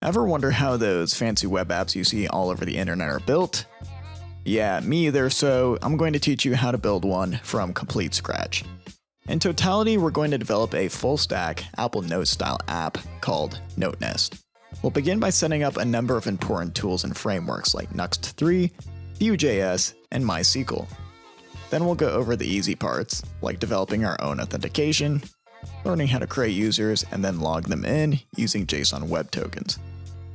Ever wonder how those fancy web apps you see all over the internet are built? Yeah, me either, so I'm going to teach you how to build one from complete scratch. In totality, we're going to develop a full-stack Apple Note-style app called NoteNest. We'll begin by setting up a number of important tools and frameworks like Nuxt 3, Vue.js, and MySQL. Then we'll go over the easy parts, like developing our own authentication, learning how to create users and then log them in using JSON web tokens.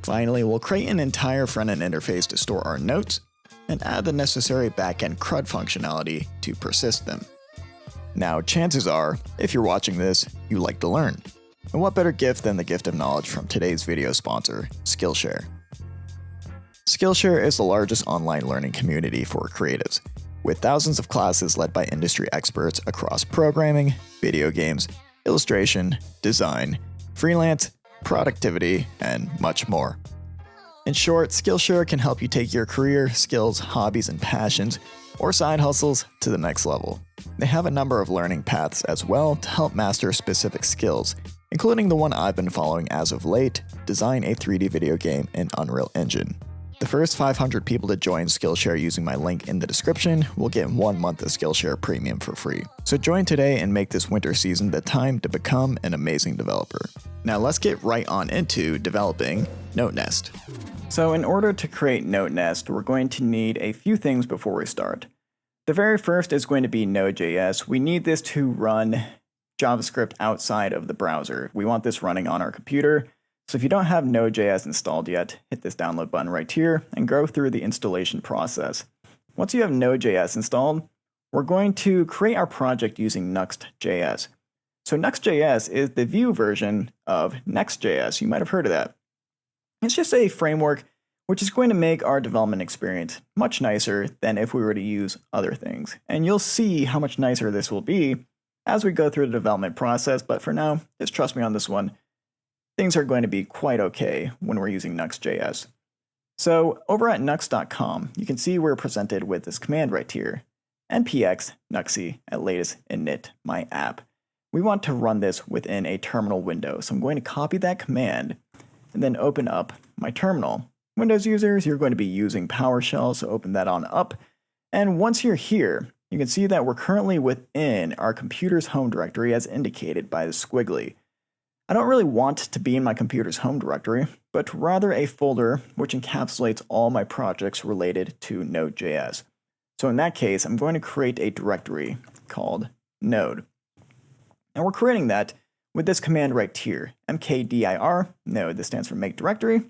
Finally, we'll create an entire front-end interface to store our notes and add the necessary backend CRUD functionality to persist them. Now, chances are, if you're watching this, you like to learn. And what better gift than the gift of knowledge from today's video sponsor, Skillshare. Skillshare is the largest online learning community for creatives, with thousands of classes led by industry experts across programming, video games, illustration, design, freelance, productivity, and much more. In short, Skillshare can help you take your career, skills, hobbies, and passions, or side hustles to the next level. They have a number of learning paths as well to help master specific skills, including the one I've been following as of late, design a 3D video game in Unreal Engine. The first 500 people to join Skillshare using my link in the description will get 1 month of Skillshare Premium for free. So join today and make this winter season the time to become an amazing developer. Now let's get right on into developing NoteNest. So in order to create NoteNest, we're going to need a few things before we start. The very first is going to be Node.js. We need this to run JavaScript outside of the browser. We want this running on our computer. So if you don't have Node.js installed yet, hit this download button right here and go through the installation process. Once you have Node.js installed, we're going to create our project using Nuxt.js. So Nuxt.js is the Vue version of Next.js. You might have heard of that. It's just a framework which is going to make our development experience much nicer than if we were to use other things. And you'll see how much nicer this will be as we go through the development process, but for now, just trust me on this one. Things are going to be quite okay when we're using Nuxt.js. So over at Nuxt.com, you can see we're presented with this command right here, npx nuxi at latest init my app. We want to run this within a terminal window, so I'm going to copy that command and then open up my terminal. Windows users, you're going to be using PowerShell, so open that on up. And once you're here, you can see that we're currently within our computer's home directory as indicated by the squiggly. I don't really want to be in my computer's home directory, but rather a folder which encapsulates all my projects related to Node.js. So in that case, I'm going to create a directory called Node. And we're creating that with this command right here, mkdir node. This stands for make directory.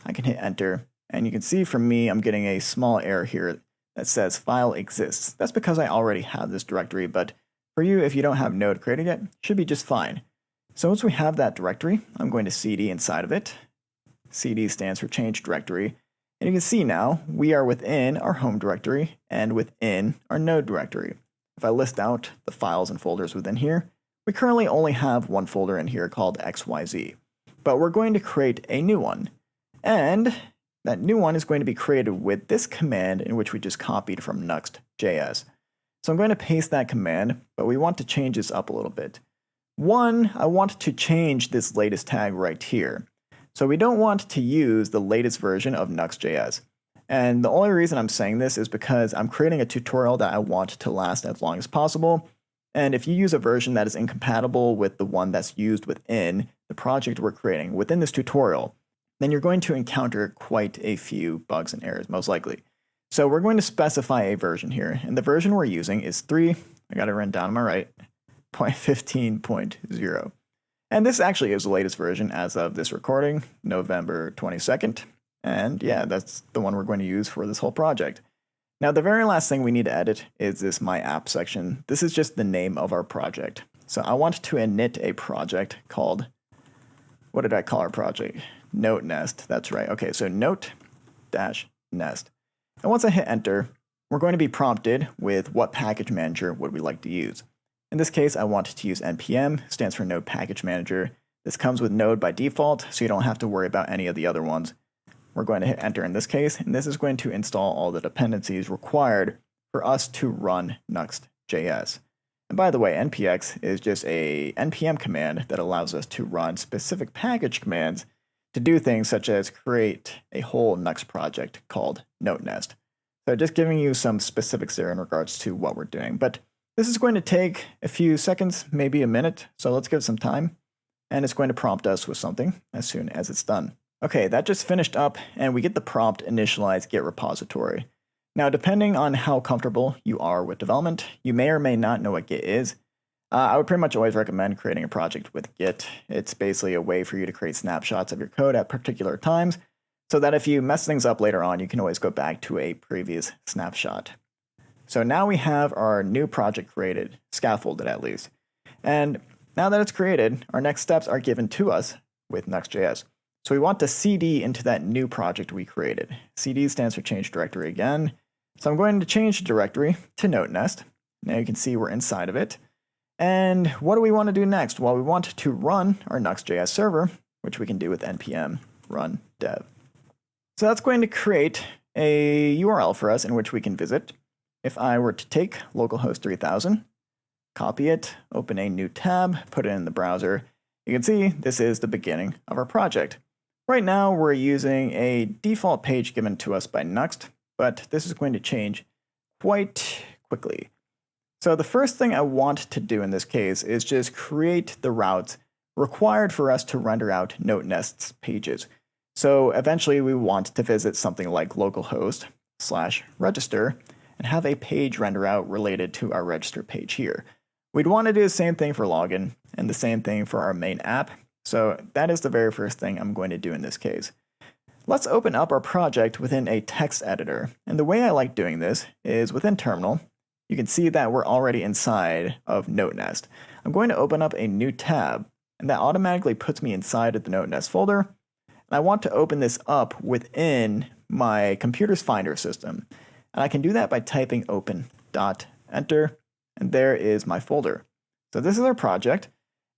I can hit enter, and you can see from me, I'm getting a small error here that says file exists. That's because I already have this directory, but for you, if you don't have Node created yet, it should be just fine. So once we have that directory, I'm going to cd inside of it. cd stands for change directory. And you can see now we are within our home directory and within our Node directory. If I list out the files and folders within here, we currently only have one folder in here called XYZ. But we're going to create a new one. And that new one is going to be created with this command in which we just copied from Nuxt.js. So I'm going to paste that command, but we want to change this up a little bit. One, I want to change this latest tag right here. So we don't want to use the latest version of Nuxt.js. And the only reason I'm saying this is because I'm creating a tutorial that I want to last as long as possible. And if you use a version that is incompatible with the one that's used within the project we're creating within this tutorial, then you're going to encounter quite a few bugs and errors, most likely. So we're going to specify a version here. And the version we're using is I got it written down on my right, 0.15.0. And this actually is the latest version as of this recording, November 22nd. And yeah, that's the one we're going to use for this whole project. Now, the very last thing we need to edit is this my app section. This is just the name of our project. So I want to init a project called, what did I call our project? NoteNest, that's right. Okay, so note-nest. And once I hit enter, we're going to be prompted with what package manager would we like to use. In this case, I want to use npm, stands for Node Package Manager. This comes with Node by default, so you don't have to worry about any of the other ones. We're going to hit enter in this case, and this is going to install all the dependencies required for us to run Nuxt.js. And by the way, npx is just a npm command that allows us to run specific package commands to do things such as create a whole Nuxt project called NoteNest. So just giving you some specifics there in regards to what we're doing. But this is going to take a few seconds, maybe a minute. So let's give it some time. And it's going to prompt us with something as soon as it's done. Okay, that just finished up, and we get the prompt initialize Git repository. Now, depending on how comfortable you are with development, you may or may not know what Git is. I would pretty much always recommend creating a project with Git. It's basically a way for you to create snapshots of your code at particular times, so that if you mess things up later on, you can always go back to a previous snapshot. So now we have our new project created, scaffolded at least. And now that it's created, our next steps are given to us with Nuxt.js. So we want to cd into that new project we created. cd stands for change directory again. So I'm going to change the directory to NoteNest. Now you can see we're inside of it. And what do we want to do next? Well, we want to run our Nuxt.js server, which we can do with npm run dev. So that's going to create a URL for us in which we can visit. If I were to take localhost 3000, copy it, open a new tab, put it in the browser, you can see this is the beginning of our project. Right now, we're using a default page given to us by Nuxt, but this is going to change quite quickly. So the first thing I want to do in this case is just create the routes required for us to render out NoteNest's pages. So eventually we want to visit something like localhost/register and have a page render out related to our register page here. We'd want to do the same thing for login and the same thing for our main app. So that is the very first thing I'm going to do in this case. Let's open up our project within a text editor. And the way I like doing this is within terminal. You can see that we're already inside of NoteNest. I'm going to open up a new tab, and that automatically puts me inside of the NoteNest folder. And I want to open this up within my computer's Finder system. And I can do that by typing open.enter, and there is my folder. So this is our project.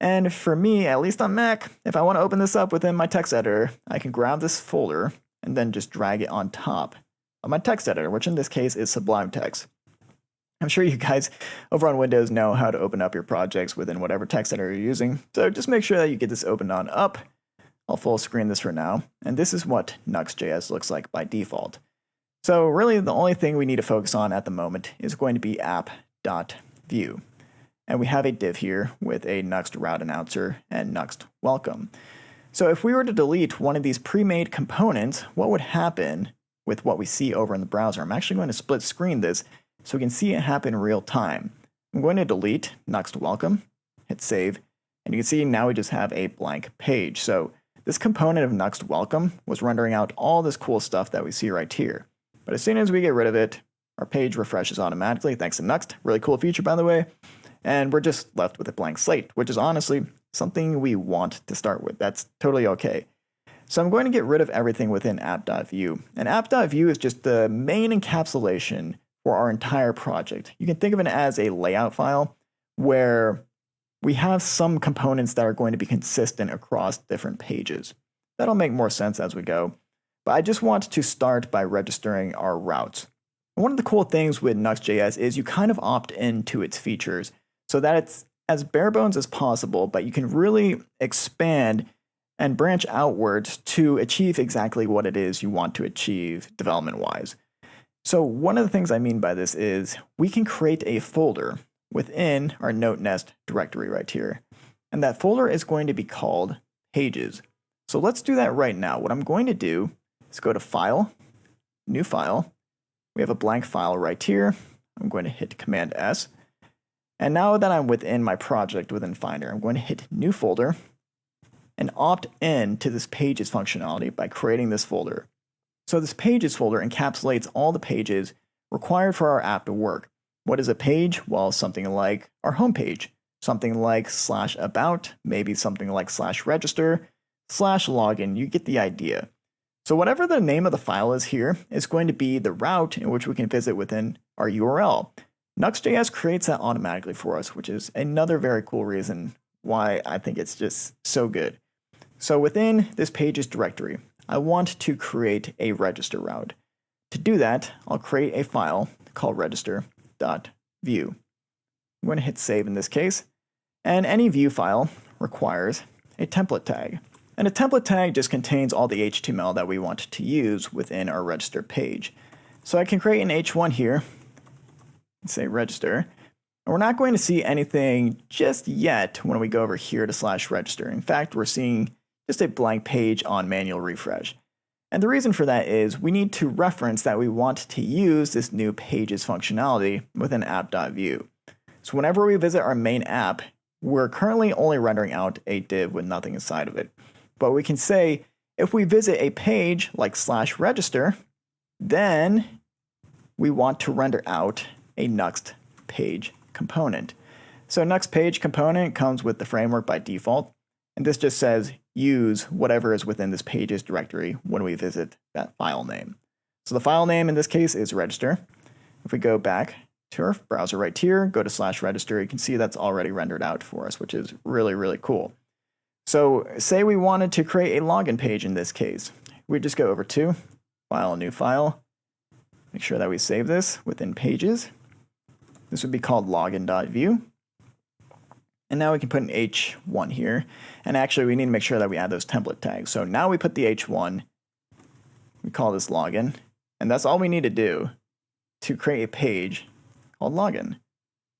And for me, at least on Mac, if I want to open this up within my text editor, I can grab this folder and then just drag it on top of my text editor, which in this case is Sublime Text. I'm sure you guys over on Windows know how to open up your projects within whatever text editor you're using. So just make sure that you get this opened on up. I'll full screen this for now. And this is what Nuxt.js looks like by default. So really the only thing we need to focus on at the moment is going to be app.view. And we have a div here with a Nuxt route announcer and Nuxt welcome. So if we were to delete one of these pre-made components, what would happen with what we see over in the browser? I'm actually going to split screen this so we can see it happen in real time. I'm going to delete Nuxt welcome, hit save, and you can see now we just have a blank page. So this component of Nuxt welcome was rendering out all this cool stuff that we see right here. But as soon as we get rid of it, our page refreshes automatically thanks to Nuxt. Really cool feature, by the way. And we're just left with a blank slate, which is honestly something we want to start with. That's totally okay. So I'm going to get rid of everything within app.view. And app.view is just the main encapsulation for our entire project. You can think of it as a layout file where we have some components that are going to be consistent across different pages. That'll make more sense as we go. But I just want to start by registering our routes. And one of the cool things with Nuxt.js is you kind of opt into its features so that it's as bare bones as possible, but you can really expand and branch outwards to achieve exactly what it is you want to achieve development-wise. So one of the things I mean by this is we can create a folder within our NoteNest directory right here. And that folder is going to be called pages. So let's do that right now. What I'm going to do is go to File, New File. We have a blank file right here. I'm going to hit Command S. And now that I'm within my project within Finder, I'm going to hit New Folder and opt in to this pages functionality by creating this folder. So this pages folder encapsulates all the pages required for our app to work. What is a page? Well, something like our home page, something like /about, maybe something like /register, /login. You get the idea. So whatever the name of the file is here is going to be the route in which we can visit within our URL. Nuxt.js creates that automatically for us, which is another very cool reason why I think it's just so good. So within this pages directory, I want to create a register route. To do that, I'll create a file called register.view. I'm going to hit save in this case, and any view file requires a template tag. And a template tag just contains all the HTML that we want to use within our register page. So I can create an H1 here, say register, and we're not going to see anything just yet when we go over here to /register. In fact, we're seeing just a blank page on manual refresh. And the reason for that is we need to reference that we want to use this new pages functionality within app.view. So whenever we visit our main app, we're currently only rendering out a div with nothing inside of it. But we can say if we visit a page like /register, then we want to render out a Nuxt page component. So Nuxt page component comes with the framework by default, and this just says use whatever is within this pages directory when we visit that file name. So the file name in this case is register. If we go back to our browser right here, go to /register, you can see that's already rendered out for us, which is really, really cool. So say we wanted to create a login page in this case. We just go over to File, New File, make sure that we save this within Pages. This would be called login.view. And now we can put an H1 here. And actually, we need to make sure that we add those template tags. So now we put the H1, we call this login, and that's all we need to do to create a page called login.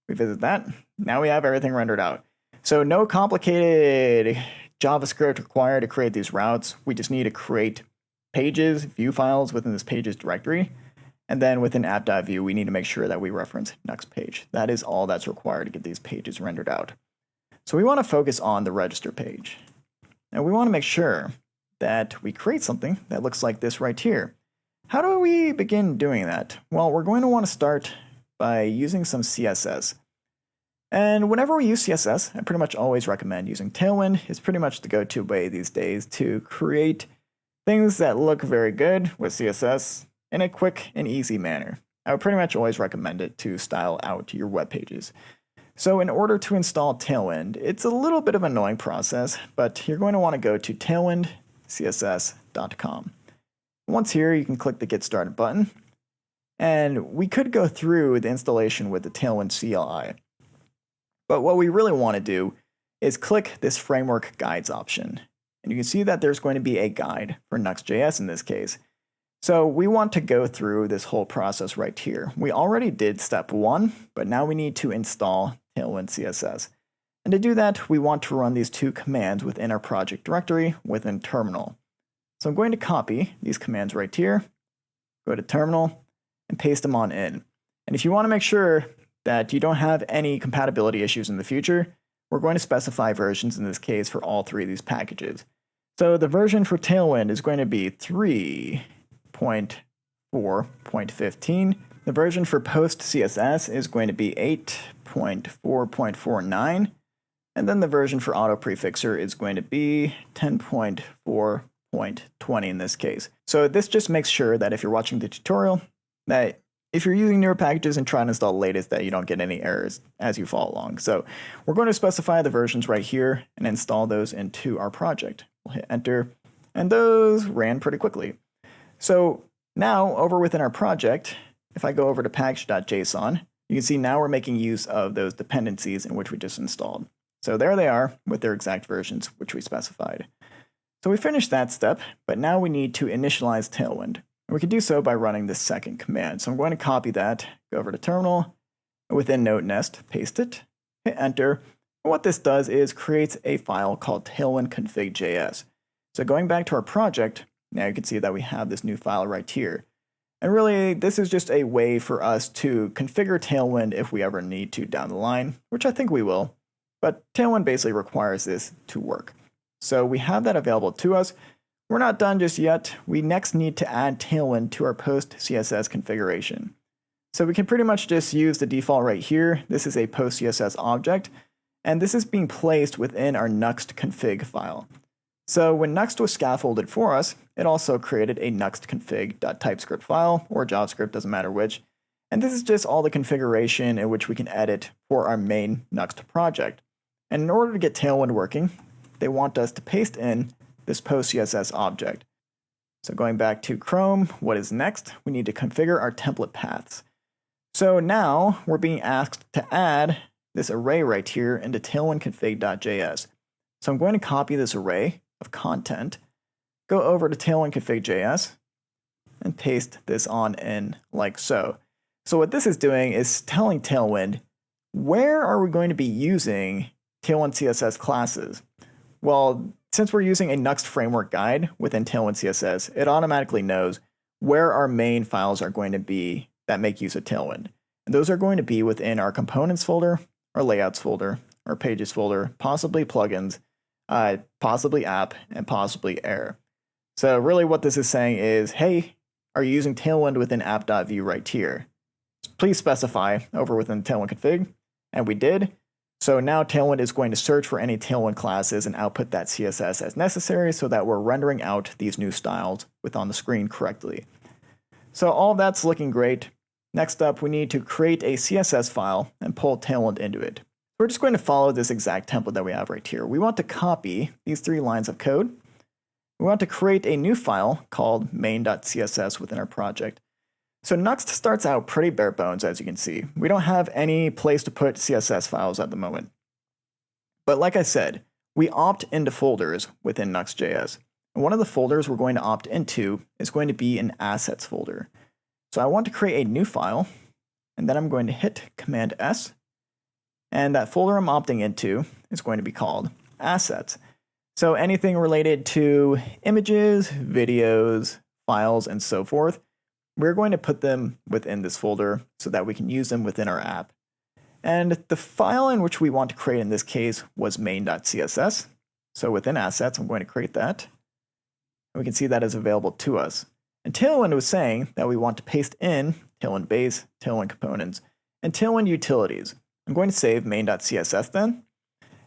We visit that. Now we have everything rendered out. So no complicated JavaScript required to create these routes. We just need to create pages, view files within this pages directory. And then within app.view, we need to make sure that we reference Nuxt page. That is all that's required to get these pages rendered out. So we want to focus on the register page. And we want to make sure that we create something that looks like this right here. How do we begin doing that? Well, we're going to want to start by using some CSS. And whenever we use CSS, I pretty much always recommend using Tailwind. It's pretty much the go-to way these days to create things that look very good with CSS in a quick and easy manner. I would pretty much always recommend it to style out your web pages. So in order to install Tailwind, it's a little bit of an annoying process, but you're going to want to go to tailwindcss.com. Once here, you can click the Get Started button, and we could go through the installation with the Tailwind CLI. But what we really want to do is click this Framework Guides option. And you can see that there's going to be a guide for Nuxt.js in this case. So we want to go through this whole process right here. We already did step 1, but now we need to install Tailwind CSS. And to do that, we want to run these 2 commands within our project directory within terminal. So I'm going to copy these commands right here, go to terminal, and paste them on in. And if you want to make sure that you don't have any compatibility issues in the future, we're going to specify versions in this case for all 3 of these packages. So the version for Tailwind is going to be 3.4.15. The version for Post CSS is going to be 8.4.49. And then the version for Auto Prefixer is going to be 10.4.20 in this case. So this just makes sure that if you're watching the tutorial, that if you're using newer packages and trying to install the latest, that you don't get any errors as you follow along. So we're going to specify the versions right here and install those into our project. We'll hit enter, and those ran pretty quickly. So now over within our project, if I go over to package.json, you can see now we're making use of those dependencies in which we just installed. So there they are with their exact versions which we specified. So we finished that step, but now we need to initialize Tailwind. And we can do so by running this second command. So I'm going to copy that, go over to terminal, and within node nest, paste it, hit enter. And what this does is creates a file called tailwindconfig.js. So going back to our project, now you can see that we have this new file right here. And really, this is just a way for us to configure Tailwind if we ever need to down the line, which I think we will. But Tailwind basically requires this to work. So we have that available to us. We're not done just yet. We next need to add Tailwind to our post CSS configuration. So we can pretty much just use the default right here. This is a post CSS object, and this is being placed within our Nuxt config file. So when Nuxt was scaffolded for us, it also created a Nuxt config.typescript file, or JavaScript, doesn't matter which. And this is just all the configuration in which we can edit for our main Nuxt project. And in order to get Tailwind working, they want us to paste in this post CSS object. So going back to Chrome, what is next? We need to configure our template paths. So now we're being asked to add this array right here into tailwindconfig.js. So I'm going to copy this array of content, go over to tailwind config.js, and paste this on in like so. So what this is doing is telling Tailwind, where are we going to be using Tailwind CSS classes? Well, since we're using a Nuxt framework guide within Tailwind CSS, it automatically knows where our main files are going to be that make use of Tailwind. And those are going to be within our components folder, our layouts folder, our pages folder, possibly plugins, possibly app, and possibly error. So really what this is saying is, hey, are you using Tailwind within app.view right here? Please specify over within Tailwind config, and we did. So now Tailwind is going to search for any Tailwind classes and output that CSS as necessary so that we're rendering out these new styles on the screen correctly. So all that's looking great. Next up, we need to create a CSS file and pull Tailwind into it. We're just going to follow this exact template that we have right here. We want to copy these 3 lines of code. We want to create a new file called main.css within our project. So Nuxt starts out pretty bare bones, as you can see. We don't have any place to put CSS files at the moment. But like I said, we opt into folders within Nuxt.js. And one of the folders we're going to opt into is going to be an assets folder. So I want to create a new file, and then I'm going to hit Command S. And that folder I'm opting into is going to be called assets. So anything related to images, videos, files, and so forth, we're going to put them within this folder so that we can use them within our app. And the file in which we want to create in this case was main.css. So within assets, I'm going to create that. And we can see that is available to us. And Tailwind was saying that we want to paste in Tailwind base, Tailwind components, and Tailwind utilities. I'm going to save main.css then.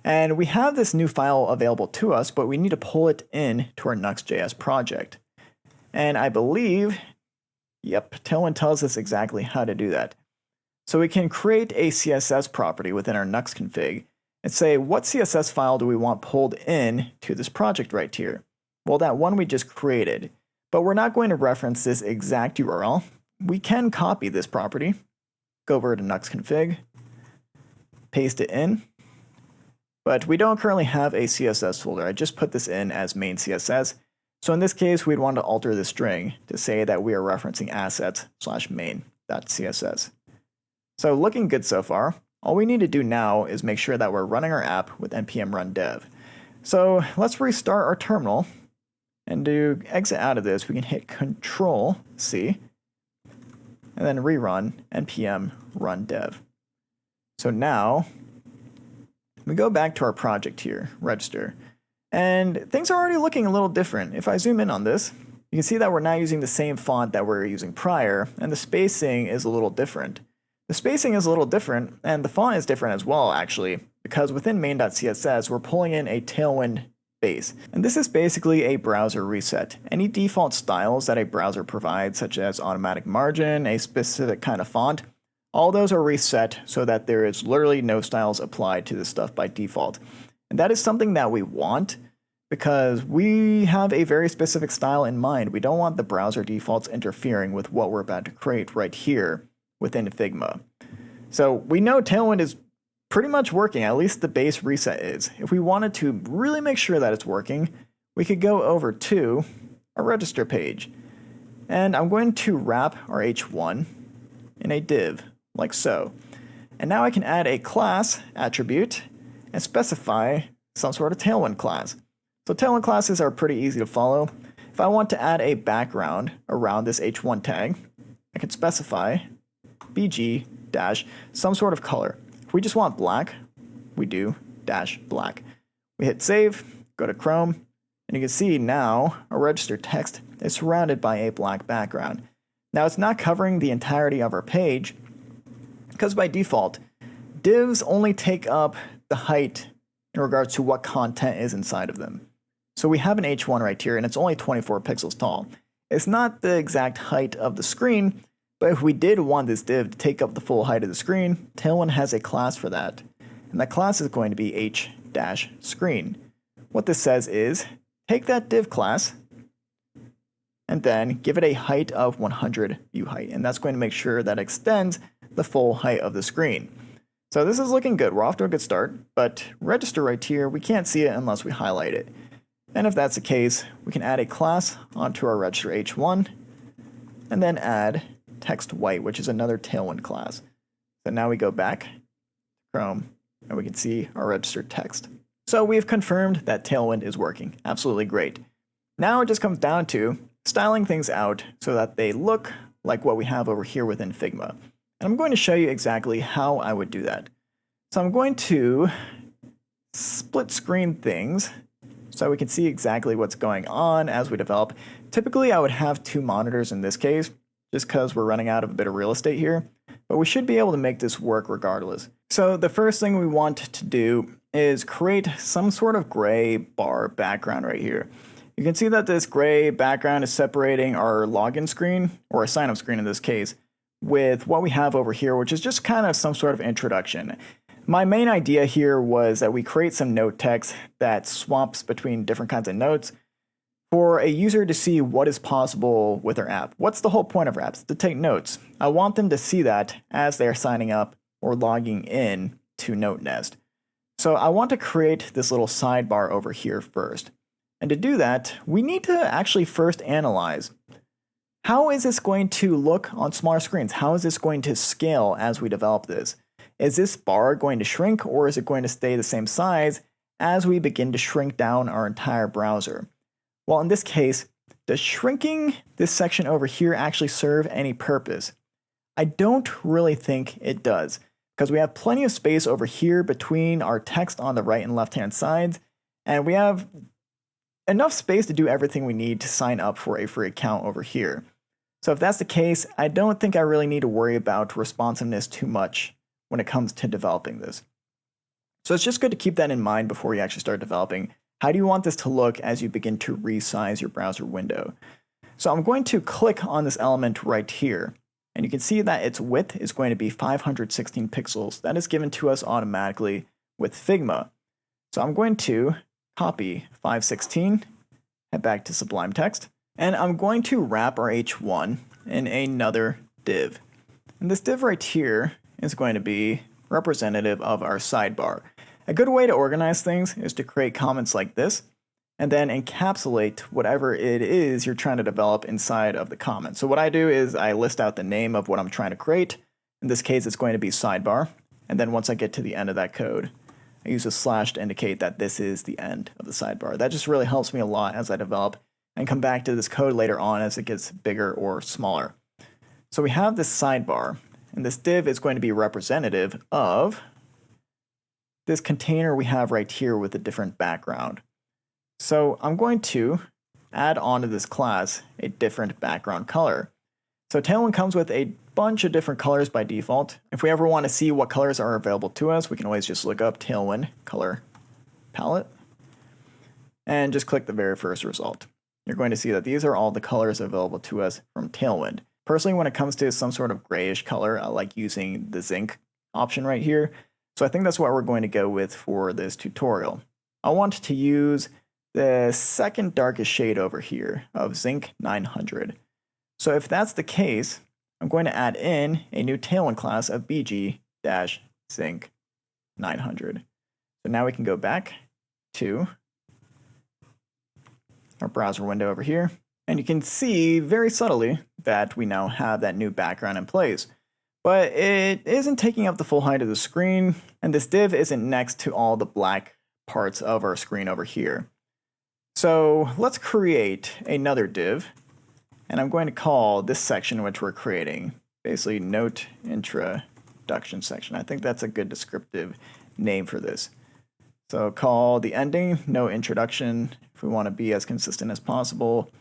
And we have this new file available to us, but we need to pull it in to our Nuxt.js project. And I believe, yep, Tailwind tells us exactly how to do that. So we can create a CSS property within our Nuxt config and say, what CSS file do we want pulled in to this project right here? Well, that one we just created, but we're not going to reference this exact URL. We can copy this property, go over to Nuxt config, paste it in, but we don't currently have a CSS folder. I just put this in as main CSS. So in this case, we'd want to alter the string to say that we are referencing assets/main.css. So looking good so far. All we need to do now is make sure that we're running our app with npm run dev. So let's restart our terminal. And to exit out of this, we can hit Control-C and then rerun npm run dev. So now we go back to our project here, register. And things are already looking a little different. If I zoom in on this, you can see that we're not using the same font that we were using prior, and the spacing is a little different. The spacing is a little different, and the font is different as well, actually, because within main.css, we're pulling in a Tailwind base. And this is basically a browser reset. Any default styles that a browser provides, such as automatic margin, a specific kind of font, all those are reset so that there is literally no styles applied to this stuff by default. And that is something that we want because we have a very specific style in mind. We don't want the browser defaults interfering with what we're about to create right here within Figma. So we know Tailwind is pretty much working, at least the base reset is. If we wanted to really make sure that it's working, we could go over to our register page. And I'm going to wrap our h1 in a div, like so. And now I can add a class attribute and specify some sort of Tailwind class. So Tailwind classes are pretty easy to follow. If I want to add a background around this h1 tag, I can specify bg dash some sort of color. If we just want black, we do dash black. We hit save, go to Chrome, and you can see now our register text is surrounded by a black background. Now it's not covering the entirety of our page because by default, divs only take up the height in regards to what content is inside of them. So we have an h1 right here and it's only 24 pixels tall. It's not the exact height of the screen, but if we did want this div to take up the full height of the screen, Tailwind has a class for that. And that class is going to be h-screen. What this says is, take that div class and then give it a height of 100 view height. And that's going to make sure that it extends the full height of the screen. So this is looking good. We're off to a good start, but register right here, we can't see it unless we highlight it. And if that's the case, we can add a class onto our register h1, and then add text white, which is another Tailwind class. So now we go back to Chrome, and we can see our registered text. So we've confirmed that Tailwind is working. Absolutely great. Now it just comes down to styling things out so that they look like what we have over here within Figma. And I'm going to show you exactly how I would do that. So I'm going to split screen things so we can see exactly what's going on as we develop. Typically, I would have 2 monitors in this case, just because we're running out of a bit of real estate here, but we should be able to make this work regardless. So the first thing we want to do is create some sort of gray bar background right here. You can see that this gray background is separating our login screen, or a sign-up screen in this case, with what we have over here, which is just kind of some sort of introduction. My main idea here was that we create some note text that swaps between different kinds of notes for a user to see what is possible with our app. What's the whole point of our apps? To take notes. I want them to see that as they're signing up or logging in to NoteNest. So I want to create this little sidebar over here first. And to do that, we need to actually first analyze, how is this going to look on smaller screens? How is this going to scale as we develop this? Is this bar going to shrink, or is it going to stay the same size as we begin to shrink down our entire browser? Well, in this case, does shrinking this section over here actually serve any purpose? I don't really think it does, because we have plenty of space over here between our text on the right and left-hand sides, and we have enough space to do everything we need to sign up for a free account over here. So if that's the case, I don't think I really need to worry about responsiveness too much when it comes to developing this. So it's just good to keep that in mind before you actually start developing. How do you want this to look as you begin to resize your browser window? So I'm going to click on this element right here, and you can see that its width is going to be 516 pixels. That is given to us automatically with Figma. So I'm going to copy 516, head back to Sublime Text, and I'm going to wrap our h1 in another div. And this div right here is going to be representative of our sidebar. A good way to organize things is to create comments like this, and then encapsulate whatever it is you're trying to develop inside of the comment. So what I do is I list out the name of what I'm trying to create. In this case, it's going to be sidebar. And then once I get to the end of that code, I use a slash to indicate that this is the end of the sidebar. That just really helps me a lot as I develop and come back to this code later on as it gets bigger or smaller. So we have this sidebar, and this div is going to be representative of this container we have right here with a different background. So I'm going to add onto this class a different background color. So Tailwind comes with a bunch of different colors by default. If we ever want to see what colors are available to us, we can always just look up Tailwind color palette and just click the very first result. You're going to see that these are all the colors available to us from Tailwind. Personally, when it comes to some sort of grayish color, I like using the zinc option right here. So I think that's what we're going to go with for this tutorial. I want to use the second darkest shade over here of zinc 900. So if that's the case, I'm going to add in a new Tailwind class of bg-zinc 900. So now we can go back to our browser window over here, and you can see very subtly that we now have that new background in place. But it isn't taking up the full height of the screen, and this div isn't next to all the black parts of our screen over here. So let's create another div, and I'm going to call this section which we're creating basically note introduction section. I think that's a good descriptive name for this. So call the ending no introduction. If we want to be as consistent as possible,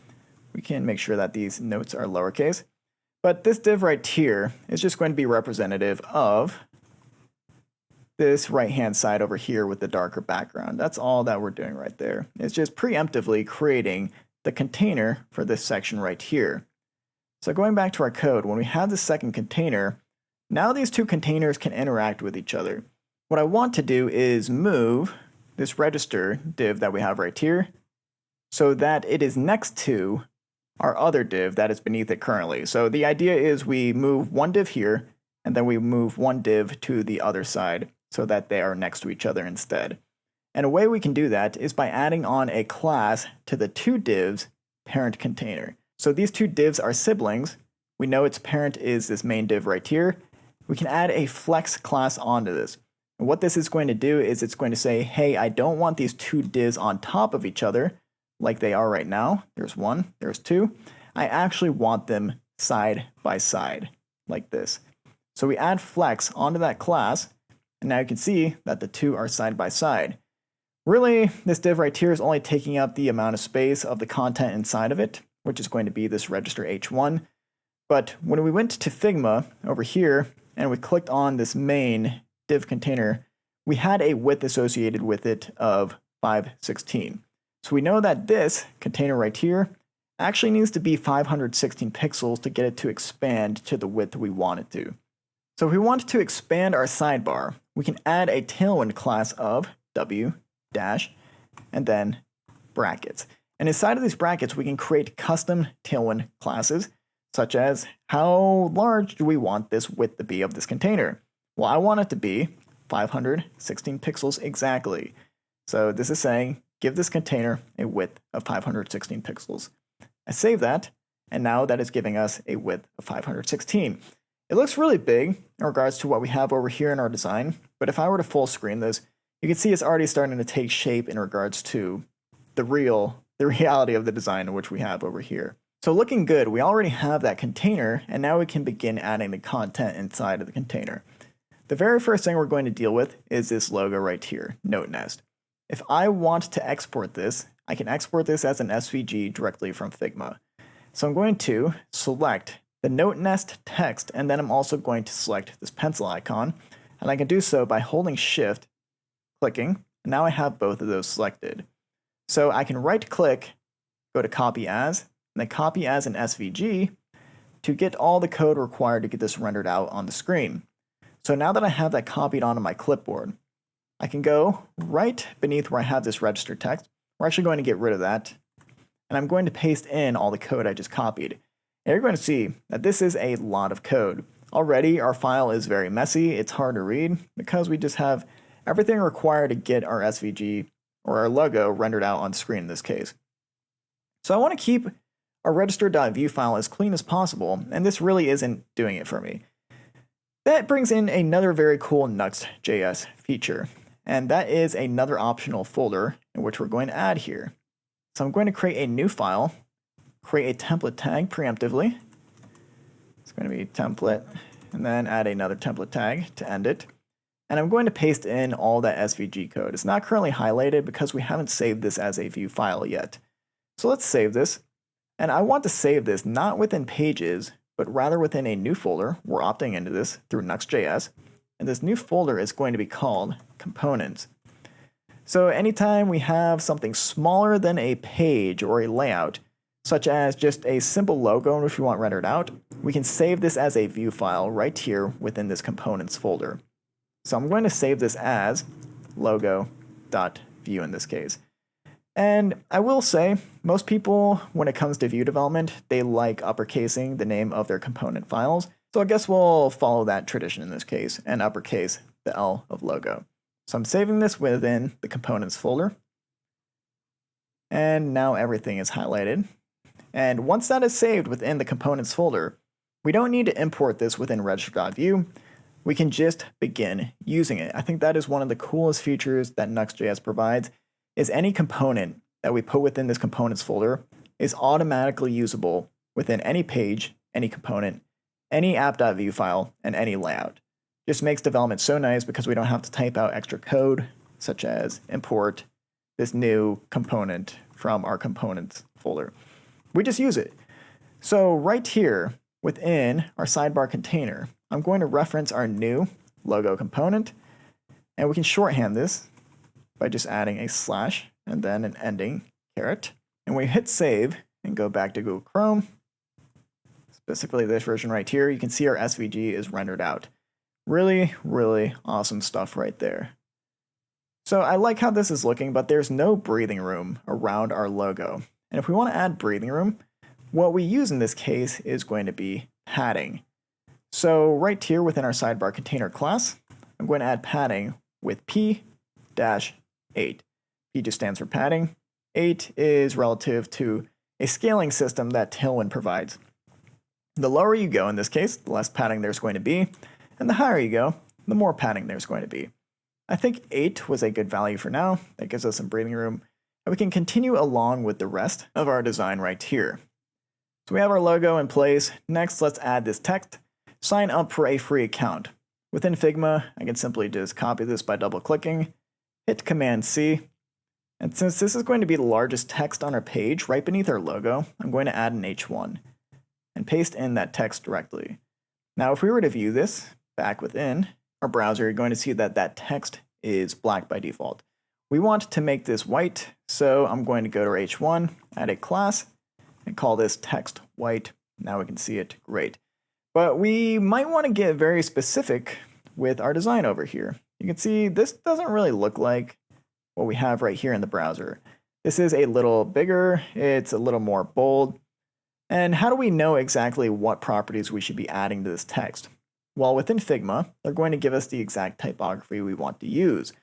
we can make sure that these notes are lowercase. But this div right here is just going to be representative of this right-hand side over here with the darker background. That's all that we're doing right there. It's just preemptively creating the container for this section right here. So going back to our code, when we have the second container, now these two containers can interact with each other. What I want to do is move this register div that we have right here so that it is next to our other div that is beneath it currently. So the idea is we move one div here, and then we move one div to the other side so that they are next to each other instead. And a way we can do that is by adding on a class to the two divs parent container. So these two divs are siblings. We know its parent is this main div right here. We can add a flex class onto this. And what this is going to do is it's going to say, hey, I don't want these two divs on top of each other like they are right now. There's one, there's two. I actually want them side by side like this. So we add flex onto that class, and now you can see that the two are side by side. Really, this div right here is only taking up the amount of space of the content inside of it, which is going to be this register h1. But when we went to Figma over here and we clicked on this main div container, we had a width associated with it of 516. So we know that this container right here actually needs to be 516 pixels to get it to expand to the width we want it to. So if we want to expand our sidebar, we can add a tailwind class of w dash and then brackets. And inside of these brackets, we can create custom tailwind classes, such as how large do we want this width to be of this container? Well, I want it to be 516 pixels exactly. So this is saying, give this container a width of 516 pixels. I save that, and now that is giving us a width of 516. It looks really big in regards to what we have over here in our design, but if I were to full screen this, you can see it's already starting to take shape in regards to the reality of the design which we have over here. So looking good, we already have that container, and now we can begin adding the content inside of the container. The very first thing we're going to deal with is this logo right here, Note Nest. If I want to export this, I can export this as an SVG directly from Figma. So I'm going to select the Note Nest text, and then I'm also going to select this pencil icon, and I can do so by holding Shift, clicking, and now I have both of those selected. So I can right click, go to copy as, and then copy as an SVG to get all the code required to get this rendered out on the screen. So now that I have that copied onto my clipboard, I can go right beneath where I have this register text. We're actually going to get rid of that. And I'm going to paste in all the code I just copied. And you're going to see that this is a lot of code. Already, our file is very messy. It's hard to read because we just have everything required to get our SVG or our logo rendered out on screen in this case. So I want to keep our register.view file as clean as possible, and this really isn't doing it for me. That brings in another very cool Nuxt.js feature, and that is another optional folder in which we're going to add here. So I'm going to create a new file, create a template tag preemptively. It's going to be template, and then add another template tag to end it. And I'm going to paste in all that SVG code. It's not currently highlighted because we haven't saved this as a view file yet. So let's save this. And I want to save this not within Pages, but rather within a new folder. We're opting into this through Nuxt.js. And this new folder is going to be called Components. So anytime we have something smaller than a page or a layout, such as just a simple logo which we want rendered out, we can save this as a view file right here within this Components folder. So I'm going to save this as logo.view in this case. And I will say, most people, when it comes to view development, they like uppercasing the name of their component files. So I guess we'll follow that tradition in this case and uppercase the L of logo. So I'm saving this within the components folder. And now everything is highlighted. And once that is saved within the components folder, we don't need to import this within register.view. We can just begin using it. I think that is one of the coolest features that Nuxt.js provides, is any component that we put within this components folder is automatically usable within any page, any component, any app.view file, and any layout. Just makes development so nice because we don't have to type out extra code, such as import this new component from our components folder. We just use it. So right here within our sidebar container, I'm going to reference our new logo component, and we can shorthand this by just adding a slash and then an ending caret. And we hit save and go back to Google Chrome, specifically this version right here, you can see our SVG is rendered out. Really, really awesome stuff right there. So I like how this is looking, but there's no breathing room around our logo. And if we want to add breathing room, what we use in this case is going to be padding. So right here within our sidebar container class, I'm going to add padding with p-8. P just stands for padding. 8 is relative to a scaling system that Tailwind provides. The lower you go in this case, the less padding there's going to be, and the higher you go, the more padding there's going to be. I think 8 was a good value for now. That gives us some breathing room. And we can continue along with the rest of our design right here. So we have our logo in place. Next, let's add this text. Sign up for a free account. Within Figma, I can simply just copy this by double-clicking, hit Command-C, and since this is going to be the largest text on our page right beneath our logo, I'm going to add an H1 and paste in that text directly. Now, if we were to view this back within our browser, you're going to see that that text is black by default. We want to make this white, so I'm going to go to our H1, add a class, and call this text white. Now we can see it great. But we might want to get very specific with our design over here. You can see this doesn't really look like what we have right here in the browser. This is a little bigger, it's a little more bold. And how do we know exactly what properties we should be adding to this text? Well, within Figma, they're going to give us the exact typography we want to use.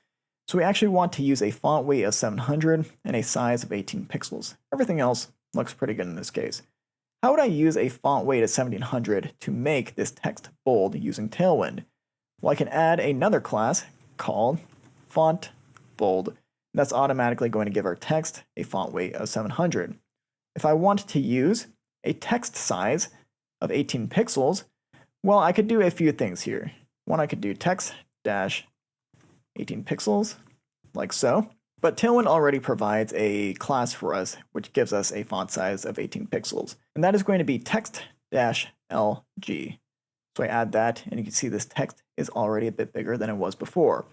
So we actually want to use a font weight of 700 and a size of 18 pixels. Everything else looks pretty good in this case. How would I use a font weight of 1700 to make this text bold using Tailwind? Well, I can add another class called font bold. That's automatically going to give our text a font weight of 700. If I want to use a text size of 18 pixels, well, I could do a few things here. One, I could do text-18 pixels, like so. But Tailwind already provides a class for us, which gives us a font size of 18 pixels. And that is going to be text-LG. So I add that, and you can see this text is already a bit bigger than it was before.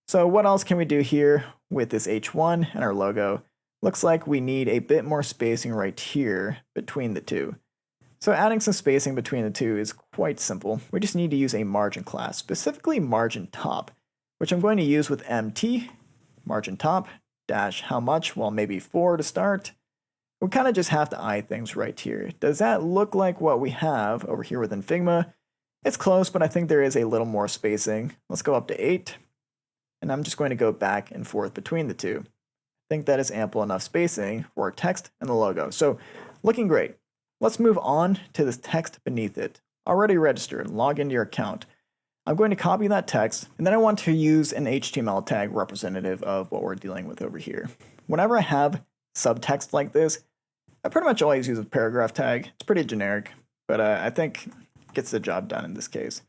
So what else can we do here with this H1 and our logo? Looks like we need a bit more spacing right here between the two. So adding some spacing between the two is quite simple. We just need to use a margin class, specifically margin top, which I'm going to use with MT, margin top, dash how much, well maybe 4 to start. We kind of just have to eye things right here. Does that look like what we have over here within Figma? It's close, but I think there is a little more spacing. Let's go up to 8. And I'm just going to go back and forth between the two. I think that is ample enough spacing for our text and the logo. So looking great. Let's move on to this text beneath it. Already registered, log into your account. I'm going to copy that text, and then I want to use an HTML tag representative of what we're dealing with over here. Whenever I have subtext like this, I pretty much always use a paragraph tag. It's pretty generic, but I think it gets the job done in this case.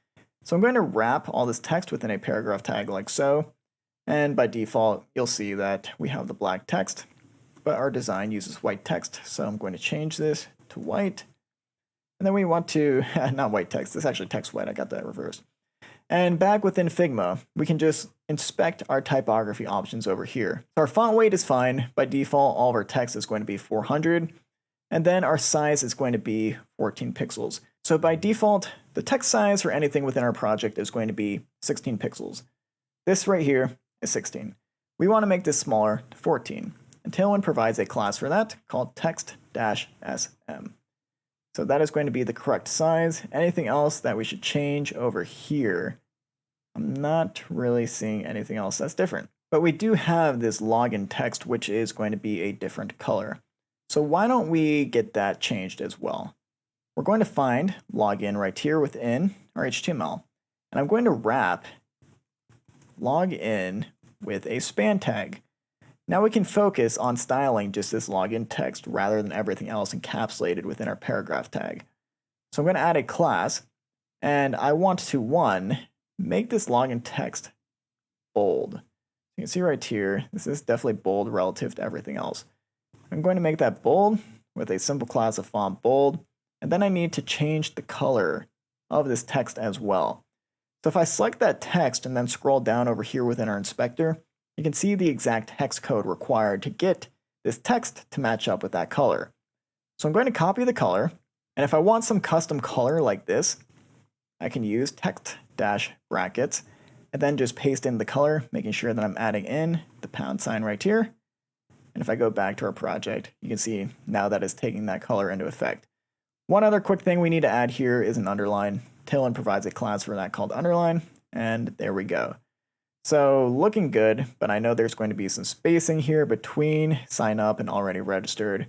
So I'm going to wrap all this text within a paragraph tag like so. And by default, you'll see that we have the black text, but our design uses white text. So I'm going to change this to white. And then we want to, not white text, this is actually text white, I got that reversed. And back within Figma, we can just inspect our typography options over here. So our font weight is fine. By default, all of our text is going to be 400. And then our size is going to be 14 pixels. So by default, the text size for anything within our project is going to be 16 pixels. This right here is 16. We want to make this smaller to 14. And Tailwind provides a class for that called text-sm. So that is going to be the correct size. Anything else that we should change over here? I'm not really seeing anything else that's different. But we do have this login text, which is going to be a different color. So why don't we get that changed as well? We're going to find login right here within our HTML. And I'm going to wrap login with a span tag. Now we can focus on styling just this login text rather than everything else encapsulated within our paragraph tag. So I'm going to add a class, and I want to, 1, make this login text bold. You can see right here, this is definitely bold relative to everything else. I'm going to make that bold with a simple class of font bold, and then I need to change the color of this text as well. So if I select that text and then scroll down over here within our inspector, you can see the exact hex code required to get this text to match up with that color. So I'm going to copy the color, and if I want some custom color like this, I can use text-brackets and then just paste in the color, making sure that I'm adding in the pound sign right here. And if I go back to our project, you can see now that it's taking that color into effect. One other quick thing we need to add here is an underline. Tailwind provides a class for that called underline, and there we go. So looking good, but I know there's going to be some spacing here between sign up and already registered.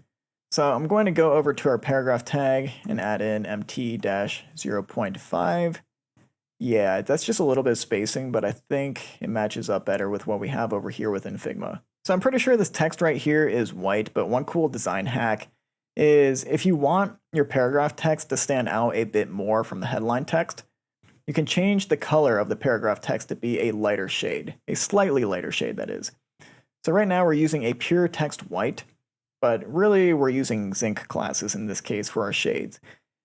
So I'm going to go over to our paragraph tag and add in mt-0.5. Yeah, that's just a little bit of spacing, but I think it matches up better with what we have over here within Figma. So I'm pretty sure this text right here is white, but one cool design hack is if you want your paragraph text to stand out a bit more from the headline text, you can change the color of the paragraph text to be a lighter shade, a slightly lighter shade that is. So right now we're using a pure text white, but really we're using zinc classes in this case for our shades.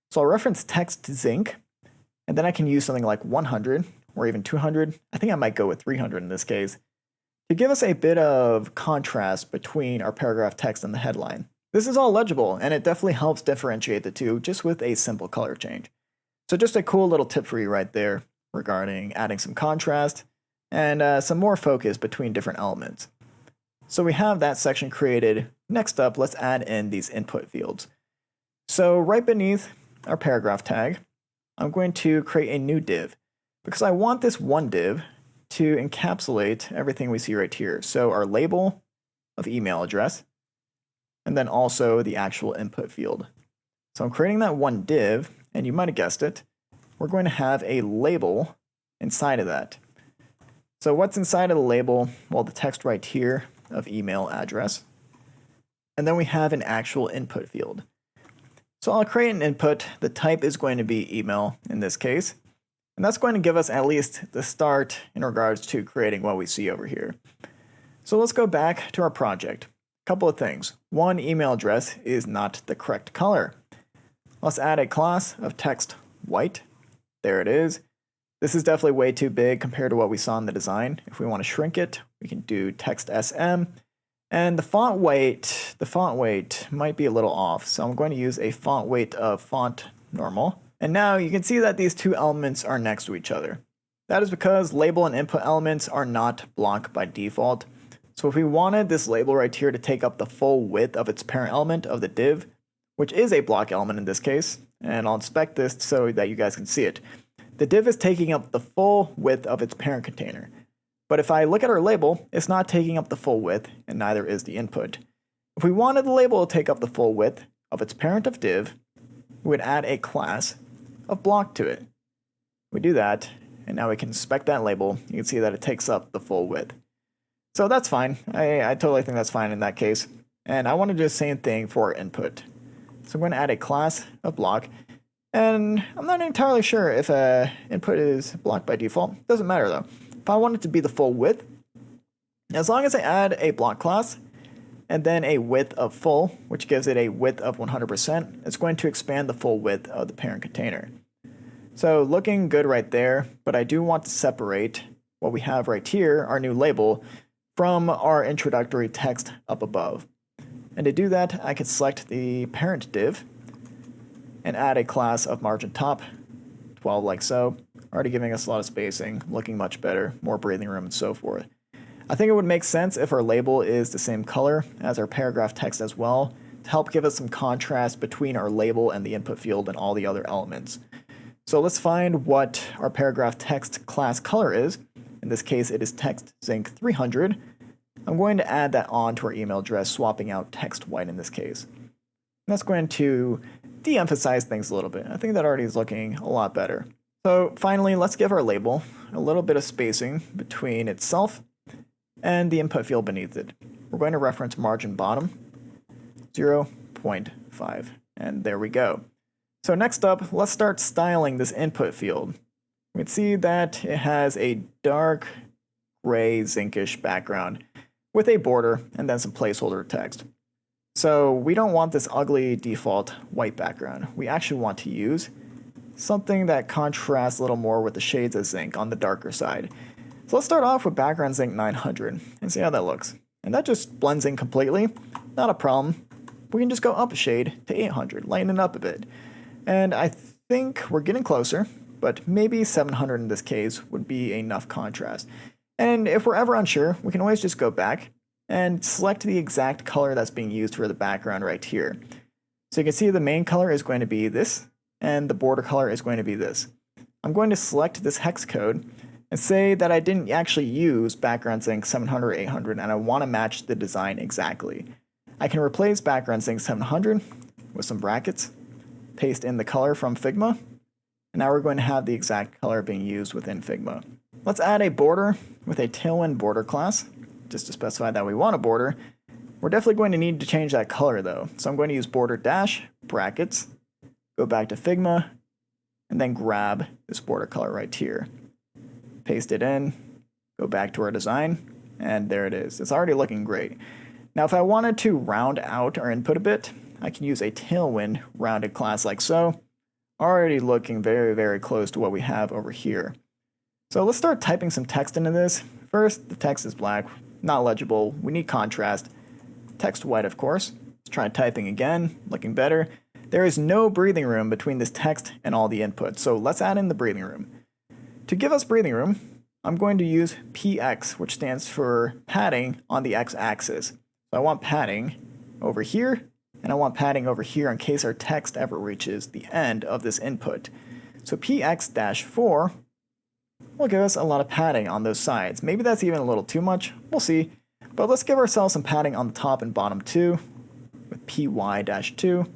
So I'll reference text zinc, and then I can use something like 100 or even 200. I think I might go with 300 in this case, to give us a bit of contrast between our paragraph text and the headline. This is all legible, and it definitely helps differentiate the two just with a simple color change. So just a cool little tip for you right there regarding adding some contrast and some more focus between different elements. So we have that section created. Next up, let's add in these input fields. So right beneath our paragraph tag, I'm going to create a new div because I want this one div to encapsulate everything we see right here. So our label of email address, and then also the actual input field. So I'm creating that one div, and you might have guessed it, we're going to have a label inside of that. So what's inside of the label? Well, the text right here of email address. And then we have an actual input field. So I'll create an input. The type is going to be email in this case. And that's going to give us at least the start in regards to creating what we see over here. So let's go back to our project. A couple of things. One, email address is not the correct color. Let's add a class of text white. There it is. This is definitely way too big compared to what we saw in the design. If we want to shrink it, we can do text SM. And the font weight might be a little off. So I'm going to use a font weight of font normal. And now you can see that these two elements are next to each other. That is because label and input elements are not block by default. So if we wanted this label right here to take up the full width of its parent element of the div, which is a block element in this case, and I'll inspect this so that you guys can see it. The div is taking up the full width of its parent container. But if I look at our label, it's not taking up the full width, and neither is the input. If we wanted the label to take up the full width of its parent of div, we would add a class of block to it. We do that, and now we can inspect that label. You can see that it takes up the full width. So that's fine. I totally think that's fine in that case. And I want to do the same thing for our input. So I'm going to add a class of block. And I'm not entirely sure if input is blocked by default. Doesn't matter though. If I want it to be the full width, as long as I add a block class and then a width of full, which gives it a width of 100%, it's going to expand the full width of the parent container. So looking good right there, but I do want to separate what we have right here, our new label, from our introductory text up above. And to do that, I could select the parent div and add a class of margin top, 12 like so, already giving us a lot of spacing, looking much better, more breathing room and so forth. I think it would make sense if our label is the same color as our paragraph text as well, to help give us some contrast between our label and the input field and all the other elements. So let's find what our paragraph text class color is. In this case, it is text zinc 300. I'm going to add that on to our email address, swapping out text white in this case. And that's going to de-emphasize things a little bit. I think that already is looking a lot better. So finally, let's give our label a little bit of spacing between itself and the input field beneath it. We're going to reference margin bottom 0.5, and there we go. So next up, let's start styling this input field. We can see that it has a dark gray zinkish background with a border and then some placeholder text. So we don't want this ugly default white background. We actually want to use something that contrasts a little more with the shades of zinc on the darker side. So let's start off with background zinc 900 and see how that looks. And that just blends in completely, not a problem. We can just go up a shade to 800, lighten it up a bit. And I think we're getting closer, but maybe 700 in this case would be enough contrast. And if we're ever unsure, we can always just go back and select the exact color that's being used for the background right here. So you can see the main color is going to be this, and the border color is going to be this. I'm going to select this hex code and say that I didn't actually use background sync 700 800 and I want to match the design exactly. I can replace background sync 700 with some brackets, paste in the color from Figma, and now we're going to have the exact color being used within Figma. Let's add a border with a Tailwind border class, just to specify that we want a border. We're definitely going to need to change that color though, so I'm going to use border dash brackets, go back to Figma, and then grab this border color right here. Paste it in, go back to our design, and there it is. It's already looking great. Now if I wanted to round out our input a bit, I can use a Tailwind rounded class like so. Already looking very, very close to what we have over here. So let's start typing some text into this. First, the text is black, not legible. We need contrast. Text white, of course. Let's try typing again, looking better. There is no breathing room between this text and all the input, so let's add in the breathing room. To give us breathing room, I'm going to use px, which stands for padding on the x-axis. So I want padding over here, and I want padding over here in case our text ever reaches the end of this input. So px-4 will give us a lot of padding on those sides. Maybe that's even a little too much, we'll see. But let's give ourselves some padding on the top and bottom too, with py-2.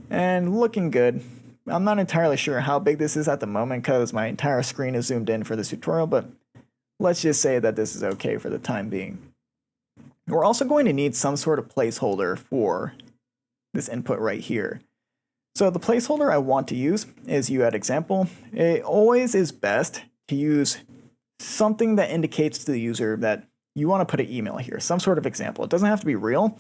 And looking good. I'm not entirely sure how big this is at the moment because my entire screen is zoomed in for this tutorial, but let's just say that this is okay for the time being. We're also going to need some sort of placeholder for this input right here. So the placeholder I want to use is u@example. It always is best to use something that indicates to the user that you want to put an email here, some sort of example. It doesn't have to be real,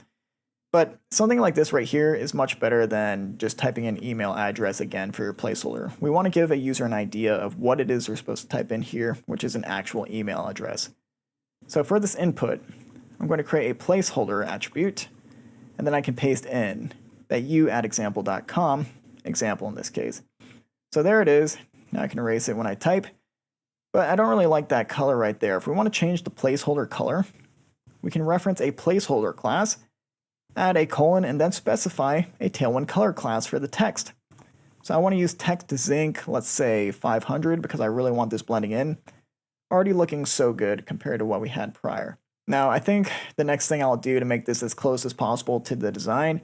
but something like this right here is much better than just typing in email address again for your placeholder. We want to give a user an idea of what it is they're supposed to type in here, which is an actual email address. So for this input, I'm going to create a placeholder attribute, and then I can paste in that u@example.com, example in this case. So there it is. Now I can erase it when I type, but I don't really like that color right there. If we want to change the placeholder color, we can reference a placeholder class, add a colon, and then specify a Tailwind color class for the text. So I want to use text zinc, let's say 500, because I really want this blending in. Already looking so good compared to what we had prior. Now I think the next thing I'll do to make this as close as possible to the design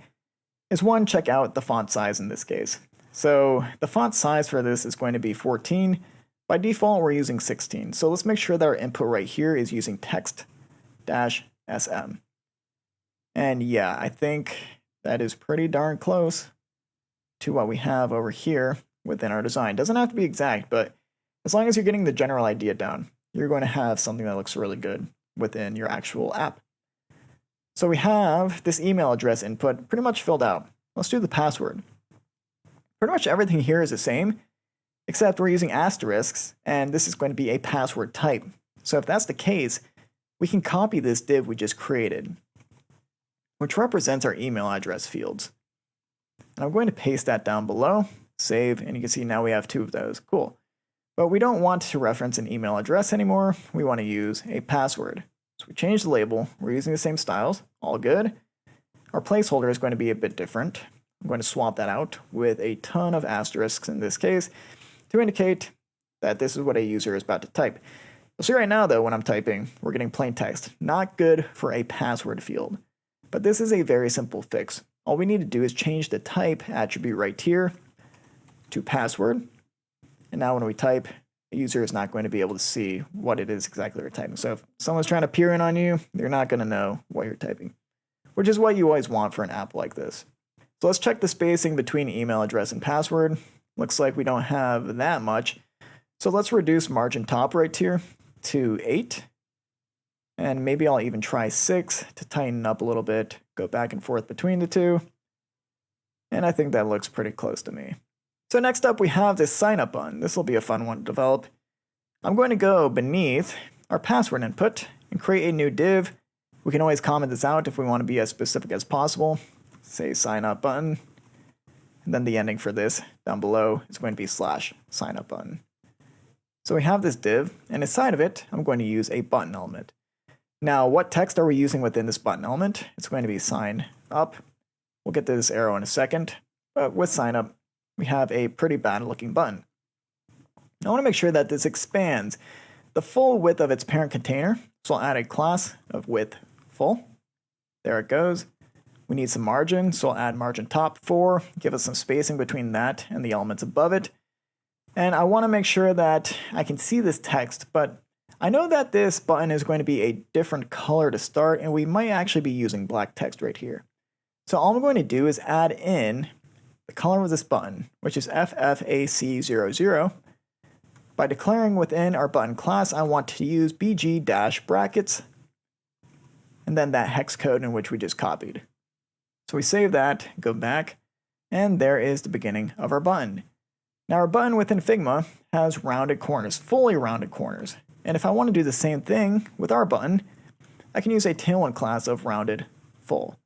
is one, check out the font size in this case. So the font size for this is going to be 14. By default, we're using 16. So let's make sure that our input right here is using text-sm. And yeah, I think that is pretty darn close to what we have over here within our design. Doesn't have to be exact, but as long as you're getting the general idea down, you're going to have something that looks really good within your actual app. So we have this email address input pretty much filled out. Let's do the password. Pretty much everything here is the same, except we're using asterisks, and this is going to be a password type. So if that's the case, we can copy this div we just created, which represents our email address fields. And I'm going to paste that down below, save, and you can see now we have two of those. Cool. But we don't want to reference an email address anymore. We want to use a password. So we change the label. We're using the same styles. All good. Our placeholder is going to be a bit different. I'm going to swap that out with a ton of asterisks in this case to indicate that this is what a user is about to type. You'll see right now, though, when I'm typing, we're getting plain text. Not good for a password field. But this is a very simple fix. All we need to do is change the type attribute right here to password. And now when we type, the user is not going to be able to see what it is exactly we're typing. So if someone's trying to peer in on you, they're not going to know what you're typing, which is what you always want for an app like this. So let's check the spacing between email address and password. Looks like we don't have that much. So let's reduce margin top right here to 8. And maybe I'll even try 6 to tighten up a little bit, go back and forth between the two. And I think that looks pretty close to me. So next up we have this sign up button. This will be a fun one to develop. I'm going to go beneath our password input and create a new div. We can always comment this out if we want to be as specific as possible. Say sign up button. And then the ending for this down below is going to be /sign up button. So we have this div, and inside of it, I'm going to use a button element. Now, what text are we using within this button element? It's going to be sign up. We'll get to this arrow in a second, but with sign up, we have a pretty bad looking button. I want to make sure that this expands the full width of its parent container. So I'll add a class of width full. There it goes. We need some margin, so I'll add margin top 4, give us some spacing between that and the elements above it. And I want to make sure that I can see this text, but I know that this button is going to be a different color to start, and we might actually be using black text right here. So all I'm going to do is add in the color of this button, which is FFAC00. By declaring within our button class, I want to use BG-brackets, and then that hex code in which we just copied. So we save that, go back, and there is the beginning of our button. Now our button within Figma has rounded corners, fully rounded corners. And if I want to do the same thing with our button, I can use a tailwind class of rounded full.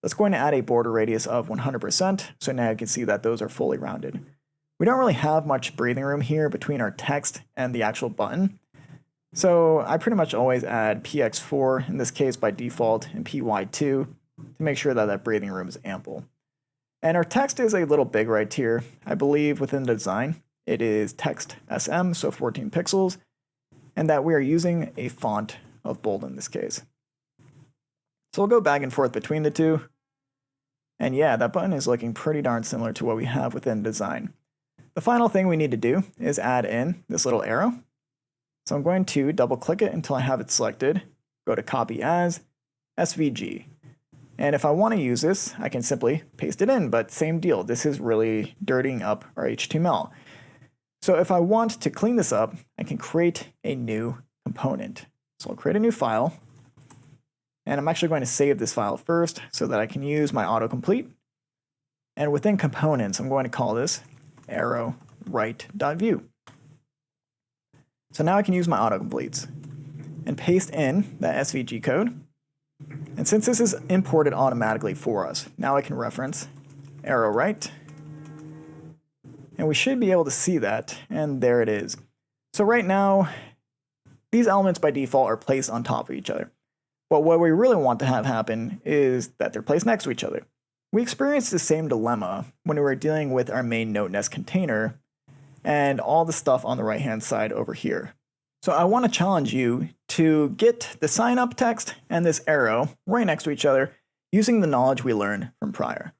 That's going to add a border radius of 100%, so now you can see that those are fully rounded. We don't really have much breathing room here between our text and the actual button. So I pretty much always add px4, in this case by default, and py2 to make sure that that breathing room is ample. And our text is a little big right here. I believe within the design, it is text SM, so 14 pixels, and that we are using a font of bold in this case. So we'll go back and forth between the two. And yeah, that button is looking pretty darn similar to what we have within design. The final thing we need to do is add in this little arrow. So I'm going to double click it until I have it selected, go to copy as, SVG. And if I want to use this, I can simply paste it in, but same deal. This is really dirtying up our HTML. So if I want to clean this up, I can create a new component. So I'll create a new file, and I'm actually going to save this file first so that I can use my autocomplete. And within components, I'm going to call this arrow right.view. So now I can use my autocompletes and paste in that SVG code. And since this is imported automatically for us, now I can reference arrow right. And we should be able to see that, and there it is. So right now, these elements by default are placed on top of each other. But what we really want to have happen is that they're placed next to each other. We experienced the same dilemma when we were dealing with our main node.nest container and all the stuff on the right-hand side over here. So I want to challenge you to get the sign up text and this arrow right next to each other using the knowledge we learned from prior.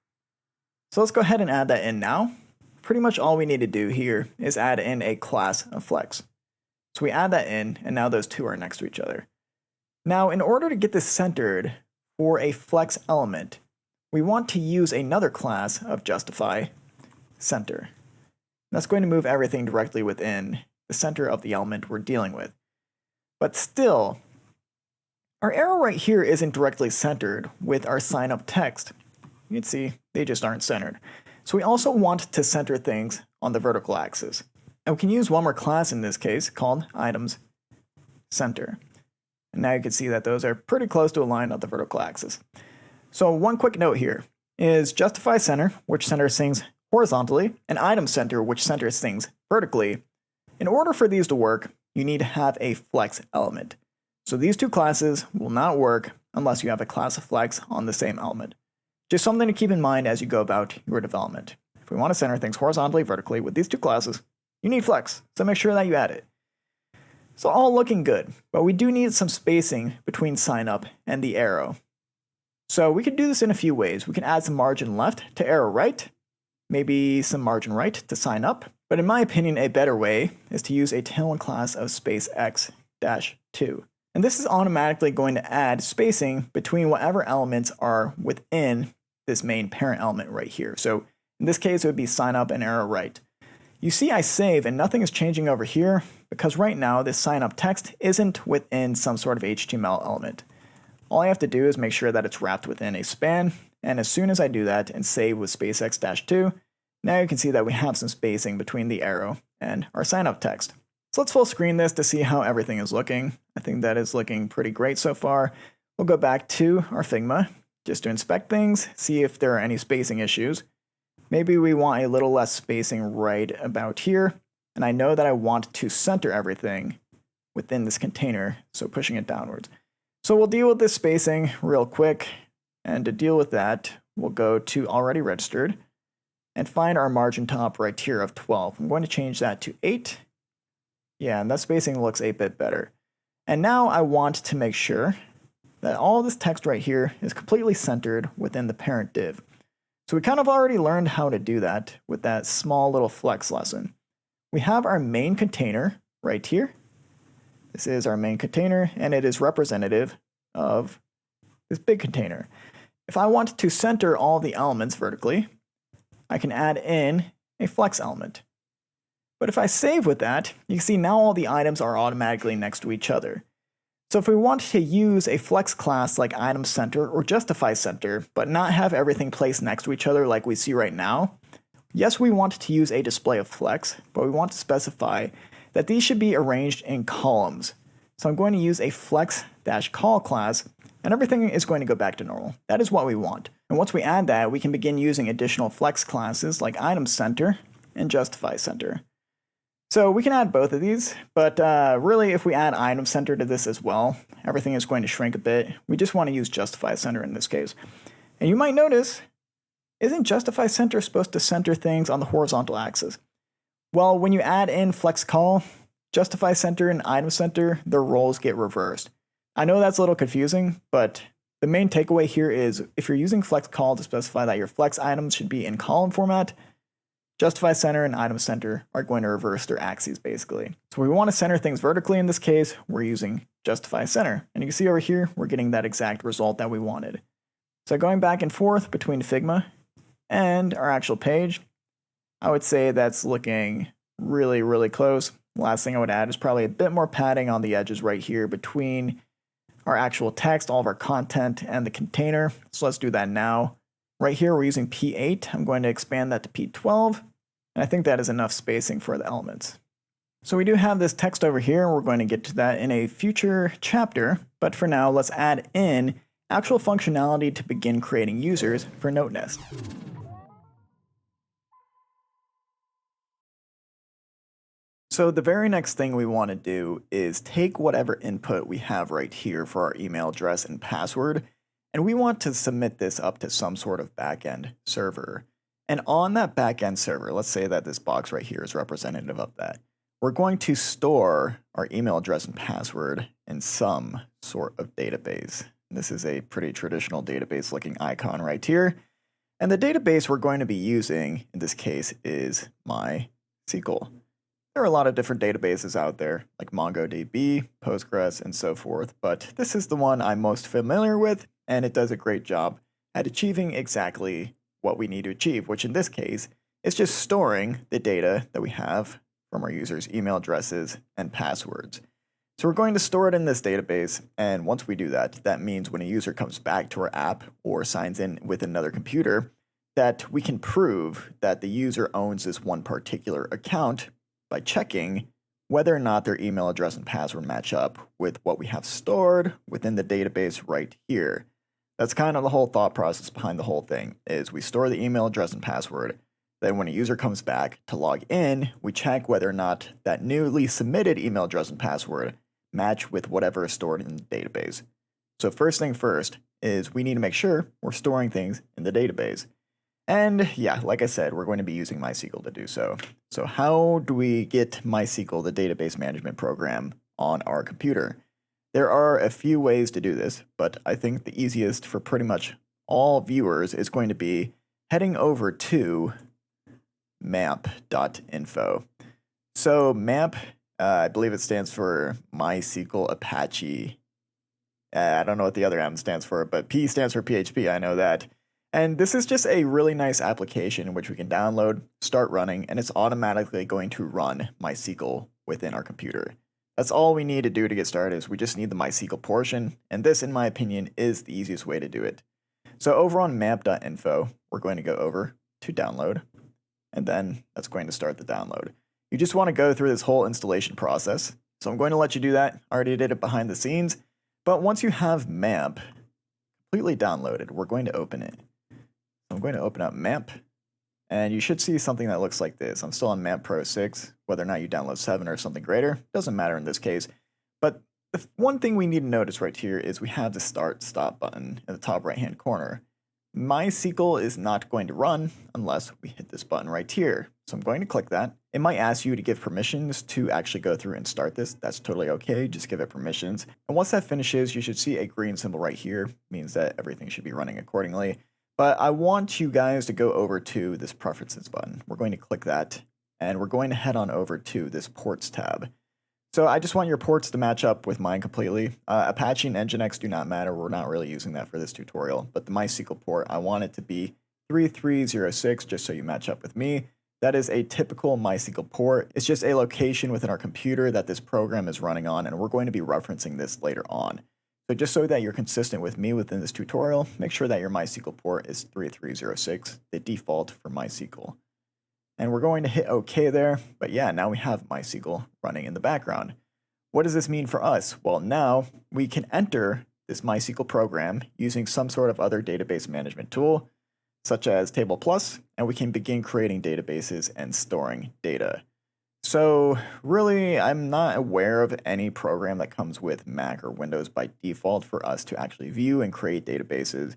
So let's go ahead and add that in now. Pretty much all we need to do here is add in a class of flex. So we add that in, and now those two are next to each other. Now, in order to get this centered for a flex element, we want to use another class of justify center. That's going to move everything directly within the center of the element we're dealing with. But still, our arrow right here isn't directly centered with our sign up text. You can see they just aren't centered. So we also want to center things on the vertical axis. And we can use one more class in this case called items center. And now you can see that those are pretty close to aligned on the vertical axis. So one quick note here is justify center, which centers things horizontally, and item center, which centers things vertically. In order for these to work, you need to have a flex element. So these two classes will not work unless you have a class of flex on the same element. Just something to keep in mind as you go about your development. If we want to center things horizontally, vertically with these two classes, you need flex, so make sure that you add it. So all looking good, but we do need some spacing between sign up and the arrow. So we can do this in a few ways. We can add some margin left to arrow right, maybe some margin right to sign up, but in my opinion, a better way is to use a tailwind class of space x-2. And this is automatically going to add spacing between whatever elements are within this main parent element right here. So in this case, it would be sign up and arrow right. You see I save and nothing is changing over here because right now this sign up text isn't within some sort of HTML element. All I have to do is make sure that it's wrapped within a span, and as soon as I do that and save with space x-2, now you can see that we have some spacing between the arrow and our sign up text. So let's full screen this to see how everything is looking. I think that is looking pretty great so far. We'll go back to our Figma just to inspect things, see if there are any spacing issues. Maybe we want a little less spacing right about here, and I know that I want to center everything within this container, so pushing it downwards. So we'll deal with this spacing real quick, and to deal with that, we'll go to already registered and find our margin top right here of 12. I'm going to change that to 8, Yeah, and that spacing looks a bit better. And now I want to make sure that all this text right here is completely centered within the parent div. So we kind of already learned how to do that with that small little flex lesson. We have our main container right here. This is our main container, and it is representative of this big container. If I want to center all the elements vertically, I can add in a flex element. But if I save with that, you can see now all the items are automatically next to each other. So if we want to use a flex class like item center or justify center, but not have everything placed next to each other like we see right now, yes, we want to use a display of flex, but we want to specify that these should be arranged in columns. So I'm going to use a flex-call class, and everything is going to go back to normal. That is what we want. And once we add that, we can begin using additional flex classes like item center and justify center. So we can add both of these, but really if we add item center to this as well, everything is going to shrink a bit. We just want to use justify center in this case. And you might notice, isn't justify center supposed to center things on the horizontal axis? Well, when you add in flex call, justify center and item center, their roles get reversed. I know that's a little confusing, but the main takeaway here is if you're using flex call to specify that your flex items should be in column format, justify center and item center are going to reverse their axes basically. So we want to center things vertically in this case, we're using justify center. And you can see over here, we're getting that exact result that we wanted. So going back and forth between Figma and our actual page, I would say that's looking really, really close. Last thing I would add is probably a bit more padding on the edges right here between our actual text, all of our content, and the container. So let's do that now. Right here, we're using P8. I'm going to expand that to P12. And I think that is enough spacing for the elements. So we do have this text over here. We're going to get to that in a future chapter. But for now, let's add in actual functionality to begin creating users for NoteNest. So the very next thing we want to do is take whatever input we have right here for our email address and password, and we want to submit this up to some sort of backend server. And on that backend server, let's say that this box right here is representative of that. We're going to store our email address and password in some sort of database. This is a pretty traditional database looking icon right here. And the database we're going to be using in this case is MySQL. There are a lot of different databases out there, like MongoDB, Postgres, and so forth, but this is the one I'm most familiar with, and it does a great job at achieving exactly what we need to achieve, which in this case is just storing the data that we have from our users' email addresses and passwords. So we're going to store it in this database, and once we do that, that means when a user comes back to our app or signs in with another computer, that we can prove that the user owns this one particular account by checking whether or not their email address and password match up with what we have stored within the database right here. That's kind of the whole thought process behind the whole thing, is we store the email address and password. Then when a user comes back to log in, we check whether or not that newly submitted email address and password match with whatever is stored in the database. So first thing first is we need to make sure we're storing things in the database. And yeah, like I said, we're going to be using MySQL to do so. So how do we get MySQL, the database management program, on our computer? There are a few ways to do this, but I think the easiest for pretty much all viewers is going to be heading over to map.info. So map, I believe it stands for MySQL Apache. I don't know what the other M stands for, but P stands for PHP, I know that. And this is just a really nice application in which we can download, start running, and it's automatically going to run MySQL within our computer. That's all we need to do to get started, is we just need the MySQL portion, and this, in my opinion, is the easiest way to do it. So over on map.info, we're going to go over to download, and then that's going to start the download. You just want to go through this whole installation process, so I'm going to let you do that. I already did it behind the scenes, but once you have map completely downloaded, we're going to open it. I'm going to open up MAMP, and you should see something that looks like this. I'm still on MAMP Pro 6, whether or not you download 7 or something greater, doesn't matter in this case. But the one thing we need to notice right here is we have the start stop button in the top right hand corner. MySQL is not going to run unless we hit this button right here. So I'm going to click that. It might ask you to give permissions to actually go through and start this. That's totally okay. Just give it permissions. And once that finishes, you should see a green symbol right here. It means that everything should be running accordingly. But I want you guys to go over to this preferences button. We're going to click that, and we're going to head on over to this ports tab. So I just want your ports to match up with mine completely. Apache and Nginx do not matter. We're not really using that for this tutorial. But the MySQL port, I want it to be 3306, just so you match up with me. That is a typical MySQL port. It's just a location within our computer that this program is running on, and we're going to be referencing this later on. So just so that you're consistent with me within this tutorial, make sure that your MySQL port is 3306, the default for MySQL. And we're going to hit OK there, but yeah, now we have MySQL running in the background. What does this mean for us? Well, now we can enter this MySQL program using some sort of other database management tool, such as Table Plus, and we can begin creating databases and storing data. So really, I'm not aware of any program that comes with Mac or Windows by default for us to actually view and create databases.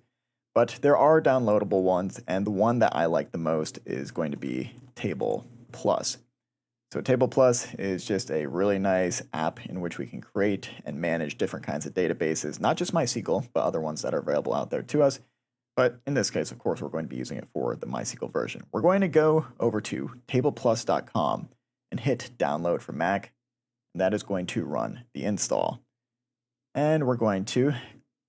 But there are downloadable ones, and the one that I like the most is going to be Table Plus. So Table Plus is just a really nice app in which we can create and manage different kinds of databases, not just MySQL, but other ones that are available out there to us. But in this case, of course, we're going to be using it for the MySQL version. We're going to go over to tableplus.com and hit download for Mac, and that is going to run the install. And we're going to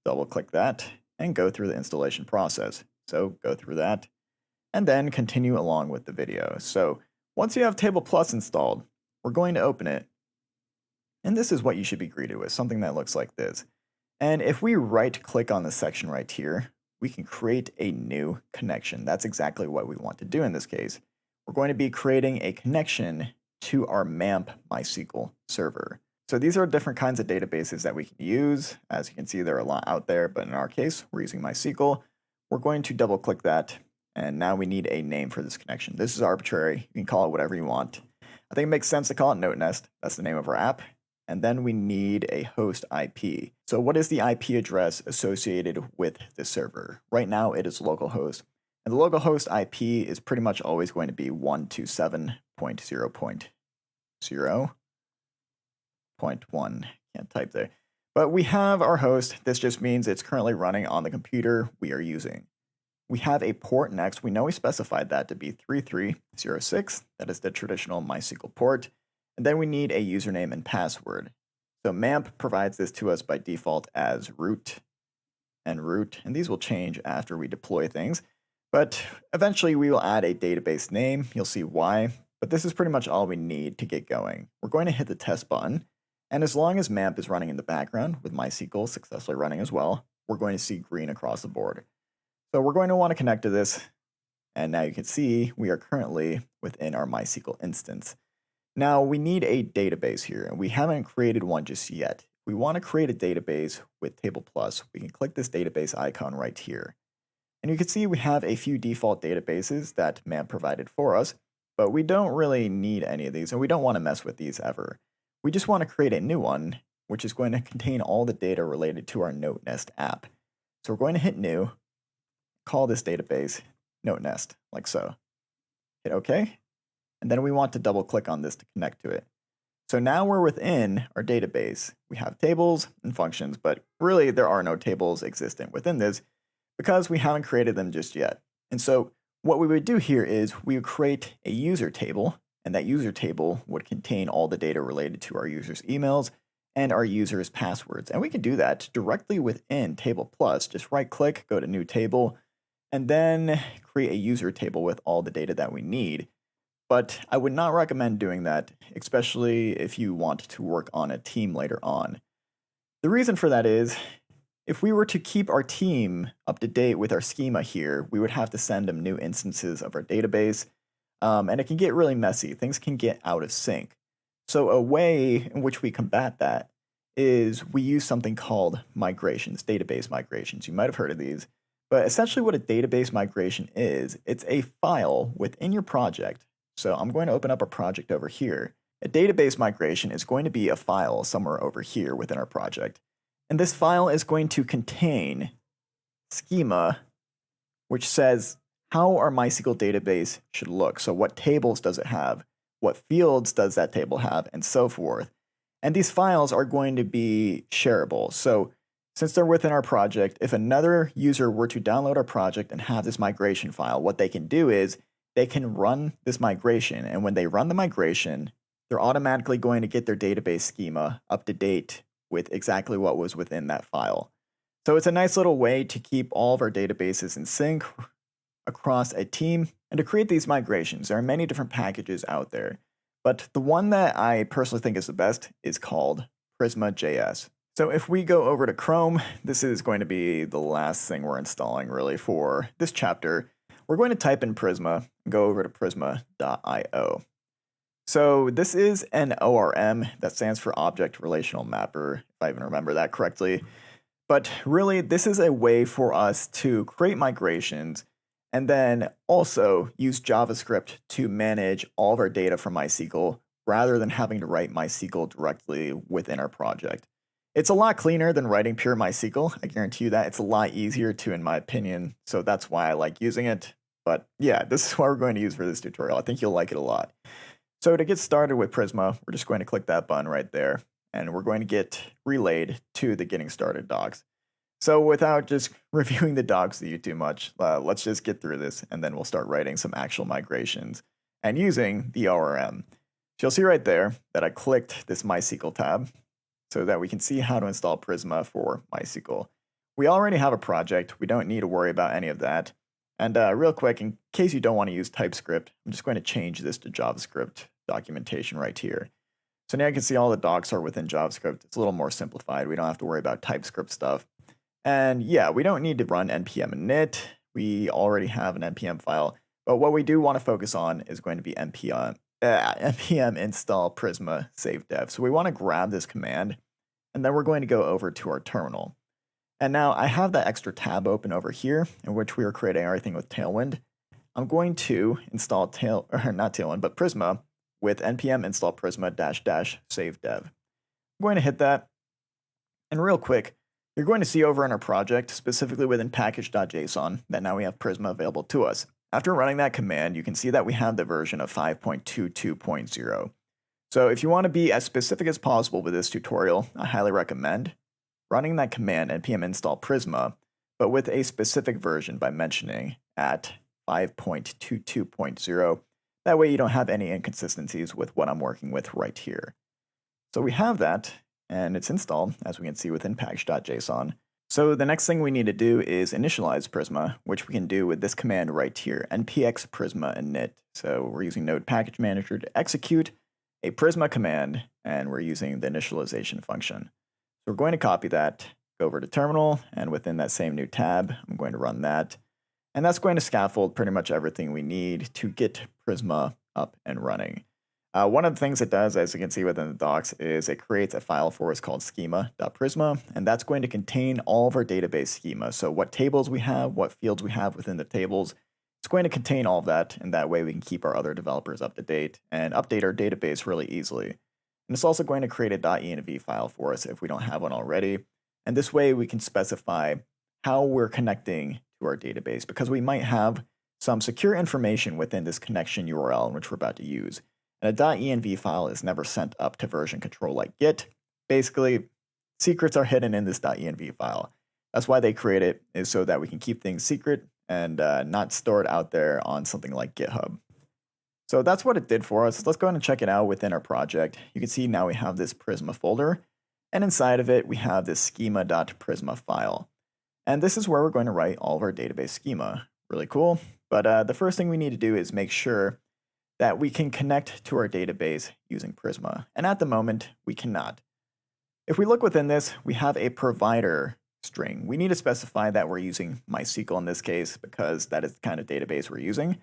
double click that and go through the installation process. So go through that and then continue along with the video. So once you have Table Plus installed, we're going to open it. And this is what you should be greeted with, something that looks like this. And if we right click on this section right here, we can create a new connection. That's exactly what we want to do in this case. We're going to be creating a connection to our MAMP MySQL server. So these are different kinds of databases that we can use. As you can see, there are a lot out there, but in our case, we're using MySQL. We're going to double click that, and now we need a name for this connection. This is arbitrary. You can call it whatever you want. I think it makes sense to call it Note Nest. That's the name of our app. And then we need a host IP. So what is the IP address associated with the server? Right now, it is localhost. And the localhost IP is pretty much always going to be 127.0.0.1. Can't type there. But we have our host. This just means it's currently running on the computer we are using. We have a port next. We know we specified that to be 3306. That is the traditional MySQL port. And then we need a username and password. So MAMP provides this to us by default as root and root. And these will change after we deploy things. But eventually we will add a database name. You'll see why. But this is pretty much all we need to get going. We're going to hit the test button. And as long as MAMP is running in the background with MySQL successfully running as well, we're going to see green across the board. So we're going to want to connect to this. And now you can see we are currently within our MySQL instance. Now we need a database here, and we haven't created one just yet. If we want to create a database with Table Plus, we can click this database icon right here. And you can see we have a few default databases that MAMP provided for us, but we don't really need any of these, and we don't want to mess with these ever. We just want to create a new one, which is going to contain all the data related to our Note Nest app. So we're going to hit New, call this database Note Nest, like so. Hit OK. And then we want to double click on this to connect to it. So now we're within our database. We have tables and functions, but really there are no tables existent within this because we haven't created them just yet. And so what we would do here is we would create a user table, and that user table would contain all the data related to our users' emails and our users' passwords. And we can do that directly within Table Plus. Just right click, go to New Table, and then create a user table with all the data that we need. But I would not recommend doing that, especially if you want to work on a team later on. The reason for that is, if we were to keep our team up to date with our schema here, we would have to send them new instances of our database, and it can get really messy. Things can get out of sync. So a way in which we combat that is we use something called migrations, database migrations. You might have heard of these. But essentially what a database migration is, it's a file within your project. So I'm going to open up a project over here. A database migration is going to be a file somewhere over here within our project. And this file is going to contain schema which says how our MySQL database should look. So what tables does it have? What fields does that table have? And so forth. And these files are going to be shareable. So since they're within our project, if another user were to download our project and have this migration file, what they can do is they can run this migration. And when they run the migration, they're automatically going to get their database schema up to date with exactly what was within that file. So it's a nice little way to keep all of our databases in sync across a team and to create these migrations. There are many different packages out there, but the one that I personally think is the best is called Prisma.js. So if we go over to Chrome, this is going to be the last thing we're installing really for this chapter. We're going to type in Prisma and go over to prisma.io. So this is an ORM that stands for Object Relational Mapper, if I even remember that correctly. But really, this is a way for us to create migrations and then also use JavaScript to manage all of our data from MySQL rather than having to write MySQL directly within our project. It's a lot cleaner than writing pure MySQL. I guarantee you that. It's a lot easier too, in my opinion. So that's why I like using it. But yeah, this is what we're going to use for this tutorial. I think you'll like it a lot. So to get started with Prisma, we're just going to click that button right there, and we're going to get relayed to the Getting Started docs. So without just reviewing the docs to you too much, let's just get through this, and then we'll start writing some actual migrations and using the ORM. So you'll see right there that I clicked this MySQL tab so that we can see how to install Prisma for MySQL. We already have a project. We don't need to worry about any of that. And real quick, in case you don't want to use TypeScript, I'm just going to change this to JavaScript documentation right here. So now you can see all the docs are within JavaScript. It's a little more simplified. We don't have to worry about TypeScript stuff. And yeah, we don't need to run npm init. We already have an npm file. But what we do want to focus on is going to be npm install Prisma save dev. So we want to grab this command, and then we're going to go over to our terminal. And now I have that extra tab open over here in which we are creating everything with Tailwind. I'm going to install not Tailwind, but Prisma with npm install Prisma -- save dev. I'm going to hit that. And real quick, you're going to see over in our project, specifically within package.json, that now we have Prisma available to us. After running that command, you can see that we have the version of 5.22.0. So if you want to be as specific as possible with this tutorial, I highly recommend running that command npm install Prisma, but with a specific version by mentioning at 5.22.0. That way you don't have any inconsistencies with what I'm working with right here. So we have that, and it's installed, as we can see within package.json. So the next thing we need to do is initialize Prisma, which we can do with this command right here, npx prisma init. So we're using Node Package Manager to execute a Prisma command, and we're using the initialization function. So we're going to copy that, go over to terminal, and within that same new tab, I'm going to run that. And that's going to scaffold pretty much everything we need to get Prisma up and running. One of the things it does, as you can see within the docs, is it creates a file for us called schema.prisma, and that's going to contain all of our database schema. So what tables we have, what fields we have within the tables, it's going to contain all of that, and that way we can keep our other developers up to date and update our database really easily. And it's also going to create a .env file for us if we don't have one already. And this way we can specify how we're connecting to our database, because we might have some secure information within this connection URL, which we're about to use. And a .env file is never sent up to version control like Git. Basically, secrets are hidden in this .env file. That's why they create it, is so that we can keep things secret and not store it out there on something like GitHub. So that's what it did for us. Let's go ahead and check it out within our project. You can see now we have this Prisma folder, and inside of it we have this schema.prisma file. And this is where we're going to write all of our database schema. Really cool. But the first thing we need to do is make sure that we can connect to our database using Prisma. And at the moment, we cannot. If we look within this, we have a provider string. We need to specify that we're using MySQL in this case, because that is the kind of database we're using.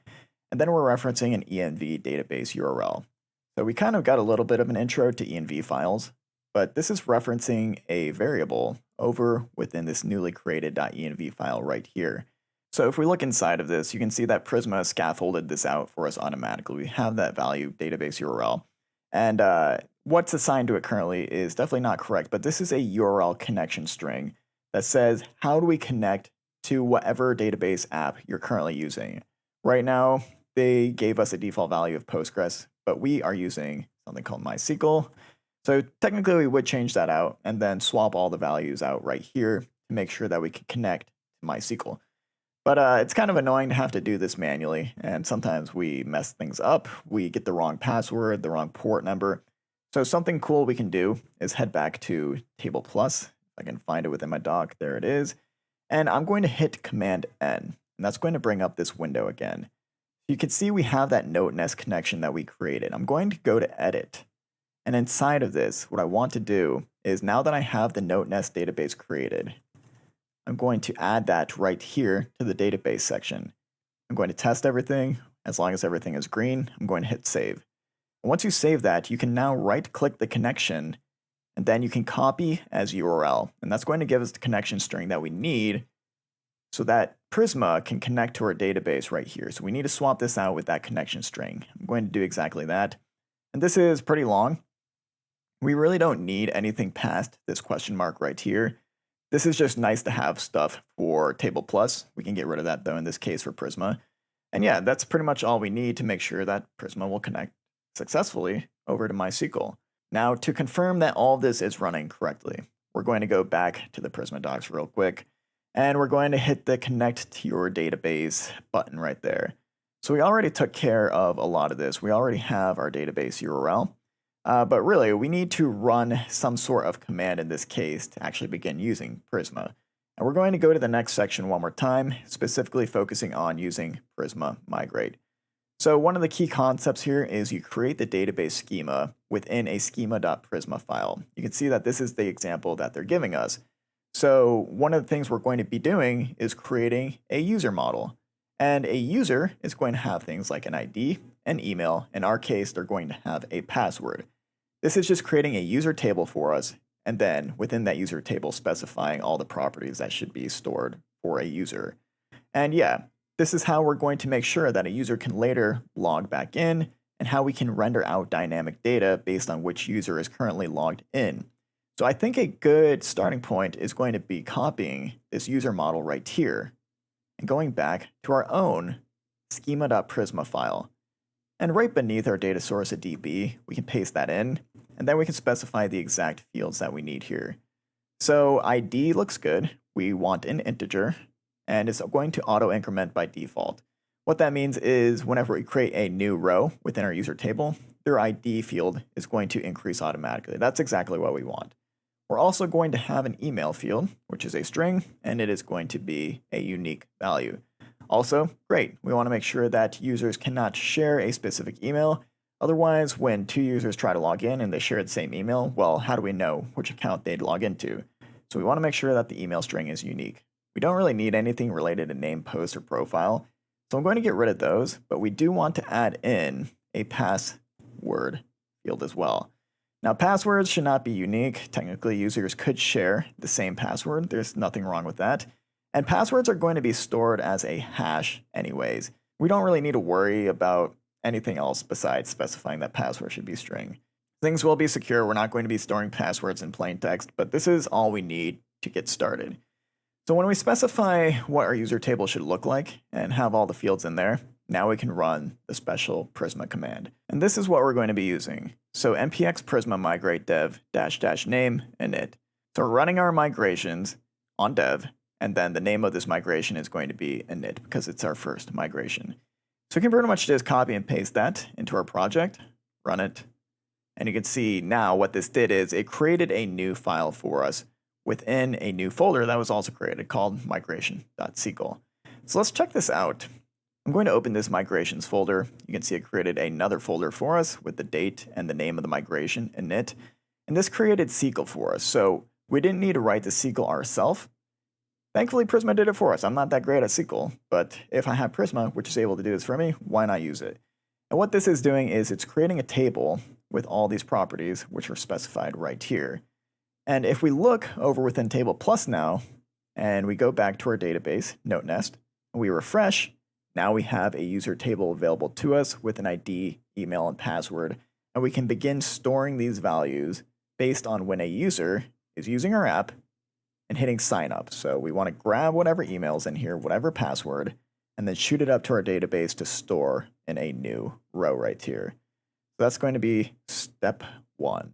And then we're referencing an env database URL. So we kind of got a little bit of an intro to env files, but this is referencing a variable over within this newly created .env file right here. So if we look inside of this, you can see that Prisma scaffolded this out for us automatically. We have that value database URL. And what's assigned to it currently is definitely not correct, but this is a URL connection string that says, how do we connect to whatever database app you're currently using. Right now, they gave us a default value of Postgres, but we are using something called MySQL. So technically, we would change that out and then swap all the values out right here to make sure that we can connect to MySQL. But it's kind of annoying to have to do this manually, and sometimes we mess things up. We get the wrong password, the wrong port number. So something cool we can do is head back to Table Plus. If I can find it within my doc, there it is. And I'm going to hit Command N, and that's going to bring up this window again. You can see we have that node nest connection that we created. I'm going to go to Edit. And inside of this, what I want to do is now that I have the node nest database created, I'm going to add that right here to the database section. I'm going to test everything. As long as everything is green, I'm going to hit save. And once you save that, you can now right-click the connection, and then you can copy as URL. And that's going to give us the connection string that we need so that Prisma can connect to our database right here. So we need to swap this out with that connection string. I'm going to do exactly that. And this is pretty long. We really don't need anything past this question mark right here. This is just nice to have stuff for Table Plus. We can get rid of that though in this case for Prisma. And yeah, that's pretty much all we need to make sure that Prisma will connect successfully over to MySQL. Now to confirm that all of this is running correctly, we're going to go back to the Prisma docs real quick, and we're going to hit the connect to your database button right there. So we already took care of a lot of this. We already have our database URL. But really, we need to run some sort of command in this case to actually begin using Prisma. And we're going to go to the next section one more time, specifically focusing on using Prisma Migrate. So one of the key concepts here is you create the database schema within a schema.prisma file. You can see that this is the example that they're giving us. So one of the things we're going to be doing is creating a user model. And a user is going to have things like an ID, an email. In our case, they're going to have a password. This is just creating a user table for us, and then within that user table specifying all the properties that should be stored for a user. And yeah, this is how we're going to make sure that a user can later log back in, and how we can render out dynamic data based on which user is currently logged in. So I think a good starting point is going to be copying this user model right here and going back to our own schema.prisma file. And right beneath our data source at DB, we can paste that in, and then we can specify the exact fields that we need here. So ID looks good. We want an integer, and it's going to auto increment by default. What that means is whenever we create a new row within our user table, their ID field is going to increase automatically. That's exactly what we want. We're also going to have an email field, which is a string, and it is going to be a unique value. Also, great, we want to make sure that users cannot share a specific email. Otherwise, when two users try to log in and they share the same email, well, how do we know which account they'd log into? So we want to make sure that the email string is unique. We don't really need anything related to name, post, or profile, so I'm going to get rid of those, but we do want to add in a password field as well. Now, passwords should not be unique. Technically, users could share the same password. There's nothing wrong with that. And passwords are going to be stored as a hash anyways. We don't really need to worry about anything else besides specifying that password should be string. Things will be secure. We're not going to be storing passwords in plain text, but this is all we need to get started. So when we specify what our user table should look like and have all the fields in there, now we can run the special Prisma command. And this is what we're going to be using. So npx prisma migrate dev -- name init. So we're running our migrations on dev, and then the name of this migration is going to be init because it's our first migration. So we can pretty much just copy and paste that into our project, run it, and you can see now what this did is it created a new file for us within a new folder that was also created called migration.sql. So let's check this out. I'm going to open this migrations folder. You can see it created another folder for us with the date and the name of the migration init. And this created SQL for us. So we didn't need to write the SQL ourselves. Thankfully, Prisma did it for us. I'm not that great at SQL, but if I have Prisma, which is able to do this for me, why not use it? And what this is doing is it's creating a table with all these properties, which are specified right here. And if we look over within Table Plus now, and we go back to our database, node nest, and we refresh, now we have a user table available to us with an ID, email, and password, and we can begin storing these values based on when a user is using our app and hitting sign up. So we want to grab whatever email's in here, whatever password, and then shoot it up to our database to store in a new row right here. So that's going to be step 1.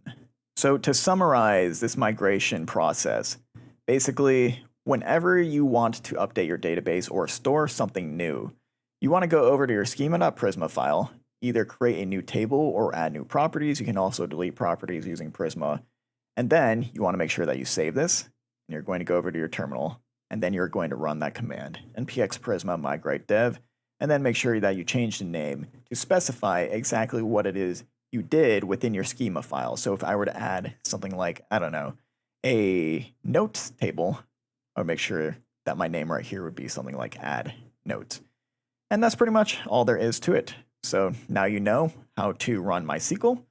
So to summarize this migration process, basically, whenever you want to update your database or store something new, you want to go over to your schema.prisma file, either create a new table or add new properties. You can also delete properties using Prisma. And then you want to make sure that you save this, and you're going to go over to your terminal, and then you're going to run that command, npx prisma migrate dev, and then make sure that you change the name to specify exactly what it is you did within your schema file. So if I were to add something like, I don't know, a notes table, I would make sure that my name right here would be something like add notes. And that's pretty much all there is to it. So now you know how to run MySQL,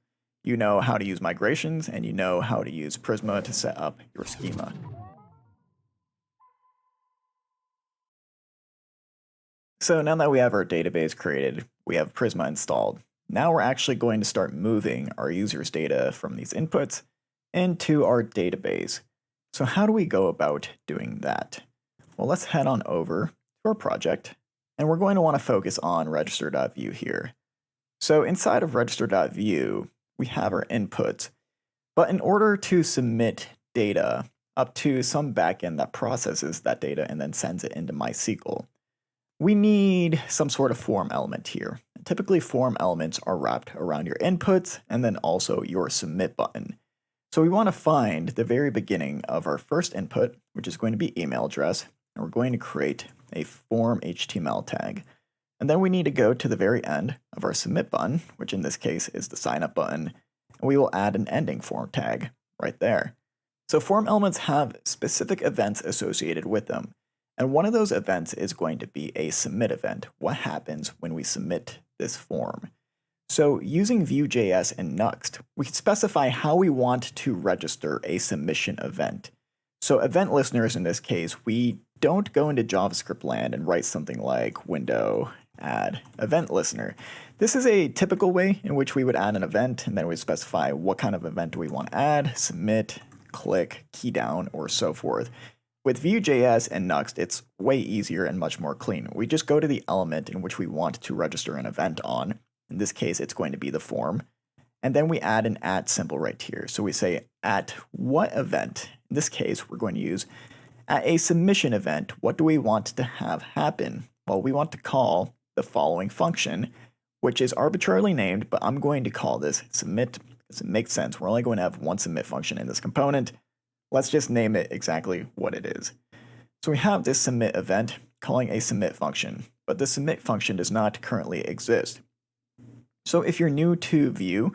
you know how to use migrations, and you know how to use Prisma to set up your schema. So now that we have our database created, we have Prisma installed. Now we're actually going to start moving our users' data from these inputs into our database. So how do we go about doing that? Well, let's head on over to our project, and we're going to want to focus on register.view here. So inside of register.view, we have our inputs, but in order to submit data up to some backend that processes that data and then sends it into MySQL, we need some sort of form element here. And typically, form elements are wrapped around your inputs and then also your submit button. So we want to find the very beginning of our first input, which is going to be email address, and we're going to create a form HTML tag. And then we need to go to the very end of our submit button, which in this case is the sign up button, and we will add an ending form tag right there. So form elements have specific events associated with them. And one of those events is going to be a submit event. What happens when we submit this form? So using Vue.js and Nuxt, we can specify how we want to register a submission event. So event listeners in this case, we don't go into JavaScript land and write something like window add event listener. This is a typical way in which we would add an event, and then we specify what kind of event do we want to add, submit, click, key down, or so forth. With Vue.js and Nuxt, it's way easier and much more clean. We just go to the element in which we want to register an event on. In this case, it's going to be the form. And then we add an @ symbol right here. So we say at what event? In this case, we're going to use at a submission event. What do we want to have happen? Well, we want to call the following function, which is arbitrarily named, but I'm going to call this submit because it makes sense. We're only going to have one submit function in this component. Let's just name it exactly what it is. So we have this submit event calling a submit function, but the submit function does not currently exist. So if you're new to Vue,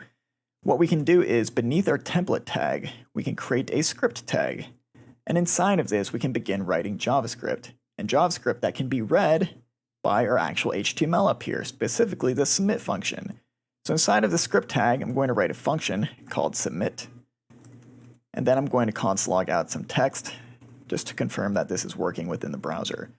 what we can do is beneath our template tag, we can create a script tag. And inside of this, we can begin writing JavaScript. And JavaScript that can be read by our actual HTML up here, specifically the submit function. So inside of the script tag, I'm going to write a function called submit. And then I'm going to console log out some text just to confirm that this is working within the browser.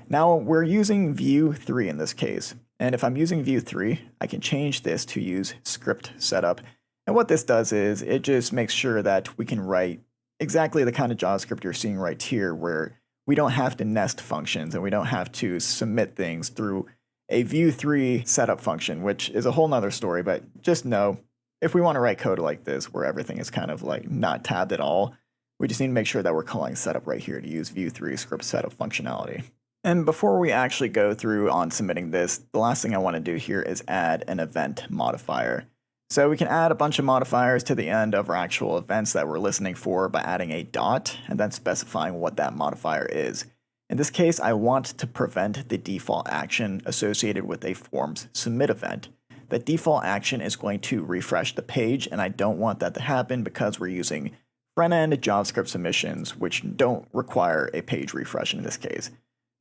Now we're using Vue 3 in this case. And if I'm using Vue 3, I can change this to use script setup. And what this does is it just makes sure that we can write exactly the kind of JavaScript you're seeing right here, where we don't have to nest functions and we don't have to submit things through a Vue 3 setup function, which is a whole nother story. But just know, if we want to write code like this, where everything is kind of like not tabbed at all, we just need to make sure that we're calling setup right here to use Vue 3 script setup functionality. And before we actually go through on submitting this, the last thing I want to do here is add an event modifier. So we can add a bunch of modifiers to the end of our actual events that we're listening for by adding a dot and then specifying what that modifier is. In this case, I want to prevent the default action associated with a form's submit event. The default action is going to refresh the page, and I don't want that to happen because we're using front-end JavaScript submissions, which don't require a page refresh in this case.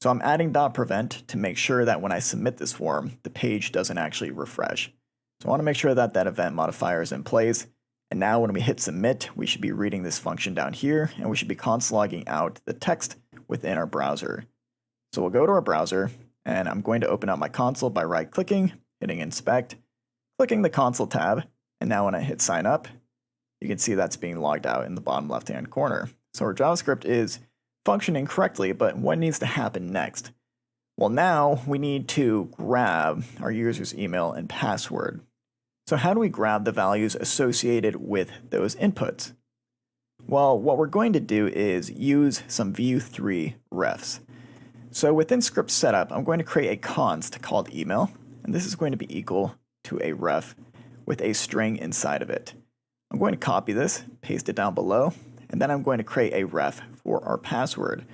So I'm adding .prevent to make sure that when I submit this form, the page doesn't actually refresh. So I want to make sure that that event modifier is in place. And now when we hit submit, we should be reading this function down here, and we should be console logging out the text within our browser. So we'll go to our browser, and I'm going to open up my console by right-clicking, hitting inspect, clicking the console tab, and now when I hit sign up, you can see that's being logged out in the bottom left-hand corner. So our JavaScript is functioning correctly, but what needs to happen next? Well, now we need to grab our user's email and password. So how do we grab the values associated with those inputs? Well, what we're going to do is use some view3 refs. So within script setup, I'm going to create a const called email, and this is going to be equal to a ref with a string inside of it. I'm going to copy this, paste it down below, and then I'm going to create a ref for our password.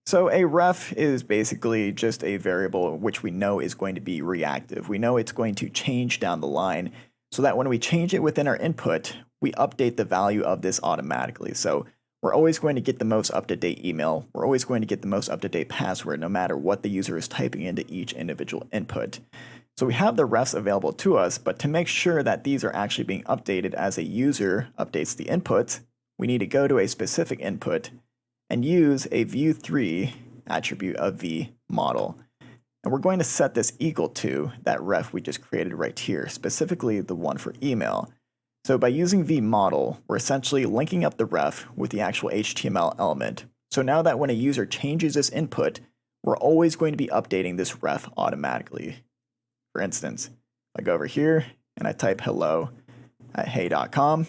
So a ref is basically just a variable which we know is going to be reactive. We know it's going to change down the line so that when we change it within our input, we update the value of this automatically. So we're always going to get the most up-to-date email. We're always going to get the most up-to-date password no matter what the user is typing into each individual input. So we have the refs available to us, but to make sure that these are actually being updated as a user updates the inputs, we need to go to a specific input and use a view3 attribute of vModel. And we're going to set this equal to that ref we just created right here, specifically the one for email. So by using vModel, we're essentially linking up the ref with the actual HTML element. So now that when a user changes this input, we're always going to be updating this ref automatically. For instance, if I go over here and I type hello at hey.com,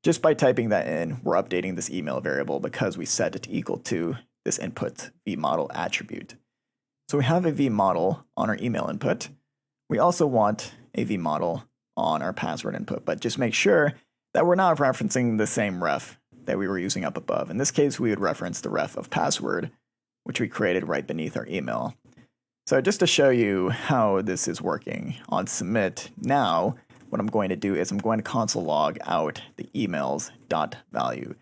just by typing that in, we're updating this email variable because we set it equal to this input vModel attribute. So we have a vModel on our email input. We also want a vModel on our password input, but just make sure that we're not referencing the same ref that we were using up above. In this case, we would reference the ref of password, which we created right beneath our email. So just to show you how this is working on submit, now what I'm going to do is I'm going to console log out the emails dot value.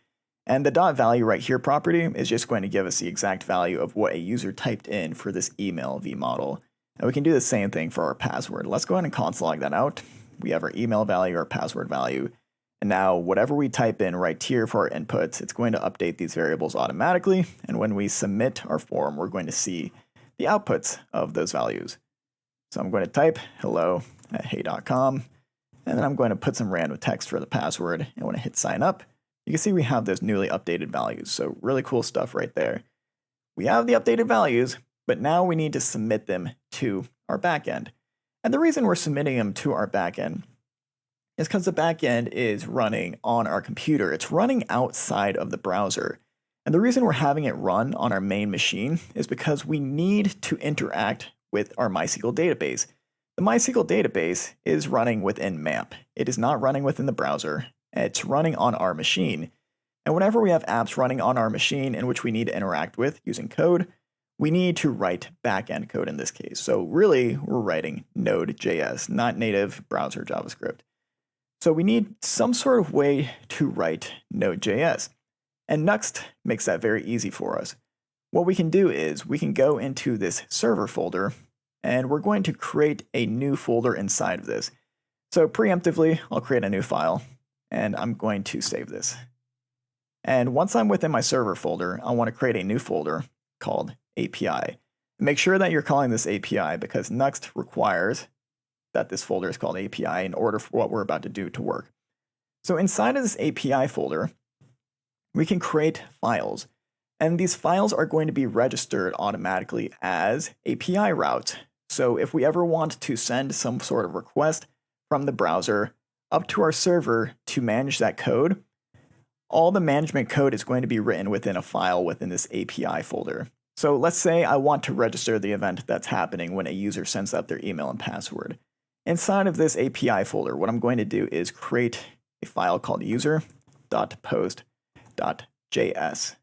And the dot value right here property is just going to give us the exact value of what a user typed in for this email vModel. And we can do the same thing for our password. Let's go ahead and console log that out. We have our email value, our password value, and now whatever we type in right here for our inputs, it's going to update these variables automatically, and when we submit our form, we're going to see the outputs of those values. So I'm going to type hello at hey.com, and then I'm going to put some random text for the password, and when I hit sign up, you can see we have those newly updated values, so really cool stuff right there. We have the updated values, but now we need to submit them to our backend. And the reason we're submitting them to our backend is because the backend is running on our computer. It's running outside of the browser. And the reason we're having it run on our main machine is because we need to interact with our MySQL database. The MySQL database is running within MAMP. It is not running within the browser. It's running on our machine. And whenever we have apps running on our machine in which we need to interact with using code, we need to write backend code in this case. So really, we're writing Node.js, not native browser JavaScript. So we need some sort of way to write Node.js. And Nuxt makes that very easy for us. What we can do is we can go into this server folder, and we're going to create a new folder inside of this. So preemptively, I'll create a new file, and I'm going to save this. And once I'm within my server folder, I want to create a new folder called API. Make sure that you're calling this API because Nuxt requires that this folder is called API in order for what we're about to do to work. So inside of this API folder, we can create files. And these files are going to be registered automatically as API routes. So if we ever want to send some sort of request from the browser up to our server to manage that code, all the management code is going to be written within a file within this API folder. So let's say I want to register the event that's happening when a user sends out their email and password. Inside of this API folder, what I'm going to do is create a file called user.post.js.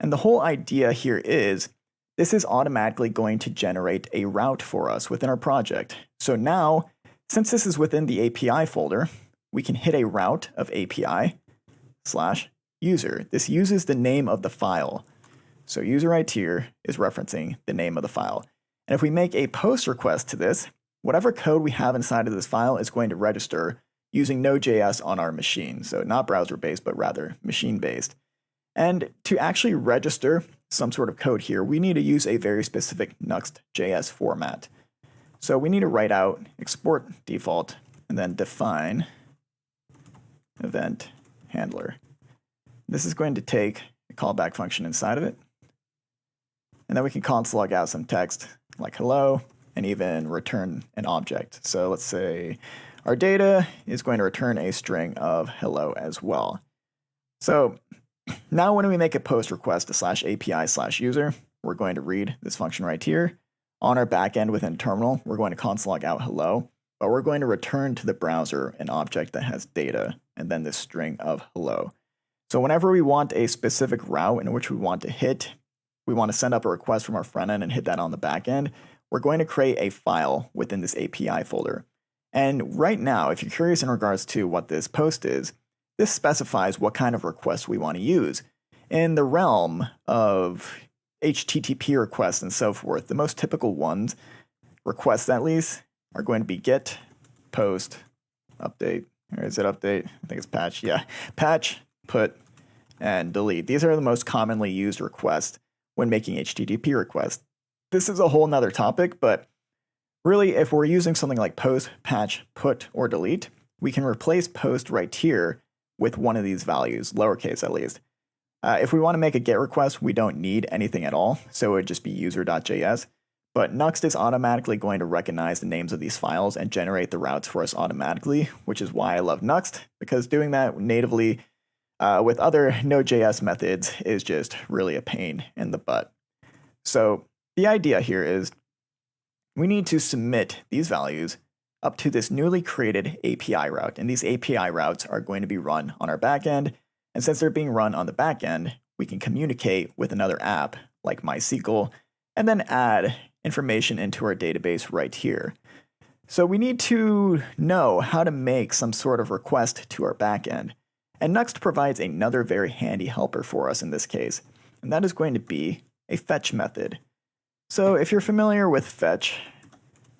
And the whole idea here is this is automatically going to generate a route for us within our project. So now, since this is within the API folder, we can hit a route of API/user. This uses the name of the file. So user right here is referencing the name of the file. And if we make a post request to this, whatever code we have inside of this file is going to register using Node.js on our machine. So not browser-based, but rather machine-based. And to actually register some sort of code here, we need to use a very specific Nuxt.js format. So we need to write out export default and then define event handler. This is going to take a callback function inside of it. And then we can console log out some text like hello and even return an object. So let's say our data is going to return a string of hello as well. So now when we make a post request to /API/user, we're going to read this function right here. On our backend within terminal, we're going to console log out hello, but we're going to return to the browser an object that has data and then this string of hello. So whenever we want a specific route in which we want to hit, we want to send up a request from our front end and hit that on the back end, we're going to create a file within this API folder. And right now, if you're curious in regards to what this post is, this specifies what kind of request we want to use. In the realm of HTTP requests and so forth, the most typical ones, requests at least, are going to be get, post, update, or is it update? I think it's patch, yeah. Patch, put, and delete. These are the most commonly used requests when making HTTP requests. This is a whole nother topic, but really if we're using something like post, patch, put, or delete, we can replace post right here with one of these values, lowercase at least. If we want to make a GET request, we don't need anything at all, so it would just be user.js. But Nuxt is automatically going to recognize the names of these files and generate the routes for us automatically, which is why I love Nuxt, because doing that natively with other Node.js methods is just really a pain in the butt. So the idea here is we need to submit these values up to this newly created API route. And these API routes are going to be run on our backend. And since they're being run on the backend, we can communicate with another app like MySQL and then add information into our database right here. So we need to know how to make some sort of request to our backend. And Nuxt provides another very handy helper for us in this case, and that is going to be a fetch method. So if you're familiar with fetch,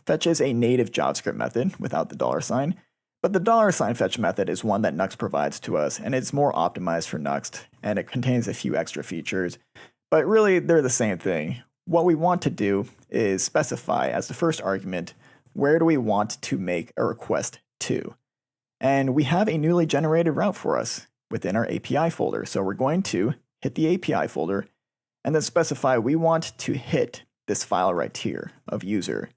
fetch is a native JavaScript method without the $sign, but the $fetch method is one that Nuxt provides to us, and it's more optimized for Nuxt, and it contains a few extra features, but really they're the same thing. What we want to do is specify as the first argument, where do we want to make a request to? And we have a newly generated route for us within our API folder. So we're going to hit the API folder and then specify we want to hit this file right here of user.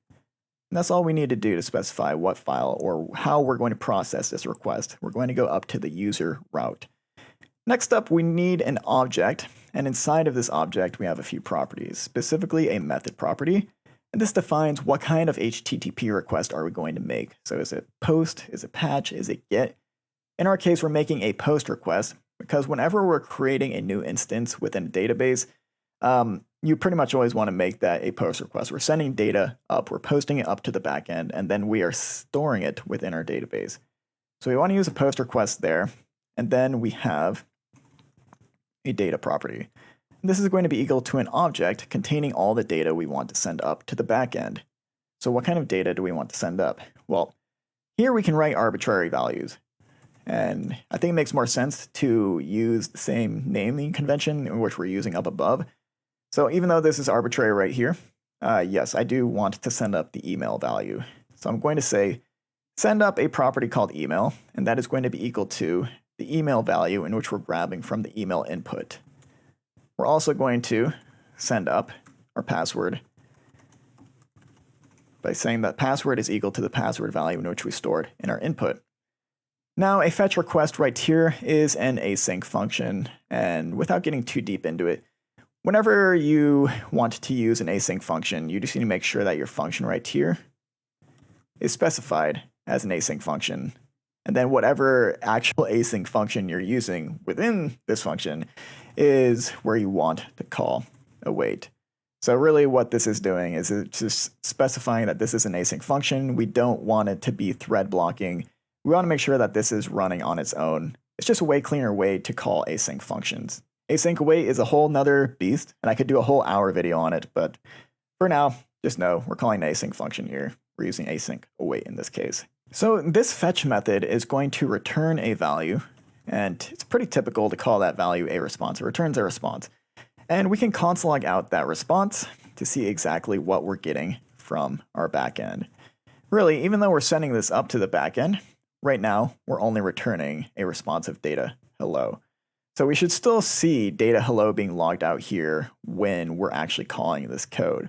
And that's all we need to do to specify what file or how we're going to process this request. We're going to go up to the user route. Next up, we need an object. And inside of this object, we have a few properties, specifically a method property. And this defines what kind of HTTP request are we going to make. So is it post, is it patch, is it GET? In our case, we're making a post request because whenever we're creating a new instance within a database, you pretty much always want to make that a post request. We're sending data up, we're posting it up to the backend, and then we are storing it within our database. So we want to use a post request there, and then we have a data property. This is going to be equal to an object containing all the data we want to send up to the backend. So what kind of data do we want to send up? Well, here we can write arbitrary values. And I think it makes more sense to use the same naming convention in which we're using up above. So even though this is arbitrary right here, yes, I do want to send up the email value. So I'm going to say send up a property called email, and that is going to be equal to the email value in which we're grabbing from the email input. We're also going to send up our password by saying that password is equal to the password value in which we stored in our input. Now, a fetch request right here is an async function, and without getting too deep into it, whenever you want to use an async function, you just need to make sure that your function right here is specified as an async function. And then whatever actual async function you're using within this function is where you want to call await. So really what this is doing is it's just specifying that this is an async function. We don't want it to be thread blocking. We want to make sure that this is running on its own. It's just a way cleaner way to call async functions. Async await is a whole nother beast, and I could do a whole hour video on it, but for now, just know we're calling an async function here. We're using async await in this case. So this fetch method is going to return a value, and it's pretty typical to call that value a response. It returns a response. And we can console log out that response to see exactly what we're getting from our backend. Really, even though we're sending this up to the backend, right now we're only returning a response of data hello. So we should still see data hello being logged out here when we're actually calling this code.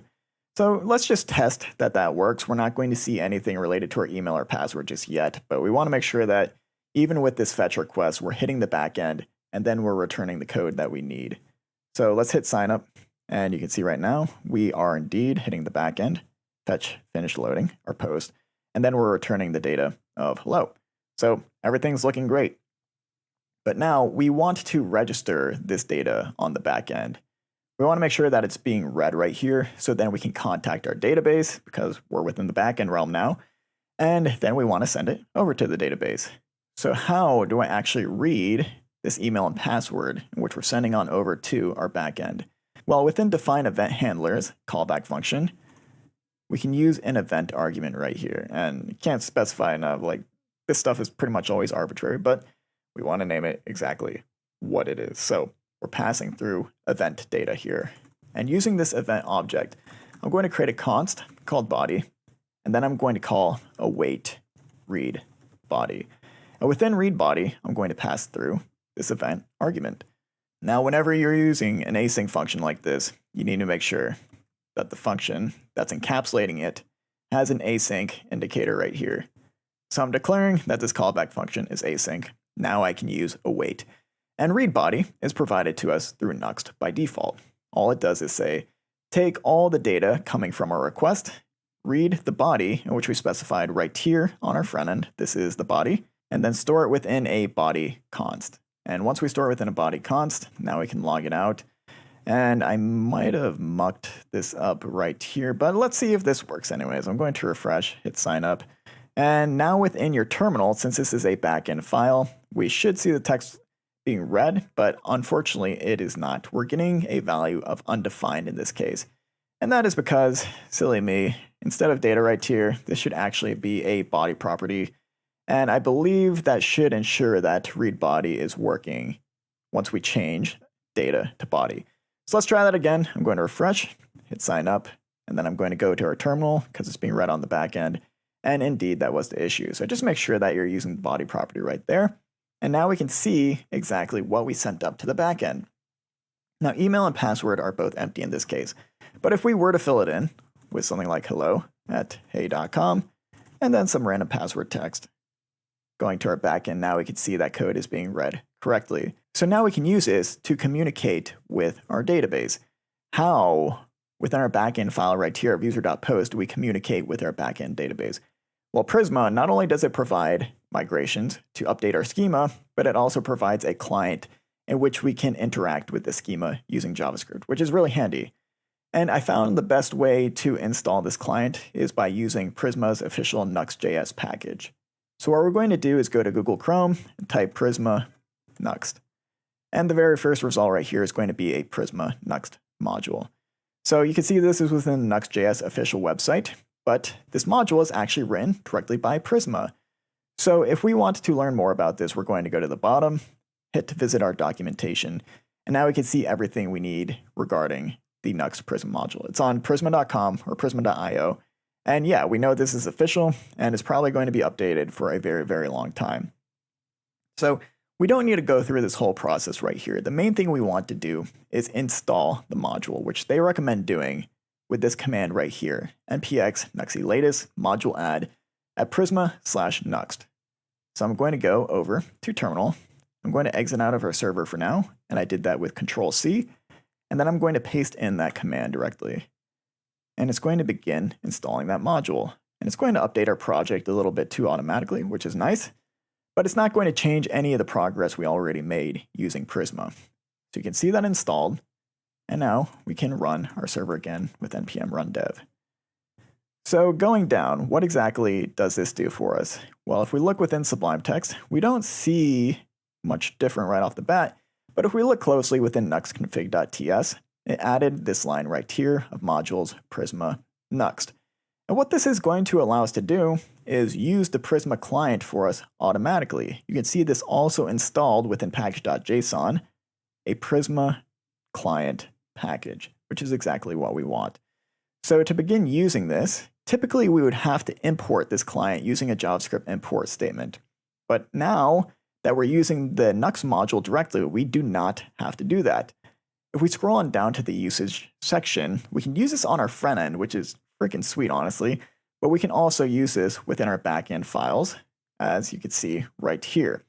So let's just test that that works. We're not going to see anything related to our email or password just yet, but we want to make sure that even with this fetch request, we're hitting the backend and then we're returning the code that we need. So let's hit sign up, and you can see right now we are indeed hitting the backend, fetch, finish loading, our post, and then we're returning the data of hello. So everything's looking great. But now we want to register this data on the backend. We want to make sure that it's being read right here, so then we can contact our database because we're within the backend realm now, and then we want to send it over to the database. So how do I actually read this email and password, which we're sending on over to our backend? Well, within define event handlers callback function, we can use an event argument right here, and can't specify enough. Like, this stuff is pretty much always arbitrary, but we want to name it exactly what it is. So we're passing through event data here. And using this event object, I'm going to create a const called body, and then I'm going to call await read body. And within read body, I'm going to pass through this event argument. Now, whenever you're using an async function like this, you need to make sure that the function that's encapsulating it has an async indicator right here. So I'm declaring that this callback function is async. Now I can use await. And read body is provided to us through Nuxt by default. All it does is say, take all the data coming from our request, read the body, which we specified right here on our front end. This is the body, and then store it within a body const. And once we store it within a body const, now we can log it out. And I might have mucked this up right here, but let's see if this works anyways. I'm going to refresh, hit sign up. And now within your terminal, since this is a backend file, we should see the text being read, but unfortunately it is not. We're getting a value of undefined in this case. And that is because, silly me, instead of data right here, this should actually be a body property. And I believe that should ensure that read body is working once we change data to body. So let's try that again. I'm going to refresh, hit sign up, and then I'm going to go to our terminal because it's being read on the back end. And indeed, that was the issue. So just make sure that you're using the body property right there. And now we can see exactly what we sent up to the back end. Now, email and password are both empty in this case. But if we were to fill it in with something like hello@hey.com, and then some random password text, going to our backend, now we can see that code is being read correctly. So now we can use this to communicate with our database. How, within our backend file right here of user.post, do we communicate with our backend database? Well, Prisma, not only does it provide migrations to update our schema, but it also provides a client in which we can interact with the schema using JavaScript, which is really handy. And I found the best way to install this client is by using Prisma's official Nuxt.js package. So what we're going to do is go to Google Chrome and type Prisma Nuxt. And the very first result right here is going to be a Prisma Nuxt module. So you can see this is within the Nuxt.js official website, but this module is actually written directly by Prisma. So if we want to learn more about this, we're going to go to the bottom, hit to visit our documentation, and now we can see everything we need regarding the Nuxt Prisma module. It's on prisma.com or prisma.io. And yeah, we know this is official and it's probably going to be updated for a very, very long time. So we don't need to go through this whole process right here. The main thing we want to do is install the module, which they recommend doing with this command right here, npx nuxi latest module add at prisma/nuxt. So I'm going to go over to terminal. I'm going to exit out of our server for now, and I did that with Control-C, and then I'm going to paste in that command directly. And it's going to begin installing that module. And it's going to update our project a little bit too automatically, which is nice, but it's not going to change any of the progress we already made using Prisma. So you can see that installed, and now we can run our server again with npm run dev. So going down, what exactly does this do for us? Well, if we look within Sublime Text, we don't see much different right off the bat, but if we look closely within nuxtconfig.ts, it added this line right here of modules Prisma Nuxt. And what this is going to allow us to do is use the Prisma client for us automatically. You can see this also installed within package.json, a Prisma client package, which is exactly what we want. So to begin using this, typically we would have to import this client using a JavaScript import statement. But now, that we're using the Nuxt module directly, we do not have to do that. If we scroll on down to the usage section, we can use this on our front end, which is freaking sweet, honestly, but we can also use this within our backend files, as you can see right here.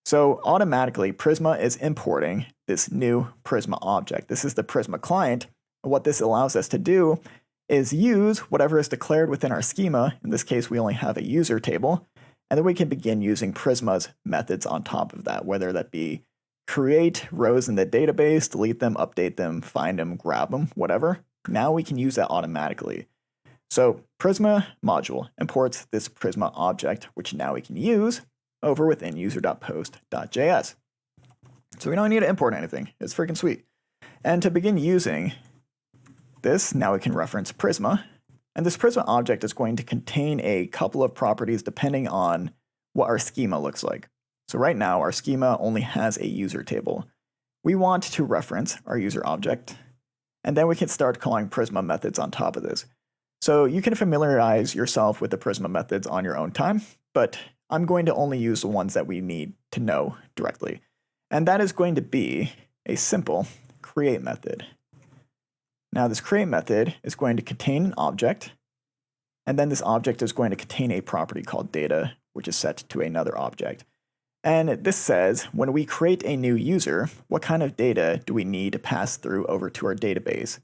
So automatically, Prisma is importing this new Prisma object. This is the Prisma client. What this allows us to do is use whatever is declared within our schema. In this case, we only have a user table, and then we can begin using Prisma's methods on top of that, whether that be create rows in the database, delete them, update them, find them, grab them, whatever. Now we can use that automatically. So Prisma module imports this Prisma object, which now we can use over within user.post.js. So we don't need to import anything. It's freaking sweet. And to begin using this, now we can reference Prisma. And this Prisma object is going to contain a couple of properties depending on what our schema looks like. So right now, our schema only has a user table. We want to reference our user object, and then we can start calling Prisma methods on top of this. So you can familiarize yourself with the Prisma methods on your own time, but I'm going to only use the ones that we need to know directly. And that is going to be a simple create method. Now this create method is going to contain an object, and then this object is going to contain a property called data, which is set to another object. And this says, when we create a new user, what kind of data do we need to pass through over to our database?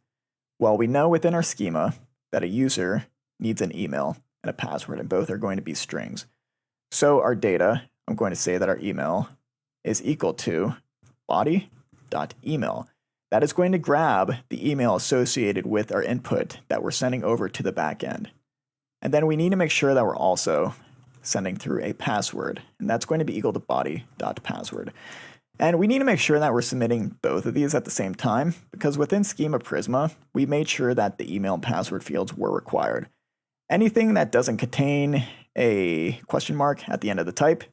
Well, we know within our schema that a user needs an email and a password, and both are going to be strings. So our data, I'm going to say that our email is equal to body.email. That is going to grab the email associated with our input that we're sending over to the backend. And then we need to make sure that we're also sending through a password, and that's going to be equal to body.password. And we need to make sure that we're submitting both of these at the same time, because within Schema Prisma, we made sure that the email and password fields were required. Anything that doesn't contain a question mark at the end of the type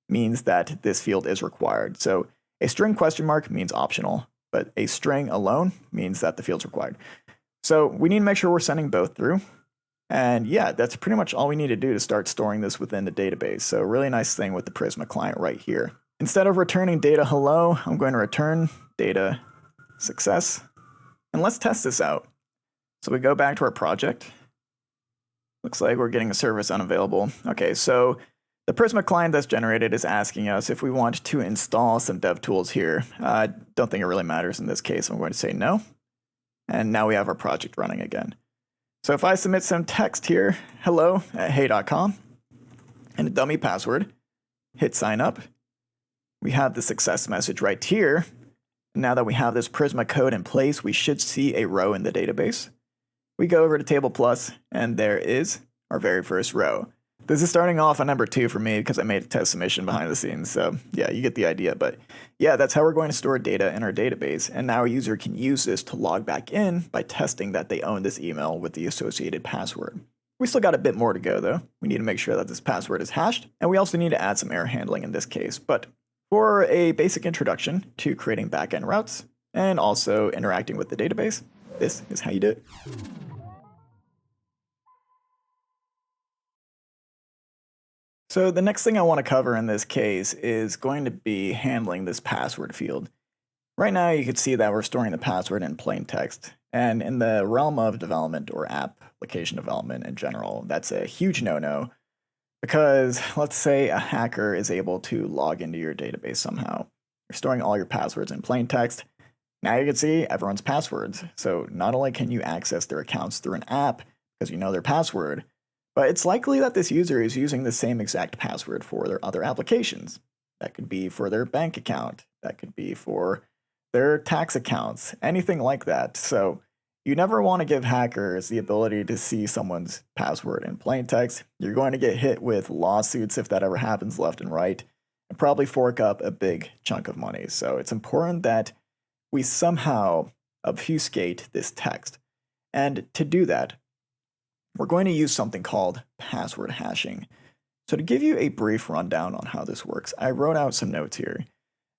means that this field is required. So a string question mark means optional, but a string alone means that the field's required. So we need to make sure we're sending both through. And yeah, that's pretty much all we need to do to start storing this within the database. So really nice thing with the Prisma client right here. Instead of returning data hello, I'm going to return data success. And let's test this out. So we go back to our project. Looks like we're getting a service unavailable. Okay, so the Prisma client that's generated is asking us if we want to install some dev tools here. I don't think it really matters in this case. I'm going to say no. And now we have our project running again. So if I submit some text here, hello@hey.com, and a dummy password, hit sign up, we have the success message right here. Now that we have this Prisma code in place, we should see a row in the database. We go over to Table Plus, and there is our very first row. This is starting off on number 2 for me because I made a test submission behind the scenes. So yeah, you get the idea. But yeah, that's how we're going to store data in our database. And now our user can use this to log back in by testing that they own this email with the associated password. We still got a bit more to go though. We need to make sure that this password is hashed. And we also need to add some error handling in this case. But for a basic introduction to creating backend routes and also interacting with the database, this is how you do it. So the next thing I want to cover in this case is going to be handling this password field. Right now you can see that we're storing the password in plain text. And in the realm of development or application development in general, that's a huge no-no. Because let's say a hacker is able to log into your database somehow. You're storing all your passwords in plain text. Now you can see everyone's passwords. So not only can you access their accounts through an app because you know their password, but it's likely that this user is using the same exact password for their other applications. That could be for their bank account. That could be for their tax accounts, anything like that. So you never want to give hackers the ability to see someone's password in plain text. You're going to get hit with lawsuits if that ever happens left and right, and probably fork up a big chunk of money. So it's important that we somehow obfuscate this text. And to do that, we're going to use something called password hashing. So to give you a brief rundown on how this works, I wrote out some notes here.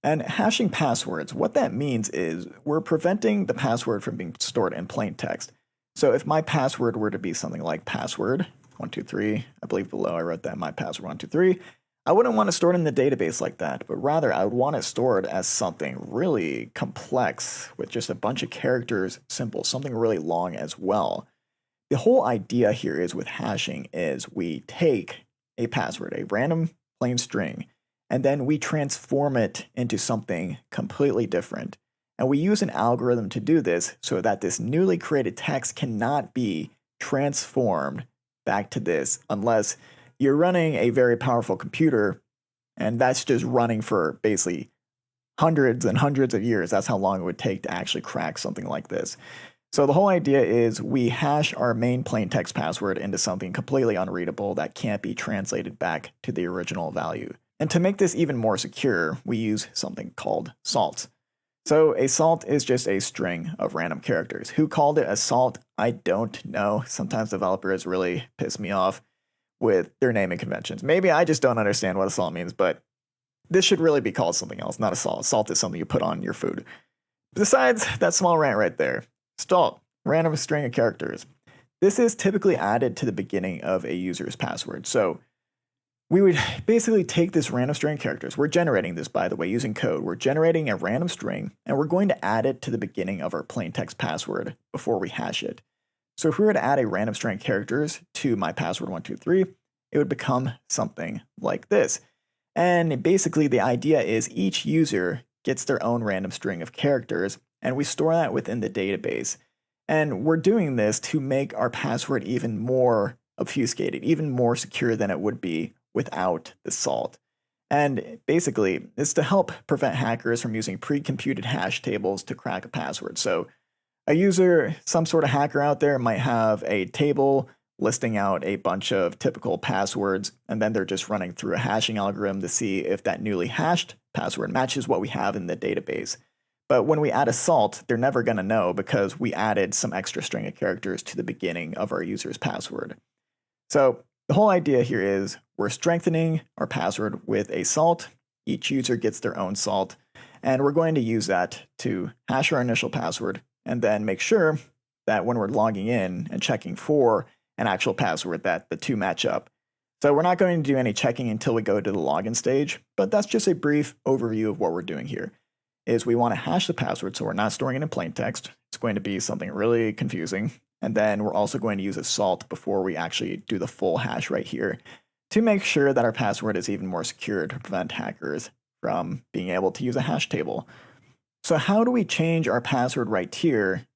And hashing passwords, what that means is we're preventing the password from being stored in plain text. So if my password were to be something like password 123, I believe below I wrote that my password 123, I wouldn't want to store it in the database like that, but rather I would want it stored as something really complex with just a bunch of characters, symbols, something really long as well. The whole idea here is with hashing is we take a password, a random plain string, and then we transform it into something completely different. And we use an algorithm to do this so that this newly created text cannot be transformed back to this unless you're running a very powerful computer, and that's just running for basically hundreds and hundreds of years. That's how long it would take to actually crack something like this. So the whole idea is we hash our main plain text password into something completely unreadable that can't be translated back to the original value. And to make this even more secure, we use something called salts. So a salt is just a string of random characters. Who called it a salt? I don't know. Sometimes developers really piss me off with their naming conventions. Maybe I just don't understand what a salt means, but this should really be called something else, not a salt. Salt is something you put on your food. Besides that small rant right there, salt, random string of characters. This is typically added to the beginning of a user's password. So we would basically take this random string of characters. We're generating this, by the way, using code. We're generating a random string, and we're going to add it to the beginning of our plain text password before we hash it. So if we were to add a random string of characters to my password 123, it would become something like this. And basically the idea is each user gets their own random string of characters, and we store that within the database. And we're doing this to make our password even more obfuscated, even more secure than it would be without the salt. And basically, it's to help prevent hackers from using pre-computed hash tables to crack a password. So a user, some sort of hacker out there might have a table listing out a bunch of typical passwords, and then they're just running through a hashing algorithm to see if that newly hashed password matches what we have in the database. But when we add a salt, they're never going to know because we added some extra string of characters to the beginning of our user's password. So the whole idea here is we're strengthening our password with a salt. Each user gets their own salt, and we're going to use that to hash our initial password and then make sure that when we're logging in and checking for an actual password that the two match up. So we're not going to do any checking until we go to the login stage, but that's just a brief overview of what we're doing here. Is we want to hash the password, so we're not storing it in plain text. It's going to be something really confusing. And then we're also going to use a salt before we actually do the full hash right here to make sure that our password is even more secure to prevent hackers from being able to use a hash table. So how do we change our password right here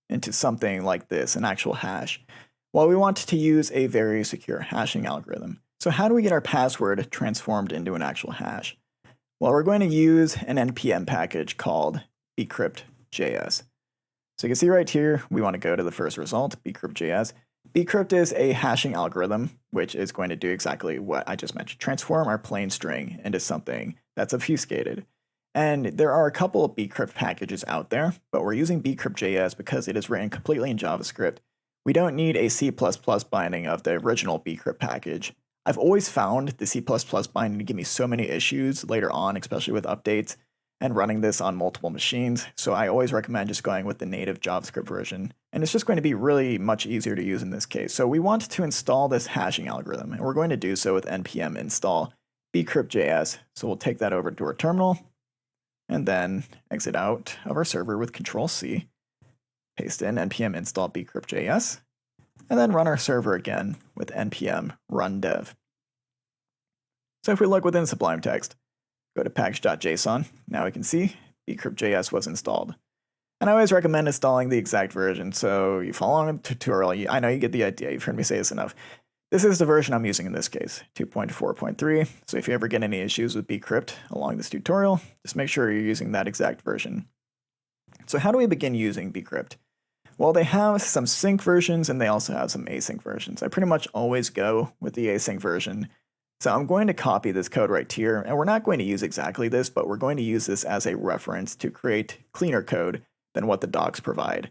into something like this, an actual hash? Well, we want to use a very secure hashing algorithm. So how do we get our password transformed into an actual hash? Well, we're going to use an npm package called bcrypt.js. So you can see right here, we want to go to the first result, bcrypt.js. Bcrypt is a hashing algorithm, which is going to do exactly what I just mentioned, transform our plain string into something that's obfuscated. And there are a couple of bcrypt packages out there, but we're using bcrypt.js because it is written completely in JavaScript. We don't need a C++ binding of the original bcrypt package. I've always found the C++ binding to give me so many issues later on, especially with updates and running this on multiple machines. So I always recommend just going with the native JavaScript version. And it's just going to be really much easier to use in this case. So we want to install this hashing algorithm, and we're going to do so with npm install bcrypt.js. So we'll take that over to our terminal and then exit out of our server with Control-C, paste in npm install bcrypt.js, and then run our server again with npm run dev. So if we look within Sublime Text, go to package.json, now we can see bcrypt.js was installed. And I always recommend installing the exact version, so you follow along the tutorial. I know you get the idea, you've heard me say this enough. This is the version I'm using in this case, 2.4.3, so if you ever get any issues with bcrypt along this tutorial, just make sure you're using that exact version. So how do we begin using bcrypt? Well, they have some sync versions and they also have some async versions. I pretty much always go with the async version. So I'm going to copy this code right here, and we're not going to use exactly this, but we're going to use this as a reference to create cleaner code than what the docs provide.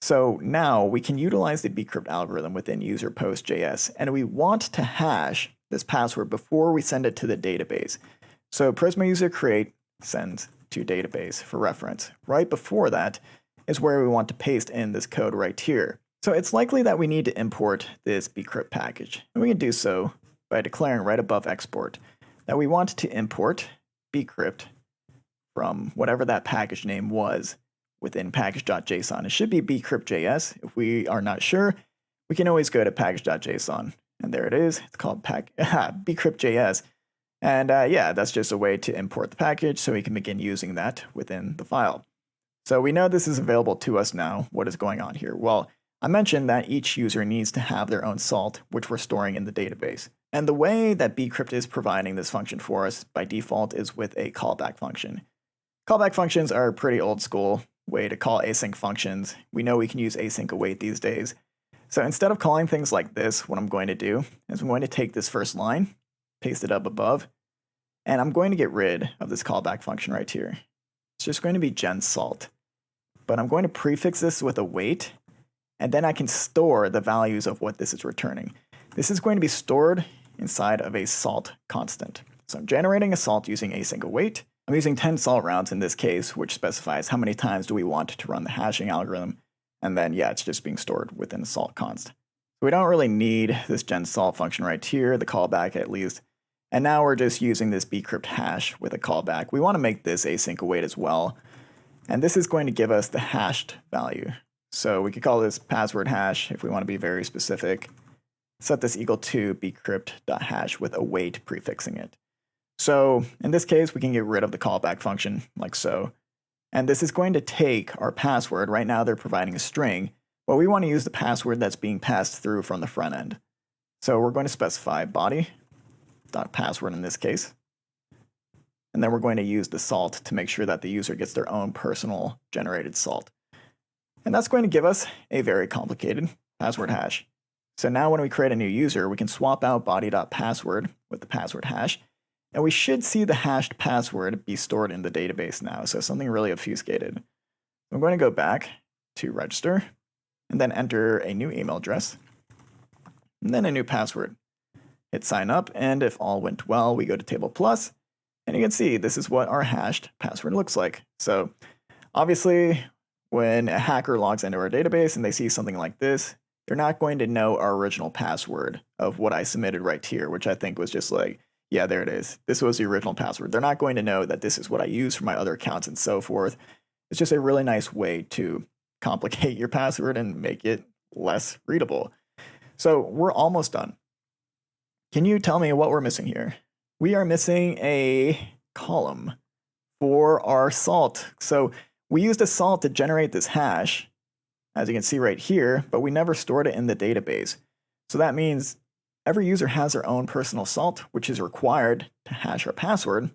So now we can utilize the bcrypt algorithm within user post.js, and we want to hash this password before we send it to the database. So Prisma user create sends to database for reference. Right before that is where we want to paste in this code right here. So it's likely that we need to import this bcrypt package, and we can do so by declaring right above export that we want to import bcrypt from whatever that package name was within package.json. It should be bcrypt.js. If we are not sure, we can always go to package.json. And there it is. It's called bcrypt.js. And yeah, that's just a way to import the package so we can begin using that within the file. So we know this is available to us now. What is going on here? Well, I mentioned that each user needs to have their own salt, which we're storing in the database. And the way that bcrypt is providing this function for us by default is with a callback function. Callback functions are a pretty old school way to call async functions. We know we can use async await these days. So instead of calling things like this, what I'm going to do is I'm going to take this first line, paste it up above, and I'm going to get rid of this callback function right here. It's just going to be gen_salt. But I'm going to prefix this with await, and then I can store the values of what this is returning. This is going to be stored inside of a salt constant. So I'm generating a salt using async await. I'm using 10 salt rounds in this case, which specifies how many times do we want to run the hashing algorithm. And then, yeah, it's just being stored within a salt const. So we don't really need this gen_salt function right here, the callback at least. And now we're just using this bcrypt hash with a callback. We want to make this async await as well. And this is going to give us the hashed value. So we could call this password hash if we want to be very specific. Set this equal to bcrypt.hash with await prefixing it. So in this case, we can get rid of the callback function like so. And this is going to take our password. Right now they're providing a string, but we want to use the password that's being passed through from the front end. So we're going to specify body.password in this case. And then we're going to use the salt to make sure that the user gets their own personal generated salt. And that's going to give us a very complicated password hash. So now when we create a new user, we can swap out body.password with the password hash. And we should see the hashed password be stored in the database now, so something really obfuscated. I'm going to go back to register, and then enter a new email address, and then a new password. Hit sign up, and if all went well, we go to table plus, and you can see this is what our hashed password looks like. So obviously, when a hacker logs into our database and they see something like this, they're not going to know our original password of what I submitted right here, which I think was just like, yeah, there it is. This was the original password. They're not going to know that this is what I use for my other accounts and so forth. It's just a really nice way to complicate your password and make it less readable. So we're almost done. Can you tell me what we're missing here? We are missing a column for our salt. So we used a salt to generate this hash, as you can see right here, but we never stored it in the database. So that means every user has their own personal salt, which is required to hash our password,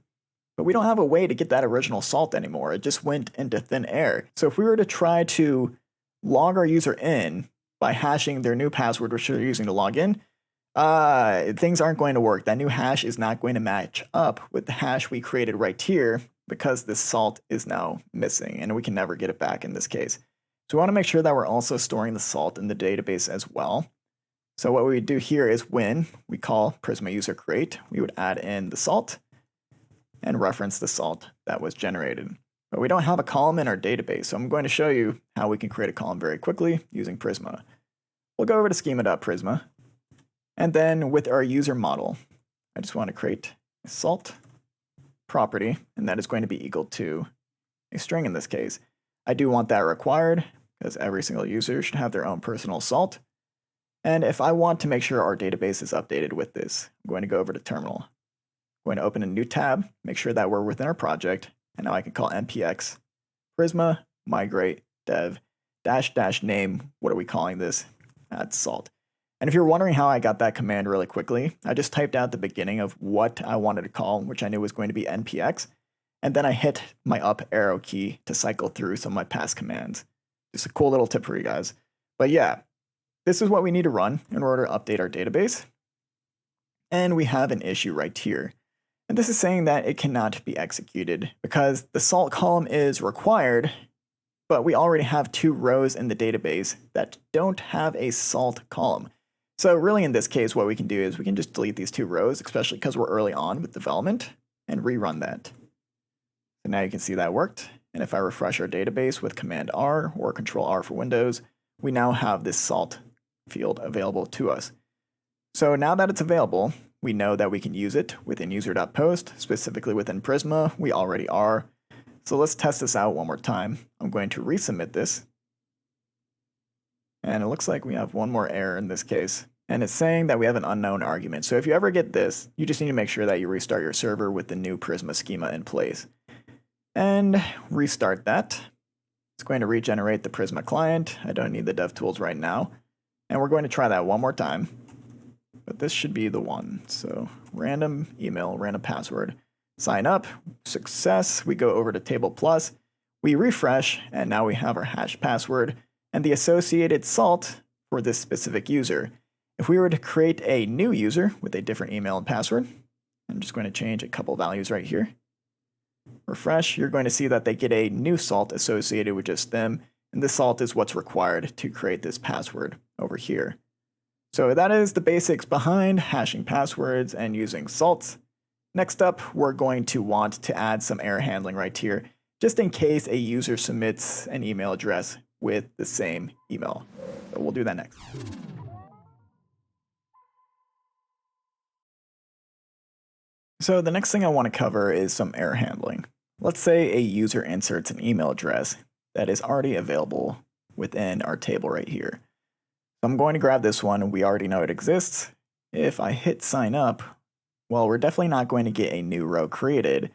but we don't have a way to get that original salt anymore. It just went into thin air. So if we were to try to log our user in by hashing their new password, which they're using to log in, things aren't going to work. That new hash is not going to match up with the hash we created right here because this salt is now missing and we can never get it back in this case. So we want to make sure that we're also storing the salt in the database as well. So what we would do here is when we call Prisma user create, we would add in the salt and reference the salt that was generated. But we don't have a column in our database, so I'm going to show you how we can create a column very quickly using Prisma. We'll go over to schema.prisma, and then with our user model, I just want to create a salt property, and that is going to be equal to a string in this case. I do want that required because every single user should have their own personal salt. And if I want to make sure our database is updated with this, I'm going to go over to terminal. I'm going to open a new tab, make sure that we're within our project, and now I can call npx prisma migrate dev -- name. What are we calling this? Add salt. And if you're wondering how I got that command really quickly, I just typed out the beginning of what I wanted to call, which I knew was going to be npx, and then I hit my up arrow key to cycle through some of my past commands. Just a cool little tip for you guys. But yeah, this is what we need to run in order to update our database. And we have an issue right here. And this is saying that it cannot be executed because the salt column is required, but we already have 2 rows in the database that don't have a salt column. So really in this case, what we can do is we can just delete these 2 rows, especially because we're early on with development, and rerun that. So now you can see that worked. And if I refresh our database with Command R or Control R for Windows, we now have this salt field available to us. So now that it's available, we know that we can use it within user.post, specifically within Prisma. We already are. So let's test this out one more time. I'm going to resubmit this. And it looks like we have one more error in this case. And it's saying that we have an unknown argument. So if you ever get this, you just need to make sure that you restart your server with the new Prisma schema in place. And restart that. It's going to regenerate the Prisma client. I don't need the DevTools right now. And we're going to try that one more time. But this should be the one. So random email, random password. Sign up, success. We go over to Table Plus. We refresh, and now we have our hash password and the associated salt for this specific user. If we were to create a new user with a different email and password, I'm just going to change a couple values right here. Refresh, you're going to see that they get a new salt associated with just them, and this salt is what's required to create this password over here. So that is the basics behind hashing passwords and using salts. Next up, we're going to want to add some error handling right here, just in case a user submits an email address with the same email. So we'll do that next. So the next thing I want to cover is some error handling. Let's say a user inserts an email address that is already available within our table right here. So I'm going to grab this one. We already know it exists. If I hit sign up, well, we're definitely not going to get a new row created.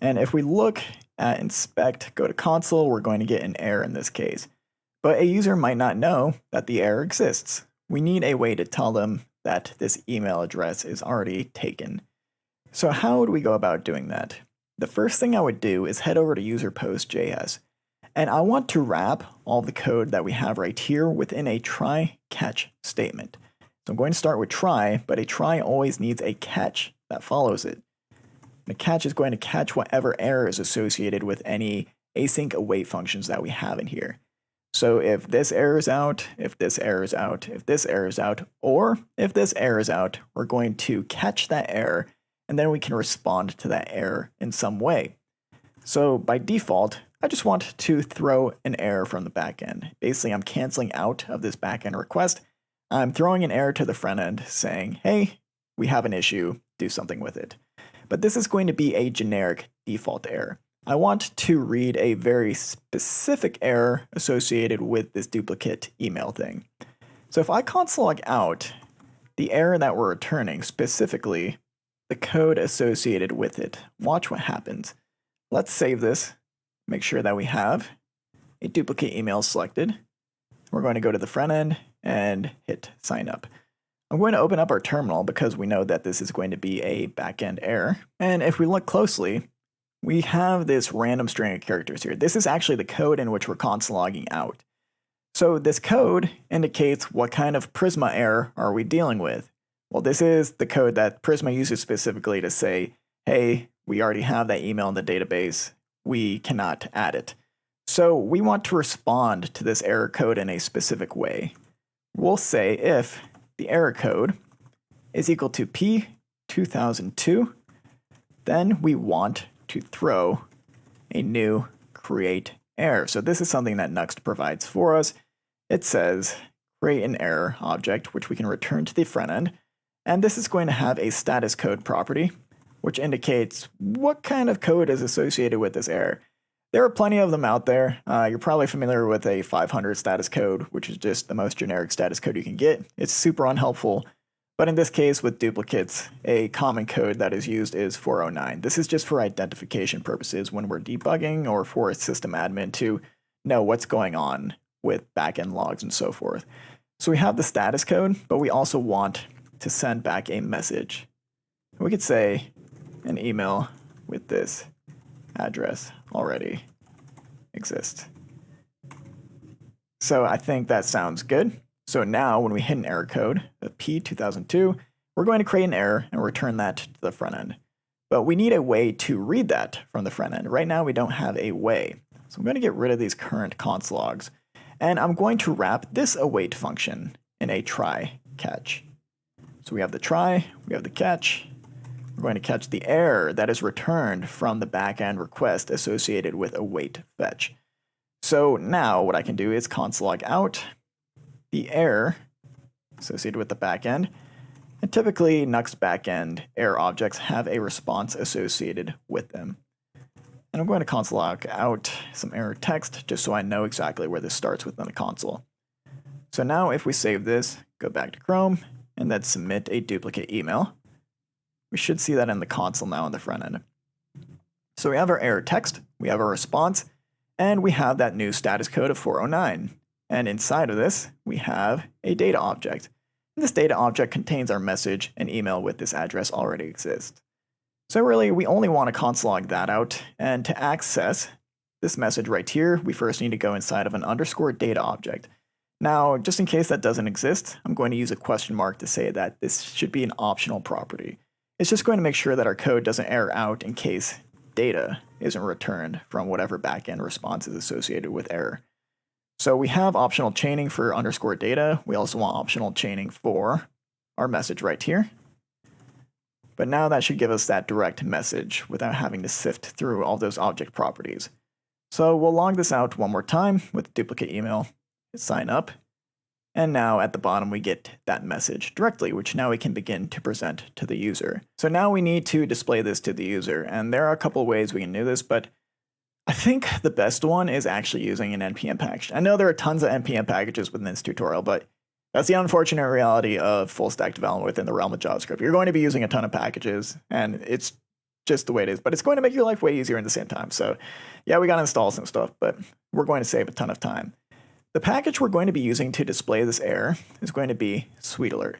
And if we look at inspect, go to console, we're going to get an error in this case. But a user might not know that the error exists. We need a way to tell them that this email address is already taken. So how would we go about doing that? The first thing I would do is head over to user-post.js, and I want to wrap all the code that we have right here within a try-catch statement. So I'm going to start with try, but a try always needs a catch that follows it. The catch is going to catch whatever error is associated with any async await functions that we have in here. So if this error is out, if this error is out, if this error is out, or if this error is out, we're going to catch that error, and then we can respond to that error in some way. So by default, I just want to throw an error from the backend. Basically, I'm canceling out of this backend request. I'm throwing an error to the front end saying, hey, we have an issue, do something with it. But this is going to be a generic default error. I want to read a very specific error associated with this duplicate email thing. So if I console log out, the error that we're returning, specifically the code associated with it, watch what happens. Let's save this, make sure that we have a duplicate email selected. We're going to go to the front end and hit sign up. I'm going to open up our terminal because we know that this is going to be a backend error. And if we look closely, we have this random string of characters here. This is actually the code in which we're console logging out. So this code indicates what kind of Prisma error are we dealing with. Well, this is the code that Prisma uses specifically to say, hey, we already have that email in the database. We cannot add it. So we want to respond to this error code in a specific way. We'll say if the error code is equal to P2002, then we want to throw a new create error. So this is something that Nuxt provides for us. It says create an error object, which we can return to the front end. And this is going to have a status code property, which indicates what kind of code is associated with this error. There are plenty of them out there. You're probably familiar with a 500 status code, which is just the most generic status code you can get. It's super unhelpful. But in this case, with duplicates, a common code that is used is 409. This is just for identification purposes when we're debugging or for a system admin to know what's going on with backend logs and so forth. So we have the status code, but we also want to send back a message. We could say an email with this address already exists. So I think that sounds good. So now when we hit an error code of P2002, we're going to create an error and return that to the front end. But we need a way to read that from the front end. Right now we don't have a way. So I'm going to get rid of these current console logs. And I'm going to wrap this await function in a try catch. So we have the try, we have the catch. We're going to catch the error that is returned from the backend request associated with await fetch. So now what I can do is console log out the error associated with the backend, And typically, Nuxt backend error objects have a response associated with them. And I'm going to console log out some error text just so I know exactly where this starts within the console. So now if we save this, go back to Chrome, and then submit a duplicate email, we should see that in the console now on the front end. So we have our error text, we have our response, and we have that new status code of 409. And inside of this, we have a data object. And this data object contains our message and email with this address already exists. So really, we only want to console log that out. And to access this message right here, we first need to go inside of an underscore data object. Now, just in case that doesn't exist, I'm going to use a question mark to say that this should be an optional property. It's just going to make sure that our code doesn't error out in case data isn't returned from whatever backend response is associated with error. So we have optional chaining for underscore data. We also want optional chaining for our message right here. But now that should give us that direct message without having to sift through all those object properties. So we'll log this out one more time with duplicate email, sign up, and now at the bottom we get that message directly, which now we can begin to present to the user. So now we need to display this to the user, and there are a couple ways we can do this, but I think the best one is actually using an NPM package. I know there are tons of NPM packages within this tutorial, but that's the unfortunate reality of full stack development within the realm of JavaScript. You're going to be using a ton of packages, and it's just the way it is, but it's going to make your life way easier at the same time. So yeah, we got to install some stuff, but we're going to save a ton of time. The package we're going to be using to display this error is going to be SweetAlert.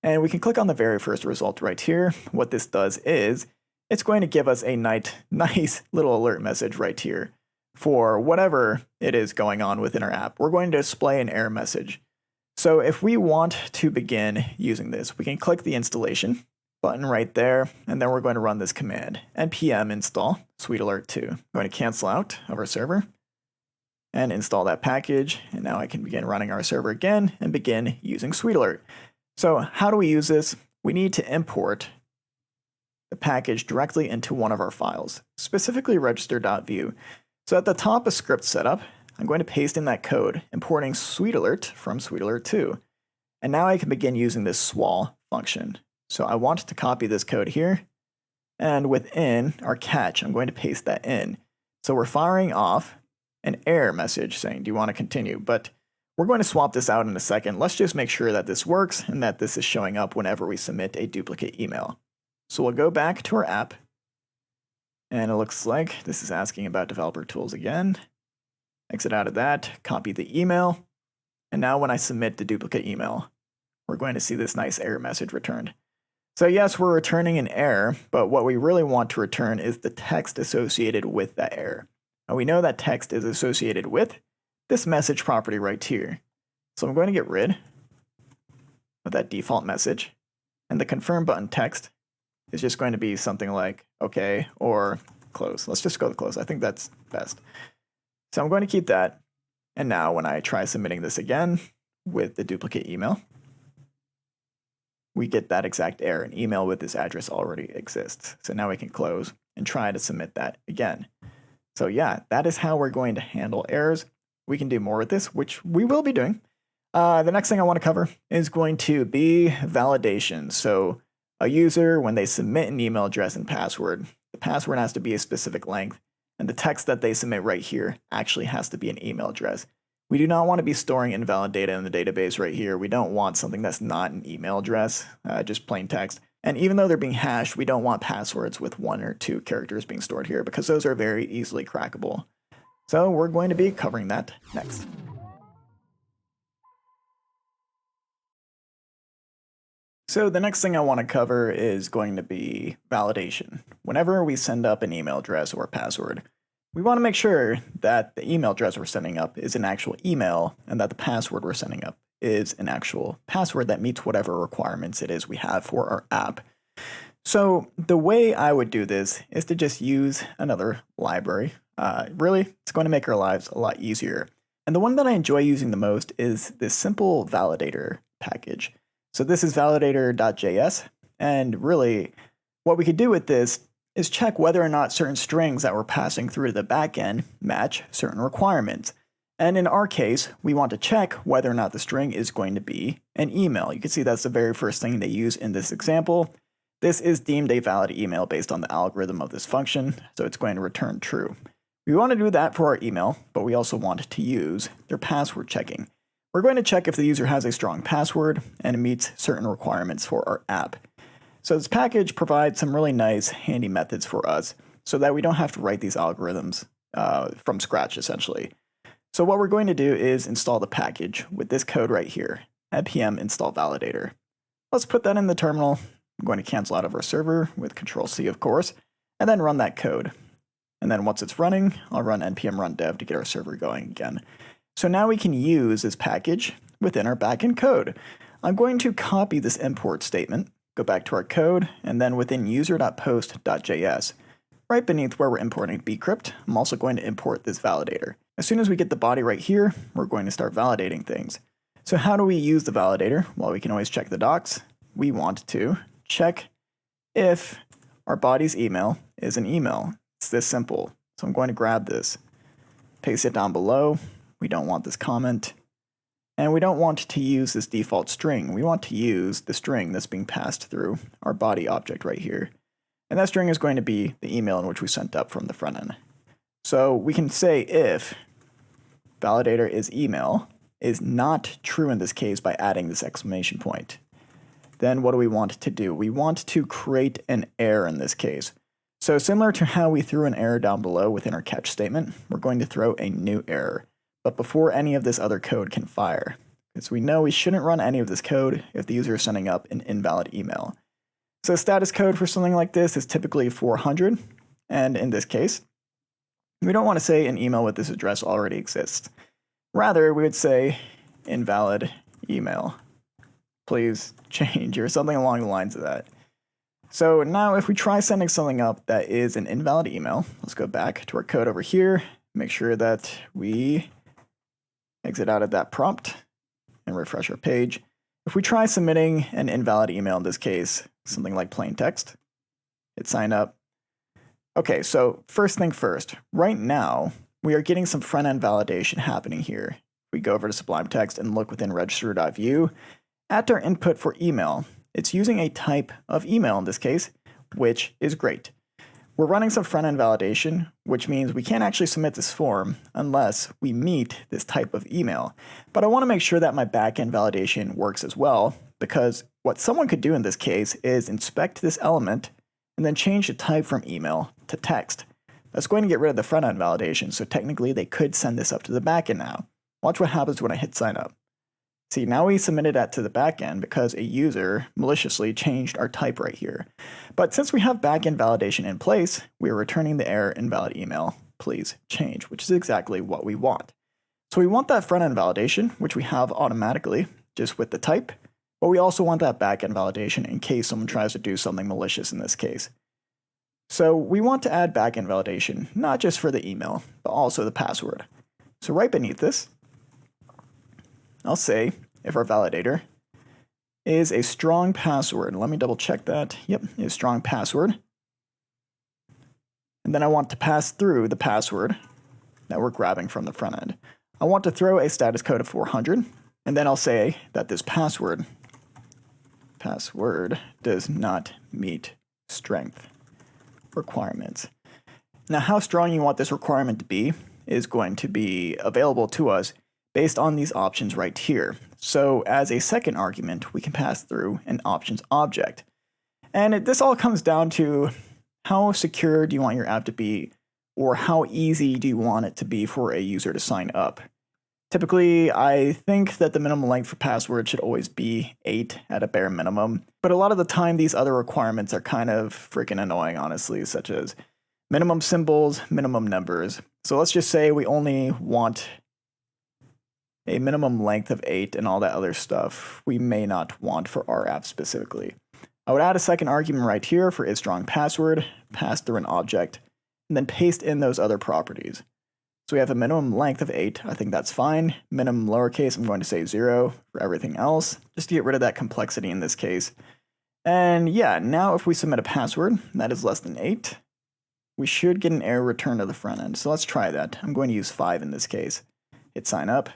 And we can click on the very first result right here. What this does is it's going to give us a nice little alert message right here for whatever it is going on within our app. We're going to display an error message. So if we want to begin using this, we can click the installation button right there, and then we're going to run this command, npm install SweetAlert2. I'm going to cancel out of our server and install that package, and now I can begin running our server again and begin using SweetAlert. So how do we use this? We need to import the package directly into one of our files, specifically register.view. So at the top of script setup, I'm going to paste in that code, importing SweetAlert from SweetAlert2. And now I can begin using this swal function. So I want to copy this code here, and within our catch, I'm going to paste that in. So we're firing off an error message saying, do you want to continue? But we're going to swap this out in a second. Let's just make sure that this works and that this is showing up whenever we submit a duplicate email. So we'll go back to our app, and it looks like this is asking about developer tools again. Exit out of that, copy the email, and now when I submit the duplicate email, we're going to see this nice error message returned. So yes, we're returning an error, but what we really want to return is the text associated with that error. And we know that text is associated with this message property right here. So I'm going to get rid of that default message, and the confirm button text is just going to be something like okay or close. Let's just go to close. I think that's best. So I'm going to keep that. And now when I try submitting this again with the duplicate email, we get that exact error. An email with this address already exists. So now we can close and try to submit that again. So yeah, that is how we're going to handle errors. We can do more with this, which we will be doing. The next thing I want to cover is going to be validation. So a user, when they submit an email address and password, the password has to be a specific length, and the text that they submit right here actually has to be an email address. We do not want to be storing invalid data in the database right here. We don't want something that's not an email address, just plain text. And even though they're being hashed, we don't want passwords with 1 or 2 characters being stored here because those are very easily crackable. So we're going to be covering that next. So the next thing I want to cover is going to be validation. Whenever we send up an email address or password, we want to make sure that the email address we're sending up is an actual email and that the password we're sending up is an actual password that meets whatever requirements it is we have for our app. So the way I would do this is to just use another library. Really, it's going to make our lives a lot easier. And the one that I enjoy using the most is this simple validator package. So this is validator.js, and really what we could do with this is check whether or not certain strings that we're passing through the backend match certain requirements. And in our case, we want to check whether or not the string is going to be an email. You can see that's the very first thing they use in this example. This is deemed a valid email based on the algorithm of this function, so it's going to return true. We want to do that for our email, but we also want to use their password checking. We're going to check if the user has a strong password and it meets certain requirements for our app. So this package provides some really nice, handy methods for us so that we don't have to write these algorithms from scratch, essentially. So what we're going to do is install the package with this code right here, npm install validator. Let's put that in the terminal. I'm going to cancel out of our server with Control-C, of course, and then run that code. And then once it's running, I'll run npm run dev to get our server going again. So now we can use this package within our backend code. I'm going to copy this import statement, go back to our code, and then within user.post.js, right beneath where we're importing bcrypt, I'm also going to import this validator. As soon as we get the body right here, we're going to start validating things. So how do we use the validator? Well, we can always check the docs. We want to check if our body's email is an email. It's this simple. So I'm going to grab this, paste it down below. We don't want this comment. And we don't want to use this default string. We want to use the string that's being passed through our body object right here. And that string is going to be the email in which we sent up from the front end. So we can say if validator is email is not true in this case by adding this exclamation point. Then what do we want to do? We want to create an error in this case. So similar to how we threw an error down below within our catch statement, we're going to throw a new error, but before any of this other code can fire. Because we know we shouldn't run any of this code if the user is sending up an invalid email. So status code for something like this is typically 400, and in this case, we don't want to say an email with this address already exists. Rather, we would say invalid email. Please change, or something along the lines of that. So now if we try sending something up that is an invalid email, let's go back to our code over here, make sure that we exit out of that prompt and refresh our page. If we try submitting an invalid email in this case, something like plain text, hit sign up. Okay, so first thing first, right now we are getting some front-end validation happening here. We go over to Sublime Text and look within register.view. At our input for email, it's using a type of email in this case, which is great. We're running some front-end validation, which means we can't actually submit this form unless we meet this type of email. But I want to make sure that my backend validation works as well, because what someone could do in this case is inspect this element and then change the type from email to text. That's going to get rid of the front-end validation, so technically they could send this up to the backend now. Watch what happens when I hit sign up. See, now we submitted that to the backend because a user maliciously changed our type right here. But since we have backend validation in place, we are returning the error invalid email, please change, which is exactly what we want. So we want that front-end validation, which we have automatically, just with the type, but we also want that backend validation in case someone tries to do something malicious in this case. So we want to add backend validation, not just for the email, but also the password. So right beneath this, I'll say if our validator is a strong password. Let me double check that. Yep, a strong password. And then I want to pass through the password that we're grabbing from the front end. I want to throw a status code of 400, and then I'll say that this password does not meet strength requirements. Now, how strong you want this requirement to be is going to be available to us based on these options right here. So as a second argument, we can pass through an options object. And this all comes down to how secure do you want your app to be, or how easy do you want it to be for a user to sign up. Typically, I think that the minimum length for password should always be 8 at a bare minimum. But a lot of the time, these other requirements are kind of freaking annoying, honestly, such as minimum symbols, minimum numbers. So let's just say we only want a minimum length of 8 and all that other stuff we may not want for our app specifically. I would add a second argument right here for isStrongPassword, pass through an object, and then paste in those other properties. So we have a minimum length of 8, I think that's fine. Minimum lowercase, I'm going to say 0 for everything else, just to get rid of that complexity in this case. And yeah, now if we submit a password that is less than 8, we should get an error return to the front end. So let's try that. I'm going to use 5 in this case. hit sign up,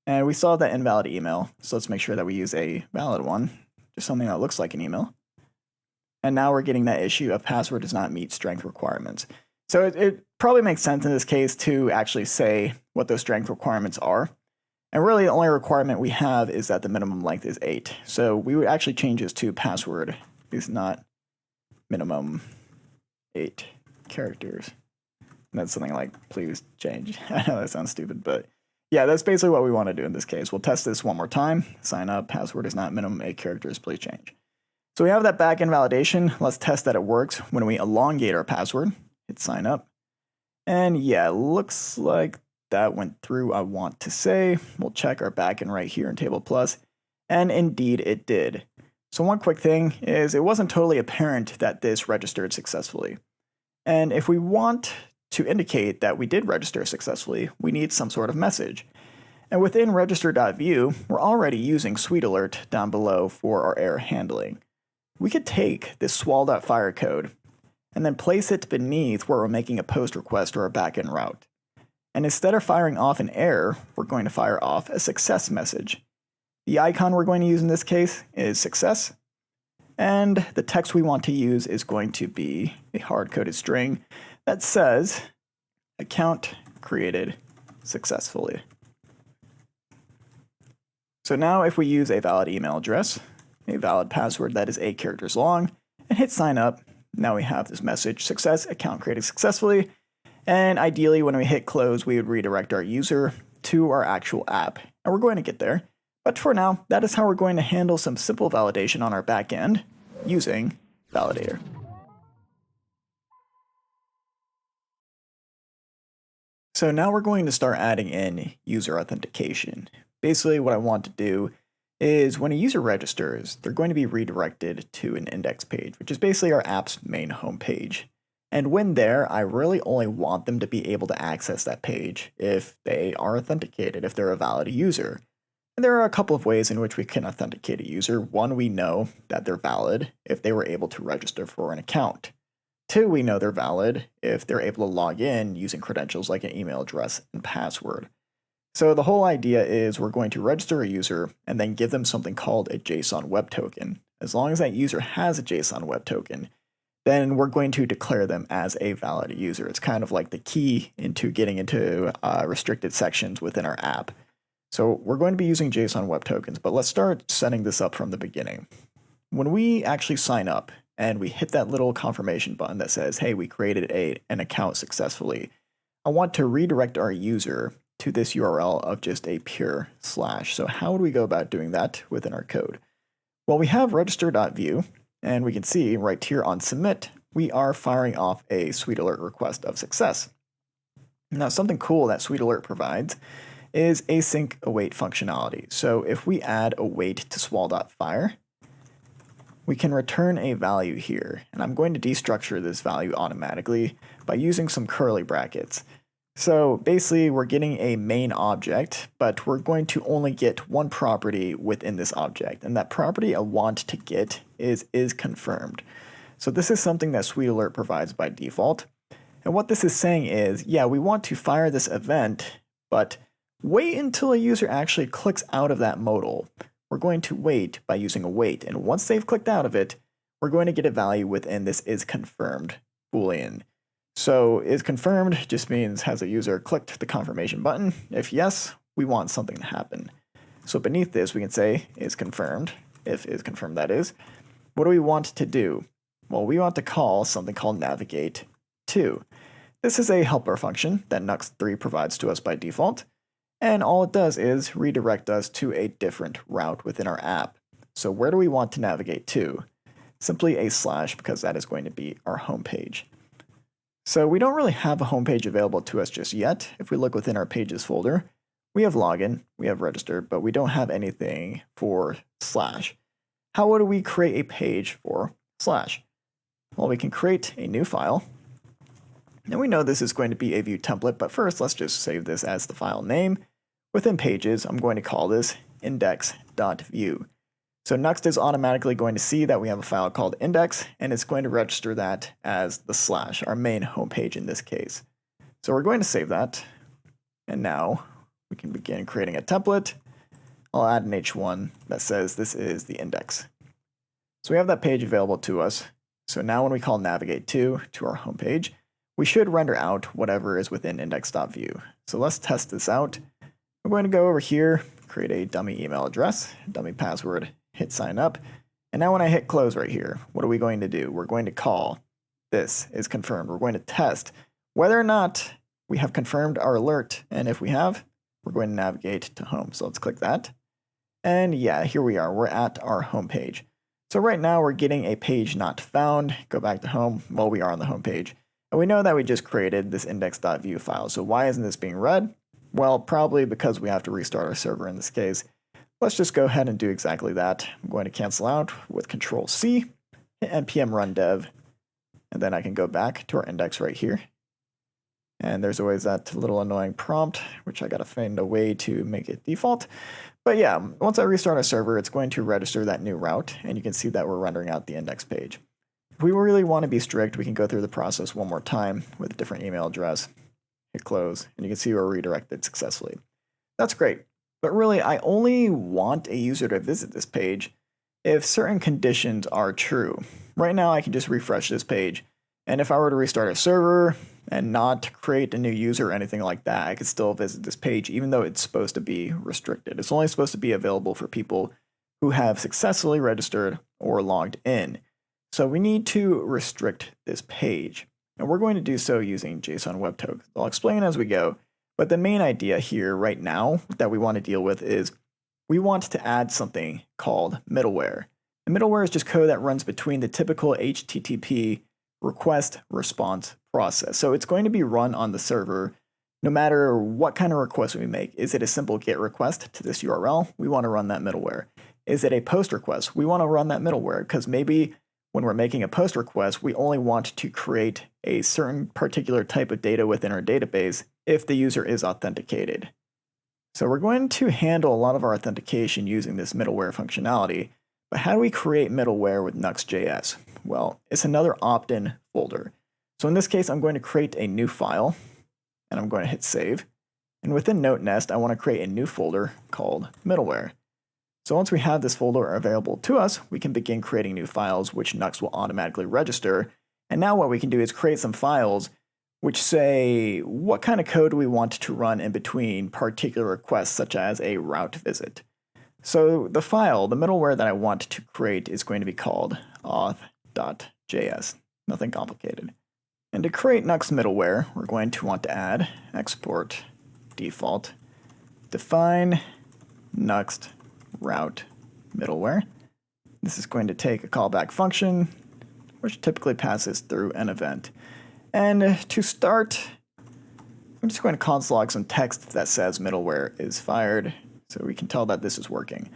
and we saw that invalid email, so let's make sure that we use a valid one, just something that looks like an email. And now we're getting that issue of password does not meet strength requirements. So it probably makes sense in this case to actually say what those strength requirements are. And really the only requirement we have is that the minimum length is 8. So we would actually change this to password is not minimum 8 characters. And that's something like please change. I know that sounds stupid, but yeah, that's basically what we want to do in this case. We'll test this one more time. Sign up, password is not minimum 8 characters, please change. So we have that backend validation. Let's test that it works when we elongate our password. Hit sign up. And yeah, it looks like that went through, I want to say. We'll check our backend right here in Table Plus. And indeed it did. So one quick thing is it wasn't totally apparent that this registered successfully. And if we want to indicate that we did register successfully, we need some sort of message. And within register.view, we're already using SweetAlert down below for our error handling. We could take this swal.fire code and then place it beneath where we're making a post request or a backend route. And instead of firing off an error, we're going to fire off a success message. The icon we're going to use in this case is success. And the text we want to use is going to be a hard-coded string that says account created successfully. So now if we use a valid email address, a valid password that is 8 characters long, and hit sign up, now we have this message, success, account created successfully. And ideally when we hit close, we would redirect our user to our actual app. And we're going to get there. But for now, that is how we're going to handle some simple validation on our back end using Validator. So now we're going to start adding in user authentication. Basically what I want to do is when a user registers, they're going to be redirected to an index page, which is basically our app's main home page. And when there, I really only want them to be able to access that page if they are authenticated, if they're a valid user. And there are a couple of ways in which we can authenticate a user. One, we know that they're valid if they were able to register for an account. Two, we know they're valid if they're able to log in using credentials like an email address and password. So the whole idea is we're going to register a user and then give them something called a JSON web token. As long as that user has a JSON web token, then we're going to declare them as a valid user. It's kind of like the key into getting into restricted sections within our app. So we're going to be using JSON web tokens, but let's start setting this up from the beginning. When we actually sign up and we hit that little confirmation button that says, hey, we created an account successfully, I want to redirect our user to this URL of just a pure slash. So how would we go about doing that within our code? Well, we have register.view, and we can see right here on submit, we are firing off a SweetAlert request of success. Now, something cool that SweetAlert provides is async await functionality. So if we add await to swal.fire, we can return a value here. And I'm going to destructure this value automatically by using some curly brackets. So basically we're getting a main object, but we're going to only get one property within this object. And that property I want to get is confirmed. So this is something that SweetAlert provides by default. And what this is saying is, yeah, we want to fire this event, but wait until a user actually clicks out of that modal. We're going to wait by using await. And once they've clicked out of it, we're going to get a value within this is confirmed Boolean. So is confirmed just means has a user clicked the confirmation button? If yes, we want something to happen. So beneath this, we can say is confirmed, if is confirmed that is. What do we want to do? Well, we want to call something called navigate to. This is a helper function that Nuxt 3 provides to us by default. And all it does is redirect us to a different route within our app. So where do we want to navigate to? Simply a slash, because that is going to be our home page. So we don't really have a home page available to us just yet. If we look within our pages folder, we have login, we have register, but we don't have anything for slash. How would we create a page for slash? Well, we can create a new file. And we know this is going to be a view template, but first let's just save this as the file name. Within pages, I'm going to call this index.view. So Nuxt is automatically going to see that we have a file called index, and it's going to register that as the slash, our main homepage in this case. So we're going to save that. And now we can begin creating a template. I'll add an H1 that says this is the index. So we have that page available to us. So now when we call navigate to our home page, we should render out whatever is within index.view. So let's test this out. We're going to go over here, create a dummy email address, dummy password, hit sign up. And now when I hit close right here, what are we going to do? We're going to call this is confirmed. We're going to test whether or not we have confirmed our alert. And if we have, we're going to navigate to home. So let's click that. And yeah, here we are. We're at our home page. So right now we're getting a page not found. Go back to home. Well, we are on the home page. And we know that we just created this index.view file. So why isn't this being read? Well, probably because we have to restart our server in this case. Let's just go ahead and do exactly that. I'm going to cancel out with Control-C, hit npm run dev, and then I can go back to our index right here. And there's always that little annoying prompt, which I gotta find a way to make it default. But yeah, once I restart our server, it's going to register that new route, and you can see that we're rendering out the index page. If we really want to be strict, we can go through the process one more time with a different email address, hit close, and you can see we're redirected successfully. That's great, but really I only want a user to visit this page if certain conditions are true. Right now I can just refresh this page, and if I were to restart a server and not create a new user or anything like that, I could still visit this page even though it's supposed to be restricted. It's only supposed to be available for people who have successfully registered or logged in. So we need to restrict this page, and we're going to do so using JSON Web Tokens. I'll explain as we go, but the main idea here right now that we want to deal with is we want to add something called middleware. And middleware is just code that runs between the typical HTTP request response process. So it's going to be run on the server no matter what kind of request we make. Is it a simple GET request to this URL? We want to run that middleware. Is it a POST request? We want to run that middleware because maybe when we're making a POST request, we only want to create a certain particular type of data within our database if the user is authenticated. So we're going to handle a lot of our authentication using this middleware functionality. But how do we create middleware with Nuxt.js? Well, it's another opt-in folder. So in this case, I'm going to create a new file, and I'm going to hit save. And within Note Nest, I want to create a new folder called middleware. So once we have this folder available to us, we can begin creating new files, which Nuxt will automatically register. And now what we can do is create some files which say what kind of code do we want to run in between particular requests, such as a route visit. So the file, the middleware that I want to create is going to be called auth.js. Nothing complicated. And to create Nuxt middleware, we're going to want to add export default, define Nuxt route middleware. This is going to take a callback function, which typically passes through an event. And to start, I'm just going to console log some text that says middleware is fired, so we can tell that this is working.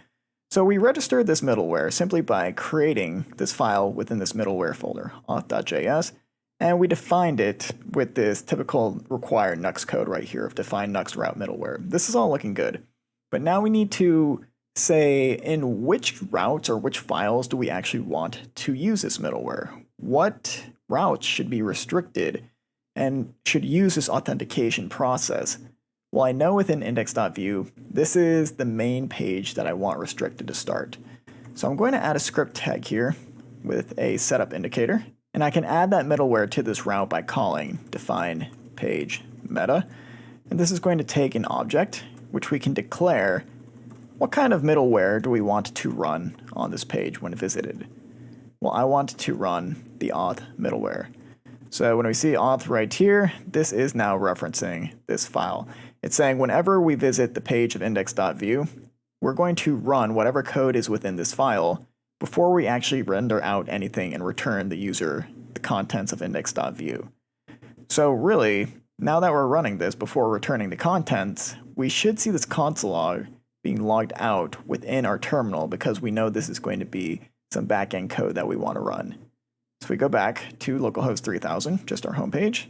So we registered this middleware simply by creating this file within this middleware folder, auth.js, and we defined it with this typical required Nuxt code right here of define Nuxt route middleware. This is all looking good, but now we need to say in which routes or which files do we actually want to use this middleware? What routes should be restricted and should use this authentication process? Well, I know within index.view, this is the main page that I want restricted to start. So I'm going to add a script tag here with a setup indicator, and I can add that middleware to this route by calling define page meta. And this is going to take an object, which we can declare what kind of middleware do we want to run on this page when visited. Well, I want to run the auth middleware. So when we see auth right here, this is now referencing this file. It's saying whenever we visit the page of index.view, we're going to run whatever code is within this file before we actually render out anything and return the user the contents of index.view. So really, now that we're running this before returning the contents, we should see this console log being logged out within our terminal because we know this is going to be some backend code that we want to run. So if we go back to localhost 3000, just our homepage,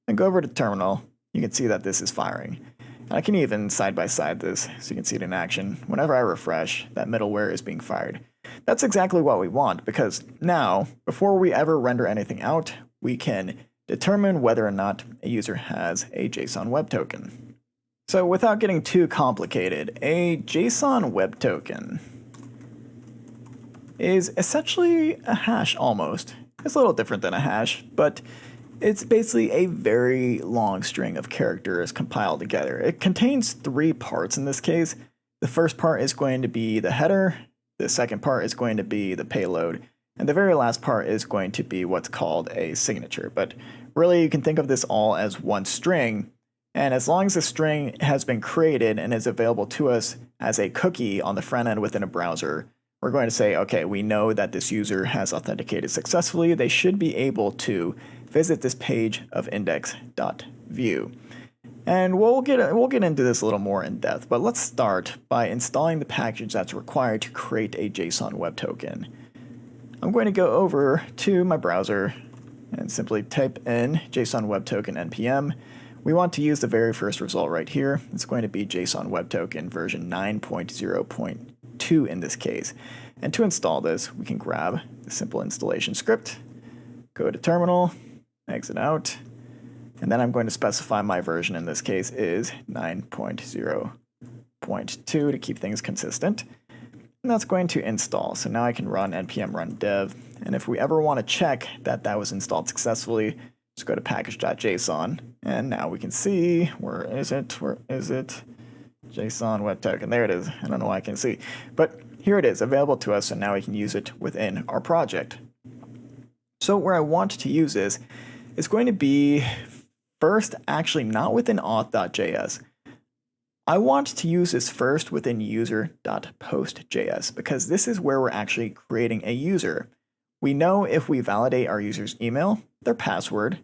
and go over to terminal, you can see that this is firing. And I can even side-by-side this so you can see it in action. Whenever I refresh, that middleware is being fired. That's exactly what we want because now, before we ever render anything out, we can determine whether or not a user has a JSON Web Token. So without getting too complicated, a JSON web token is essentially a hash almost. It's a little different than a hash, but it's basically a very long string of characters compiled together. It contains 3 parts in this case. The first part is going to be the header, the second part is going to be the payload, and the very last part is going to be what's called a signature. But really, you can think of this all as one string, and as long as the string has been created and is available to us as a cookie on the front end within a browser, we're going to say, okay, we know that this user has authenticated successfully. They should be able to visit this page of index.view. And we'll get into this a little more in depth, but let's start by installing the package that's required to create a JSON web token. I'm going to go over to my browser and simply type in JSON web token npm. We want to use the very first result right here. It's going to be JSON web token version 9.0.2 in this case. And to install this, we can grab the simple installation script, go to terminal, exit out, and then I'm going to specify my version in this case is 9.0.2 to keep things consistent. And that's going to install. So now I can run npm run dev. And if we ever want to check that that was installed successfully, just go to package.json. And now we can see, where is it? JSON web token. There it is. I don't know why I can see. But here it is, available to us, and now we can use it within our project. So where I want to use this is going to be first, actually not within auth.js. I want to use this first within user.post.js because this is where we're actually creating a user. We know if we validate our user's email, their password,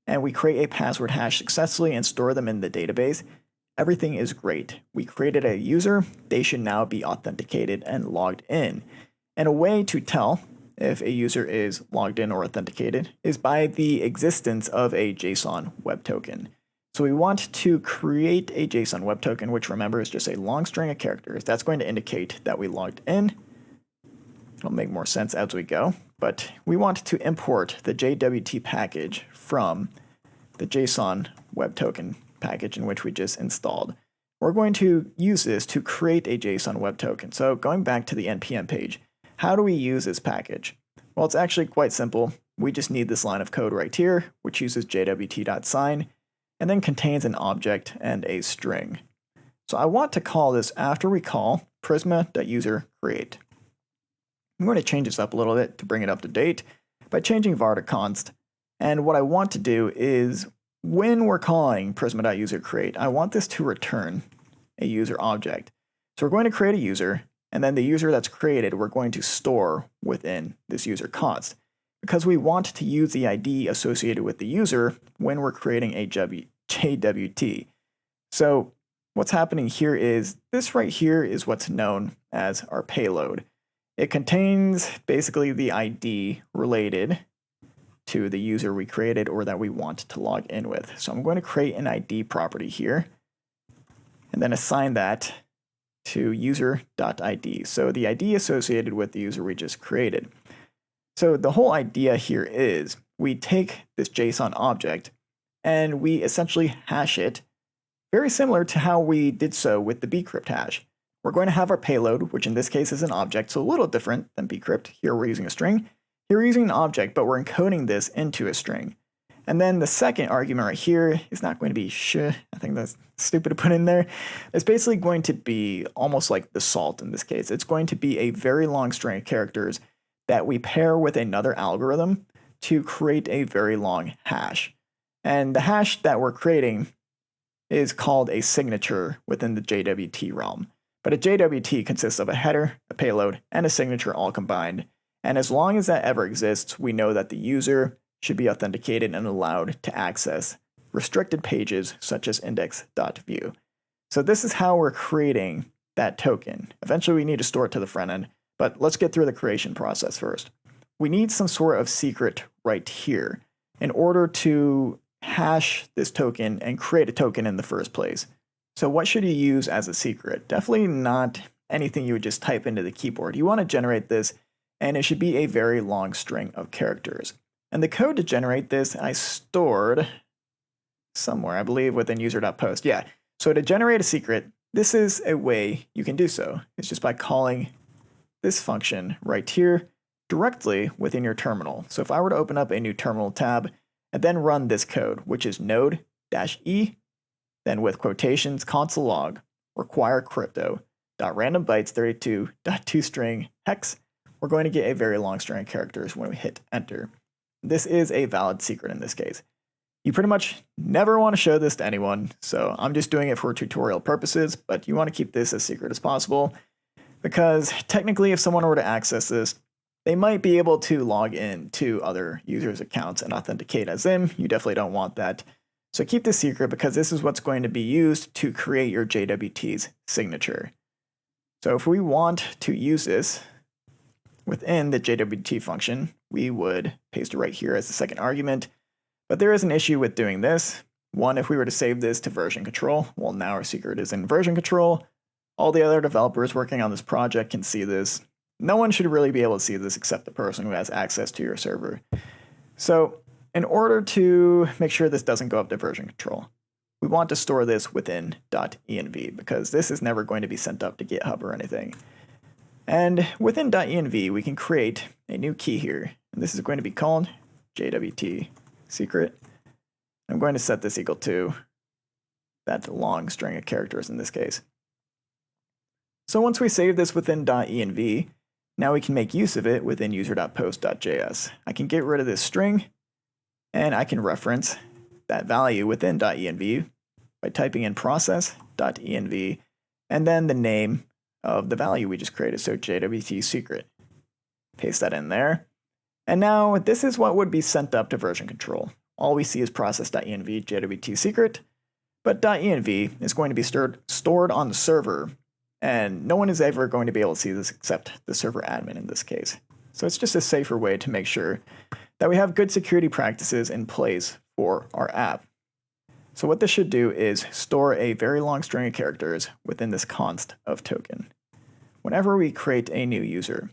and we create a password hash successfully and store them in the database, everything is great. We created a user, they should now be authenticated and logged in. And a way to tell if a user is logged in or authenticated is by the existence of a JSON web token. So we want to create a JSON web token, which remember is just a long string of characters. That's going to indicate that we logged in. It'll make more sense as we go, but we want to import the JWT package from the JSON web token package in which we just installed. We're going to use this to create a JSON web token. So going back to the npm page, how do we use this package? Well, it's actually quite simple. We just need this line of code right here, which uses jwt.sign, and then contains an object and a string. So I want to call this after we call prisma.userCreate. I'm going to change this up a little bit to bring it up to date by changing var to const. And what I want to do is when we're calling prisma.userCreate, I want this to return a user object. So we're going to create a user, and then the user that's created, we're going to store within this user const. Because we want to use the ID associated with the user when we're creating a JWT. So what's happening here is this right here is what's known as our payload. It contains basically the ID related to the user we created or that we want to log in with. So I'm going to create an ID property here and then assign that to user.id. So the ID associated with the user we just created. So the whole idea here is we take this JSON object and we essentially hash it very similar to how we did so with the bcrypt hash. We're going to have our payload, which in this case is an object, so a little different than bcrypt. Here we're using a string. Here we're using an object, but we're encoding this into a string. And then the second argument right here is not going to be sh. I think that's stupid to put in there. It's basically going to be almost like the salt in this case. It's going to be a very long string of characters that we pair with another algorithm to create a very long hash. And the hash that we're creating is called a signature within the JWT realm. But a JWT consists of a header, a payload, and a signature all combined. And as long as that ever exists, we know that the user should be authenticated and allowed to access restricted pages such as index.view. So this is how we're creating that token. Eventually we need to store it to the front end, but let's get through the creation process first. We need some sort of secret right here in order to hash this token and create a token in the first place. So what should you use as a secret? Definitely not anything you would just type into the keyboard. You want to generate this, and it should be a very long string of characters. And the code to generate this, I stored somewhere, I believe within user.post. Yeah, So to generate a secret, this is a way you can do so. It's just by calling this function right here directly within your terminal. So if I were to open up a new terminal tab and then run this code, which is node-e, then with quotations console log require crypto.random bytes 32.toString hex, we're going to get a very long string of characters when we hit enter. This is a valid secret in this case. You pretty much never want to show this to anyone, so I'm just doing it for tutorial purposes, but you want to keep this as secret as possible, because technically if someone were to access this, they might be able to log in to other users' accounts and authenticate as them. You definitely don't want that. So keep this secret because this is what's going to be used to create your JWT's signature. So if we want to use this within the JWT function, we would paste it right here as the second argument. But there is an issue with doing this. One, if we were to save this to version control, well, now our secret is in version control. All the other developers working on this project can see this. No one should really be able to see this except the person who has access to your server. So in order to make sure this doesn't go up to version control, we want to store this within .env because this is never going to be sent up to GitHub or anything. And within .env, we can create a new key here. And this is going to be called JWT secret. I'm going to set this equal to that long string of characters in this case. So once we save this within .env, now we can make use of it within user.post.js. I can get rid of this string, and I can reference that value within .env by typing in process.env, and then the name of the value we just created, so JWT secret. Paste that in there. And now this is what would be sent up to version control. All we see is process.env JWT secret, but .env is going to be stored on the server, and no one is ever going to be able to see this except the server admin in this case. So it's just a safer way to make sure that we have good security practices in place for our app. So what this should do is store a very long string of characters within this const of token whenever we create a new user.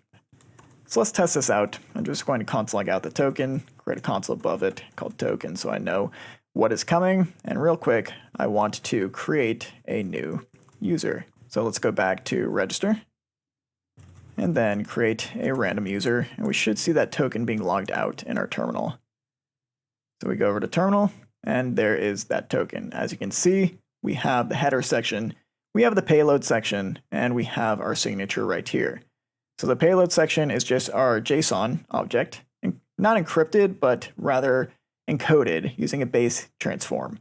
So let's test this out. I'm just going to console log out the token, create a console above it called token so I know what is coming. And real quick, I want to create a new user. So let's go back to register and then create a random user. And we should see that token being logged out in our terminal. So we go over to terminal and there is that token. As you can see, we have the header section, we have the payload section, and we have our signature right here. So the payload section is just our JSON object, not encrypted, but rather encoded using a base transform.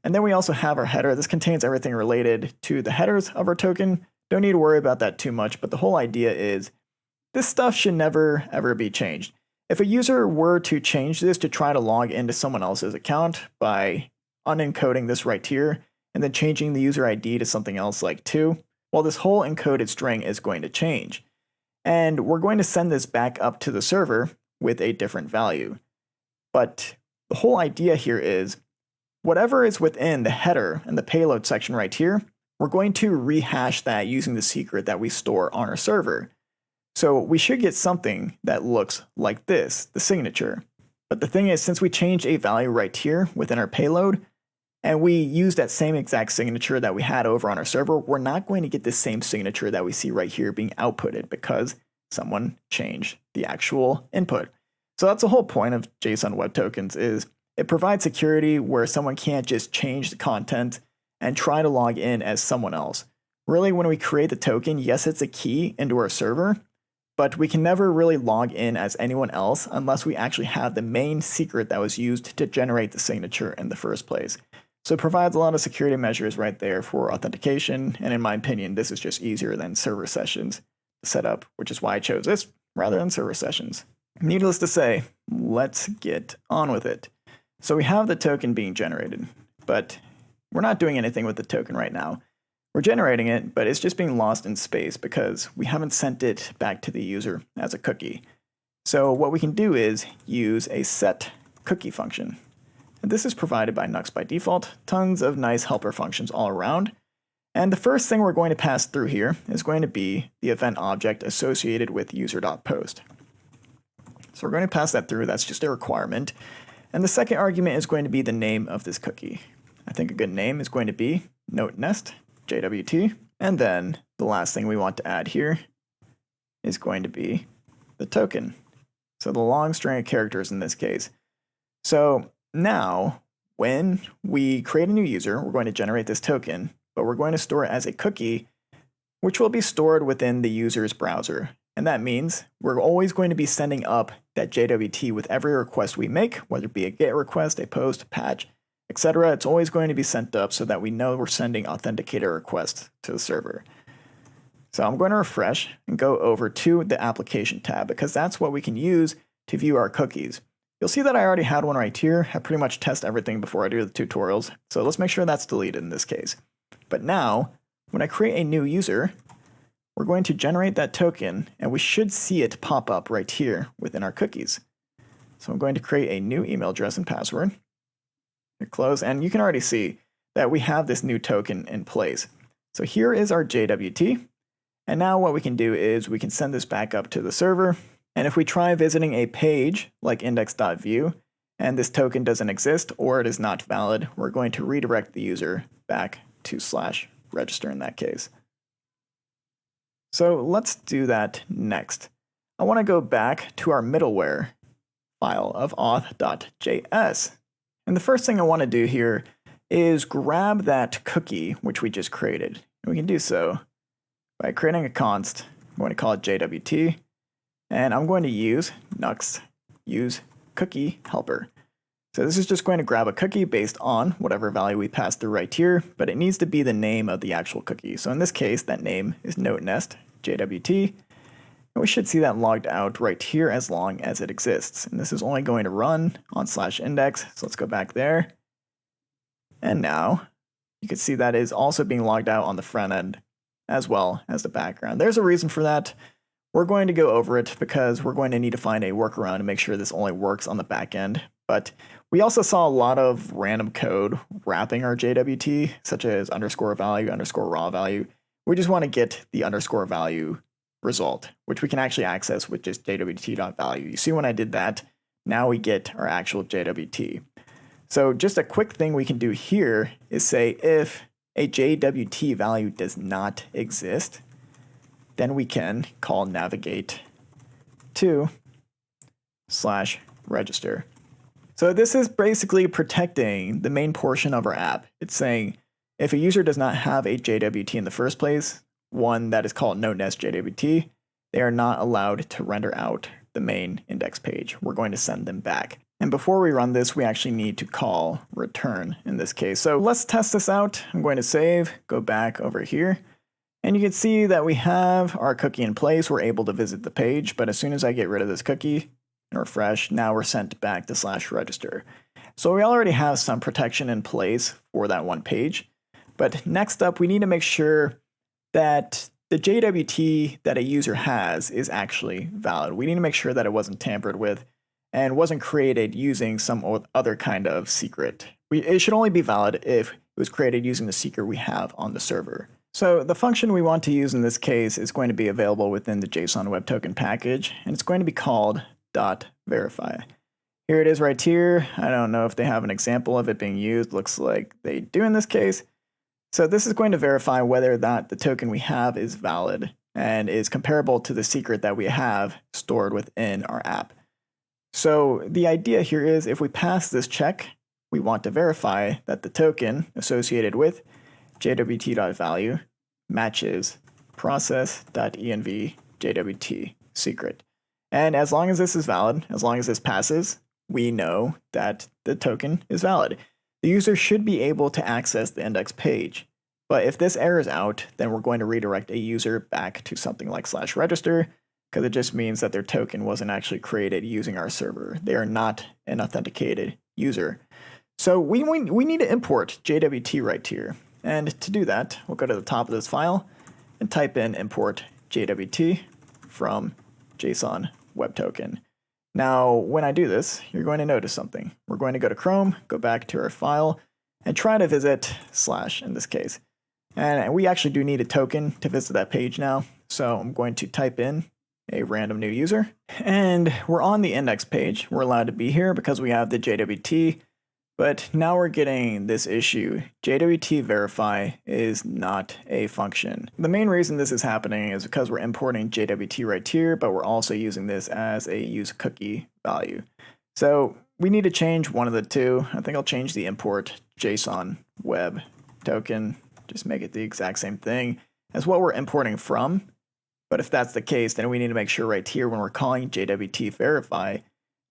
And then we also have our header. This contains everything related to the headers of our token. Don't need to worry about that too much, but the whole idea is this stuff should never, ever be changed. If a user were to change this to try to log into someone else's account by unencoding this right here, and then changing the user ID to something else like 2, well, this whole encoded string is going to change. And we're going to send this back up to the server with a different value. But the whole idea here is whatever is within the header and the payload section right here, we're going to rehash that using the secret that we store on our server. So we should get something that looks like this, the signature. But the thing is, since we changed a value right here within our payload, and we use that same exact signature that we had over on our server, we're not going to get the same signature that we see right here being outputted because someone changed the actual input. So that's the whole point of JSON Web Tokens is it provides security where someone can't just change the content and try to log in as someone else. Really, when we create the token, yes, it's a key into our server, but we can never really log in as anyone else unless we actually have the main secret that was used to generate the signature in the first place. So it provides a lot of security measures right there for authentication, and in my opinion, this is just easier than server sessions to set up, which is why I chose this rather than server sessions. Needless to say, let's get on with it. So we have the token being generated, but we're not doing anything with the token right now. We're generating it, but it's just being lost in space because we haven't sent it back to the user as a cookie. So what we can do is use a set cookie function. And this is provided by Nuxt by default, tons of nice helper functions all around. And the first thing we're going to pass through here is going to be the event object associated with user.post. So we're going to pass that through, that's just a requirement. And the second argument is going to be the name of this cookie. I think a good name is going to be note nest JWT. And then the last thing we want to add here is going to be the token. So the long string of characters in this case. So now when we create a new user, we're going to generate this token, but we're going to store it as a cookie, which will be stored within the user's browser. And that means we're always going to be sending up that JWT with every request we make, whether it be a GET request, a POST, a patch, etc. It's always going to be sent up so that we know we're sending authenticator requests to the server. So I'm going to refresh and go over to the application tab because that's what we can use to view our cookies. You'll see that I already had one right here. I pretty much test everything before I do the tutorials. So let's make sure that's deleted in this case. But now, when I create a new user, we're going to generate that token and we should see it pop up right here within our cookies. So I'm going to create a new email address and password. Hit close, and you can already see that we have this new token in place. So here is our JWT. And now what we can do is we can send this back up to the server. And if we try visiting a page like index.view and this token doesn't exist or it is not valid, we're going to redirect the user back to /register in that case. So let's do that next. I want to go back to our middleware file of auth.js. And the first thing I want to do here is grab that cookie which we just created. And we can do so by creating a const. I'm going to call it JWT. And I'm going to use Nuxt use cookie helper. So this is just going to grab a cookie based on whatever value we pass through right here, but it needs to be the name of the actual cookie. So in this case, that name is note nest JWT. And we should see that logged out right here as long as it exists. And this is only going to run on /index. So let's go back there. And now you can see that is also being logged out on the front end as well as the background. There's a reason for that. We're going to go over it because we're going to need to find a workaround to make sure this only works on the back end. But we also saw a lot of random code wrapping our JWT, such as underscore value, underscore raw value. We just want to get the underscore value result, which we can actually access with just jwt.value. You see when I did that, now we get our actual JWT. So just a quick thing we can do here is say if a JWT value does not exist, then we can call navigate to /register. So this is basically protecting the main portion of our app. It's saying if a user does not have a JWT in the first place, one that is called note nest JWT, they are not allowed to render out the main index page. We're going to send them back. And before we run this, we actually need to call return in this case. So let's test this out. I'm going to save, go back over here. And you can see that we have our cookie in place. We're able to visit the page, but as soon as I get rid of this cookie and refresh, now we're sent back to /register. So we already have some protection in place for that one page. But next up, we need to make sure that the JWT that a user has is actually valid. We need to make sure that it wasn't tampered with and wasn't created using some other kind of secret. It should only be valid if it was created using the secret we have on the server. So the function we want to use in this case is going to be available within the JSON Web Token package, and it's going to be called .verify. Here it is right here. I don't know if they have an example of it being used. Looks like they do in this case. So this is going to verify whether or not the token we have is valid and is comparable to the secret that we have stored within our app. So the idea here is if we pass this check, we want to verify that the token associated with jwt.value matches process.env jwt secret. And as long as this is valid, as long as this passes, we know that the token is valid. The user should be able to access the index page. But if this errors out, then we're going to redirect a user back to something like /register, because it just means that their token wasn't actually created using our server. They are not an authenticated user. So we need to import JWT right here. And to do that, we'll go to the top of this file and type in import JWT from JSON Web Token. Now, when I do this, you're going to notice something. We're going to go to Chrome, go back to our file, and try to visit / in this case. And we actually do need a token to visit that page now. So I'm going to type in a random new user. And we're on the index page. We're allowed to be here because we have the JWT. But now we're getting this issue. JWT verify is not a function. The main reason this is happening is because we're importing JWT right here, but we're also using this as a use cookie value. So we need to change one of the two. I think I'll change the import JSON web token, just make it the exact same thing as what we're importing from. But if that's the case, then we need to make sure right here when we're calling JWT verify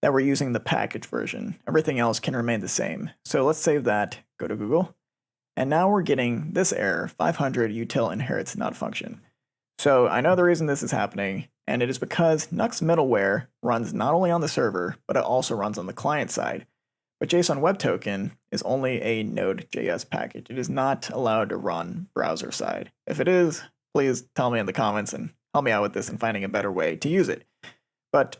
that we're using the package version. Everything else can remain the same. So let's save that, go to Google. And now we're getting this error, 500 util inherits not function. So I know the reason this is happening, and it is because Nuxt middleware runs not only on the server, but it also runs on the client side. But JSON Web Token is only a Node.js package. It is not allowed to run browser side. If it is, please tell me in the comments and help me out with this and finding a better way to use it. But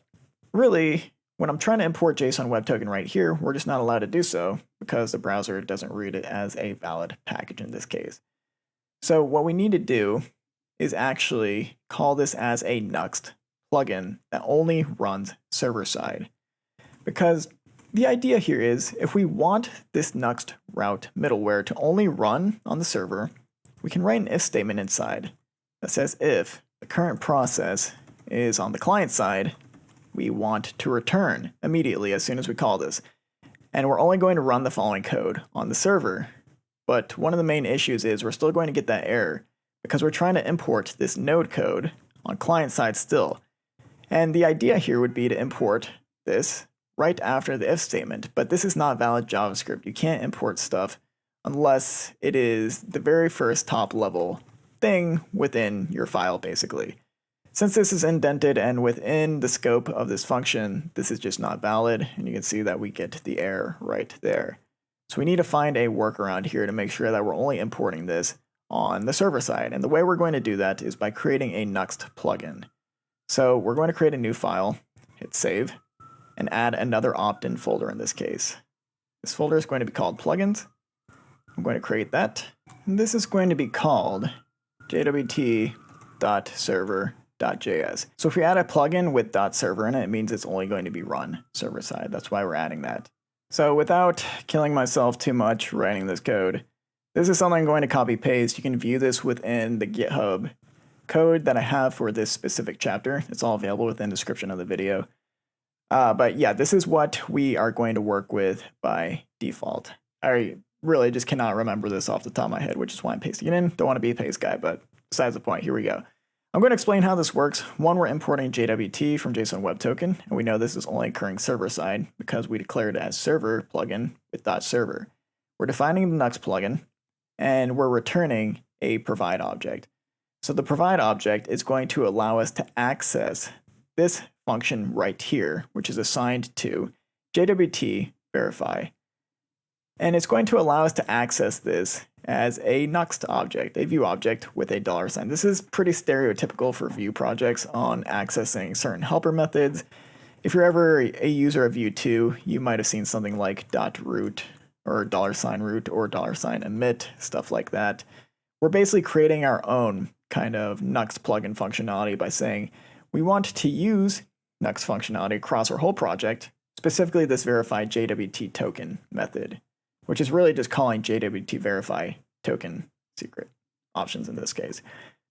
really, when I'm trying to import JSON Web Token right here, we're just not allowed to do so because the browser doesn't read it as a valid package in this case. So what we need to do is actually call this as a Nuxt plugin that only runs server side. Because the idea here is if we want this Nuxt route middleware to only run on the server, we can write an if statement inside that says if the current process is on the client side, we want to return immediately as soon as we call this. And we're only going to run the following code on the server. But one of the main issues is we're still going to get that error because we're trying to import this node code on client side still. And the idea here would be to import this right after the if statement, but this is not valid JavaScript. You can't import stuff unless it is the very first top level thing within your file, basically. Since this is indented and within the scope of this function, this is just not valid, and you can see that we get the error right there. So we need to find a workaround here to make sure that we're only importing this on the server side, and the way we're going to do that is by creating a Nuxt plugin. So we're going to create a new file, hit save, and add another opt-in folder in this case. This folder is going to be called plugins. I'm going to create that, and this is going to be called jwt.server.js. So if we add a plugin with .server in it, it means it's only going to be run server side. That's why we're adding that. So without killing myself too much writing this code, this is something I'm going to copy paste. You can view this within the GitHub code that I have for this specific chapter. It's all available within the description of the video. But yeah, this is what we are going to work with by default. I really just cannot remember this off the top of my head, which is why I'm pasting it in. Don't want to be a paste guy, but besides the point, here we go. I'm going to explain how this works. One, we're importing JWT from JSON Web Token, and we know this is only occurring server side because we declared it as server plugin with .server. We're defining the Nuxt plugin, and we're returning a provide object. So the provide object is going to allow us to access this function right here, which is assigned to JWT verify. And it's going to allow us to access this as a Nuxt object, a view object with a $sign. This is pretty stereotypical for Vue projects on accessing certain helper methods. If you're ever a user of Vue 2, you might have seen something like .root or $root or $emit, stuff like that. We're basically creating our own kind of Nuxt plugin functionality by saying we want to use Nuxt functionality across our whole project, specifically this verify JWT token method, which is really just calling JWT verify token secret options in this case.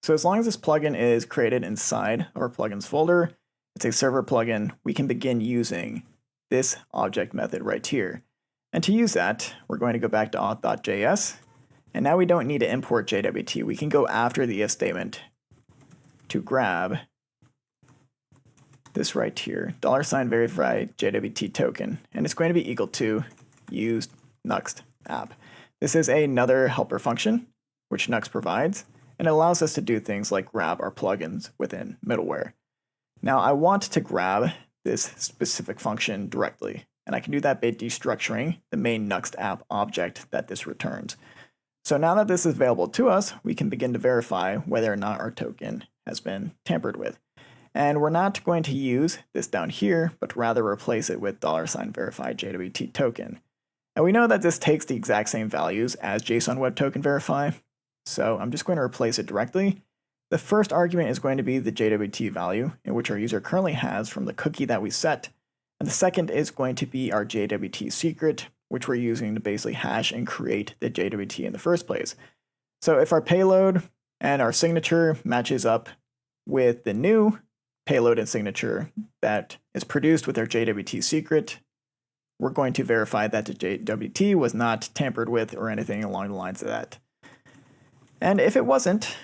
So as long as this plugin is created inside of our plugins folder, it's a server plugin, we can begin using this object method right here. And to use that, we're going to go back to auth.js, and now we don't need to import JWT. We can go after the if statement to grab this right here, $verify JWT token, and it's going to be equal to use Nuxt app. This is another helper function, which Nuxt provides, and it allows us to do things like grab our plugins within middleware. Now I want to grab this specific function directly, and I can do that by destructuring the main Nuxt app object that this returns. So now that this is available to us, we can begin to verify whether or not our token has been tampered with. And we're not going to use this down here, but rather replace it with $verify JWT token. And we know that this takes the exact same values as JSON Web Token verify, so I'm just going to replace it directly. The first argument is going to be the JWT value, in which our user currently has from the cookie that we set, and the second is going to be our JWT secret, which we're using to basically hash and create the JWT in the first place. So if our payload and our signature matches up with the new payload and signature that is produced with our JWT secret, we're going to verify that the JWT was not tampered with or anything along the lines of that. And if it wasn't,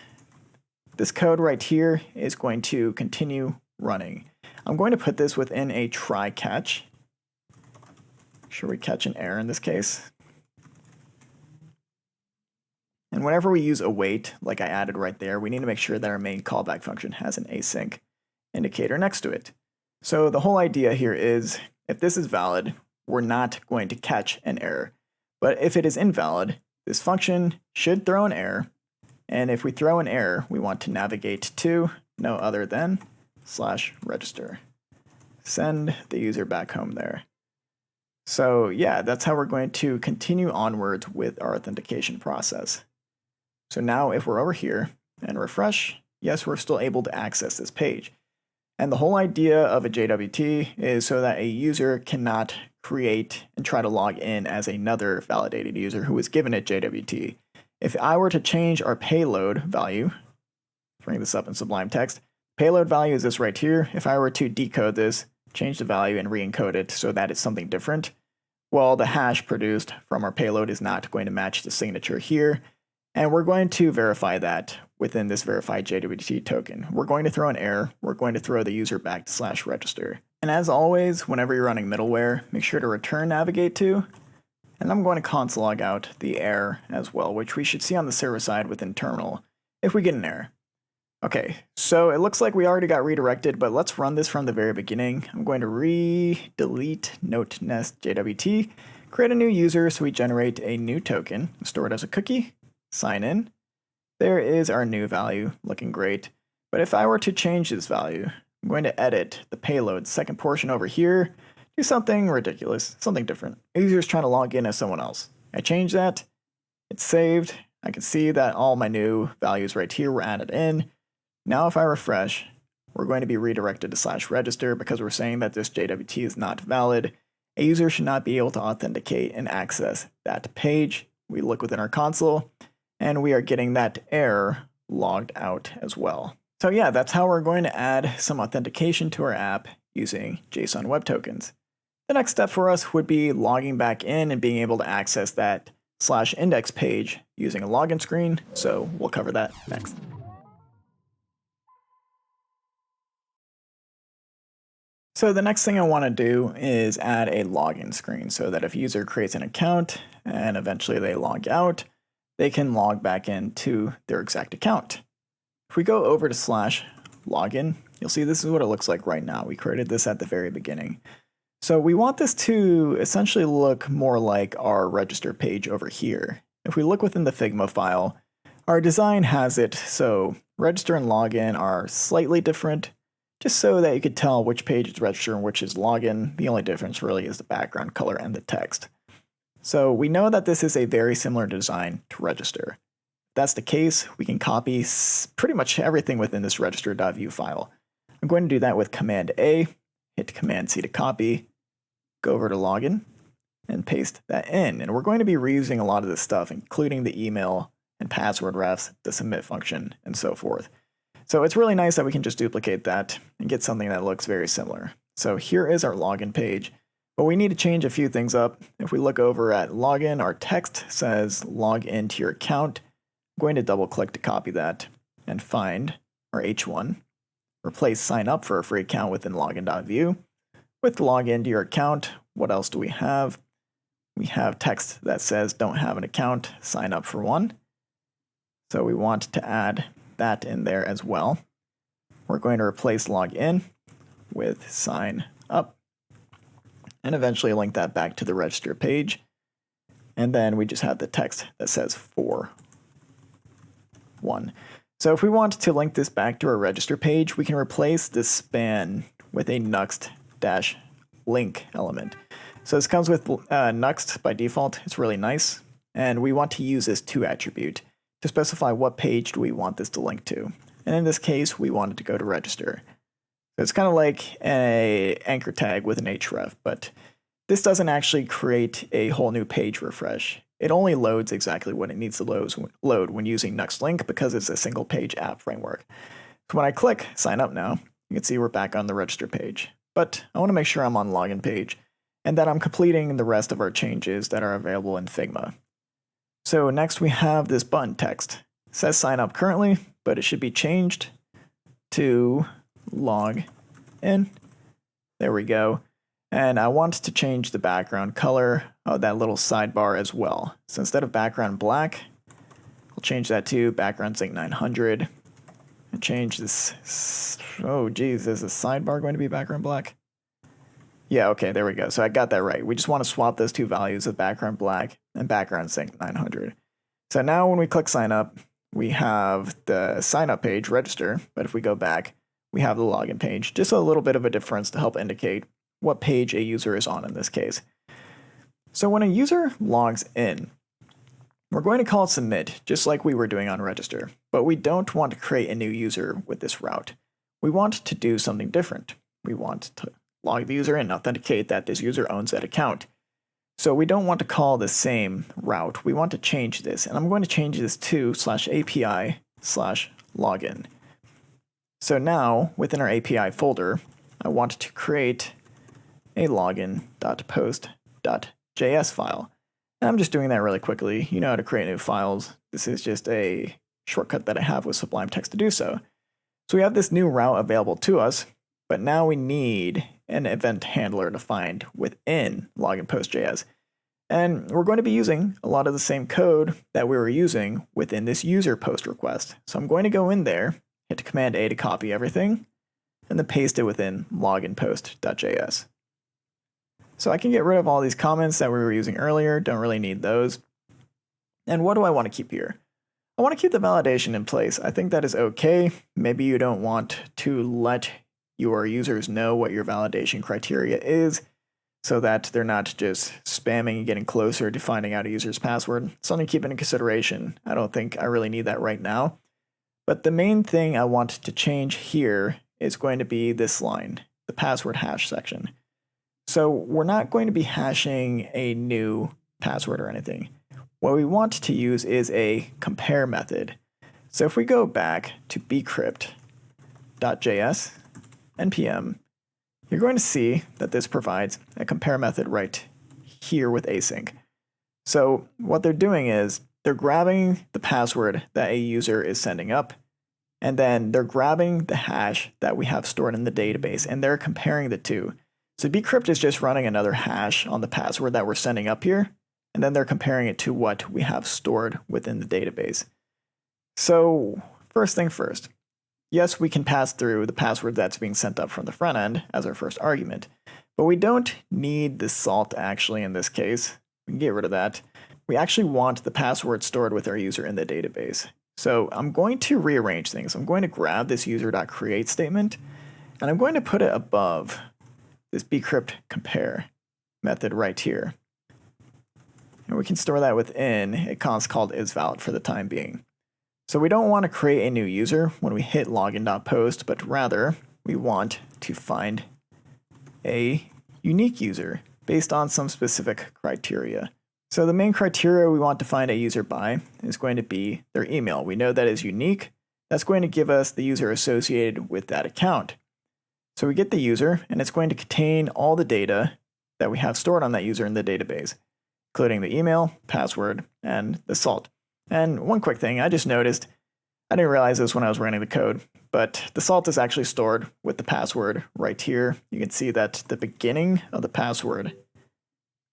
this code right here is going to continue running. I'm going to put this within a try catch. Make sure we catch an error in this case. And whenever we use await, like I added right there, we need to make sure that our main callback function has an async indicator next to it. So the whole idea here is, if this is valid, we're not going to catch an error. But if it is invalid, this function should throw an error. And if we throw an error, we want to navigate to no other than /register. Send the user back home there. So yeah, that's how we're going to continue onwards with our authentication process. So now if we're over here and refresh, yes, we're still able to access this page. And the whole idea of a JWT is so that a user cannot create and try to log in as another validated user who was given a JWT. If I were to change our payload value, bring this up in Sublime Text, payload value is this right here. If I were to decode this, change the value and re-encode it so that it's something different, well, the hash produced from our payload is not going to match the signature here. And we're going to verify that within this verified JWT token. We're going to throw an error. We're going to throw the user back to /register. And as always, whenever you're running middleware, make sure to return navigate to. And I'm going to console log out the error as well, which we should see on the server side within terminal if we get an error. Okay, so it looks like we already got redirected, but let's run this from the very beginning. I'm going to delete note nest JWT, create a new user so we generate a new token, store it as a cookie, sign in. There is our new value, looking great. But if I were to change this value, I'm going to edit the payload second portion over here, do something ridiculous, something different. A user's trying to log in as someone else. I change that, it's saved. I can see that all my new values right here were added in. Now if I refresh, we're going to be redirected to /register because we're saying that this JWT is not valid. A user should not be able to authenticate and access that page. We look within our console, and we are getting that error logged out as well. So yeah, that's how we're going to add some authentication to our app using JSON Web Tokens. The next step for us would be logging back in and being able to access that /index page using a login screen, so we'll cover that next. So the next thing I want to do is add a login screen so that if a user creates an account and eventually they log out, they can log back into their exact account. If we go over to /login, you'll see this is what it looks like right now. We created this at the very beginning. So we want this to essentially look more like our register page over here. If we look within the Figma file, our design has it so register and login are slightly different, just so that you could tell which page is register and which is login. The only difference really is the background color and the text. So we know that this is a very similar design to register. If that's the case, we can copy pretty much everything within this register.view file. I'm going to do that with Command A, hit Command C to copy, go over to login, and paste that in. And we're going to be reusing a lot of this stuff, including the email and password refs, the submit function, and so forth. So it's really nice that we can just duplicate that and get something that looks very similar. So here is our login page, but we need to change a few things up. If we look over at login, our text says log into your account. I'm going to double click to copy that and find our H1, replace sign up for a free account within login.view. With log into your account, what else do we have? We have text that says don't have an account, sign up for one. So we want to add that in there as well. We're going to replace log in with sign up and eventually link that back to the register page. And then we just have the text that says for one. So if we want to link this back to our register page, we can replace this span with a Nuxt-link element. So this comes with Nuxt by default. It's really nice. And we want to use this to attribute to specify what page do we want this to link to. And in this case, we want it to go to register. So it's kind of like an anchor tag with an href, but this doesn't actually create a whole new page refresh. It only loads exactly what it needs to load when using Nuxt Link because it's a single page app framework. So when I click sign up now, you can see we're back on the register page. But I want to make sure I'm on login page and that I'm completing the rest of our changes that are available in Figma. So next we have this button text. It says sign up currently, but it should be changed to log in. There we go. And I want to change the background color of that little sidebar as well. So instead of background black, I'll change that to background sync 900. And change this. Oh geez, is the sidebar going to be background black? Yeah, okay, there we go. So I got that right. We just want to swap those two values of background black and background sync 900. So now when we click sign up, we have the sign up page register, but if we go back, we have the login page. Just a little bit of a difference to help indicate what page a user is on in this case. So when a user logs in, we're going to call submit, just like we were doing on register, but we don't want to create a new user with this route. We want to do something different. We want to log the user in, authenticate that this user owns that account. So we don't want to call the same route. We want to change this, and I'm going to change this to /API/login. So now, within our API folder, I want to create a login.post.js file. And I'm just doing that really quickly. You know how to create new files. This is just a shortcut that I have with Sublime Text to do so. So we have this new route available to us, but now we need an event handler defined within login post.js. And we're going to be using a lot of the same code that we were using within this user post request. So I'm going to go in there, hit Command A to copy everything, and then paste it within login post.js. So I can get rid of all these comments that we were using earlier, don't really need those. And what do I want to keep here? I want to keep the validation in place. I think that is okay. Maybe you don't want to let your users know what your validation criteria is so that they're not just spamming and getting closer to finding out a user's password. Something to keep into consideration. I don't think I really need that right now. But the main thing I want to change here is going to be this line, the password hash section. So we're not going to be hashing a new password or anything. What we want to use is a compare method. So if we go back to bcrypt.js npm, you're going to see that this provides a compare method right here with async. So what they're doing is they're grabbing the password that a user is sending up, and then they're grabbing the hash that we have stored in the database, and they're comparing the two. So bcrypt is just running another hash on the password that we're sending up here, and then they're comparing it to what we have stored within the database. So first thing first, yes, we can pass through the password that's being sent up from the front end as our first argument, but we don't need the salt actually in this case. We can get rid of that. We actually want the password stored with our user in the database. So I'm going to rearrange things. I'm going to grab this user.create statement, and I'm going to put it above this bcrypt compare method right here. And we can store that within a const called isValid for the time being. So we don't want to create a new user when we hit login.post, but rather we want to find a unique user based on some specific criteria. So the main criteria we want to find a user by is going to be their email. We know that is unique. That's going to give us the user associated with that account. So we get the user, and it's going to contain all the data that we have stored on that user in the database, including the email, password, and the salt. And one quick thing, I just noticed, I didn't realize this when I was running the code, but the salt is actually stored with the password right here. You can see that the beginning of the password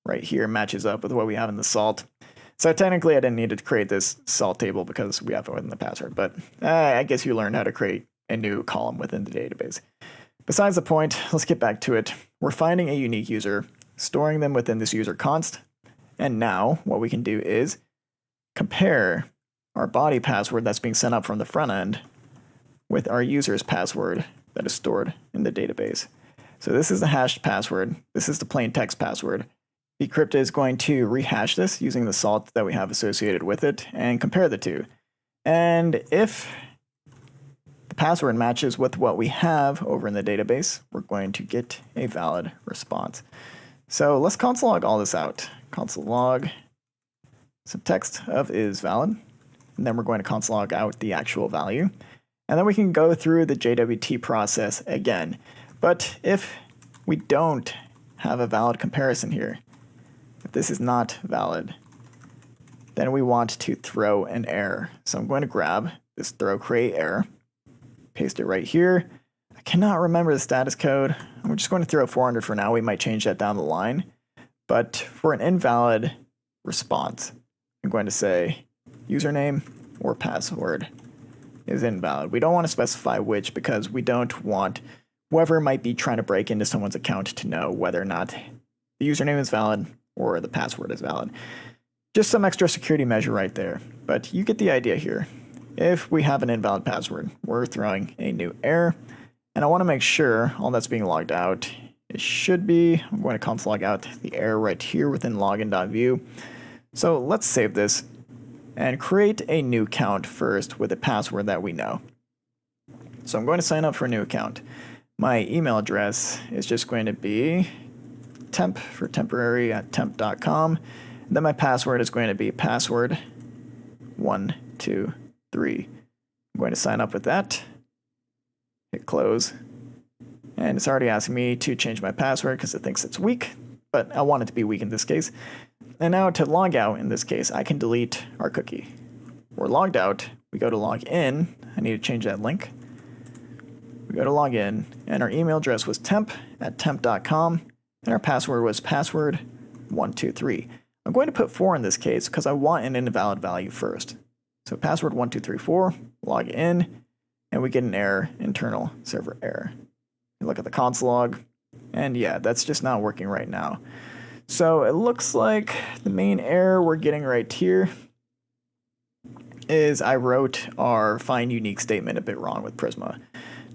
right here matches up with what we have in the salt. So technically I didn't need to create this salt table because we have it within the password, but I guess you learned how to create a new column within the database. Besides the point, let's get back to it. We're finding a unique user, storing them within this user const, and now what we can do is compare our body password that's being sent up from the front end with our user's password that is stored in the database. So this is the hashed password. This is the plain text password. Bcrypt is going to rehash this using the salt that we have associated with it and compare the two. And if the password matches with what we have over in the database, we're going to get a valid response. So let's console log all this out. Console log some text of is valid, and then we're going to console log out the actual value. And then we can go through the JWT process again. But if we don't have a valid comparison here, if this is not valid, then we want to throw an error. So I'm going to grab this throw create error, paste it right here. I cannot remember the status code. I'm just going to throw 400 for now. We might change that down the line. But for an invalid response, I'm going to say username or password is invalid. We don't want to specify which because we don't want whoever might be trying to break into someone's account to know whether or not the username is valid or the password is valid. Just some extra security measure right there, but you get the idea here. If we have an invalid password, we're throwing a new error, and I want to make sure all that's being logged out. It should be, I'm going to console log out the error right here within login.view. So let's save this and create a new account first with a password that we know. So I'm going to sign up for a new account. My email address is just going to be temp for temporary at temp.com. Then my password is going to be password 123. I'm going to sign up with that. Hit close. And it's already asking me to change my password because it thinks it's weak, but I want it to be weak in this case. And now to log out in this case, I can delete our cookie. We're logged out. We go to log in. I need to change that link. We go to log in, and our email address was temp at temp.com, and our password was password 123. I'm going to put 4 in this case because I want an invalid value first. So password 1234, log in, and we get an error, internal server error. You look at the console log, and yeah, that's just not working right now. So it looks like the main error we're getting right here is I wrote our find unique statement a bit wrong with Prisma.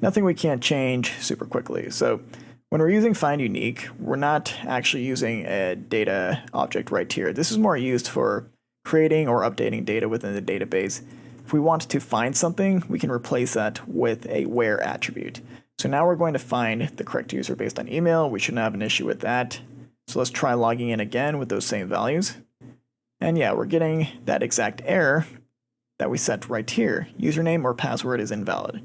Nothing we can't change super quickly. So when we're using find unique, we're not actually using a data object right here. This is more used for creating or updating data within the database. If we want to find something, we can replace that with a where attribute. So now we're going to find the correct user based on email. We shouldn't have an issue with that. So let's try logging in again with those same values. And yeah, we're getting that exact error that we set right here. Username or password is invalid.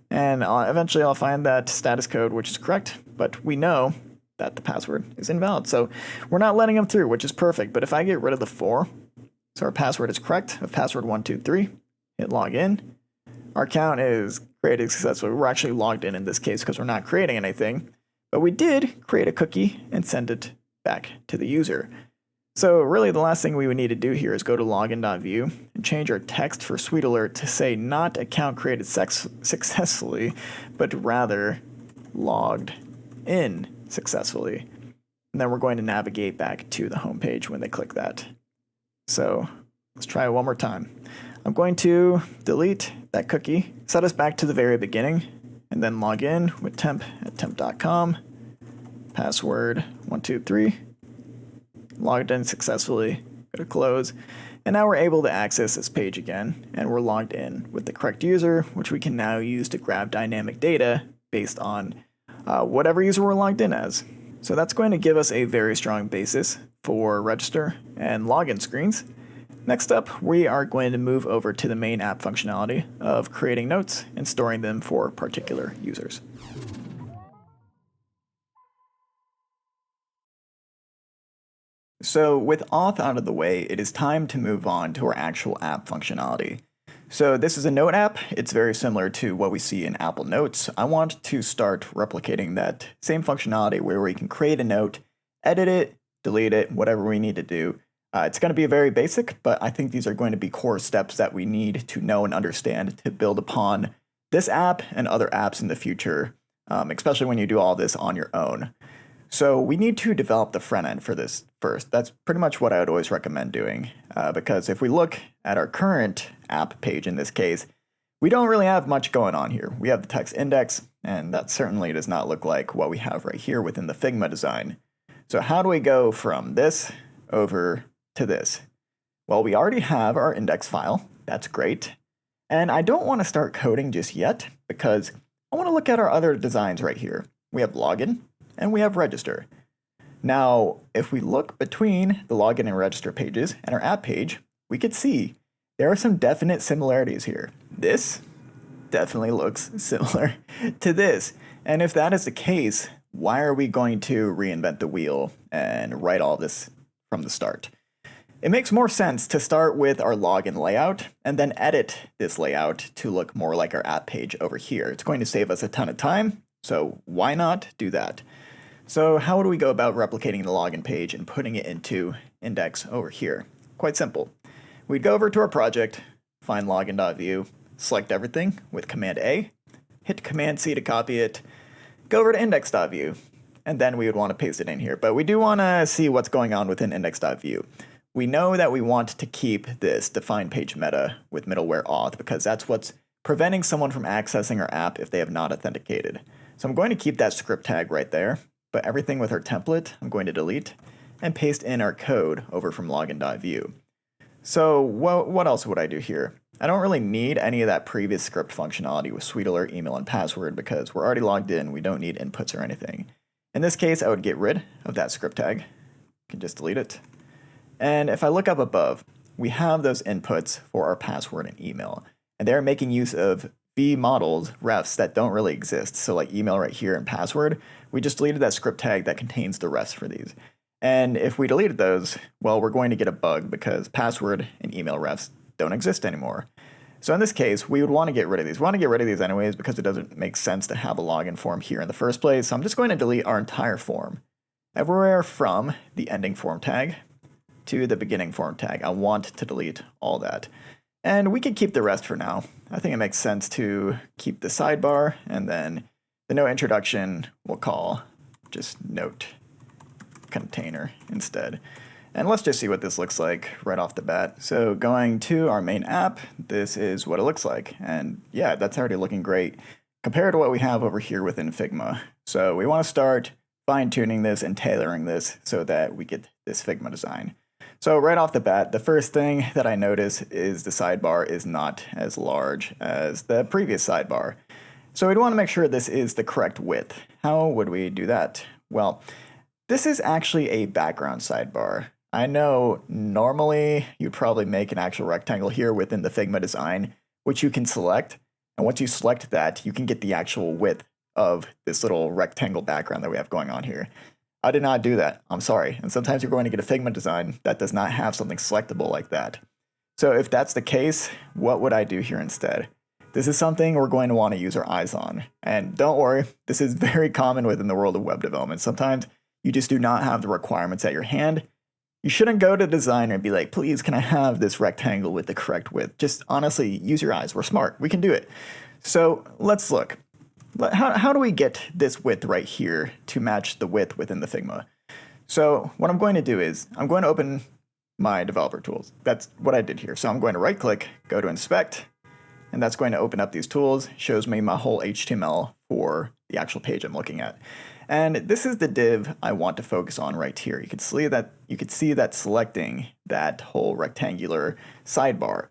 And eventually I'll find that status code which is correct, but we know that the password is invalid. So we're not letting them through, which is perfect. But if I get rid of the 4, so our password is correct of password 123, hit log in, our account is created successfully. We're actually logged in this case because we're not creating anything, but we did create a cookie and send it back to the user. So really the last thing we would need to do here is go to login.view and change our text for Sweet Alert to say not account created successfully, but rather logged in successfully. And then we're going to navigate back to the home page when they click that. So let's try it one more time. I'm going to delete that cookie, set us back to the very beginning, and then log in with temp at temp.com, password 123, logged in successfully, go to close, and now we're able to access this page again, and we're logged in with the correct user, which we can now use to grab dynamic data based on whatever user we're logged in as. So that's going to give us a very strong basis for register and login screens. Next up, we are going to move over to the main app functionality of creating notes and storing them for particular users. So with Auth out of the way, it is time to move on to our actual app functionality. So this is a note app. It's very similar to what we see in Apple Notes. I want to start replicating that same functionality where we can create a note, edit it, delete it, whatever we need to do. It's going to be very basic, but I think these are going to be core steps that we need to know and understand to build upon this app and other apps in the future, especially when you do all this on your own. So we need to develop the front end for this first. That's pretty much what I would always recommend doing, because if we look at our current app page in this case, we don't really have much going on here. We have the text index, and that certainly does not look like what we have right here within the Figma design. So how do we go from this over to this? Well, we already have our index file. That's great. And I don't want to start coding just yet because I want to look at our other designs right here. We have login and we have register. Now, if we look between the login and register pages and our app page, we could see there are some definite similarities here. This definitely looks similar to this. And if that is the case, why are we going to reinvent the wheel and write all this from the start? It makes more sense to start with our login layout and then edit this layout to look more like our app page over here. It's going to save us a ton of time, so why not do that? So how do we go about replicating the login page and putting it into index over here? Quite simple. We'd go over to our project, find login.view, select everything with Command A, hit Command C to copy it, go over to index.view, and then we would want to paste it in here. But we do want to see what's going on within index.view. We know that we want to keep this define page meta with middleware auth because that's what's preventing someone from accessing our app if they have not authenticated. So I'm going to keep that script tag right there, but everything with our template I'm going to delete and paste in our code over from login.view. So what else would I do here? I don't really need any of that previous script functionality with suite alert, email, and password because we're already logged in. We don't need inputs or anything. In this case, I would get rid of that script tag. You can just delete it. And if I look up above, we have those inputs for our password and email. And they're making use of V models, refs that don't really exist. So like email right here and password, we just deleted that script tag that contains the refs for these. And if we deleted those, well, we're going to get a bug because password and email refs don't exist anymore. So in this case, we would want to get rid of these. We want to get rid of these anyways because it doesn't make sense to have a login form here in the first place. So I'm just going to delete our entire form. Everywhere from the ending form tag to the beginning form tag, I want to delete all that. And we can keep the rest for now. I think it makes sense to keep the sidebar, and then the no introduction we'll call just note container instead. And let's just see what this looks like right off the bat. So going to our main app, this is what it looks like. And yeah, that's already looking great compared to what we have over here within Figma. So we want to start fine-tuning this and tailoring this so that we get this Figma design. So right off the bat, the first thing that I notice is the sidebar is not as large as the previous sidebar. So we'd want to make sure this is the correct width. How would we do that? Well, this is actually a background sidebar. I know normally you'd probably make an actual rectangle here within the Figma design, which you can select. And once you select that, you can get the actual width of this little rectangle background that we have going on here. I did not do that. I'm sorry. And sometimes you're going to get a Figma design that does not have something selectable like that. So if that's the case, what would I do here instead? This is something we're going to want to use our eyes on. And don't worry, this is very common within the world of web development. Sometimes you just do not have the requirements at your hand. You shouldn't go to the designer and be like, please, can I have this rectangle with the correct width? Just honestly, use your eyes. We're smart. We can do it. So let's look. How do we get this width right here to match the width within the Figma? So what I'm going to do is I'm going to open my developer tools. That's what I did here. So I'm going to right click, go to inspect, and that's going to open up these tools, shows me my whole HTML for the actual page I'm looking at. And this is the div I want to focus on right here. You can see that selecting that whole rectangular sidebar.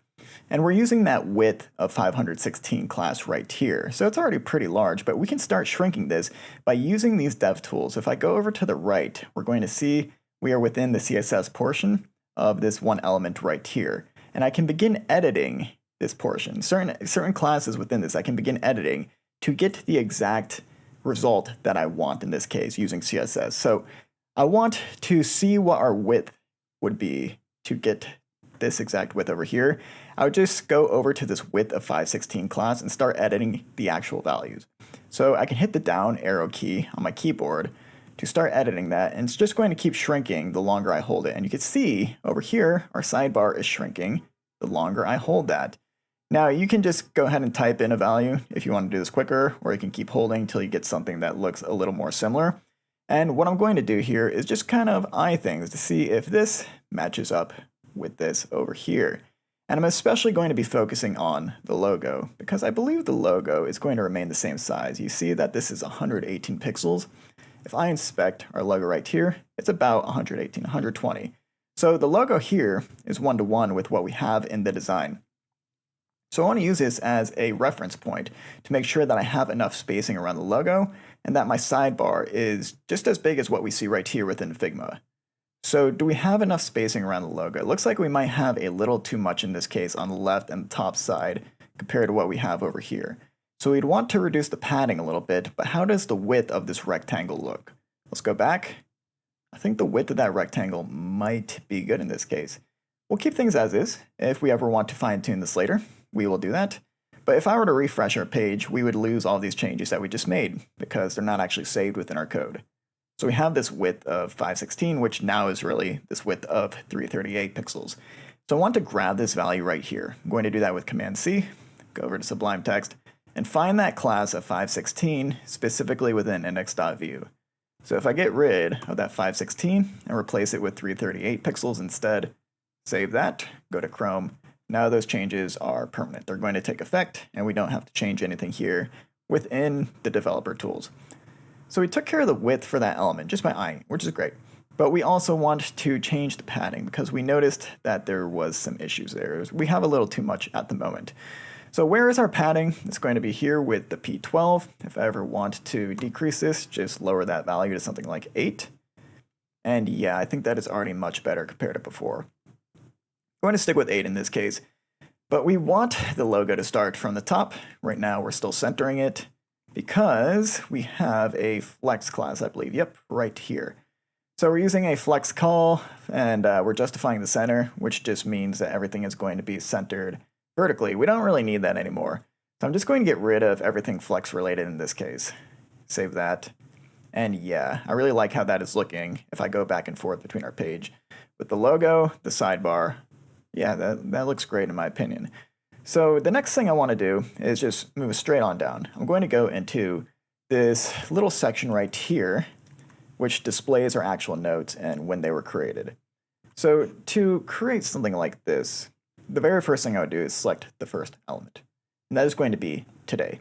And we're using that width of 516 class right here. So it's already pretty large, but we can start shrinking this by using these dev tools. If I go over to the right, we're going to see we are within the CSS portion of this one element right here. And I can begin editing this portion. Certain classes within this I can begin editing to get the exact result that I want in this case using CSS. So I want to see what our width would be to get this exact width over here. I would just go over to this width of 516 class and start editing the actual values. So I can hit the down arrow key on my keyboard to start editing that, and it's just going to keep shrinking the longer I hold it. And you can see over here, our sidebar is shrinking the longer I hold that. Now you can just go ahead and type in a value if you want to do this quicker, or you can keep holding until you get something that looks a little more similar. And what I'm going to do here is just kind of eye things to see if this matches up with this over here. And I'm especially going to be focusing on the logo because I believe the logo is going to remain the same size. You see that this is 118 pixels. If I inspect our logo right here, it's about 118, 120. So the logo here is 1-to-1 with what we have in the design. So I want to use this as a reference point to make sure that I have enough spacing around the logo and that my sidebar is just as big as what we see right here within Figma. So do we have enough spacing around the logo? It looks like we might have a little too much in this case on the left and the top side compared to what we have over here. So we'd want to reduce the padding a little bit, but how does the width of this rectangle look? Let's go back. I think the width of that rectangle might be good in this case. We'll keep things as is. If we ever want to fine tune this later, we will do that. But if I were to refresh our page, we would lose all these changes that we just made because they're not actually saved within our code. So we have this width of 516, which now is really this width of 338 pixels. So I want to grab this value right here. I'm going to do that with Command C, go over to Sublime Text, and find that class of 516 specifically within index.view. So if I get rid of that 516 and replace it with 338 pixels instead, save that, go to Chrome. Now those changes are permanent. They're going to take effect, and we don't have to change anything here within the developer tools. So we took care of the width for that element just by eyeing, which is great. But we also want to change the padding because we noticed that there was some issues there. We have a little too much at the moment. So where is our padding? It's going to be here with the P12. If I ever want to decrease this, just lower that value to something like 8. And yeah, I think that is already much better compared to before. I'm going to stick with 8 in this case. But we want the logo to start from the top. Right now we're still centering it because we have a flex class, I believe. Yep, right here. So we're using a flex call, and we're justifying the center, which just means that everything is going to be centered vertically. We don't really need that anymore. So I'm just going to get rid of everything flex related in this case. Save that. And yeah, I really like how that is looking if I go back and forth between our page. With the logo, the sidebar, yeah, that looks great in my opinion. So the next thing I want to do is just move straight on down. I'm going to go into this little section right here, which displays our actual notes and when they were created. So to create something like this, the very first thing I would do is select the first element, and that is going to be today.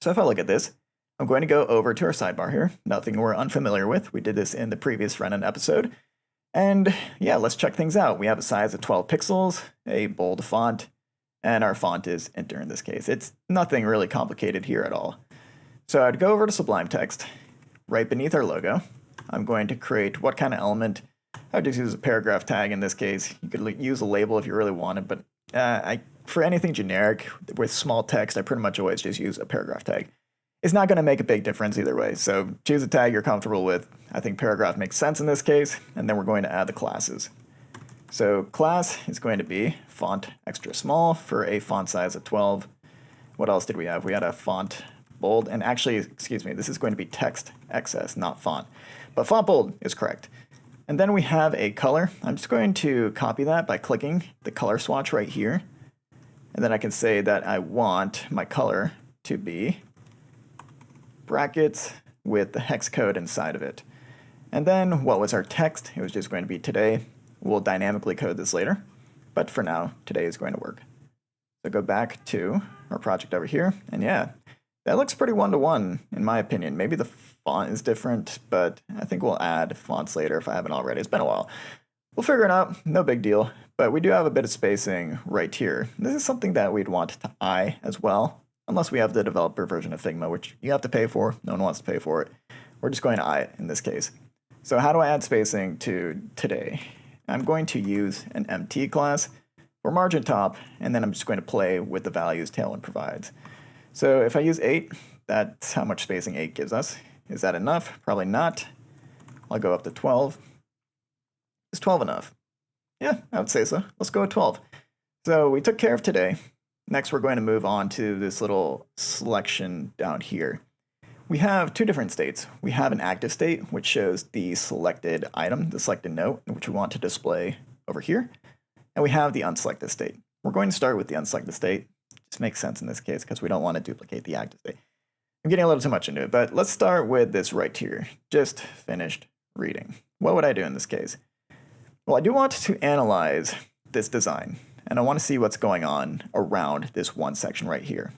So if I look at this, I'm going to go over to our sidebar here, nothing we're unfamiliar with. We did this in the previous front-end episode. And yeah, let's check things out. We have a size of 12 pixels, a bold font, and our font is Enter in this case. It's nothing really complicated here at all. So I'd go over to Sublime Text, right beneath our logo. I'm going to create what kind of element. I would just use a paragraph tag in this case. You could use a label if you really wanted, but for anything generic with small text, I pretty much always just use a paragraph tag. It's not going to make a big difference either way, so choose a tag you're comfortable with. I think paragraph makes sense in this case, and then we're going to add the classes. So class is going to be font extra small for a font size of 12. What else did we have? We had a font bold, and actually, excuse me, this is going to be text XS, not font. But font bold is correct. And then we have a color. I'm just going to copy that by clicking the color swatch right here. And then I can say that I want my color to be brackets with the hex code inside of it. And then what was our text? It was just going to be today. We'll dynamically code this later, but for now, today is going to work. So go back to our project over here, and yeah, that looks pretty one-to-one in my opinion. Maybe the font is different, but I think we'll add fonts later if I haven't already. It's been a while. We'll figure it out, no big deal, but we do have a bit of spacing right here. This is something that we'd want to eye as well, unless we have the developer version of Figma, which you have to pay for. No one wants to pay for it. We're just going to eye it in this case. So how do I add spacing to today? I'm going to use an MT class for margin top, and then I'm just going to play with the values Tailwind provides. So if I use 8, that's how much spacing 8 gives us. Is that enough? Probably not. I'll go up to 12. Is 12 enough? Yeah, I would say so. Let's go with 12. So we took care of today. Next, we're going to move on to this little selection down here. We have two different states. We have an active state, which shows the selected item, the selected note, which we want to display over here. And we have the unselected state. We're going to start with the unselected state. This makes sense in this case because we don't want to duplicate the active state. I'm getting a little too much into it, but let's start with this right here. Just finished reading. What would I do in this case? Well, I do want to analyze this design, and I want to see what's going on around this one section right here.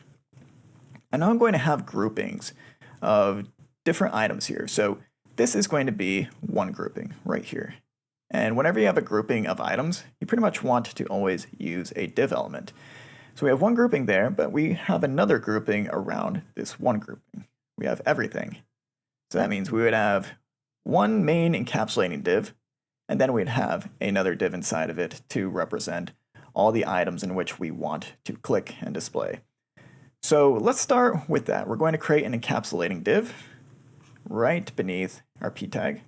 I know I'm going to have groupings of different items here. So this is going to be one grouping right here. And whenever you have a grouping of items, you pretty much want to always use a div element. So we have one grouping there, but we have another grouping around this one grouping. We have everything. So that means we would have one main encapsulating div, and then we'd have another div inside of it to represent all the items in which we want to click and display. So let's start with that. We're going to create an encapsulating div right beneath our p tag.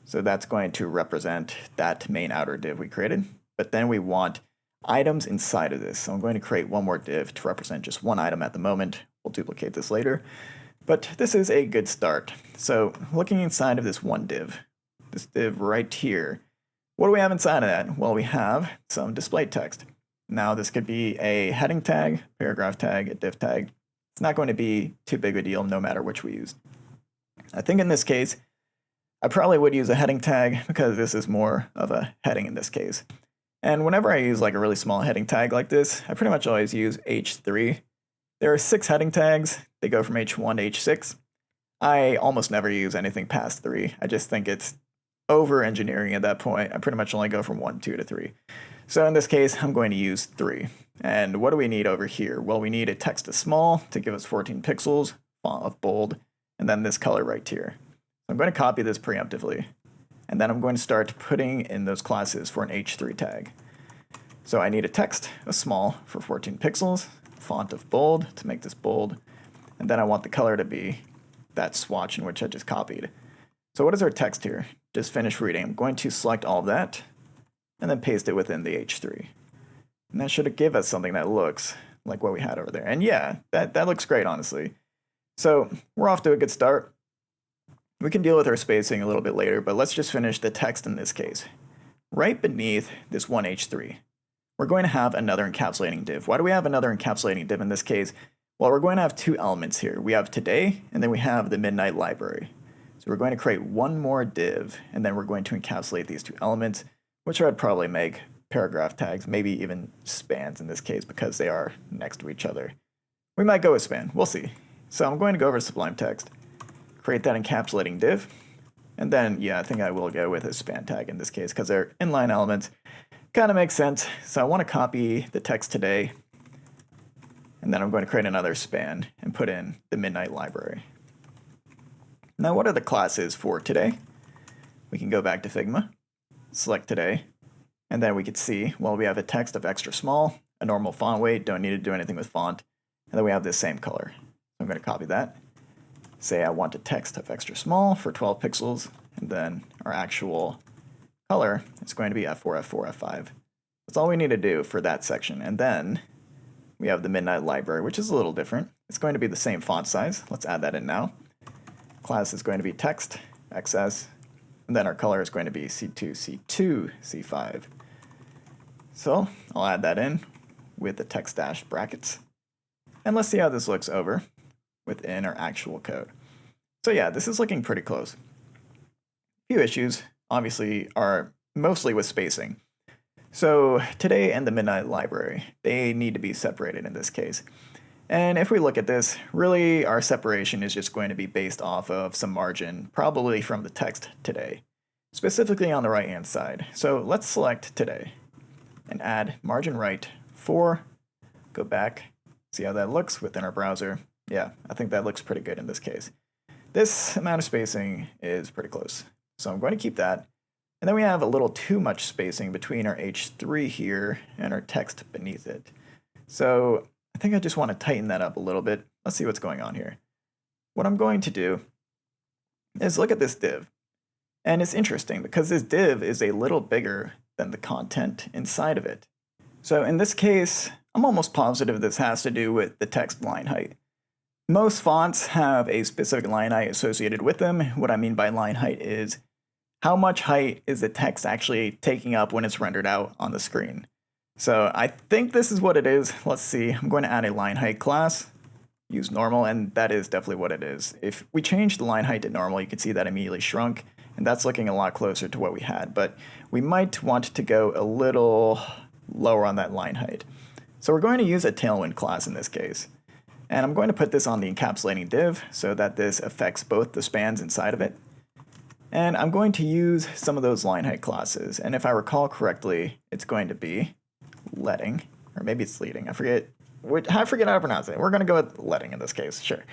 So that's going to represent that main outer div we created. But then we want items inside of this. So I'm going to create one more div to represent just one item at the moment. We'll duplicate this later. But this is a good start. So looking inside of this div right here, what do we have inside of that? Well, we have some display text. Now this could be a heading tag, paragraph tag, a div tag. It's not going to be too big of a deal no matter which we use. I think in this case, I probably would use a heading tag because this is more of a heading in this case. And whenever I use like a really small heading tag like this, I pretty much always use H3. There are 6 heading tags. They go from H1 to H6. I almost never use anything past 3. I just think it's over engineering at that point. I pretty much only go from 1, 2 to 3. So in this case, I'm going to use 3. And what do we need over here? Well, we need a text to small to give us 14 pixels, font of bold, and then this color right here. So I'm going to copy this preemptively. And then I'm going to start putting in those classes for an H3 tag. So I need a text, a small for 14 pixels, font of bold to make this bold, and then I want the color to be that swatch in which I just copied. So what is our text here? Just finish reading. I'm going to select all of that and then paste it within the H3. And that should give us something that looks like what we had over there. And yeah, that looks great, honestly. So we're off to a good start. We can deal with our spacing a little bit later, but let's just finish the text in this case. Right beneath this one H3, we're going to have another encapsulating div. Why do we have another encapsulating div in this case? Well, we're going to have 2 elements here. We have today, and then we have the midnight library. So we're going to create one more div, and then we're going to encapsulate these 2 elements, which I'd probably make paragraph tags, maybe even spans in this case, because they are next to each other. We might go with span. We'll see. So I'm going to go over to Sublime Text, create that encapsulating div, and then, yeah, I think I will go with a span tag in this case because they're inline elements. Kind of makes sense. So I want to copy the text today, and then I'm going to create another span and put in the midnight library. Now, what are the classes for today? We can go back to Figma, select today, and then we could see, well, we have a text of extra small, a normal font weight, don't need to do anything with font, and then we have this same color. So I'm going to copy that. Say I want a text of extra small for 12 pixels, and then our actual color is going to be F4, F4, F5. That's all we need to do for that section. And then we have the midnight library, which is a little different. It's going to be the same font size. Let's add that in now. Class is going to be text, XS, and then our color is going to be C2, C2, C5. So I'll add that in with the text dash brackets. And let's see how this looks over within our actual code. So yeah, this is looking pretty close. A few issues, obviously, are mostly with spacing. So today and the midnight library, they need to be separated in this case. And if we look at this, really our separation is just going to be based off of some margin, probably from the text today, specifically on the right-hand side. So let's select today and add margin right 4, go back, see how that looks within our browser. Yeah, I think that looks pretty good in this case. This amount of spacing is pretty close. So I'm going to keep that. And then we have a little too much spacing between our H3 here and our text beneath it. So I think I just want to tighten that up a little bit. Let's see what's going on here. What I'm going to do is look at this div. And it's interesting because this div is a little bigger than the content inside of it. So in this case, I'm almost positive this has to do with the text line height. Most fonts have a specific line height associated with them. What I mean by line height is how much height is the text actually taking up when it's rendered out on the screen. So I think this is what it is. Let's see. I'm going to add a line height class, use normal, and that is definitely what it is. If we change the line height to normal, you can see that immediately shrunk, and that's looking a lot closer to what we had. But we might want to go a little lower on that line height. So we're going to use a tailwind class in this case. And I'm going to put this on the encapsulating div so that this affects both the spans inside of it. And I'm going to use some of those line height classes. And if I recall correctly, it's going to be letting or maybe it's leading. I forget how to pronounce it. We're going to go with letting in this case, sure.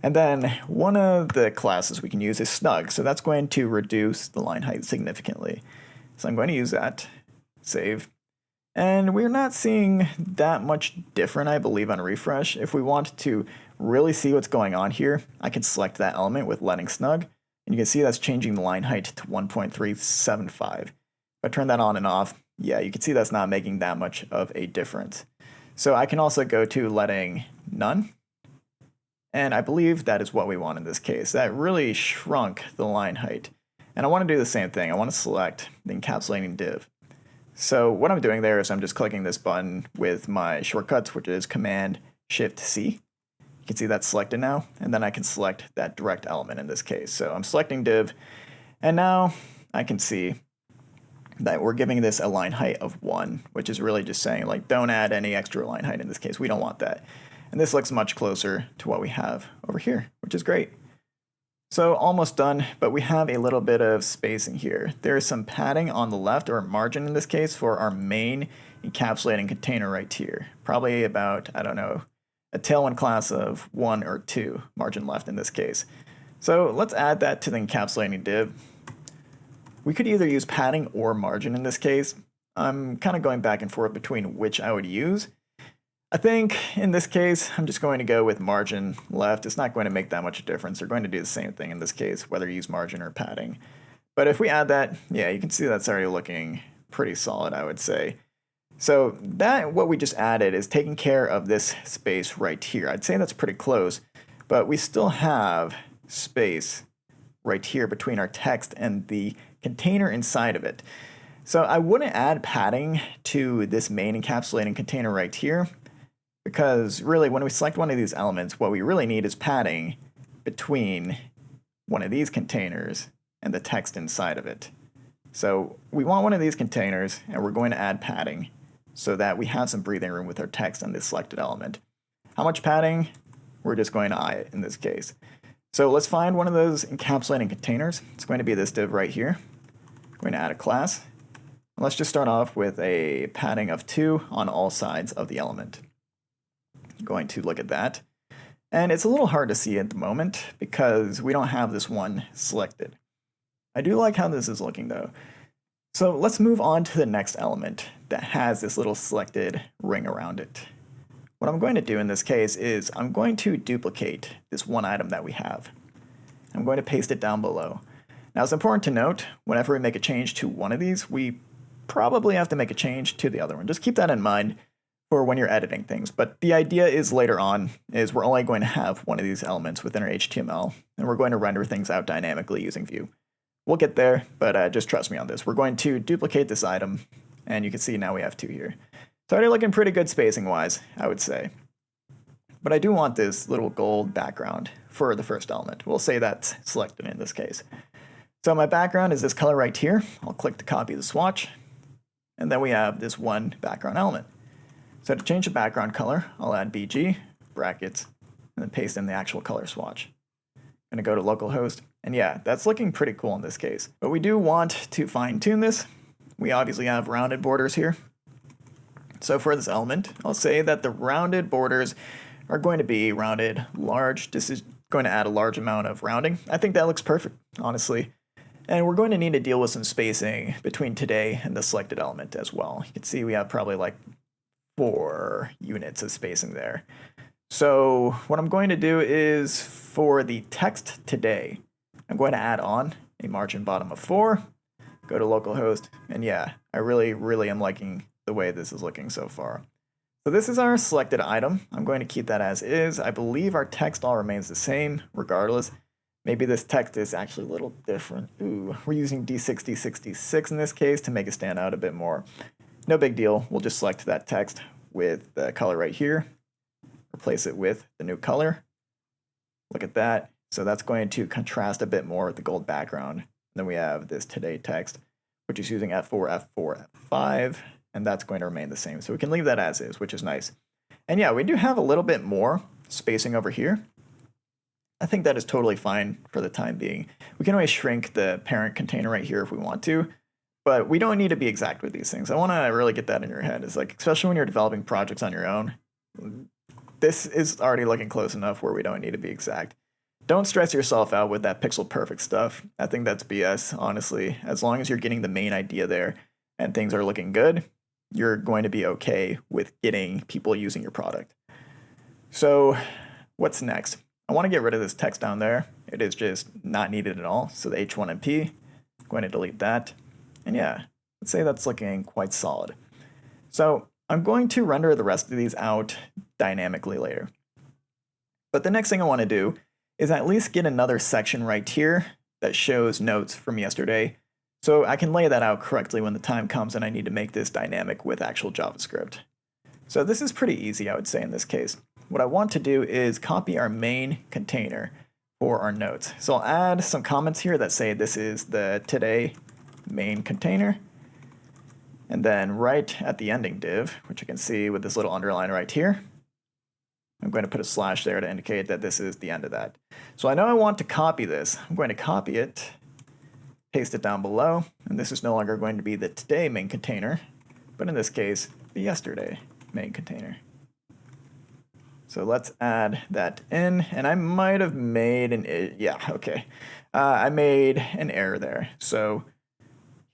And then one of the classes we can use is snug. So that's going to reduce the line height significantly. So I'm going to use that, save. And we're not seeing that much different, I believe, on refresh. If we want to really see what's going on here, I can select that element with letting snug. And you can see that's changing the line height to 1.375. If I turn that on and off, yeah, you can see that's not making that much of a difference. So I can also go to letting none. And I believe that is what we want in this case. That really shrunk the line height. And I want to do the same thing. I want to select the encapsulating div. So what I'm doing there is I'm just clicking this button with my shortcuts, which is Command-Shift-C. You can see that's selected now. And then I can select that direct element in this case. So I'm selecting div. And now I can see that we're giving this a line height of 1, which is really just saying, like, don't add any extra line height in this case. We don't want that. And this looks much closer to what we have over here, which is great. So almost done, but we have a little bit of spacing here. There is some padding on the left, or margin in this case, for our main encapsulating container right here. Probably about, I don't know, a tailwind class of 1 or 2 margin left in this case. So let's add that to the encapsulating div. We could either use padding or margin in this case. I'm kind of going back and forth between which I would use. I think in this case, I'm just going to go with margin left. It's not going to make that much difference. They're going to do the same thing in this case, whether you use margin or padding. But if we add that, yeah, you can see that's already looking pretty solid, I would say. So that, what we just added, is taking care of this space right here. I'd say that's pretty close, but we still have space right here between our text and the container inside of it. So I wouldn't add padding to this main encapsulating container right here, because really when we select one of these elements, what we really need is padding between one of these containers and the text inside of it. So we want one of these containers, and we're going to add padding so that we have some breathing room with our text on this selected element. How much padding? We're just going to eye it in this case. So let's find one of those encapsulating containers. It's going to be this div right here. I'm going to add a class. And let's just start off with a padding of 2 on all sides of the element. Going to look at that. And it's a little hard to see at the moment because we don't have this one selected. I do like how this is looking though. So let's move on to the next element that has this little selected ring around it. What I'm going to do in this case is I'm going to duplicate this one item that we have. I'm going to paste it down below. Now it's important to note, whenever we make a change to one of these, we probably have to make a change to the other one. Just keep that in mind for when you're editing things. But the idea is later on is we're only going to have one of these elements within our HTML, and we're going to render things out dynamically using Vue. We'll get there, but just trust me on this. We're going to duplicate this item, and you can see now we have 2 here. It's already looking pretty good spacing-wise, I would say. But I do want this little gold background for the first element. We'll say that's selected in this case. So my background is this color right here. I'll click to copy the swatch, and then we have this one background element. So to change the background color, I'll add BG, brackets, and then paste in the actual color swatch. I'm going to go to localhost, and yeah, that's looking pretty cool in this case. But we do want to fine-tune this. We obviously have rounded borders here. So for this element, I'll say that the rounded borders are going to be rounded large. This is going to add a large amount of rounding. I think that looks perfect, honestly. And we're going to need to deal with some spacing between today and the selected element as well. You can see we have probably like 4 units of spacing there. So what I'm going to do is for the text today, I'm going to add on a margin bottom of 4, go to localhost, and yeah, I really am liking the way this is looking so far. So this is our selected item. I'm going to keep that as is. I believe our text all remains the same regardless. Maybe this text is actually a little different. Ooh, we're using D6066 in this case to make it stand out a bit more. No big deal. We'll just select that text with the color right here. Replace it with the new color. Look at that. So that's going to contrast a bit more with the gold background. Then we have this today text, which is using F4, F4, F5, and that's going to remain the same. So we can leave that as is, which is nice. And yeah, we do have a little bit more spacing over here. I think that is totally fine for the time being. We can always shrink the parent container right here if we want to, But we don't need to be exact with these things. I want to really get that in your head. It's like, especially when you're developing projects on your own, this is already looking close enough where we don't need to be exact. Don't stress yourself out with that pixel perfect stuff. I think that's BS, honestly. As long as you're getting the main idea there and things are looking good, you're going to be okay with getting people using your product. So what's next? I want to get rid of this text down there. It is just not needed at all. So the H1MP, I'm going to delete that. And yeah, let's say that's looking quite solid. So I'm going to render the rest of these out dynamically later. But the next thing I want to do is at least get another section right here that shows notes from yesterday, so I can lay that out correctly when the time comes and I need to make this dynamic with actual JavaScript. So this is pretty easy, I would say, in this case. What I want to do is copy our main container for our notes. So I'll add some comments here that say this is the today main container. And then right at the ending div, which you can see with this little underline right here, I'm going to put a slash there to indicate that this is the end of that. So I know I want to copy this. I'm going to copy it, paste it down below, and this is no longer going to be the today main container, but in this case, the yesterday main container. So let's add that in, and I might have made I made an error there. So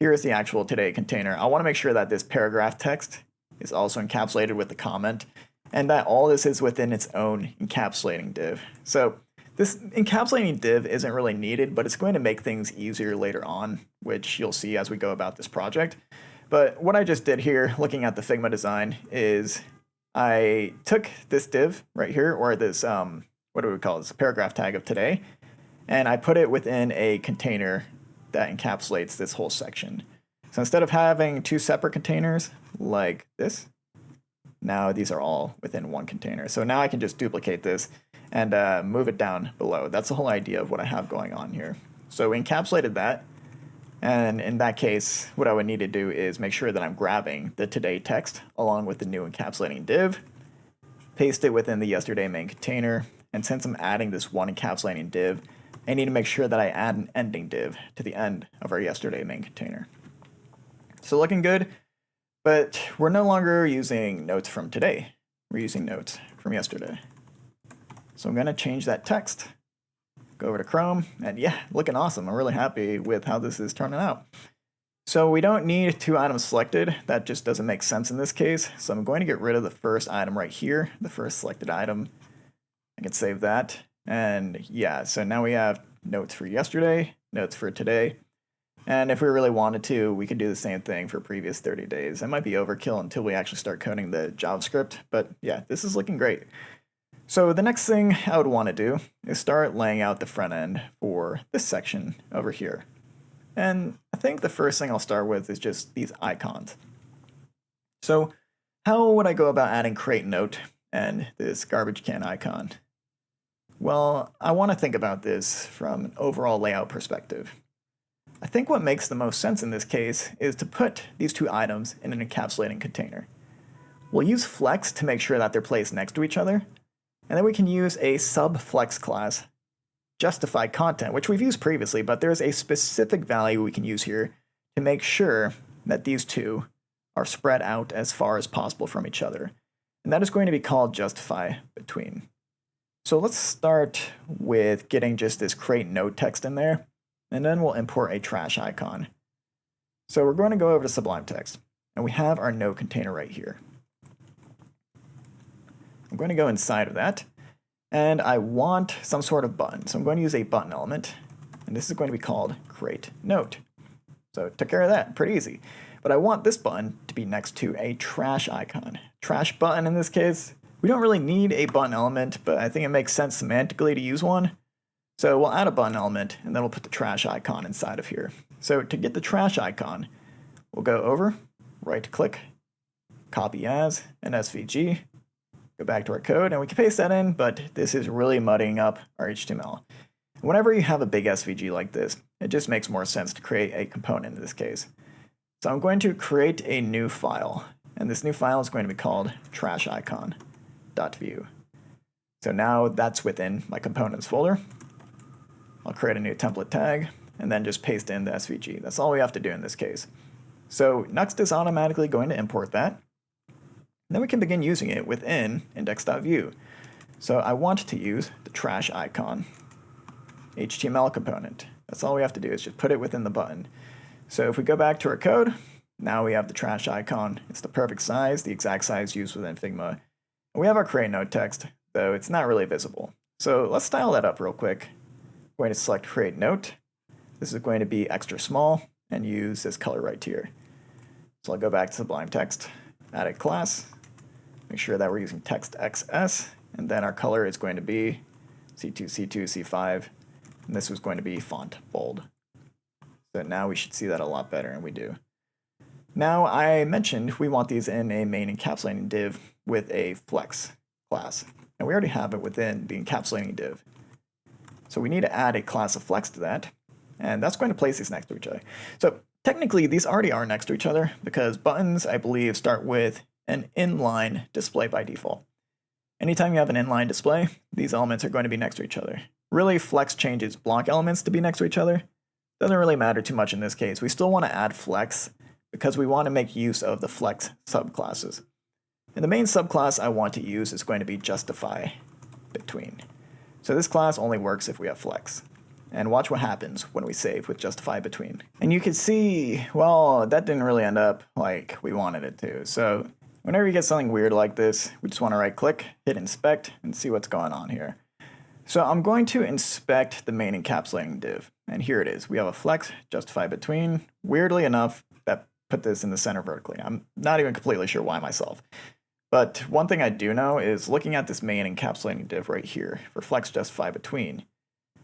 here's the actual today container. I want to make sure that this paragraph text is also encapsulated with the comment, and that all this is within its own encapsulating div. So this encapsulating div isn't really needed, but it's going to make things easier later on, which you'll see as we go about this project. But what I just did here, looking at the Figma design, is I took this div right here, or this, what do we call this, paragraph tag of today, and I put it within a container that encapsulates this whole section. So instead of having two separate containers like this, now these are all within one container. So now I can just duplicate this and move it down below. That's the whole idea of what I have going on here. So we encapsulated that. And in that case, what I would need to do is make sure that I'm grabbing the today text along with the new encapsulating div, paste it within the yesterday main container. And since I'm adding this one encapsulating div, I need to make sure that I add an ending div to the end of our yesterday main container. So looking good. But we're no longer using notes from today. We're using notes from yesterday. So I'm going to change that text, go over to Chrome, and yeah, looking awesome. I'm really happy with how this is turning out. So we don't need two items selected. That just doesn't make sense in this case. So I'm going to get rid of the first item right here, the first selected item. I can save that. And yeah, so now we have notes for yesterday, notes for today. And if we really wanted to, we could do the same thing for previous 30 days. It might be overkill until we actually start coding the JavaScript, but yeah, this is looking great. So the next thing I would want to do is start laying out the front end for this section over here. And I think the first thing I'll start with is just these icons. So how would I go about adding create note and this garbage can icon? Well, I want to think about this from an overall layout perspective. I think what makes the most sense in this case is to put these two items in an encapsulating container. We'll use flex to make sure that they're placed next to each other, and then we can use a sub-flex class, justify content, which we've used previously, but there's a specific value we can use here to make sure that these two are spread out as far as possible from each other. And that is going to be called justify between. So let's start with getting just this create note text in there, and then we'll import a trash icon. So we're going to go over to Sublime Text, and we have our note container right here. I'm going to go inside of that, and I want some sort of button. So I'm going to use a button element, and this is going to be called create note. So took care of that, pretty easy. But I want this button to be next to a trash icon. Trash button in this case. We don't really need a button element, but I think it makes sense semantically to use one. So we'll add a button element, and then we'll put the trash icon inside of here. So to get the trash icon, we'll go over, right-click, copy as, an SVG, go back to our code, and we can paste that in, but this is really muddying up our HTML. Whenever you have a big SVG like this, it just makes more sense to create a component in this case. So I'm going to create a new file, and this new file is going to be called trashicon.view. So now that's within my components folder. I'll create a new template tag, and then just paste in the SVG. That's all we have to do in this case. So Nuxt is automatically going to import that. Then we can begin using it within index.view. So I want to use the trash icon HTML component. That's all we have to do is just put it within the button. So if we go back to our code, now we have the trash icon. It's the perfect size, the exact size used within Figma. And we have our create note text, though it's not really visible. So let's style that up real quick. I'm going to select create note. This is going to be extra small and use this color right here. So I'll go back to Sublime Text, add a class, make sure that we're using text XS, and then our color is going to be C2, C2, C5, and this was going to be font bold. So now we should see that a lot better, and we do. Now I mentioned we want these in a main encapsulating div with a flex class, and we already have it within the encapsulating div. So we need to add a class of flex to that, and that's going to place these next to each other. So technically, these already are next to each other because buttons, I believe, start with an inline display by default. Anytime you have an inline display, these elements are going to be next to each other. Really, flex changes block elements to be next to each other. Doesn't really matter too much in this case. We still want to add flex because we want to make use of the flex subclasses. And the main subclass I want to use is going to be justify between. So this class only works if we have flex. And watch what happens when we save with justify between. And you can see, well, that didn't really end up like we wanted it to. So whenever you get something weird like this, we just want to right click, hit inspect, and see what's going on here. So I'm going to inspect the main encapsulating div. And here it is. We have a flex, justify between. Weirdly enough, that put this in the center vertically. I'm not even completely sure why myself. But one thing I do know is looking at this main encapsulating div right here for flex, justify between,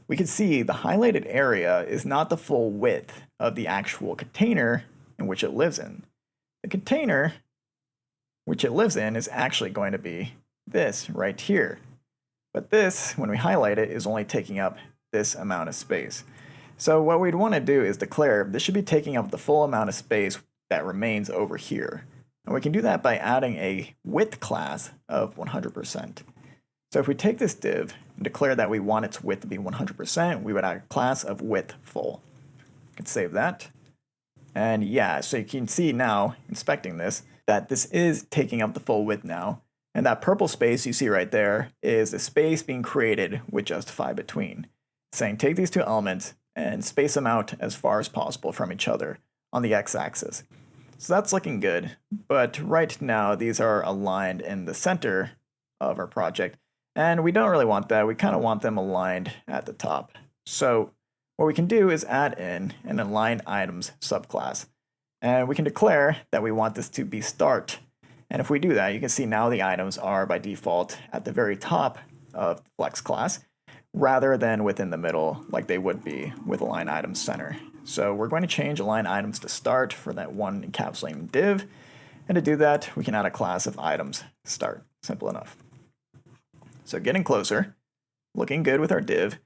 we can see the highlighted area is not the full width of the actual container in which it lives in. The container which it lives in is actually going to be this right here. But this, when we highlight it, is only taking up this amount of space. So what we'd want to do is declare this should be taking up the full amount of space that remains over here. And we can do that by adding a width class of 100%. So if we take this div and declare that we want its width to be 100%, we would add a class of width full. You can save that. And yeah, so you can see now, inspecting this, that this is taking up the full width now. And that purple space you see right there is the space being created with justify between. Saying take these two elements and space them out as far as possible from each other on the x-axis. So that's looking good, but right now these are aligned in the center of our project. And we don't really want that. We kind of want them aligned at the top. So what we can do is add in an align items subclass. And we can declare that we want this to be start. And if we do that, you can see now the items are by default at the very top of the flex class, rather than within the middle like they would be with align items center. So we're going to change align items to start for that one encapsulating div. And to do that, we can add a class of items start. Simple enough. So getting closer, looking good with our div.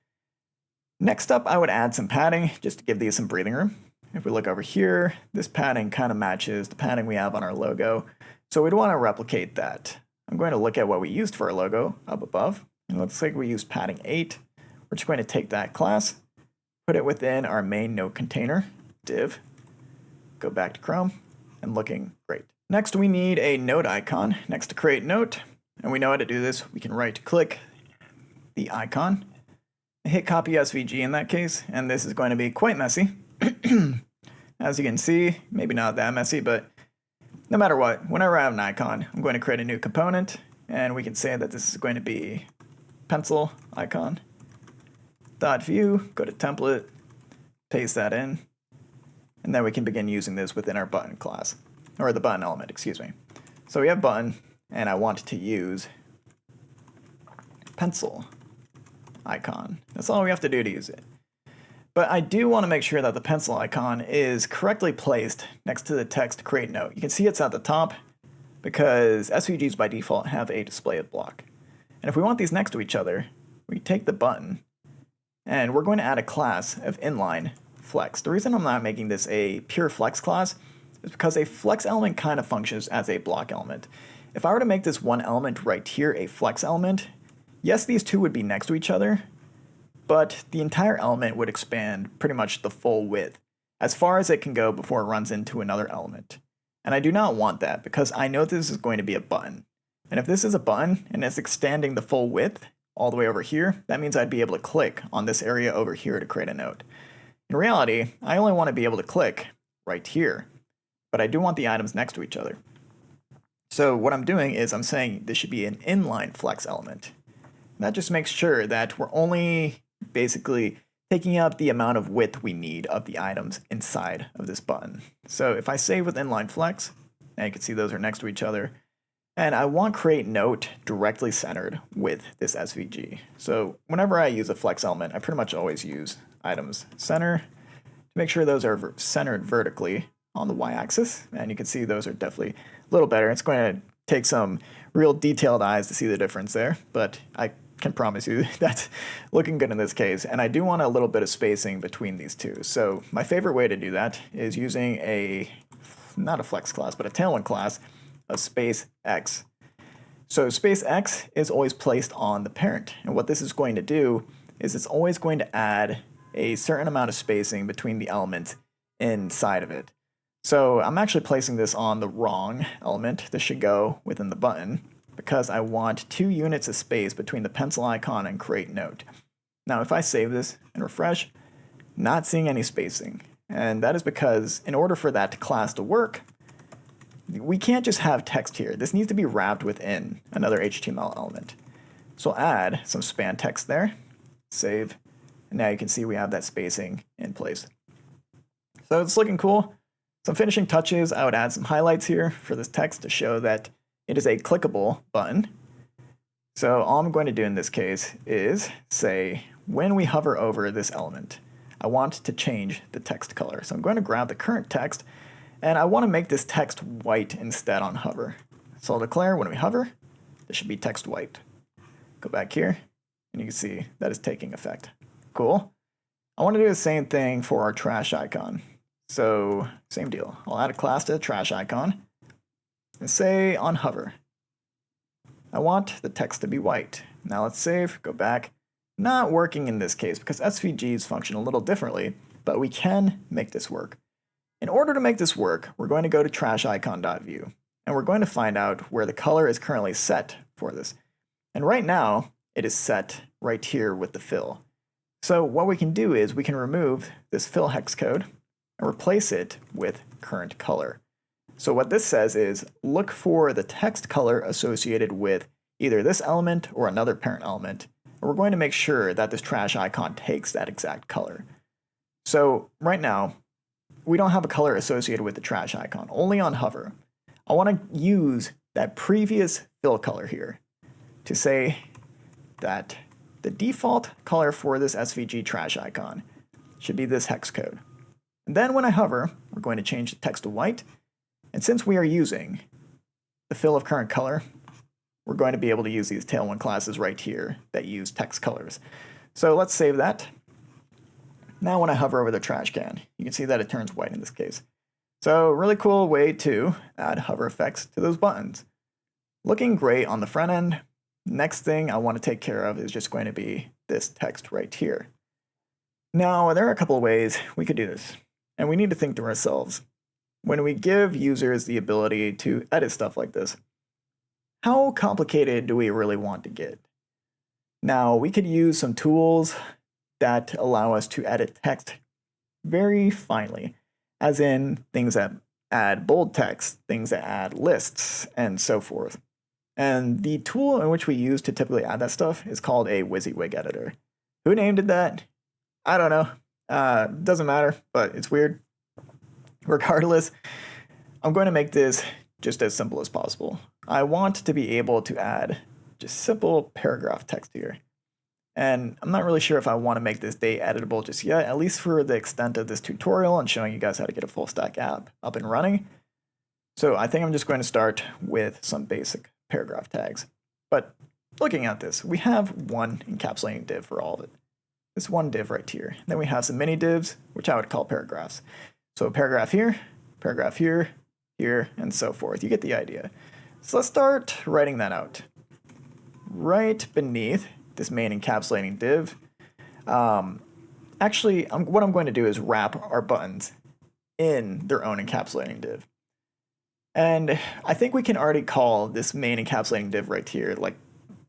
Next up, I would add some padding just to give these some breathing room. If we look over here, this padding kind of matches the padding we have on our logo. So we'd want to replicate that. I'm going to look at what we used for our logo up above. And it looks like we used padding 8. We're just going to take that class, put it within our main note container, div, go back to Chrome, and looking great. Next, we need a note icon next to create note. And we know how to do this. We can right-click the icon, hit copy SVG in that case, and this is going to be quite messy. As you can see, maybe not that messy, but no matter what, whenever I have an icon, I'm going to create a new component, and we can say that this is going to be pencil icon. .view, go to template, paste that in, and then we can begin using this within our button class, or the button element, excuse me. So we have button, and I want to use pencil icon. That's all we have to do to use it. But I do want to make sure that the pencil icon is correctly placed next to the text create note. You can see it's at the top because SVGs by default have a display block. And if we want these next to each other, we take the button and we're going to add a class of inline flex. The reason I'm not making this a pure flex class is because a flex element kind of functions as a block element. If I were to make this one element right here a flex element, yes, these two would be next to each other, but the entire element would expand pretty much the full width as far as it can go before it runs into another element. And I do not want that because I know this is going to be a button. And if this is a button and it's extending the full width all the way over here, that means I'd be able to click on this area over here to create a node. In reality, I only want to be able to click right here, but I do want the items next to each other. So what I'm doing is I'm saying this should be an inline flex element. And that just makes sure that we're only basically taking up the amount of width we need of the items inside of this button. So if I save with inline flex, now you can see those are next to each other, and I want create note directly centered with this SVG. So whenever I use a flex element, I pretty much always use items center to make sure those are centered vertically on the y-axis, and you can see those are definitely a little better. It's going to take some real detailed eyes to see the difference there, but I can promise you that's looking good in this case. And I do want a little bit of spacing between these two. So my favorite way to do that is using not a flex class, but a tailwind class of space x. So space x is always placed on the parent. And what this is going to do is it's always going to add a certain amount of spacing between the elements inside of it. So I'm actually placing this on the wrong element. This should go within the button because I want 2 units of space between the pencil icon and create note. Now if I save this and refresh, not seeing any spacing. And that is because in order for that class to work, we can't just have text here. This needs to be wrapped within another HTML element. So I'll add some span text there, save, and now you can see we have that spacing in place. So it's looking cool. Some finishing touches, I would add some highlights here for this text to show that it is a clickable button. So all I'm going to do in this case is say, when we hover over this element, I want to change the text color. So I'm going to grab the current text, and I want to make this text white instead on hover. So I'll declare when we hover, this should be text white. Go back here, and you can see that is taking effect. Cool. I want to do the same thing for our trash icon. So same deal. I'll add a class to the trash icon and say on hover, I want the text to be white. Now let's save, go back. Not working in this case because SVGs function a little differently, but we can make this work. In order to make this work, we're going to go to trashicon.view and we're going to find out where the color is currently set for this. And right now it is set right here with the fill. So what we can do is we can remove this fill hex code and replace it with current color. So what this says is look for the text color associated with either this element or another parent element. And we're going to make sure that this trash icon takes that exact color. So right now, we don't have a color associated with the trash icon, only on hover. I want to use that previous fill color here to say that the default color for this SVG trash icon should be this hex code. And then when I hover, we're going to change the text to white. And since we are using the fill of current color, we're going to be able to use these tailwind classes right here that use text colors. So let's save that. Now when I hover over the trash can, you can see that it turns white in this case. So really cool way to add hover effects to those buttons. Looking great on the front end. Next thing I want to take care of is just going to be this text right here. Now there are a couple of ways we could do this, and we need to think to ourselves. When we give users the ability to edit stuff like this, how complicated do we really want to get? Now, we could use some tools that allow us to edit text very finely, as in things that add bold text, things that add lists, and so forth. And the tool in which we use to typically add that stuff is called a WYSIWYG editor. Who named it that? I don't know. Doesn't matter, but it's weird. Regardless, I'm going to make this just as simple as possible. I want to be able to add just simple paragraph text here. And I'm not really sure if I want to make this date editable just yet, at least for the extent of this tutorial and showing you guys how to get a full stack app up and running. So I think I'm just going to start with some basic paragraph tags. But looking at this, we have one encapsulating div for all of it. This one div right here. Then we have some mini divs, which I would call paragraphs. So a paragraph here, here, and so forth. You get the idea. So let's start writing that out. Right beneath this main encapsulating div, what I'm going to do is wrap our buttons in their own encapsulating div. And I think we can already call this main encapsulating div right here, like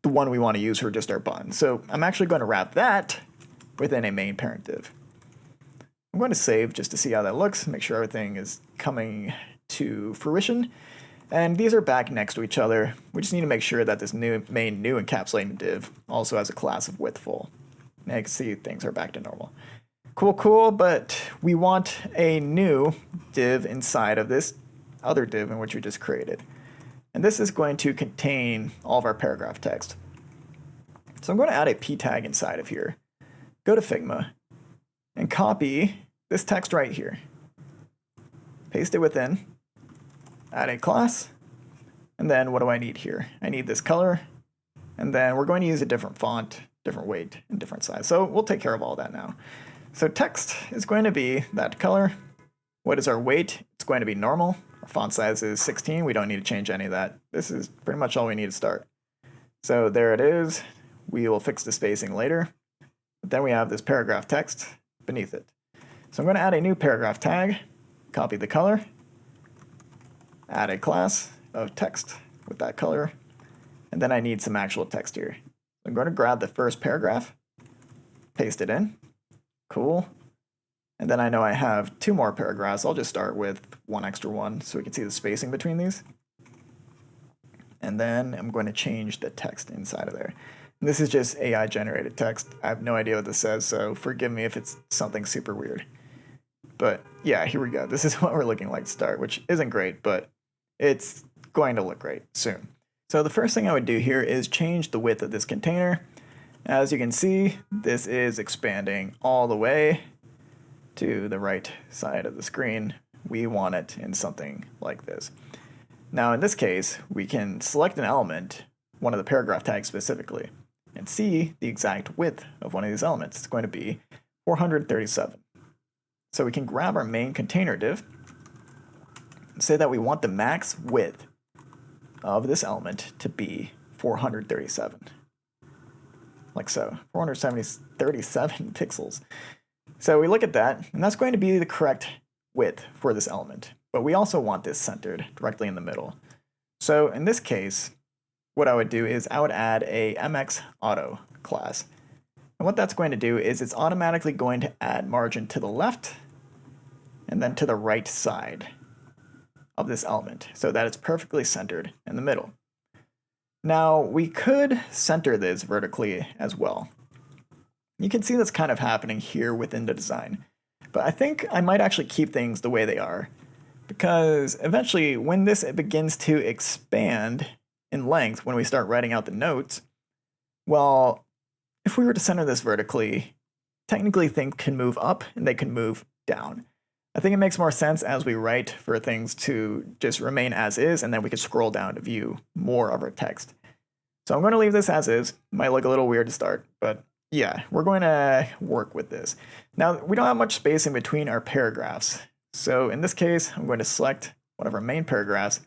the one we want to use for just our button. So I'm actually going to wrap that within a main parent div. I'm going to save just to see how that looks, make sure everything is coming to fruition. And these are back next to each other. We just need to make sure that this main new encapsulating div also has a class of widthful. And you can see things are back to normal. Cool, but we want a new div inside of this other div in which we just created. And this is going to contain all of our paragraph text. So I'm going to add a p tag inside of here. Go to Figma and copy this text right here. Paste it within. Add a class, and then what do I need here? I need this color, and then we're going to use a different font, different weight, and different size. So we'll take care of all that now. So text is going to be that color. What is our weight? It's going to be normal. Our font size is 16. We don't need to change any of that. This is pretty much all we need to start. So there it is. We will fix the spacing later. But then we have this paragraph text beneath it. So I'm going to add a new paragraph tag, copy the color, add a class of text with that color, and then I need some actual text here. I'm going to grab the first paragraph, paste it in, cool, and then I know I have 2 more paragraphs. I'll just start with one extra one so we can see the spacing between these. And then I'm going to change the text inside of there. And this is just AI generated text. I have no idea what this says, so forgive me if it's something super weird. But yeah, here we go. This is what we're looking like to start, which isn't great, but it's going to look great soon. So the first thing I would do here is change the width of this container. As you can see, this is expanding all the way to the right side of the screen. We want it in something like this. Now in this case, we can select an element, one of the paragraph tags specifically, and see the exact width of one of these elements. It's going to be 437. So we can grab our main container div and say that we want the max width of this element to be 437. Like so, 437 pixels. So we look at that, and that's going to be the correct width for this element. But we also want this centered directly in the middle. So in this case, what I would do is I would add a MX Auto class. And what that's going to do is it's automatically going to add margin to the left and then to the right side of this element so that it's perfectly centered in the middle. Now we could center this vertically as well. You can see that's kind of happening here within the design, but I think I might actually keep things the way they are, because eventually when this begins to expand in length, when we start writing out the notes, well, if we were to center this vertically, technically things can move up and they can move down. I think it makes more sense as we write for things to just remain as is, and then we can scroll down to view more of our text. So I'm going to leave this as is. Might look a little weird to start, but yeah, we're going to work with this. Now, we don't have much space in between our paragraphs. So in this case, I'm going to select one of our main paragraphs,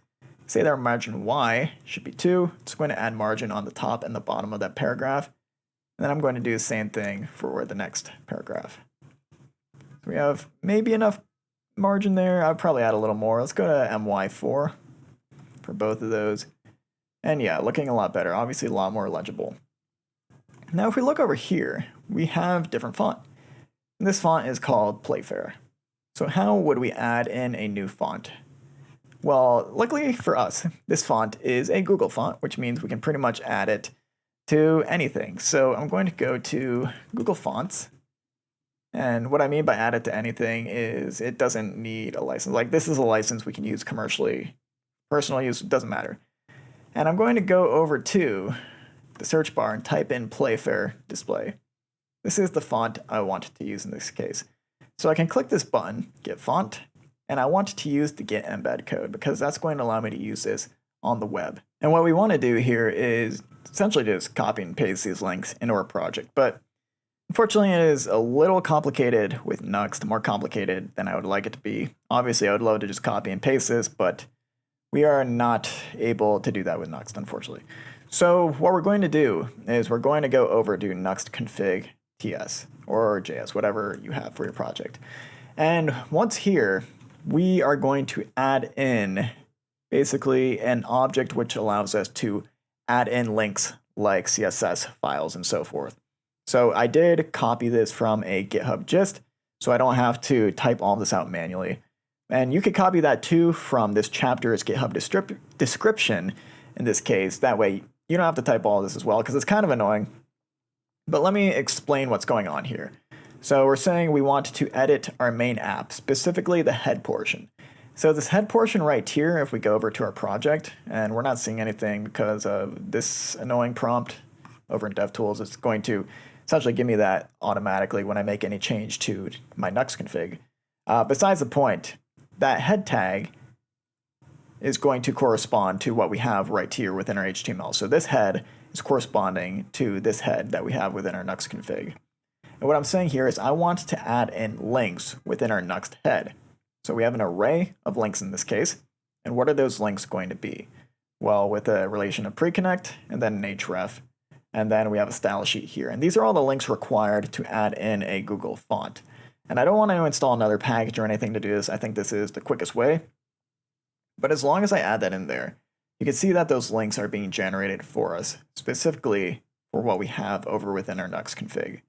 say that our margin Y should be 2. It's going to add margin on the top and the bottom of that paragraph. And then I'm going to do the same thing for the next paragraph. So we have maybe enough margin there. I'd probably add a little more. Let's go to MY4 for both of those. And yeah, looking a lot better. Obviously a lot more legible. Now if we look over here, we have different font. And this font is called Playfair. So how would we add in a new font? Well, luckily for us, this font is a Google font, which means we can pretty much add it to anything. So I'm going to go to Google Fonts. And what I mean by add it to anything is it doesn't need a license. Like this is a license we can use commercially. Personal use, doesn't matter. And I'm going to go over to the search bar and type in Playfair Display. This is the font I want to use in this case. So I can click this button, Get Font, and I want to use the Git embed code because that's going to allow me to use this on the web. And what we want to do here is essentially just copy and paste these links into our project. But unfortunately, it is a little complicated with Nuxt, more complicated than I would like it to be. Obviously, I would love to just copy and paste this, but we are not able to do that with Nuxt, unfortunately. So what we're going to do is we're going to go over to Nuxt config TS or JS, whatever you have for your project. And once here, we are going to add in basically an object which allows us to add in links like CSS files and so forth. So I did copy this from a GitHub gist, so I don't have to type all this out manually. And you could copy that too from this chapter's GitHub description in this case. That way you don't have to type all this as well, because it's kind of annoying. But let me explain what's going on here. So we're saying we want to edit our main app, specifically the head portion. So this head portion right here, if we go over to our project, and we're not seeing anything because of this annoying prompt over in DevTools, it's going to essentially give me that automatically when I make any change to my Nuxt config. Besides the point, that head tag is going to correspond to what we have right here within our HTML. So this head is corresponding to this head that we have within our Nuxt config. And what I'm saying here is I want to add in links within our Nuxt head. So we have an array of links in this case. And what are those links going to be? Well, with a relation of preconnect and then an href. And then we have a style sheet here. And these are all the links required to add in a Google font. And I don't want to install another package or anything to do this. I think this is the quickest way. But as long as I add that in there, you can see that those links are being generated for us, specifically for what we have over within our Nuxt config.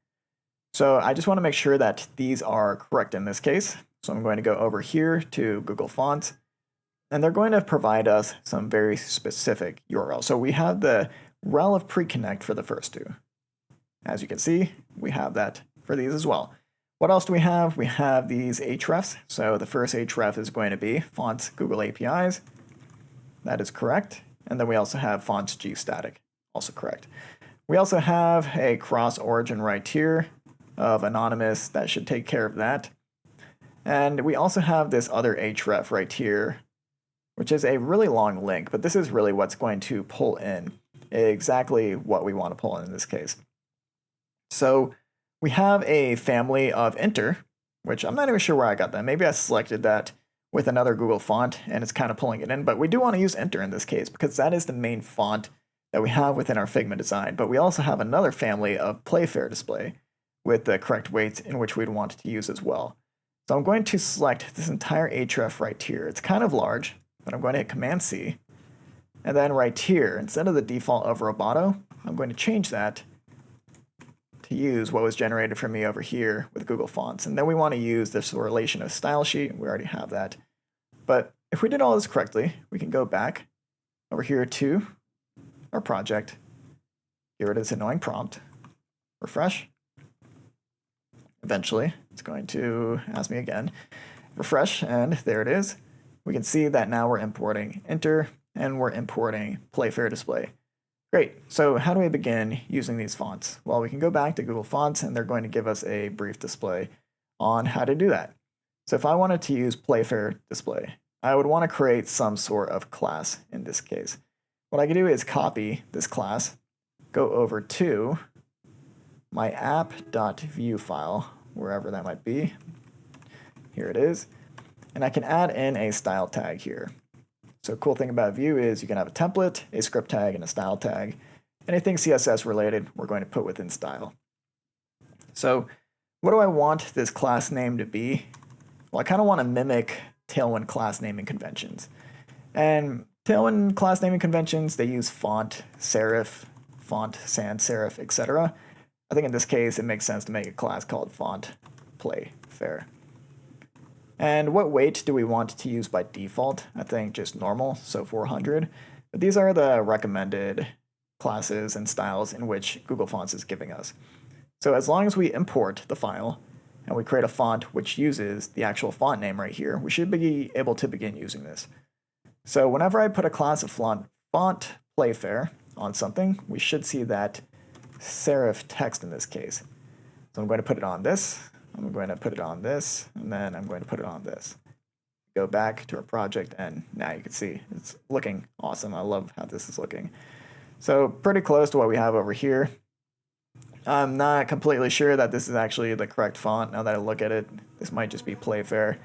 So I just want to make sure that these are correct in this case. So I'm going to go over here to Google Fonts, and they're going to provide us some very specific URL. So we have the rel of preconnect for the first two. As you can see, we have that for these as well. What else do we have? We have these hrefs. So the first href is going to be fonts Google APIs. That is correct. And then we also have fonts G static, also correct. We also have a cross origin right here of anonymous that should take care of that. And we also have this other href right here, which is a really long link, but this is really what's going to pull in exactly what we want to pull in this case. So we have a family of enter, which I'm not even sure where I got that. Maybe I selected that with another Google font and it's kind of pulling it in, but we do want to use enter in this case because that is the main font that we have within our Figma design. But we also have another family of Playfair display with the correct weights in which we'd want to use as well. So I'm going to select this entire href right here. It's kind of large, but I'm going to hit Command C. And then right here, instead of the default of Roboto, I'm going to change that to use what was generated for me over here with Google Fonts. And then we want to use this relation of style sheet. We already have that. But if we did all this correctly, we can go back over here to our project, get rid of this annoying prompt, refresh. Eventually, it's going to ask me again, refresh, and there it is. We can see that now we're importing enter and we're importing Playfair display. Great. So how do we begin using these fonts? Well, we can go back to Google Fonts and they're going to give us a brief display on how to do that. So if I wanted to use Playfair display, I would want to create some sort of class in this case. What I can do is copy this class, go over to my app.view file, wherever that might be. Here it is. And I can add in a style tag here. So cool thing about Vue is you can have a template, a script tag, and a style tag. Anything CSS related, we're going to put within style. So what do I want this class name to be? Well, I kind of want to mimic Tailwind class naming conventions. And Tailwind class naming conventions, they use font, serif, font, sans serif, etc. I think in this case, it makes sense to make a class called font Playfair. And what weight do we want to use by default? I think just normal, so 400. But these are the recommended classes and styles in which Google Fonts is giving us. So as long as we import the file and we create a font which uses the actual font name right here, we should be able to begin using this. So whenever I put a class of font Playfair on something, we should see that serif text in this case. So I'm going to put it on this, I'm going to put it on this, and then I'm going to put it on this. Go back to our project, and now you can see it's looking awesome. I love how this is looking. So pretty close to what we have over here. I'm not completely sure that this is actually the correct font. Now that I look at it, this might just be Playfair.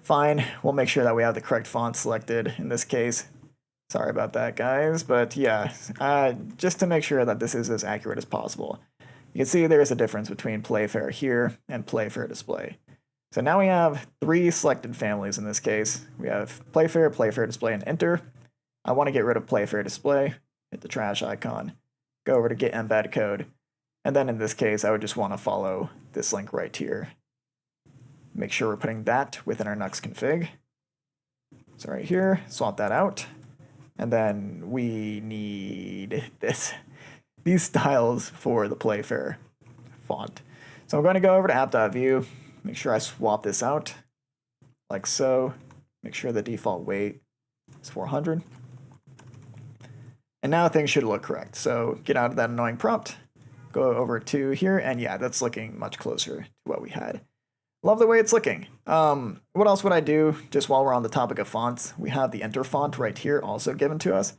Fine, we'll make sure that we have the correct font selected in this case. Sorry about that, guys, but yeah, just to make sure that this is as accurate as possible. You can see there's a difference between Playfair here and Playfair display. So now we have 3 selected families in this case. We have Playfair, Playfair Display, and Enter. I want to get rid of Playfair Display, hit the trash icon, go over to Git Embed Code, and then in this case, I would just want to follow this link right here. Make sure we're putting that within our Nuxt config. So right here, swap that out. And then we need these styles for the Playfair font. So I'm going to go over to app.view, make sure I swap this out like so. Make sure the default weight is 400. And now things should look correct. So get out of that annoying prompt, go over to here, and yeah, that's looking much closer to what we had. Love the way it's looking. What else would I do just while we're on the topic of fonts? We have the Enter font right here also given to us.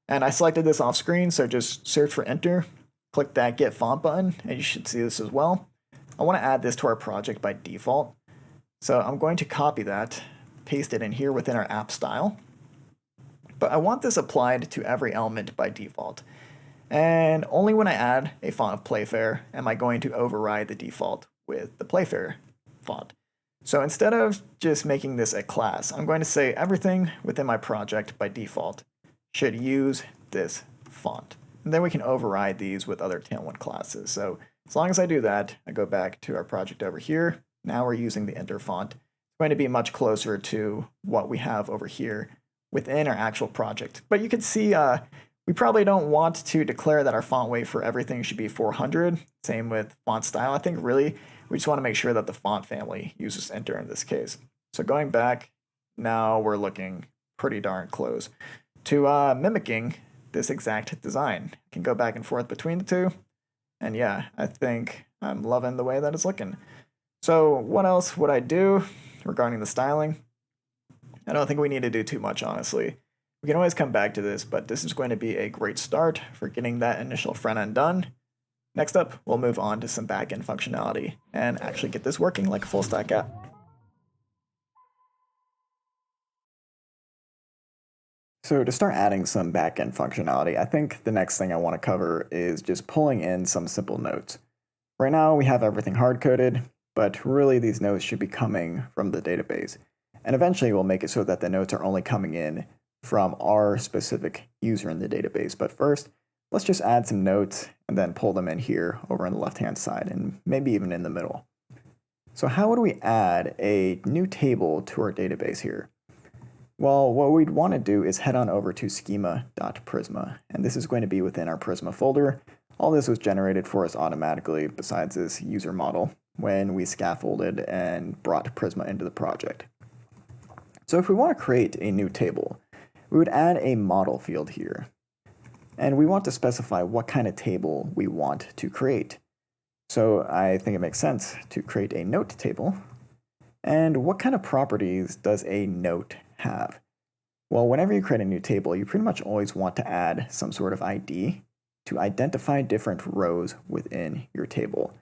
And I selected this off screen, so just search for Enter, click that Get Font button, and you should see this as well. I want to add this to our project by default. So I'm going to copy that, paste it in here within our app style. But I want this applied to every element by default. And only when I add a font of Playfair am I going to override the default with the Playfair font. So instead of just making this a class, I'm going to say everything within my project by default should use this font. And then we can override these with other Tailwind classes. So as long as I do that, I go back to our project over here. Now we're using the Enter font. It's going to be much closer to what we have over here within our actual project. But you can see we probably don't want to declare that our font weight for everything should be 400. Same with font style. I think really we just want to make sure that the font family uses Enter in this case. So going back, now we're looking pretty darn close to mimicking this exact design. I can go back and forth between the two. And yeah, I think I'm loving the way that it's looking. So what else would I do regarding the styling? I don't think we need to do too much, honestly. We can always come back to this, but this is going to be a great start for getting that initial front end done. Next up, we'll move on to some backend functionality and actually get this working like a full stack app. So to start adding some backend functionality, I think the next thing I want to cover is just pulling in some simple notes. Right now we have everything hard-coded, but really these notes should be coming from the database. And eventually we'll make it so that the notes are only coming in from our specific user in the database. But first, let's just add some notes and then pull them in here over on the left-hand side and maybe even in the middle. So how would we add a new table to our database here? Well, what we'd want to do is head on over to schema.prisma, and this is going to be within our Prisma folder. All this was generated for us automatically besides this user model when we scaffolded and brought Prisma into the project. So if we want to create a new table, we would add a model field here. And we want to specify what kind of table we want to create. So I think it makes sense to create a note table. And what kind of properties does a note have? Well, whenever you create a new table, you pretty much always want to add some sort of ID to identify different rows within your table.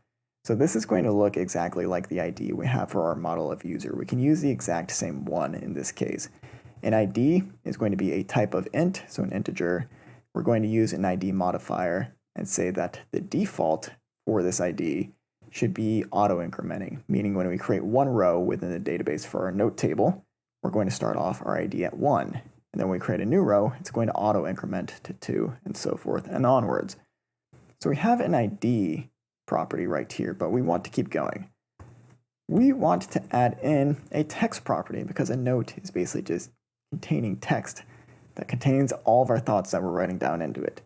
So this is going to look exactly like the ID we have for our model of user. We can use the exact same one in this case. An ID is going to be a type of int, so an integer. We're going to use an ID modifier and say that the default for this ID should be auto-incrementing, meaning when we create one row within the database for our note table, we're going to start off our ID at 1. And then when we create a new row, it's going to auto-increment to 2, and so forth and onwards. So we have an ID property right here, but we want to keep going. We want to add in a text property because a note is basically just containing text that contains all of our thoughts that we're writing down into it.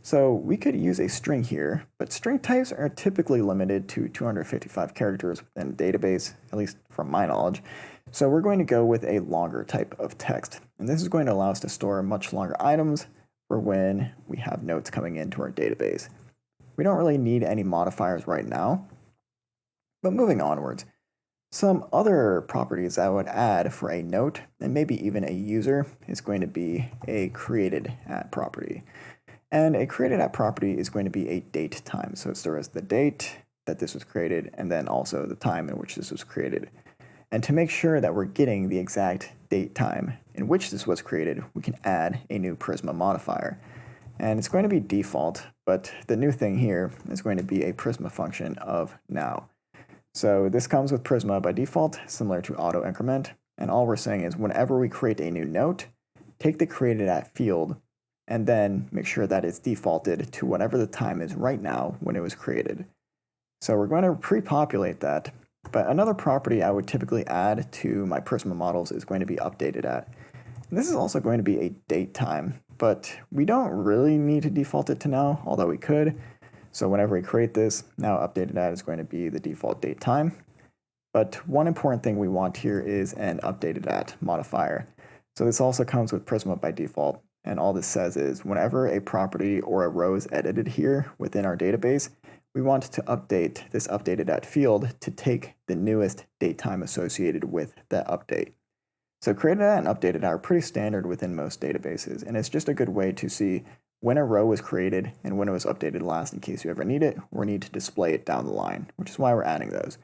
So we could use a string here, but string types are typically limited to 255 characters within a database, at least from my knowledge. So we're going to go with a longer type of text. And this is going to allow us to store much longer items for when we have notes coming into our database. We don't really need any modifiers right now. But moving onwards, some other properties I would add for a note, and maybe even a user, is going to be a created at property. And a created at property is going to be a date time. So it stores the date that this was created, and then also the time in which this was created. And to make sure that we're getting the exact date time in which this was created, we can add a new Prisma modifier. And it's going to be default, but the new thing here is going to be a Prisma function of now. So this comes with Prisma by default, similar to auto increment. And all we're saying is whenever we create a new note, take the created at field and then make sure that it's defaulted to whatever the time is right now when it was created. So we're going to pre-populate that. But another property I would typically add to my Prisma models is going to be updated at. And this is also going to be a date time, but we don't really need to default it to now, although we could. So whenever we create this, now updated at is going to be the default date time. But one important thing we want here is an updated at modifier. So this also comes with Prisma by default. And all this says is whenever a property or a row is edited here within our database, we want to update this updated at field to take the newest date time associated with that update. So created at and updated at are pretty standard within most databases, and it's just a good way to see when a row was created and when it was updated last in case you ever need it or need to display it down the line, which is why we're adding those.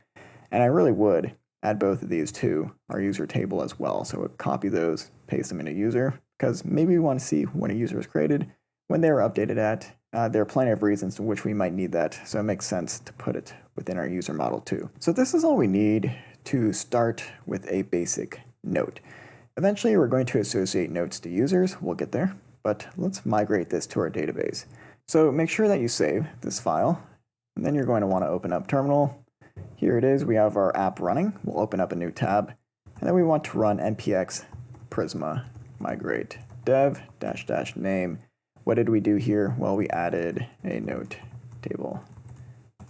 And I really would add both of these to our user table as well. So we'll copy those, paste them into user, because maybe we want to see when a user was created, when they were updated at. There are plenty of reasons in which we might need that, so it makes sense to put it within our user model too. So this is all we need to start with a basic note. Eventually, we're going to associate notes to users. We'll get there, but let's migrate this to our database. So make sure that you save this file, and then you're going to want to open up terminal. Here it is. We have our app running. We'll open up a new tab, and then we want to run npx prisma migrate dev -- name. What did we do here? Well, we added a note table. So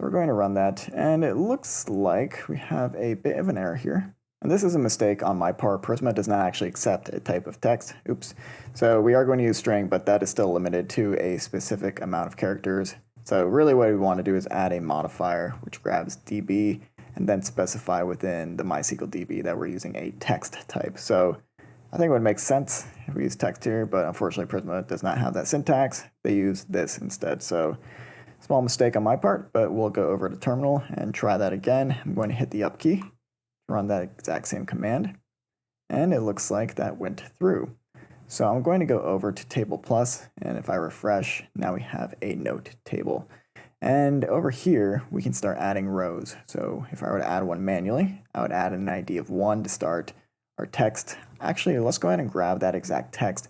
we're going to run that, and it looks like we have a bit of an error here. And this is a mistake on my part. Prisma does not actually accept a type of text. Oops. So we are going to use string, but that is still limited to a specific amount of characters. So really what we want to do is add a modifier, which grabs db, and then specify within the MySQL DB that we're using a text type. So I think it would make sense if we use text here, but unfortunately Prisma does not have that syntax. They use this instead. So small mistake on my part, but we'll go over to terminal and try that again. I'm going to hit the up key, run that exact same command, and it looks like that went through. So I'm going to go over to table plus, and if I refresh, now we have a note table. And over here, we can start adding rows. So if I were to add one manually, I would add an ID of 1 to start our text. Actually, let's go ahead and grab that exact text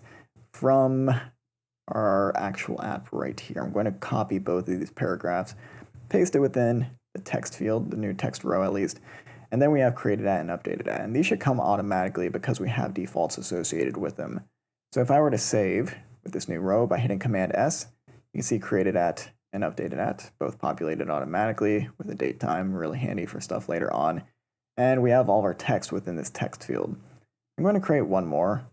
from our actual app right here. I'm going to copy both of these paragraphs, paste it within the text field, the new text row at least, and then we have created at and updated at. And these should come automatically because we have defaults associated with them. So if I were to save with this new row by hitting Command S, you can see created at and updated at, both populated automatically with a date time, really handy for stuff later on. And we have all of our text within this text field. I'm going to create one more,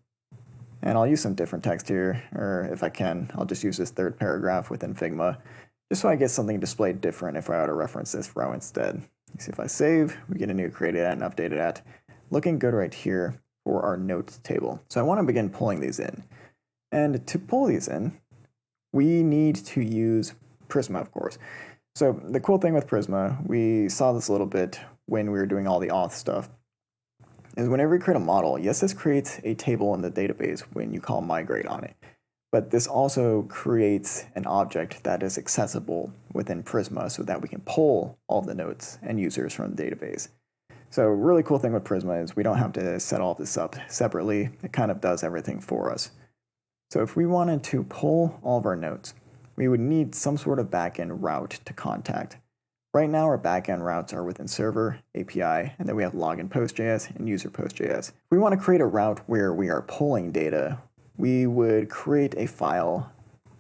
and I'll use some different text here, or if I can, I'll just use this third paragraph within Figma, just so I get something displayed different if I were to reference this row instead. You see if I save, we get a new created at and updated at. Looking good right here for our notes table. So I want to begin pulling these in. And to pull these in, we need to use Prisma, of course. So the cool thing with Prisma, we saw this a little bit when we were doing all the auth stuff, is whenever you create a model, yes, this creates a table in the database when you call migrate on it. But this also creates an object that is accessible within Prisma so that we can pull all the notes and users from the database. So really cool thing with Prisma is we don't have to set all this up separately. It kind of does everything for us. So if we wanted to pull all of our notes, we would need some sort of backend route to contact. Right now, our backend routes are within server, API, and then we have login post.js and user post.js. If we want to create a route where we are pulling data, we would create a file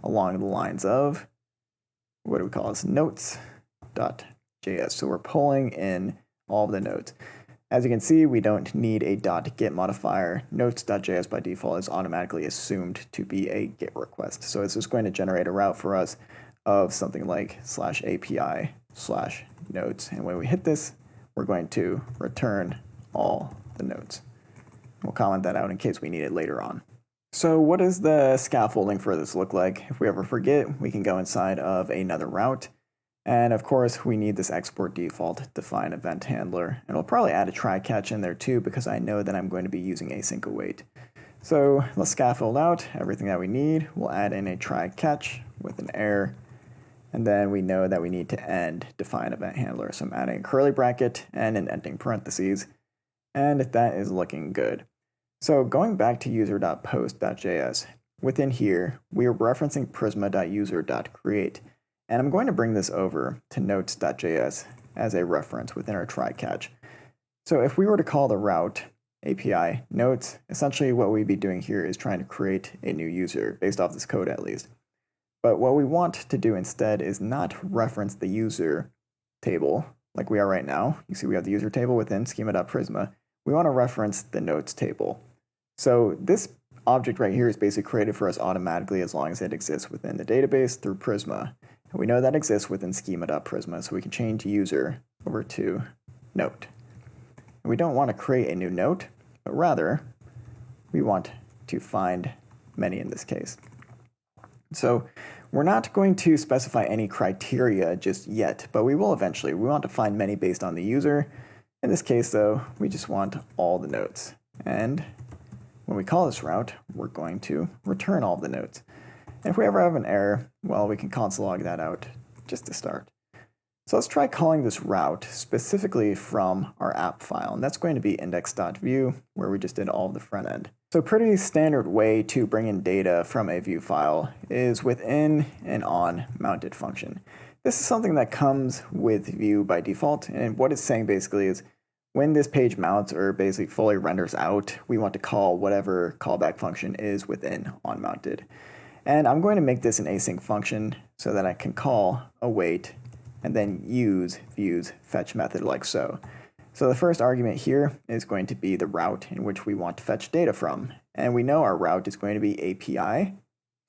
along the lines of, what do we call this, notes.js. So we're pulling in all of the notes. As you can see, we don't need a .get modifier. Notes.js by default is automatically assumed to be a GET request. So it's just going to generate a route for us of something like /API/notes. And when we hit this, we're going to return all the notes. We'll comment that out in case we need it later on. So what does the scaffolding for this look like? If we ever forget, we can go inside of another route. And of course, we need this export default define event handler. And we'll probably add a try catch in there too, because I know that I'm going to be using async await. So let's scaffold out everything that we need. We'll add in a try catch with an error. And then we know that we need to end define event handler. So I'm adding a curly bracket and an ending parentheses. And that is looking good. So going back to user.post.js, within here, we are referencing prisma.user.create. And I'm going to bring this over to notes.js as a reference within our try catch. So if we were to call the route API notes, essentially what we'd be doing here is trying to create a new user, based off this code at least. But what we want to do instead is not reference the user table like we are right now. You see we have the user table within schema.prisma. We want to reference the notes table. So this object right here is basically created for us automatically as long as it exists within the database through Prisma. And we know that exists within schema.prisma, so we can change user over to note. And we don't want to create a new note, but rather we want to find many in this case. So we're not going to specify any criteria just yet, but we will eventually. We want to find many based on the user. In this case, though, we just want all the notes. And when we call this route, we're going to return all of the notes. And if we ever have an error, well, we can console log that out just to start. So let's try calling this route specifically from our app file, and that's going to be index.view, where we just did all of the front end. So a pretty standard way to bring in data from a view file is within an onMounted function. This is something that comes with Vue by default, and what it's saying basically is when this page mounts or basically fully renders out, we want to call whatever callback function is within onMounted. And I'm going to make this an async function so that I can call await and then use Vue's fetch method like so. So the first argument here is going to be the route in which we want to fetch data from. And we know our route is going to be API /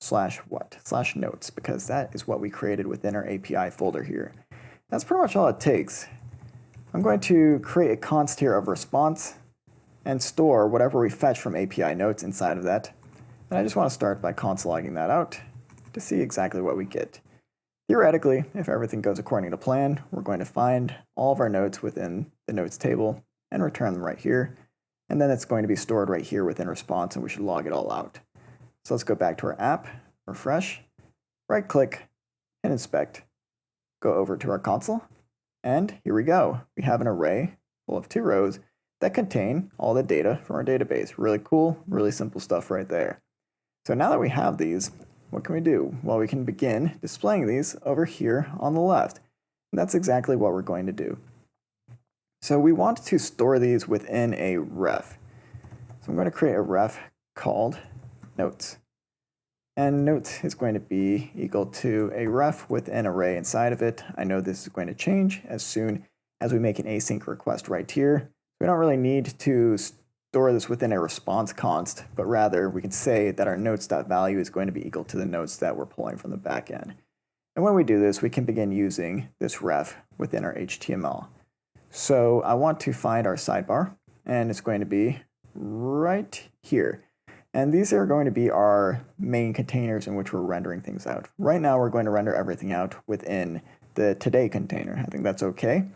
notes, because that is what we created within our API folder here. That's pretty much all it takes. I'm going to create a const here of response and store whatever we fetch from API notes inside of that. And I just want to start by console logging that out to see exactly what we get. Theoretically, if everything goes according to plan, we're going to find all of our notes within the notes table and return them right here. And then it's going to be stored right here within response, and we should log it all out. So let's go back to our app, refresh, right-click, and inspect. Go over to our console, and here we go. We have an array full of 2 rows that contain all the data from our database. Really cool, really simple stuff right there. So now that we have these, what can we do? Well, we can begin displaying these over here on the left. And that's exactly what we're going to do. So we want to store these within a ref. So I'm going to create a ref called notes. And notes is going to be equal to a ref with an array inside of it. I know this is going to change as soon as we make an async request right here. We don't really need to store this within a response const, but rather we can say that our notes.value is going to be equal to the notes that we're pulling from the backend. And when we do this, we can begin using this ref within our HTML. So I want to find our sidebar, and it's going to be right here. And these are going to be our main containers in which we're rendering things out. Right now, we're going to render everything out within the today container. I think that's okay.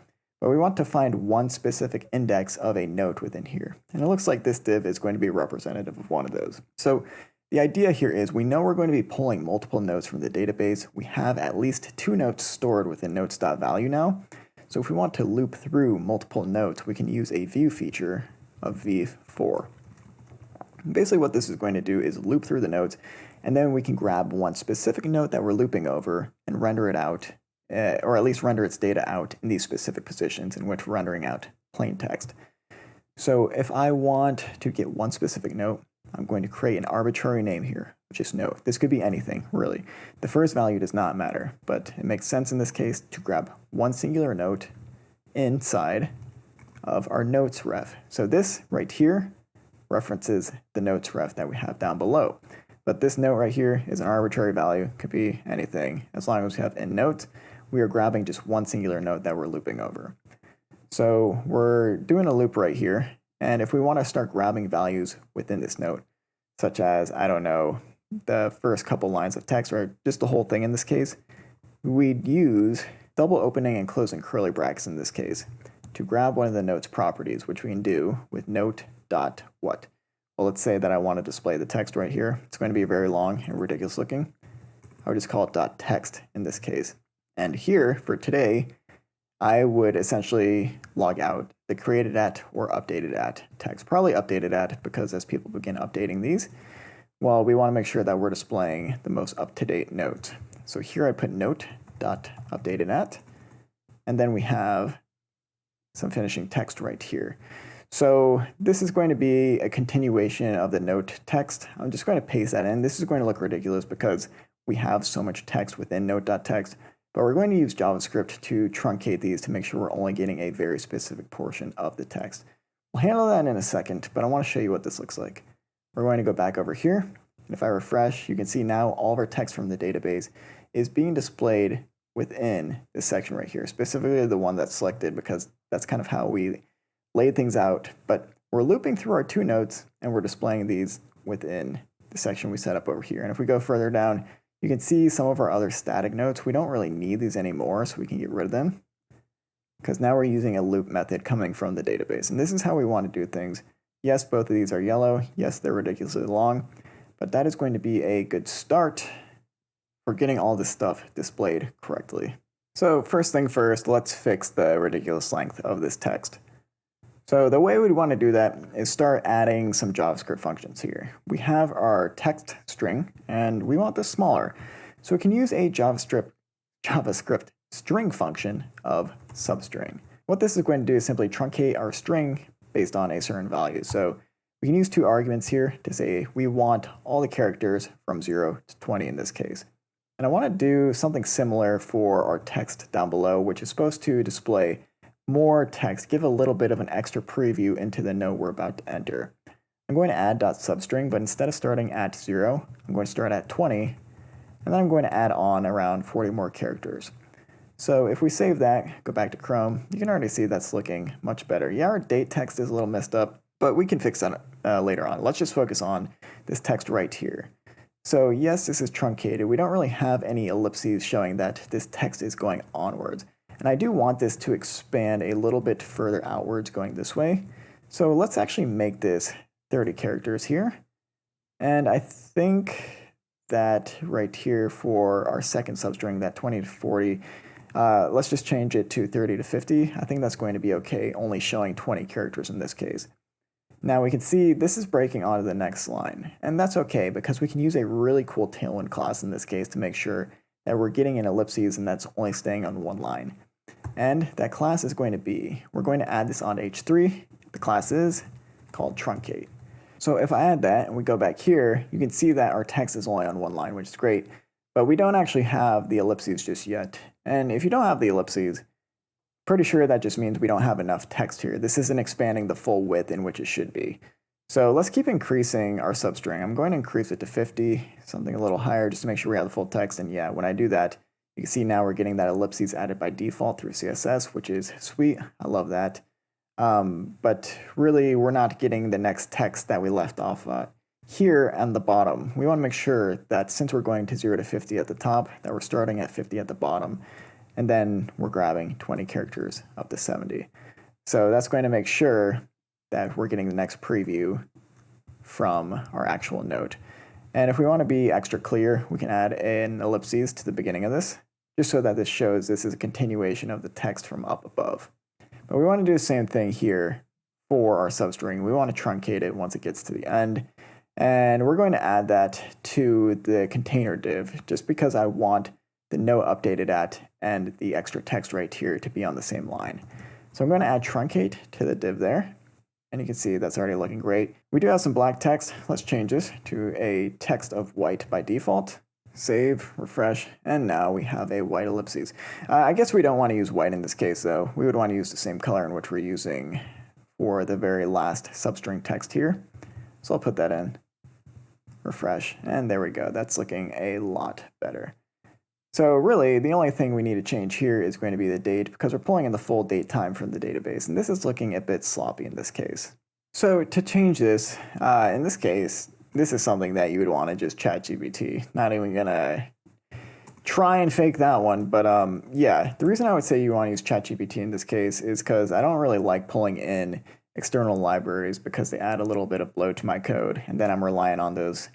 But we want to find one specific index of a note within here. And it looks like this div is going to be representative of one of those. So the idea here is we know we're going to be pulling multiple notes from the database. We have at least 2 notes stored within notes.value now. So if we want to loop through multiple notes, we can use a view feature of v4. Basically what this is going to do is loop through the notes, and then we can grab one specific note that we're looping over and render it out, or at least render its data out in these specific positions in which we're rendering out plain text. So if I want to get one specific note, I'm going to create an arbitrary name here, which is note. This could be anything, really. The first value does not matter, but it makes sense in this case to grab one singular note inside of our notes ref. So this right here references the notes ref that we have down below. But this note right here is an arbitrary value, could be anything. As long as we have in note, we are grabbing just one singular note that we're looping over. So we're doing a loop right here, and if we want to start grabbing values within this note, such as, I don't know, the first couple lines of text, or just the whole thing in this case, we'd use double opening and closing curly brackets in this case to grab one of the note's properties, which we can do with note.what. Well, let's say that I want to display the text right here. It's going to be very long and ridiculous looking. I would just call it .text in this case. And here, for today, I would essentially log out the created at or updated at text. Probably updated at, because as people begin updating these, well, we want to make sure that we're displaying the most up-to-date note. So here I put note.updated at, and then we have some finishing text right here. So this is going to be a continuation of the note text. I'm just going to paste that in. This is going to look ridiculous because we have so much text within note.txt, but we're going to use JavaScript to truncate these to make sure we're only getting a very specific portion of the text. We'll handle that in a second, but I want to show you what this looks like. We're going to go back over here. And if I refresh, you can see now all of our text from the database is being displayed within this section right here, specifically the one that's selected because that's kind of how we laid things out. But we're looping through our two notes and we're displaying these within the section we set up over here. And if we go further down, you can see some of our other static notes. We don't really need these anymore, so we can get rid of them because now we're using a loop method coming from the database. And this is how we want to do things. Yes, both of these are yellow. Yes, they're ridiculously long, but that is going to be a good start for getting all this stuff displayed correctly. So first thing first, let's fix the ridiculous length of this text. So the way we'd want to do that is start adding some JavaScript functions here. We have our text string, and we want this smaller. So we can use a JavaScript string function of substring. What this is going to do is simply truncate our string based on a certain value. So we can use two arguments here to say we want all the characters from 0 to 20 in this case. And I want to do something similar for our text down below, which is supposed to display more text, give a little bit of an extra preview into the note we're about to enter. I'm going to add .substring, but instead of starting at 0, I'm going to start at 20, and then I'm going to add on around 40 more characters. So if we save that, go back to Chrome, you can already see that's looking much better. Yeah, our date text is a little messed up, but we can fix that later on. Let's just focus on this text right here. So yes, this is truncated. We don't really have any ellipses showing that this text is going onwards. And I do want this to expand a little bit further outwards going this way. So let's actually make this 30 characters here. And I think that right here for our second substring, that 20 to 40, let's just change it to 30 to 50. I think that's going to be okay, only showing 20 characters in this case. Now we can see this is breaking onto the next line, and that's okay because we can use a really cool tailwind class in this case to make sure that we're getting an ellipses and that's only staying on one line. And that class is going to be, we're going to add this on h3. The class is called truncate. So if I add that and we go back here, you can see that our text is only on one line, which is great, but we don't actually have the ellipses just yet. And if you don't have the ellipses, pretty sure that just means we don't have enough text here. This isn't expanding the full width in which it should be. So let's keep increasing our substring. I'm going to increase it to 50, something a little higher, just to make sure we have the full text. And yeah, when I do that, you can see now we're getting that ellipses added by default through CSS, which is sweet. I love that. But really, we're not getting the next text that we left off here on the bottom. We want to make sure that since we're going to 0 to 50 at the top, that we're starting at 50 at the bottom. And then we're grabbing 20 characters up to 70. So that's going to make sure that we're getting the next preview from our actual note. And if we want to be extra clear, we can add an ellipses to the beginning of this, just so that this shows this is a continuation of the text from up above. But we want to do the same thing here for our substring. We want to truncate it once it gets to the end. And we're going to add that to the container div, just because I want the note updated at and the extra text right here to be on the same line. So I'm going to add truncate to the div there. And you can see that's already looking great. We do have some black text. Let's change this to a text of white by default. Save, refresh, and now we have a white ellipses. I guess we don't want to use white in this case though. We would want to use the same color in which we're using for the very last substring text here. So I'll put that in, refresh, and there we go. That's looking a lot better. So really, the only thing we need to change here is going to be the date because we're pulling in the full date time from the database, and this is looking a bit sloppy in this case. So to change this, in this case, this is something that you would want to just ChatGPT. Not even gonna try and fake that one, but yeah, the reason I would say you want to use ChatGPT in this case is because I don't really like pulling in external libraries because they add a little bit of bloat to my code, and then I'm relying on those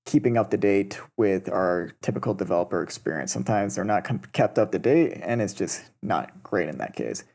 keeping up to date with our typical developer experience. Sometimes they're not kept up to date, and it's just not great in that case.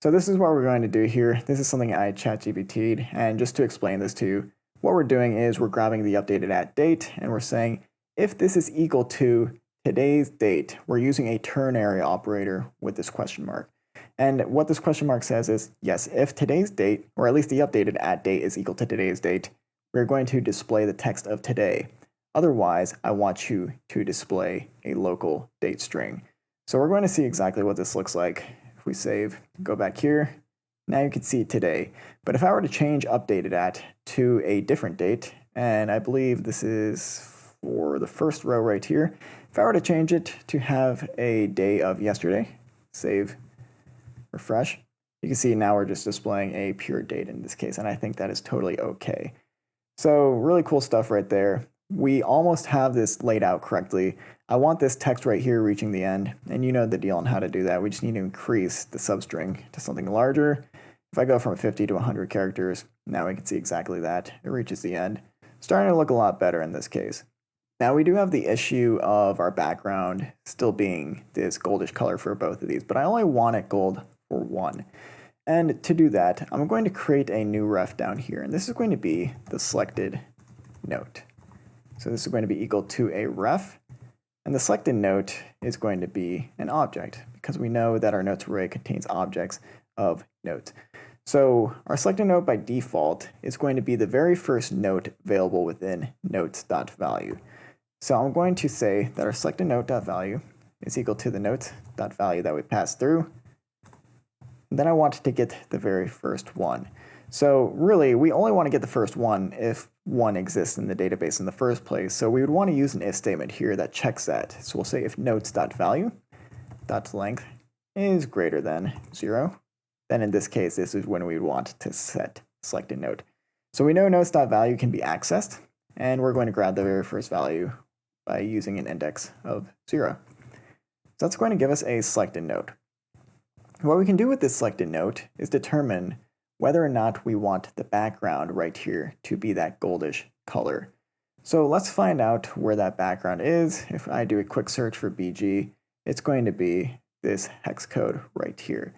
So this is what we're going to do here. This is something I ChatGPT'd, and just to explain this to you, what we're doing is we're grabbing the updated at date, and we're saying if this is equal to today's date, we're using a ternary operator with this question mark. And what this question mark says is, yes, if today's date, or at least the updated at date, is equal to today's date, we're going to display the text of today. Otherwise, I want you to display a local date string. So we're going to see exactly what this looks like. If we save, go back here, now you can see today. But if I were to change updated at to a different date, and I believe this is for the first row right here, if I were to change it to have a day of yesterday, save, refresh, you can see now we're just displaying a pure date in this case, and I think that is totally okay. So really cool stuff right there. We almost have this laid out correctly. I want this text right here reaching the end, and you know the deal on how to do that. We just need to increase the substring to something larger. If I go from 50 to 100 characters, now we can see exactly that. It reaches the end. Starting to look a lot better in this case. Now we do have the issue of our background still being this goldish color for both of these, but I only want it gold for one. And to do that, I'm going to create a new ref down here, and this is going to be the selected note. So this is going to be equal to a ref, and the selected note is going to be an object, because we know that our notes array contains objects of note. So our selected note by default is going to be the very first note available within notes.value. So I'm going to say that our selected note.value is equal to the notes.value that we passed through. And then I want to get the very first one. So really, we only want to get the first one if one exists in the database in the first place. So we would want to use an if statement here that checks that. So we'll say if notes.value.length is greater than 0, then in this case, this is when we would want to set selected note. So we know notes.value can be accessed, and we're going to grab the very first value by using an index of 0. So that's going to give us a selected note. What we can do with this selected note is determine whether or not we want the background right here to be that goldish color. So let's find out where that background is. If I do a quick search for BG, it's going to be this hex code right here.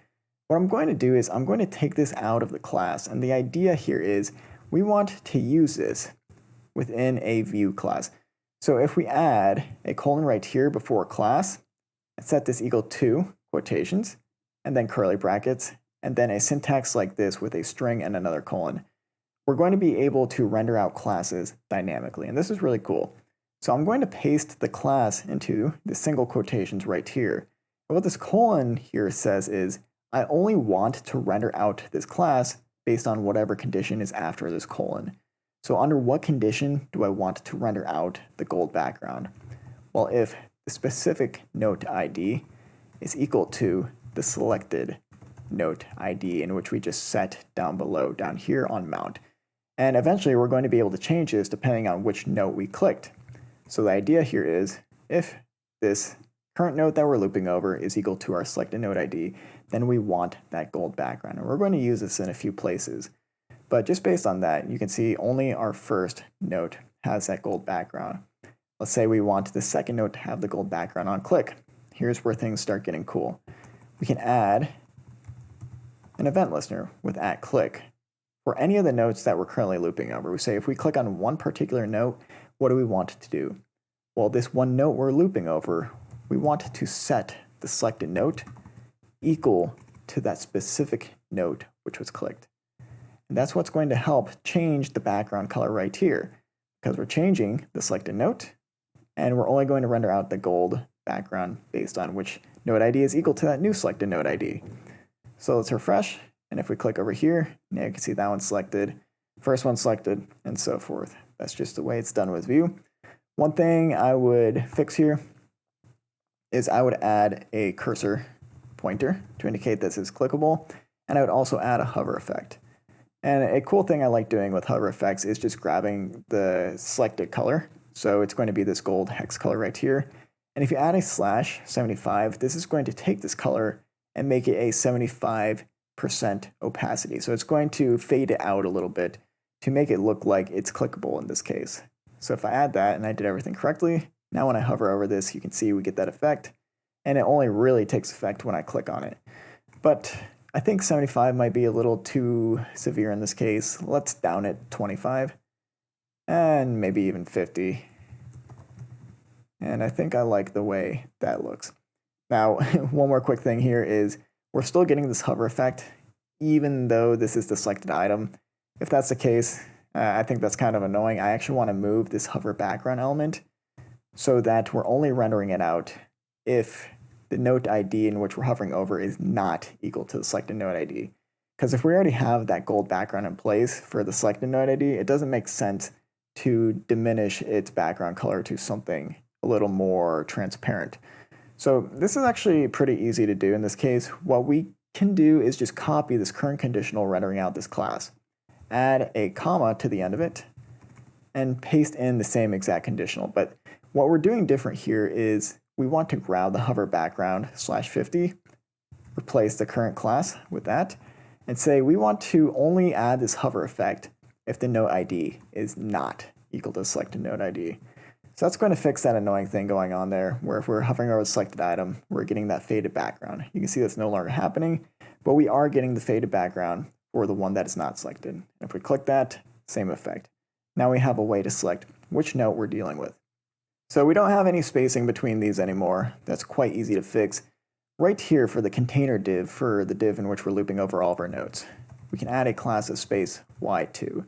What I'm going to do is I'm going to take this out of the class, and the idea here is we want to use this within a view class. So if we add a colon right here before class, and set this equal to quotations, and then curly brackets, and then a syntax like this with a string and another colon, we're going to be able to render out classes dynamically. And this is really cool. So I'm going to paste the class into the single quotations right here. And what this colon here says is, I only want to render out this class based on whatever condition is after this colon. So under what condition do I want to render out the gold background? Well, if the specific note ID is equal to the selected note ID, in which we just set down below, down here on mount. And eventually we're going to be able to change this depending on which note we clicked. So the idea here is if this current note that we're looping over is equal to our selected note ID, then we want that gold background. And we're going to use this in a few places. But just based on that, you can see only our first note has that gold background. Let's say we want the second note to have the gold background on click. Here's where things start getting cool. We can add an event listener with @click for any of the notes that we're currently looping over. We say if we click on one particular note, what do we want to do? Well, this one note we're looping over, we want to set the selected note equal to that specific note which was clicked. And that's what's going to help change the background color right here, because we're changing the selected note, and we're only going to render out the gold background based on which node ID is equal to that new selected node ID. So let's refresh, and if we click over here, now you can see that one's selected, first one selected, and so forth. That's just the way it's done with Vue. One thing I would fix here is I would add a cursor pointer to indicate this is clickable, and I would also add a hover effect. And a cool thing I like doing with hover effects is just grabbing the selected color. So it's going to be this gold hex color right here. And if you add a /75, this is going to take this color and make it a 75% opacity. So it's going to fade it out a little bit to make it look like it's clickable in this case. So if I add that and I did everything correctly, now when I hover over this, you can see we get that effect, and it only really takes effect when I click on it. But I think 75 might be a little too severe in this case. Let's down it 25 and maybe even 50. And I think I like the way that looks. Now, one more quick thing here is we're still getting this hover effect, even though this is the selected item. If that's the case, I think that's kind of annoying. I actually want to move this hover background element so that we're only rendering it out if the note ID in which we're hovering over is not equal to the selected note ID. Because if we already have that gold background in place for the selected note ID, it doesn't make sense to diminish its background color to something a little more transparent. So this is actually pretty easy to do in this case. What we can do is just copy this current conditional rendering out this class, add a comma to the end of it, and paste in the same exact conditional. But what we're doing different here is we want to grab the hover background /50, replace the current class with that, and say we want to only add this hover effect if the node ID is not equal to the selected node ID. So that's going to fix that annoying thing going on there, where if we're hovering over the selected item, we're getting that faded background. You can see that's no longer happening, but we are getting the faded background for the one that is not selected. If we click that, same effect. Now we have a way to select which note we're dealing with. So we don't have any spacing between these anymore. That's quite easy to fix. Right here for the container div, for the div in which we're looping over all of our nodes, we can add a class of space y2.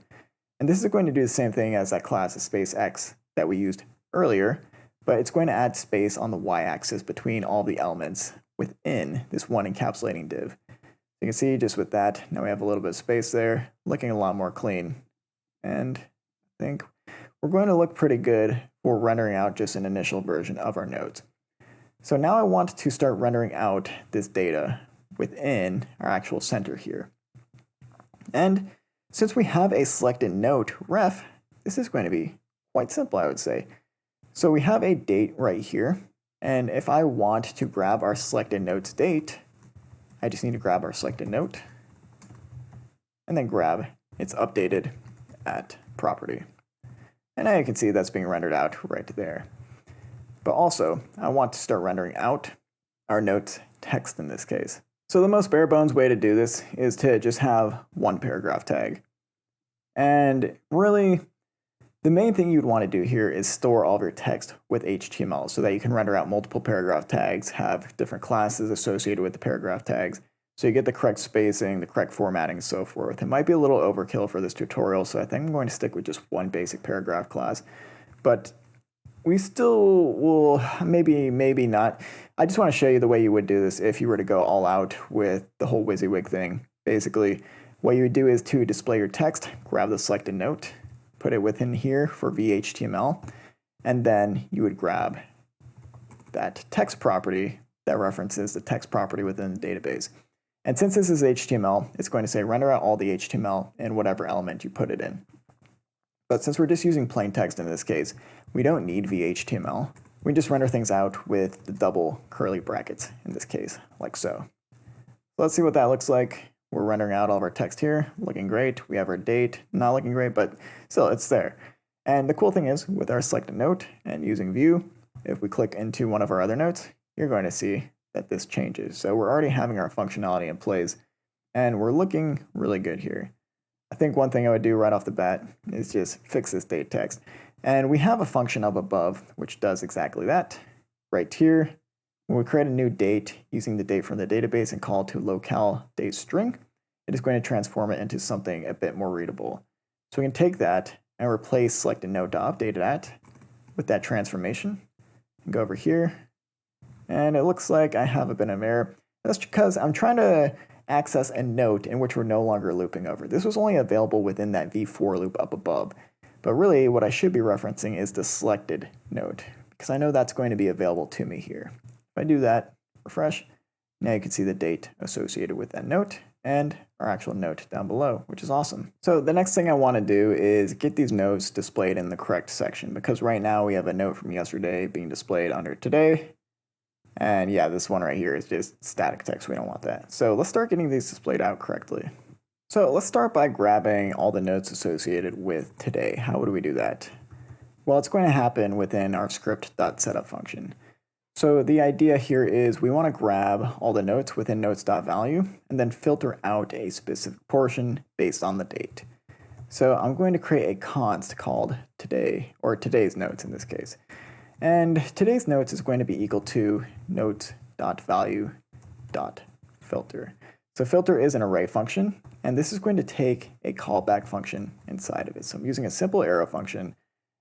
And this is going to do the same thing as that class of space x that we used earlier, but it's going to add space on the y-axis between all the elements within this one encapsulating div. You can see just with that, now we have a little bit of space there, looking a lot more clean. And I think we're going to look pretty good for rendering out just an initial version of our nodes. So now I want to start rendering out this data within our actual center here. And since we have a selected note ref, this is going to be quite simple, I would say. So we have a date right here, and if I want to grab our selected note's date, I just need to grab our selected note and then grab its updated at property. And now you can see that's being rendered out right there. But also, I want to start rendering out our note's text in this case. So the most bare bones way to do this is to just have one paragraph tag. And really, the main thing you'd want to do here is store all of your text with HTML so that you can render out multiple paragraph tags, have different classes associated with the paragraph tags, so you get the correct spacing, the correct formatting, and so forth. It might be a little overkill for this tutorial, so I think I'm going to stick with just one basic paragraph class. But we still will, maybe not. I just want to show you the way you would do this if you were to go all out with the whole WYSIWYG thing. Basically, what you would do is to display your text, grab the selected note, put it within here for vHTML, and then you would grab that text property that references the text property within the database. And since this is HTML, it's going to say render out all the HTML in whatever element you put it in. But since we're just using plain text in this case, we don't need vHTML. We just render things out with the double curly brackets in this case, like so. Let's see what that looks like. We're rendering out all of our text here, looking great. We have our date, not looking great, but still it's there. And the cool thing is, with our selected note and using view, if we click into one of our other notes, you're going to see that this changes. So we're already having our functionality in place, and we're looking really good here. I think one thing I would do right off the bat is just fix this date text. And we have a function up above which does exactly that. Right here, when we create a new date using the date from the database and call it to locale date string, it is going to transform it into something a bit more readable. So we can take that and replace selected node.updated at with that transformation. And go over here, and it looks like I have a bit of error. That's because I'm trying to access a note in which we're no longer looping over. This was only available within that v-for loop up above. But really, what I should be referencing is the selected note, because I know that's going to be available to me here. If I do that, refresh, now you can see the date associated with that note and our actual note down below, which is awesome. So the next thing I want to do is get these notes displayed in the correct section, because right now we have a note from yesterday being displayed under today. And yeah, this one right here is just static text. We don't want that. So let's start getting these displayed out correctly. So let's start by grabbing all the notes associated with today. How would we do that? Well, it's going to happen within our script.setup function. So the idea here is we want to grab all the notes within notes.value and then filter out a specific portion based on the date. So I'm going to create a const called today, or today's notes in this case. And today's notes is going to be equal to notes.value.filter. So filter is an array function, and this is going to take a callback function inside of it. So I'm using a simple arrow function,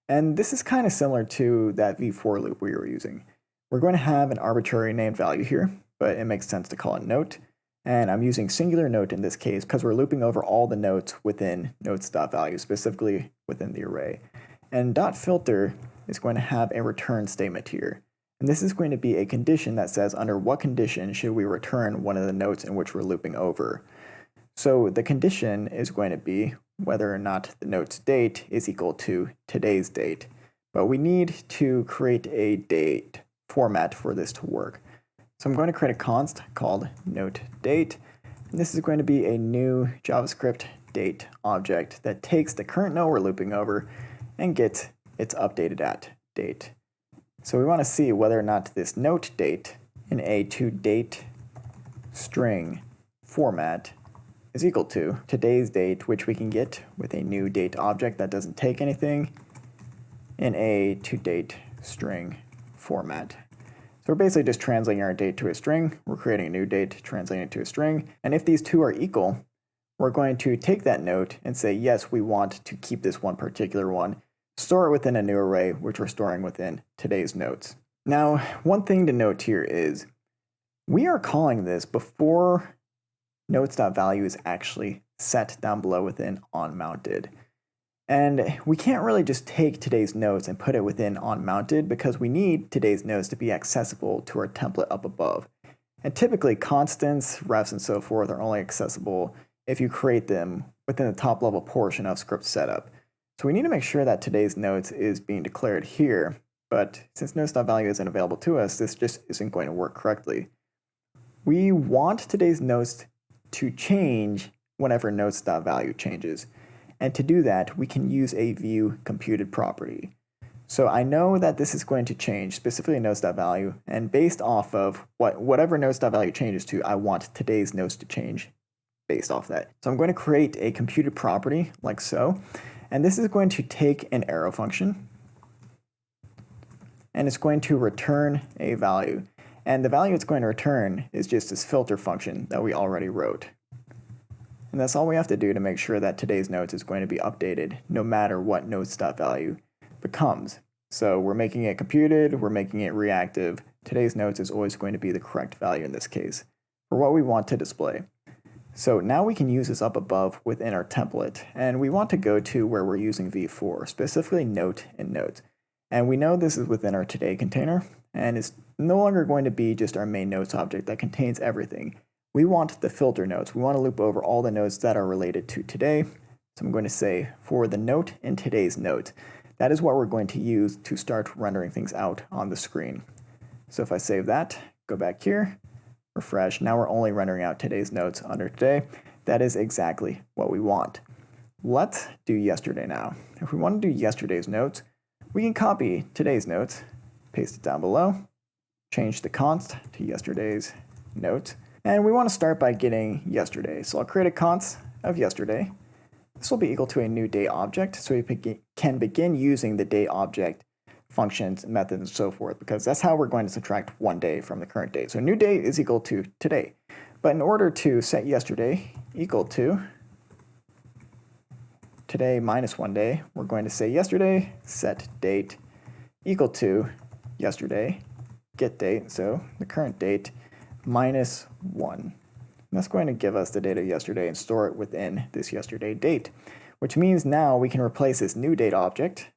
and this is kind of similar to that v-for loop we were using. We're going to have an arbitrary named value here, but it makes sense to call it note. And I'm using singular note in this case because we're looping over all the notes within notes.value, specifically within the array. And .filter is going to have a return statement here. And this is going to be a condition that says under what condition should we return one of the notes in which we're looping over. So the condition is going to be whether or not the note's date is equal to today's date. But we need to create a date format for this to work. So I'm going to create a const called noteDate. And this is going to be a new JavaScript date object that takes the current note we're looping over and gets its updated at date. So we want to see whether or not this note date in a toDate string format is equal to today's date, which we can get with a new date object that doesn't take anything in a toDate string format. So we're basically just translating our date to a string. We're creating a new date, translating it to a string. And if these two are equal, we're going to take that note and say, yes, we want to keep this one particular one, store it within a new array, which we're storing within today's notes. Now, one thing to note here is we are calling this before notes.value is actually set down below within onMounted. And we can't really just take today's notes and put it within onMounted because we need today's notes to be accessible to our template up above. And typically constants, refs, and so forth are only accessible if you create them within the top level portion of script setup. So we need to make sure that today's notes is being declared here, but since notes.value isn't available to us, this just isn't going to work correctly. We want today's notes to change whenever notes.value changes. And to do that, we can use a view computed property. So I know that this is going to change, specifically notes.value, and based off of whatever notes.value changes to, I want today's notes to change based off that. So I'm going to create a computed property like so, and this is going to take an arrow function, and it's going to return a value. And the value it's going to return is just this filter function that we already wrote. And that's all we have to do to make sure that today's notes is going to be updated no matter what notes.value becomes. So we're making it computed, we're making it reactive. Today's notes is always going to be the correct value in this case for what we want to display. So now we can use this up above within our template, and we want to go to where we're using v-for, specifically note and notes. And we know this is within our today container, and it's no longer going to be just our main notes object that contains everything. We want the filter notes. We want to loop over all the notes that are related to today. So I'm going to say for the note in today's note, that is what we're going to use to start rendering things out on the screen. So if I save that, go back here, refresh, now we're only rendering out today's notes under today. That is exactly what we want. Let's do yesterday now. If we want to do yesterday's notes, we can copy today's notes, paste it down below, change the const to yesterday's note. And we want to start by getting yesterday. So I'll create a const of yesterday. This will be equal to a new day object, so we can begin using the day object functions, methods, and so forth, because that's how we're going to subtract one day from the current day. So new day is equal to today. But in order to set yesterday equal to today minus one day, we're going to say yesterday set date equal to yesterday get date, so the current date minus 1. And that's going to give us the date of yesterday and store it within this yesterday date, which means now we can replace this new date object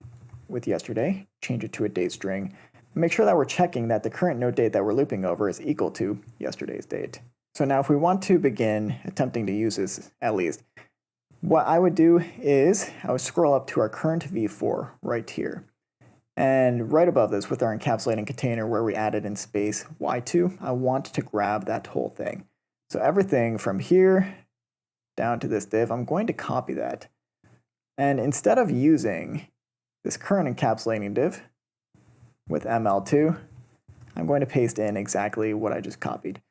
with yesterday, change it to a date string, and make sure that we're checking that the current note date that we're looping over is equal to yesterday's date. So now if we want to begin attempting to use this at least, what I would do is I would scroll up to our current v-for right here. And right above this, with our encapsulating container where we added in space y2, I want to grab that whole thing. So everything from here down to this div, I'm going to copy that. And instead of using this current encapsulating div with ML2, I'm going to paste in exactly what I just copied.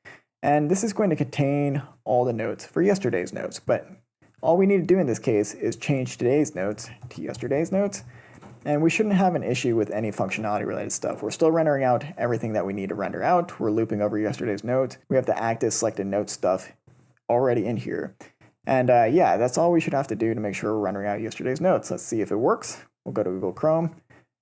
And this is going to contain all the notes for yesterday's notes, but all we need to do in this case is change today's notes to yesterday's notes, and we shouldn't have an issue with any functionality related stuff. We're still rendering out everything that we need to render out. We're looping over yesterday's notes. We have the active selected note stuff already in here. And yeah, that's all we should have to do to make sure we're rendering out yesterday's notes. Let's see if it works. We'll go to Google Chrome.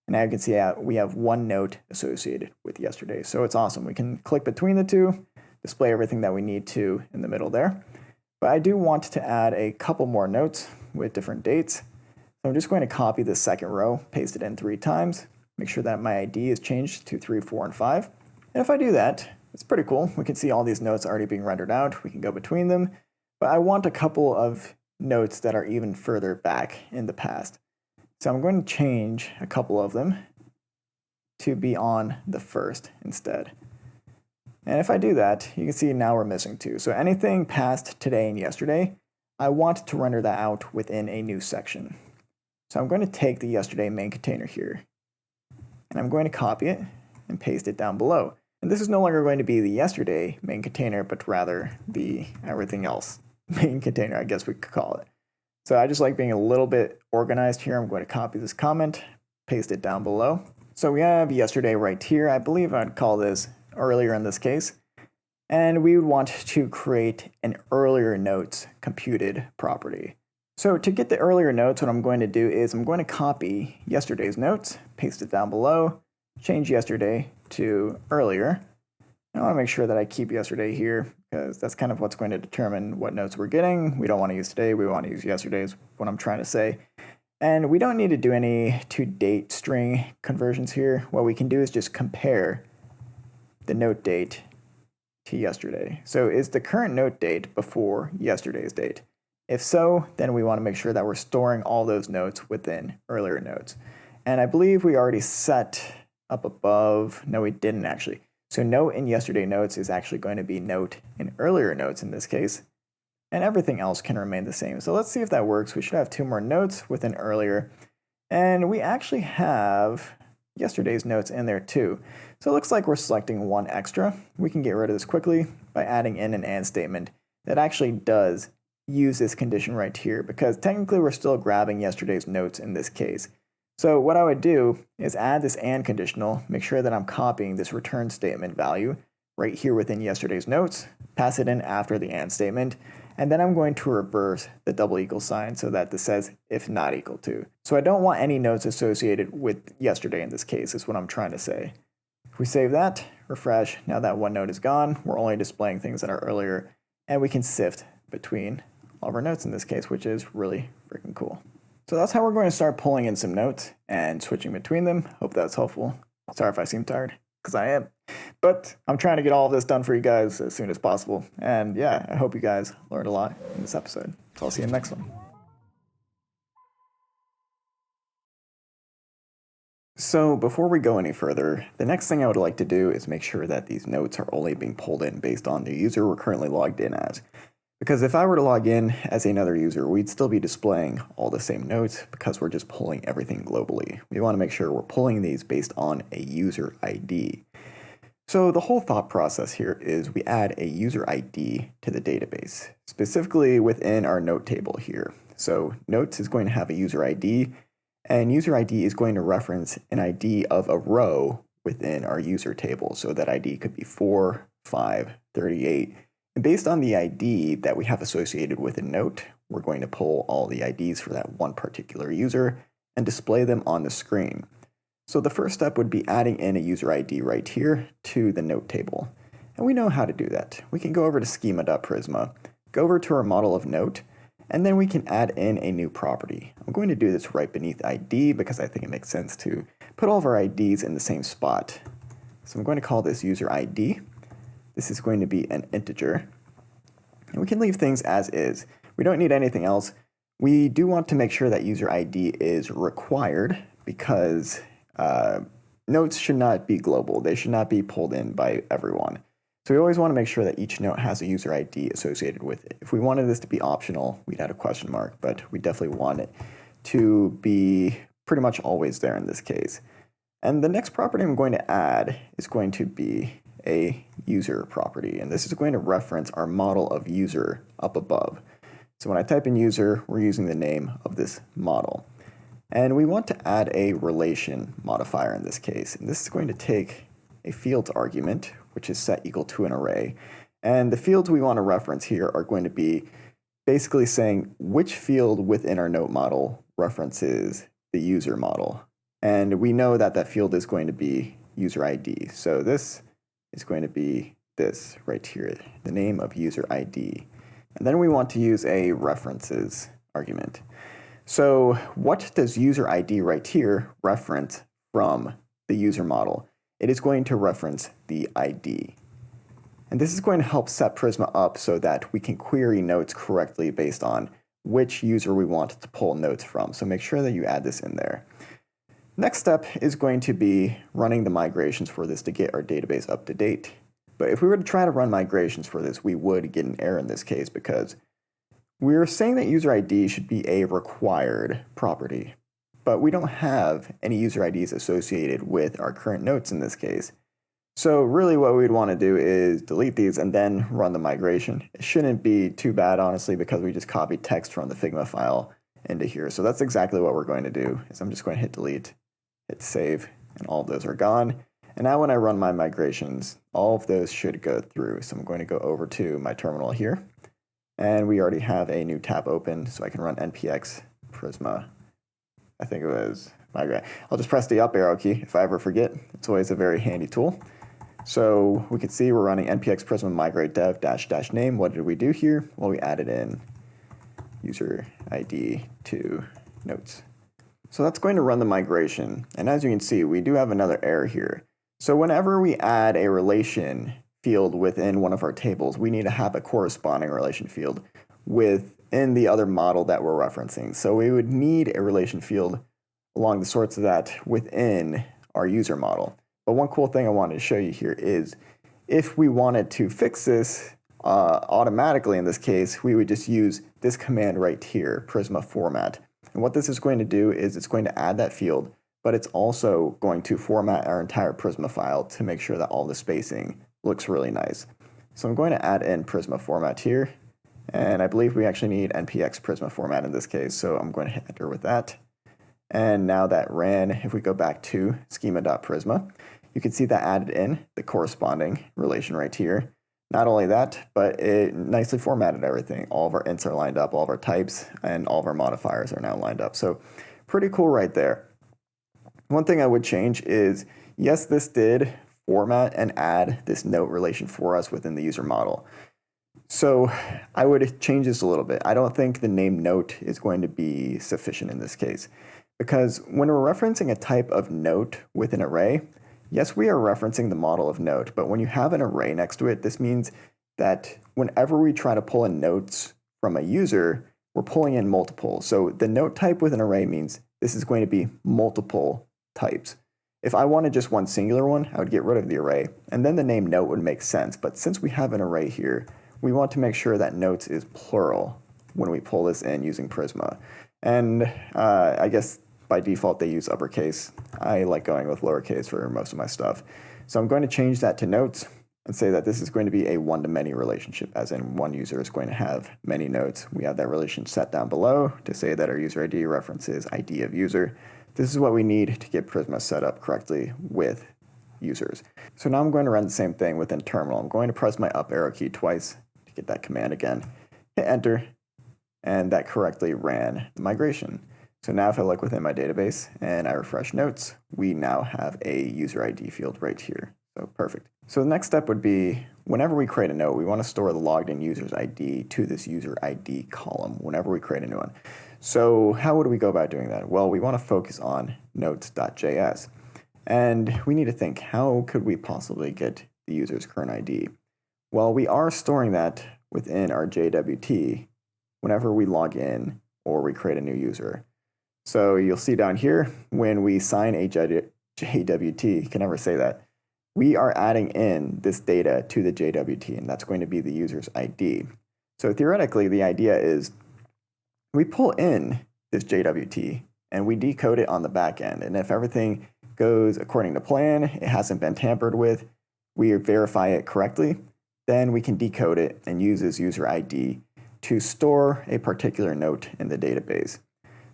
And now you can see we have one note associated with yesterday. So it's awesome. We can click between the two, display everything that we need to in the middle there. But I do want to add a couple more notes with different dates. So I'm just going to copy the second row, paste it in 3 times, make sure that my ID is changed to 3, 4, and 5. And if I do that, it's pretty cool. We can see all these notes already being rendered out. We can go between them. But I want a couple of notes that are even further back in the past. So I'm going to change a couple of them to be on the first instead. And if I do that, you can see now we're missing 2. So anything past today and yesterday, I want to render that out within a new section. So I'm going to take the yesterday main container here, and I'm going to copy it and paste it down below. And this is no longer going to be the yesterday main container, but rather the everything else main container, I guess we could call it. So I just like being a little bit organized here. I'm going to copy this comment, paste it down below. So we have yesterday right here. I believe I'd call this earlier in this case. And we would want to create an earlier notes computed property. So to get the earlier notes, what I'm going to do is I'm going to copy yesterday's notes, paste it down below, change yesterday to earlier. I want to make sure that I keep yesterday here because that's kind of what's going to determine what notes we're getting. We don't want to use today, we want to use yesterday is what I'm trying to say. And we don't need to do any to-date string conversions here. What we can do is just compare the note date to yesterday. So is the current note date before yesterday's date? If so, then we want to make sure that we're storing all those notes within earlier notes. And I believe we already set up above, no we didn't actually. So note in yesterday notes is actually going to be note in earlier notes in this case, and everything else can remain the same. So let's see if that works. We should have 2 more notes within earlier, and we actually have yesterday's notes in there too. So it looks like we're selecting 1 extra. We can get rid of this quickly by adding in an and statement that actually does use this condition right here, because technically we're still grabbing yesterday's notes in this case. So what I would do is add this and conditional, make sure that I'm copying this return statement value right here within yesterday's notes, pass it in after the and statement, and then I'm going to reverse the double equal sign so that this says if not equal to. So I don't want any notes associated with yesterday in this case, is what I'm trying to say. If we save that, refresh, now that 1 note is gone, we're only displaying things that are earlier, and we can sift between all of our notes in this case, which is really freaking cool. So that's how we're going to start pulling in some notes and switching between them. Hope that's helpful. Sorry if I seem tired, because I am. But I'm trying to get all of this done for you guys as soon as possible. And yeah, I hope you guys learned a lot in this episode. So I'll see you in the next one. So before we go any further, the next thing I would like to do is make sure that these notes are only being pulled in based on the user we're currently logged in as. Because if I were to log in as another user, we'd still be displaying all the same notes because we're just pulling everything globally. We want to make sure we're pulling these based on a user ID. So the whole thought process here is we add a user ID to the database, specifically within our note table here. So notes is going to have a user ID, and user ID is going to reference an ID of a row within our user table. So that ID could be 4, 5, 38. And based on the ID that we have associated with a note, we're going to pull all the IDs for that one particular user and display them on the screen. So the first step would be adding in a user ID right here to the note table. And we know how to do that. We can go over to schema.prisma, go over to our model of note, and then we can add in a new property. I'm going to do this right beneath ID because I think it makes sense to put all of our IDs in the same spot. So I'm going to call this user ID. This is going to be an integer. And we can leave things as is. We don't need anything else. We do want to make sure that user ID is required because notes should not be global. They should not be pulled in by everyone. So we always want to make sure that each note has a user ID associated with it. If we wanted this to be optional, we'd add a question mark, but we definitely want it to be pretty much always there in this case. And the next property I'm going to add is going to be a user property. And this is going to reference our model of user up above. So when I type in user, we're using the name of this model. And we want to add a relation modifier in this case. And this is going to take a fields argument, which is set equal to an array. And the fields we want to reference here are going to be basically saying which field within our note model references the user model. And we know that that field is going to be user ID. So this is going to be this right here, the name of user ID. And then we want to use a references argument. So what does user ID right here reference from the user model? It is going to reference the ID. And this is going to help set Prisma up so that we can query notes correctly based on which user we want to pull notes from. So make sure that you add this in there. Next step is going to be running the migrations for this to get our database up to date. But if we were to try to run migrations for this, we would get an error in this case because we're saying that user ID should be a required property, but we don't have any user IDs associated with our current notes in this case. So really what we'd want to do is delete these and then run the migration. It shouldn't be too bad, honestly, because we just copied text from the Figma file into here. So that's exactly what we're going to do. Is I'm just going to hit delete, hit save, and all of those are gone. And now when I run my migrations, all of those should go through. So I'm going to go over to my terminal here. And we already have a new tab open, so I can run npx Prisma. I think it was migrate. I'll just press the up arrow key if I ever forget. It's always a very handy tool. So we can see we're running npx Prisma migrate dev -- name. What did we do here? Well, we added in user ID to notes. So that's going to run the migration. And as you can see, we do have another error here. So whenever we add a relation field within one of our tables, we need to have a corresponding relation field within the other model that we're referencing. So we would need a relation field along the sorts of that within our user model. But one cool thing I wanted to show you here is if we wanted to fix this automatically in this case, we would just use this command right here, Prisma format. And what this is going to do is it's going to add that field, but it's also going to format our entire Prisma file to make sure that all the spacing looks really nice. So I'm going to add in Prisma format here, and I believe we actually need npx Prisma format in this case, so I'm going to hit enter with that. And now that ran, if we go back to schema.prisma, you can see that added in the corresponding relation right here. Not only that, but it nicely formatted everything. All of our ints are lined up, all of our types, and all of our modifiers are now lined up. So pretty cool right there. One thing I would change is, yes, this did format and add this note relation for us within the user model. So I would change this a little bit. I don't think the name note is going to be sufficient in this case, because when we're referencing a type of note with an array, yes, we are referencing the model of note, but when you have an array next to it, this means that whenever we try to pull in notes from a user, we're pulling in multiple. So the note type with an array means this is going to be multiple types. If I wanted just one singular one, I would get rid of the array, and then the name note would make sense. But since we have an array here, we want to make sure that notes is plural when we pull this in using Prisma. And I guess by default they use uppercase. I like going with lowercase for most of my stuff. So I'm going to change that to notes and say that this is going to be a one-to-many relationship, as in one user is going to have many notes. We have that relation set down below to say that our user ID references ID of user. This is what we need to get Prisma set up correctly with users. So now I'm going to run the same thing within terminal. I'm going to press my up arrow key twice to get that command again, hit enter, and that correctly ran the migration. So now if I look within my database and I refresh notes, we now have a user ID field right here. So perfect. So the next step would be whenever we create a note, we want to store the logged in user's ID to this user ID column whenever we create a new one. So how would we go about doing that? Well, we want to focus on notes.js. And we need to think, how could we possibly get the user's current ID? Well, we are storing that within our JWT whenever we log in or we create a new user. So you'll see down here, when we sign a JWT, you can never say that, we are adding in this data to the JWT, and that's going to be the user's ID. So theoretically, the idea is we pull in this JWT and we decode it on the back end. And if everything goes according to plan, it hasn't been tampered with, we verify it correctly, then we can decode it and use this user ID to store a particular note in the database.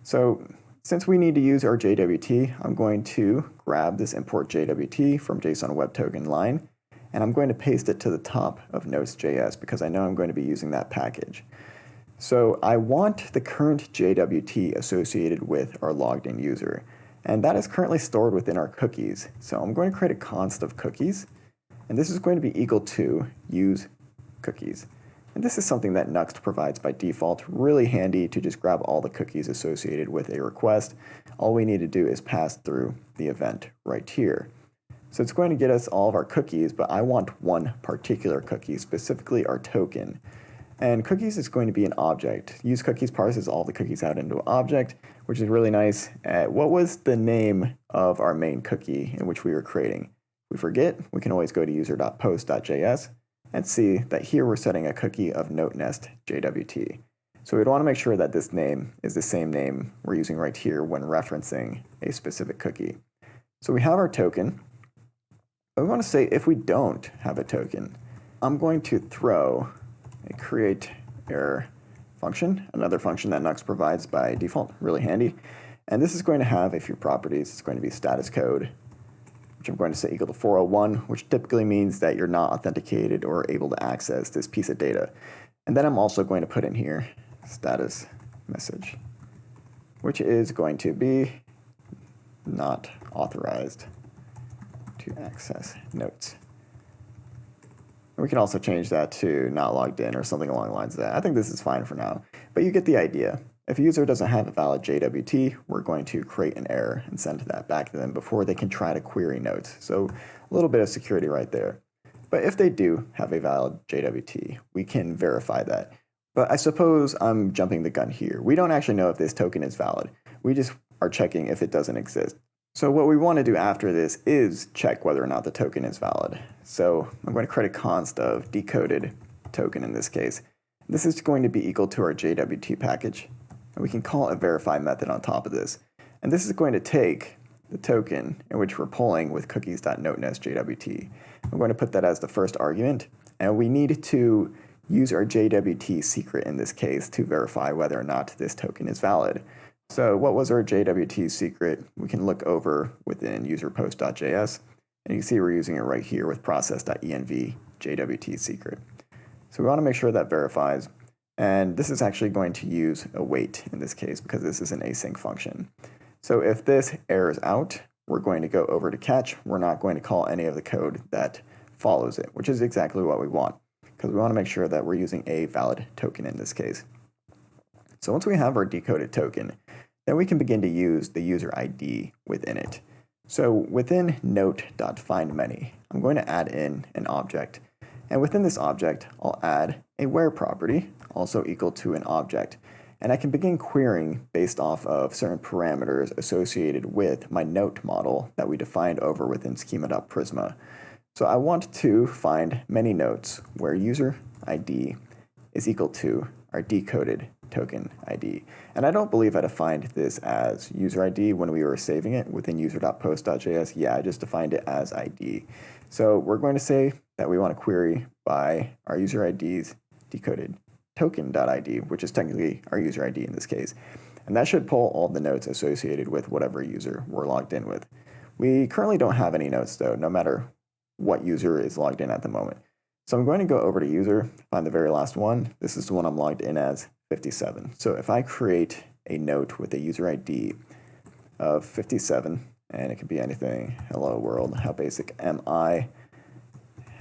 So since we need to use our JWT, I'm going to grab this import JWT from JSON Web Token line, and I'm going to paste it to the top of Nuxt.js because I know I'm going to be using that package. So I want the current JWT associated with our logged in user, and that is currently stored within our cookies. So I'm going to create a const of cookies, and this is going to be equal to use cookies. And this is something that Nuxt provides by default, really handy to just grab all the cookies associated with a request. All we need to do is pass through the event right here. So it's going to get us all of our cookies, but I want one particular cookie, specifically our token. And cookies is going to be an object. Use cookies parses all the cookies out into an object, which is really nice. What was the name of our main cookie in which we were creating? If we forget, we can always go to user.post.js and see that here we're setting a cookie of notenest JWT. So we'd want to make sure that this name is the same name we're using right here when referencing a specific cookie. So we have our token. But we want to say if we don't have a token, I'm going to throw a create error function, another function that Nuxt provides by default, really handy. And this is going to have a few properties. It's going to be status code, which I'm going to say equal to 401, which typically means that you're not authenticated or able to access this piece of data. And then I'm also going to put in here status message, which is going to be not authorized to access notes. We can also change that to not logged in or something along the lines of that. I think this is fine for now, but you get the idea. If a user doesn't have a valid JWT, we're going to create an error and send that back to them before they can try to query notes. So a little bit of security right there. But if they do have a valid JWT, we can verify that. But I suppose I'm jumping the gun here. We don't actually know if this token is valid. We just are checking if it doesn't exist. So what we want to do after this is check whether or not the token is valid. So I'm going to create a const of decoded token in this case. This is going to be equal to our JWT package. And we can call a verify method on top of this. And this is going to take the token in which we're pulling with cookies.notenest.jwt. I'm going to put that as the first argument. And we need to use our JWT secret in this case to verify whether or not this token is valid. So what was our JWT secret? We can look over within user.post.js, and you can see we're using it right here with process.env JWT secret. So we want to make sure that verifies, and this is actually going to use a wait in this case because this is an async function. So if this errors out, we're going to go over to catch. We're not going to call any of the code that follows it, which is exactly what we want because we want to make sure that we're using a valid token in this case. So once we have our decoded token, then we can begin to use the user ID within it. So within note.findMany, I'm going to add in an object. And within this object, I'll add a where property, also equal to an object. And I can begin querying based off of certain parameters associated with my note model that we defined over within schema.prisma. So I want to find many notes where user ID is equal to our decoded token ID. And I don't believe I defined this as user ID when we were saving it within user.post.js. Yeah, I just defined it as ID. So we're going to say that we want to query by our user ID's decoded token.id, which is technically our user ID in this case. And that should pull all the notes associated with whatever user we're logged in with. We currently don't have any notes though, no matter what user is logged in at the moment. So I'm going to go over to user, find the very last one. This is the one I'm logged in as, 57. So if I create a note with a user ID of 57, and it could be anything, hello world, how basic am I?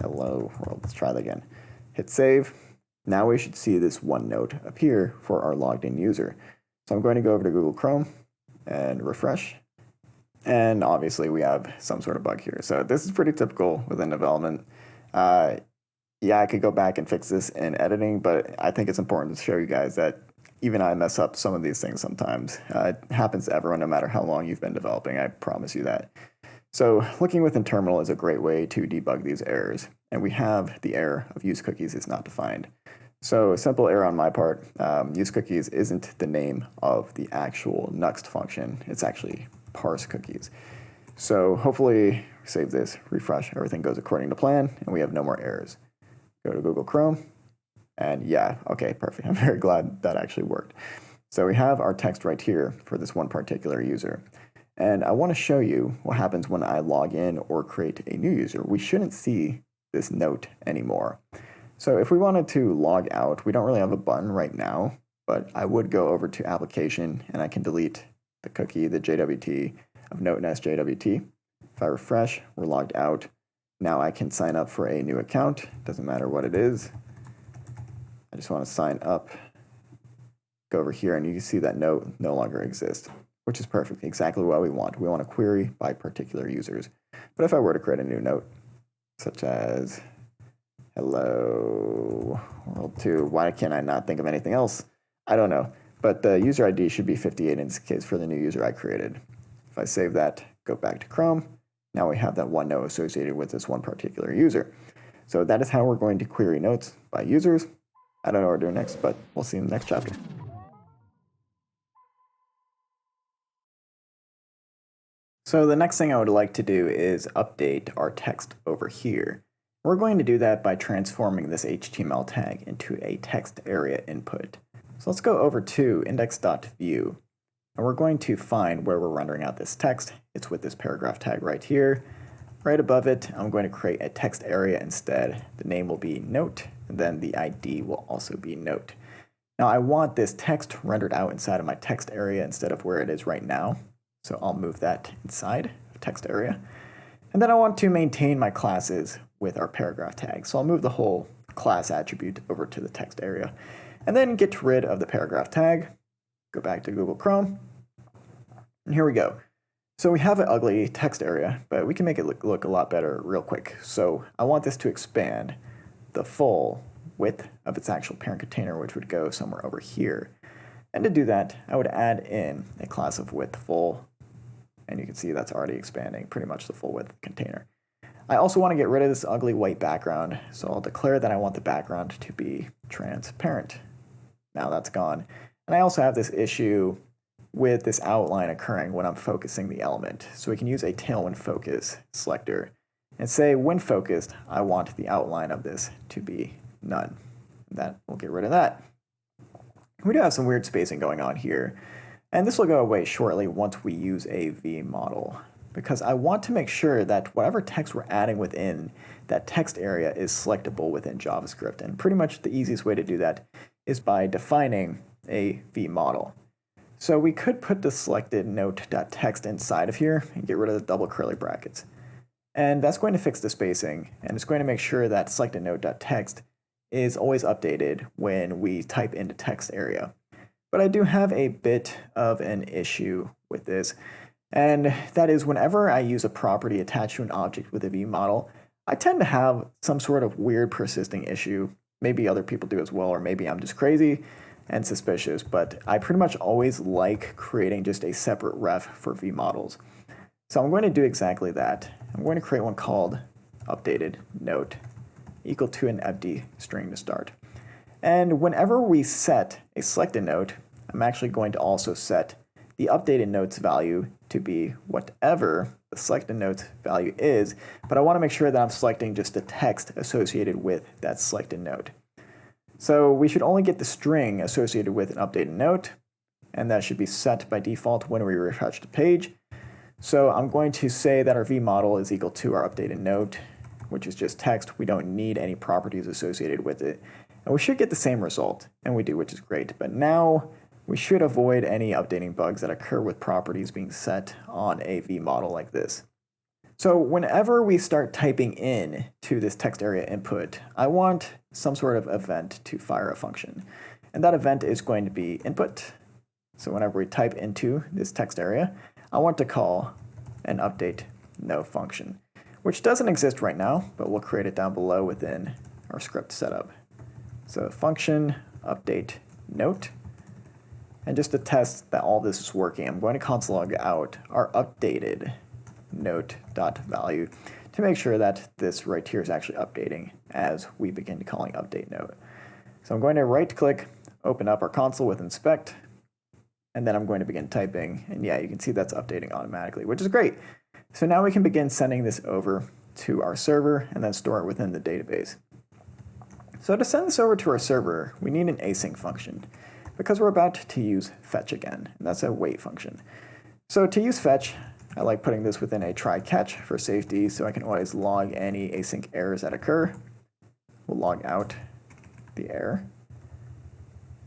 Hello world, let's try that again. Hit save. Now we should see this one note appear for our logged in user. So I'm going to go over to Google Chrome and refresh. And obviously we have some sort of bug here. So this is pretty typical within development. Yeah, I could go back and fix this in editing, but I think it's important to show you guys that even I mess up some of these things sometimes. It happens to everyone no matter how long you've been developing, I promise you that. So looking within terminal is a great way to debug these errors. And we have the error of use cookies is not defined. So a simple error on my part, use cookies isn't the name of the actual Nuxt function. It's actually parse cookies. So hopefully save this, refresh, everything goes according to plan, and we have no more errors. Go to Google Chrome, and yeah, okay, perfect. I'm very glad that actually worked. So we have our text right here for this one particular user. And I want to show you what happens when I log in or create a new user. We shouldn't see this note anymore. So if we wanted to log out, we don't really have a button right now, but I would go over to application and I can delete the cookie, the JWT of Note.nest JWT. If I refresh, we're logged out. Now I can sign up for a new account. Doesn't matter what it is. I just want to sign up. Go over here and you can see that note no longer exists, which is perfect, exactly what we want. We want to query by particular users. But if I were to create a new note, such as hello world 2, why can't I not think of anything else? I don't know, but the user ID should be 58 in this case for the new user I created. If I save that, go back to Chrome, now we have that one note associated with this one particular user. So that is how we're going to query notes by users. I don't know what we're doing next, but we'll see in the next chapter. So the next thing I would like to do is update our text over here. We're going to do that by transforming this HTML tag into a text area input. So let's go over to index.view, and we're going to find where we're rendering out this text. It's with this paragraph tag right here. Right above it, I'm going to create a text area instead. The name will be note, and then the ID will also be note. Now I want this text rendered out inside of my text area instead of where it is right now. So I'll move that inside the text area. And then I want to maintain my classes with our paragraph tag. So I'll move the whole class attribute over to the text area. And then get rid of the paragraph tag. Go back to Google Chrome. And here we go. So we have an ugly text area, but we can make it look a lot better real quick. So I want this to expand the full width of its actual parent container, which would go somewhere over here. And to do that, I would add in a class of width full. And you can see that's already expanding pretty much the full width container. I also want to get rid of this ugly white background, so I'll declare that I want the background to be transparent. Now that's gone. And I also have this issue with this outline occurring when I'm focusing the element. So we can use a tailwind focus selector and say when focused, I want the outline of this to be none. That will get rid of that. We do have some weird spacing going on here. And this will go away shortly once we use a V model, because I want to make sure that whatever text we're adding within that text area is selectable within JavaScript. And pretty much the easiest way to do that is by defining a V model. So we could put the selected note.text inside of here and get rid of the double curly brackets. And that's going to fix the spacing, and it's going to make sure that selected note.text is always updated when we type into text area. But I do have a bit of an issue with this, and that is whenever I use a property attached to an object with a V model, I tend to have some sort of weird persisting issue. Maybe other people do as well, or maybe I'm just crazy and suspicious, but I pretty much always like creating just a separate ref for V models. So I'm going to do exactly that. I'm going to create one called updated note equal to an empty string to start. And whenever we set a selected note, I'm actually going to also set the updated note's value to be whatever the selected note's value is, but I want to make sure that I'm selecting just the text associated with that selected note. So we should only get the string associated with an updated note, and that should be set by default when we refresh the page. So I'm going to say that our V model is equal to our updated note, which is just text. We don't need any properties associated with it. And we should get the same result, and we do, which is great. But now we should avoid any updating bugs that occur with properties being set on a V model like this. So whenever we start typing in to this text area input, I want some sort of event to fire a function. And that event is going to be input. So whenever we type into this text area, I want to call an update no function, which doesn't exist right now, but we'll create it down below within our script setup. So function update note. And just to test that all this is working, I'm going to console log out our updated note.value to make sure that this right here is actually updating as we begin calling update note. So I'm going to right click, open up our console with inspect, and then I'm going to begin typing. And yeah, you can see that's updating automatically, which is great. So now we can begin sending this over to our server and then store it within the database. So to send this over to our server, we need an async function because we're about to use fetch again, and that's a wait function. So to use fetch, I like putting this within a try catch for safety so I can always log any async errors that occur. We'll log out the error.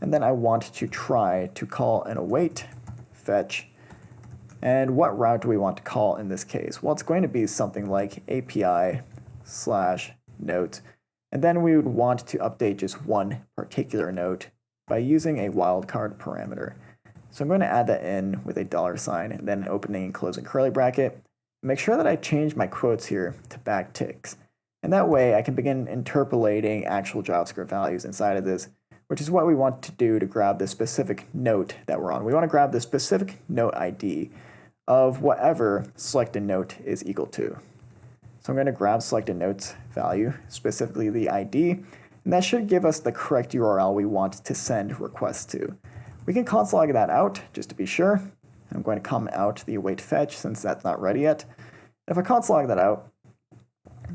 And then I want to try to call an await fetch. And what route do we want to call in this case? Well, it's going to be something like API/note. And then we would want to update just one particular note by using a wildcard parameter. So I'm going to add that in with a $sign and then opening and closing curly bracket. Make sure that I change my quotes here to backticks. And that way I can begin interpolating actual JavaScript values inside of this, which is what we want to do to grab the specific note that we're on. We want to grab the specific note ID of whatever selected note is equal to. So I'm going to grab selected note's value, specifically the ID, and that should give us the correct URL we want to send requests to. We can console log that out just to be sure. I'm going to comment out the await fetch since that's not ready yet. If I console log that out,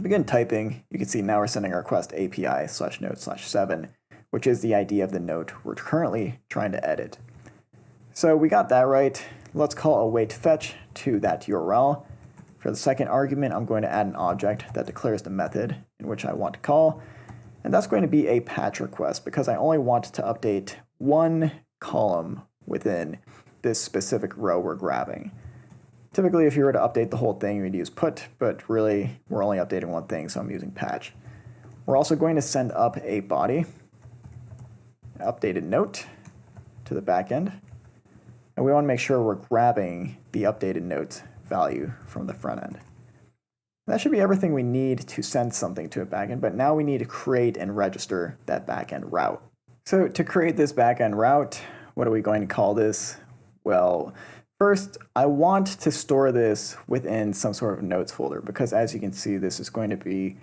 begin typing, you can see now we're sending a request API/note/7, which is the ID of the note we're currently trying to edit. So we got that right. Let's call await fetch to that URL. For the second argument, I'm going to add an object that declares the method in which I want to call. And that's going to be a patch request because I only want to update one column within this specific row we're grabbing. Typically, if you were to update the whole thing, you would use put, but really, we're only updating one thing, so I'm using patch. We're also going to send up a body, an updated note to the backend. And we want to make sure we're grabbing the updated note value from the front end. That should be everything we need to send something to a backend, but now we need to create and register that backend route. So to create this backend route, what are we going to call this? Well, first, I want to store this within some sort of notes folder because as you can see, this is going to be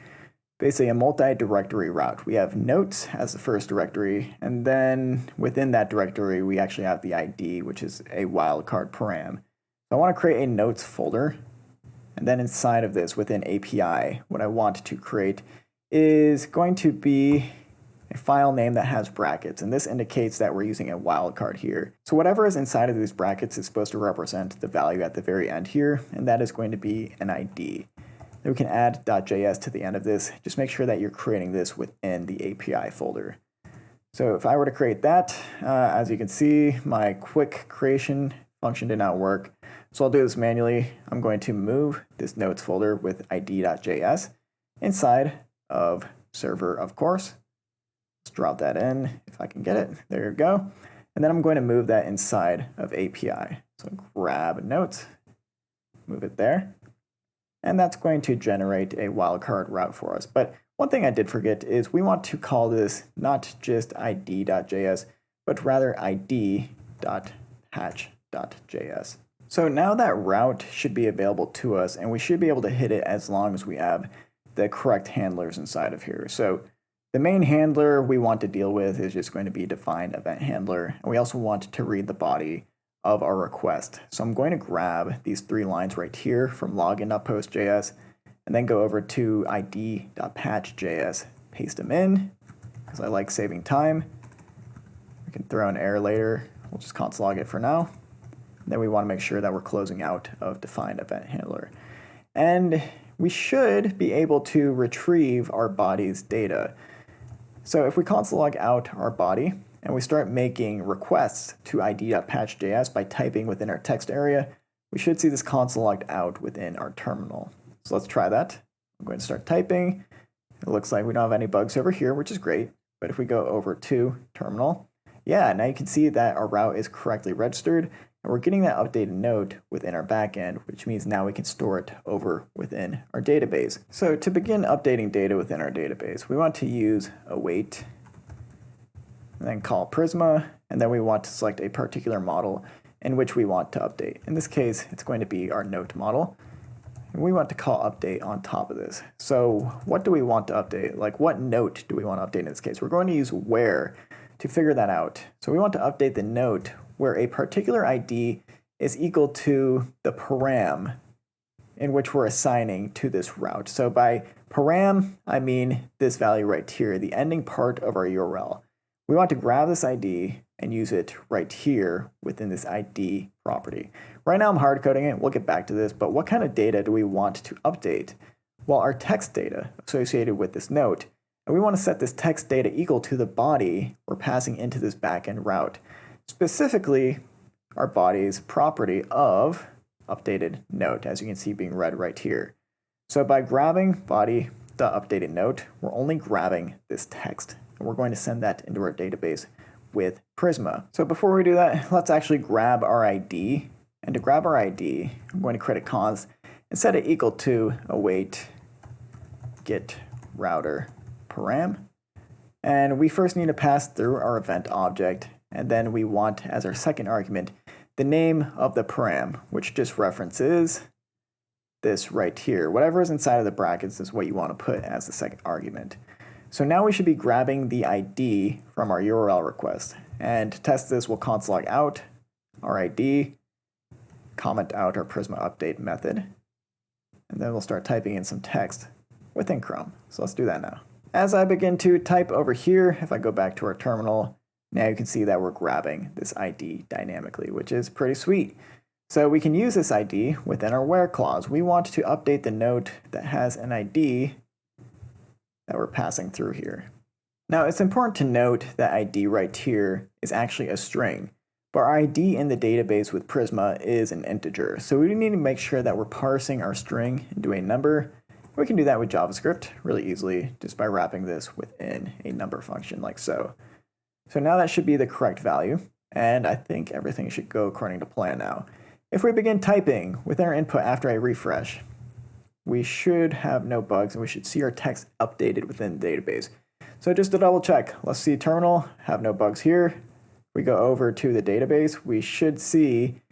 basically a multi-directory route. We have notes as the first directory, and then within that directory, we actually have the ID, which is a wildcard param. So I want to create a notes folder, and then inside of this, within API, what I want to create is going to be a file name that has brackets, and this indicates that we're using a wildcard here. So whatever is inside of these brackets is supposed to represent the value at the very end here, and that is going to be an ID. Then we can add .js to the end of this. Just make sure that you're creating this within the API folder. So if I were to create that, as you can see, my quick creation function did not work. So I'll do this manually. I'm going to move this notes folder with id.js inside of server, of course. Let's drop that in if I can get it. There you go. And then I'm going to move that inside of API. So grab notes, move it there. And that's going to generate a wildcard route for us. But one thing I did forget is we want to call this not just id.js, but rather id.patch.js. So now that route should be available to us, and we should be able to hit it as long as we have the correct handlers inside of here. So the main handler we want to deal with is just going to be defined event handler. And we also want to read the body of our request. So I'm going to grab these 3 lines right here from login.postjs and then go over to id.patch.js, paste them in because I like saving time. We can throw an error later. We'll just console log it for now. And then we want to make sure that we're closing out of defined event handler. And we should be able to retrieve our body's data. So if we console log out our body, and we start making requests to id.patch.js by typing within our text area, we should see this console logged out within our terminal. So let's try that. I'm going to start typing. It looks like we don't have any bugs over here, which is great. But if we go over to terminal, yeah, now you can see that our route is correctly registered, and we're getting that updated note within our backend, which means now we can store it over within our database. So to begin updating data within our database, we want to use await, and then call Prisma, and then we want to select a particular model in which we want to update. In this case, it's going to be our note model. and we want to call update on top of this. So what do we want to update? Like what note do we want to update in this case? We're going to use where to figure that out. So we want to update the note where a particular ID is equal to the param in which we're assigning to this route. So by param, I mean this value right here, the ending part of our URL. We want to grab this ID and use it right here within this ID property. Right now I'm hard coding it, we'll get back to this, but what kind of data do we want to update? Well, our text data associated with this note, and we want to set this text data equal to the body we're passing into this backend route. Specifically, our body's property of updated note, as you can see being read right here. So by grabbing body the updated note, we're only grabbing this text, and we're going to send that into our database with Prisma. So before we do that, let's actually grab our ID. And to grab our ID, I'm going to create a const and set it equal to await get router param. And we first need to pass through our event object, and then we want as our second argument the name of the param, which just references this right here. Whatever is inside of the brackets is what you want to put as the second argument. So now we should be grabbing the ID from our URL request. And to test this, we'll console log out our ID, comment out our Prisma update method, and then we'll start typing in some text within Chrome. So let's do that now. As I begin to type over here, if I go back to our terminal, now you can see that we're grabbing this ID dynamically, which is pretty sweet. So we can use this ID within our where clause. We want to update the note that has an ID that we're passing through here. Now it's important to note that ID right here is actually a string, but our ID in the database with Prisma is an integer. So we need to make sure that we're parsing our string into a number. We can do that with JavaScript really easily just by wrapping this within a number function like so. So now that should be the correct value, and I think everything should go according to plan now. If we begin typing with our input after I refresh, we should have no bugs and we should see our text updated within the database. So just to double check, let's see terminal, have no bugs here. We go over to the database, we should see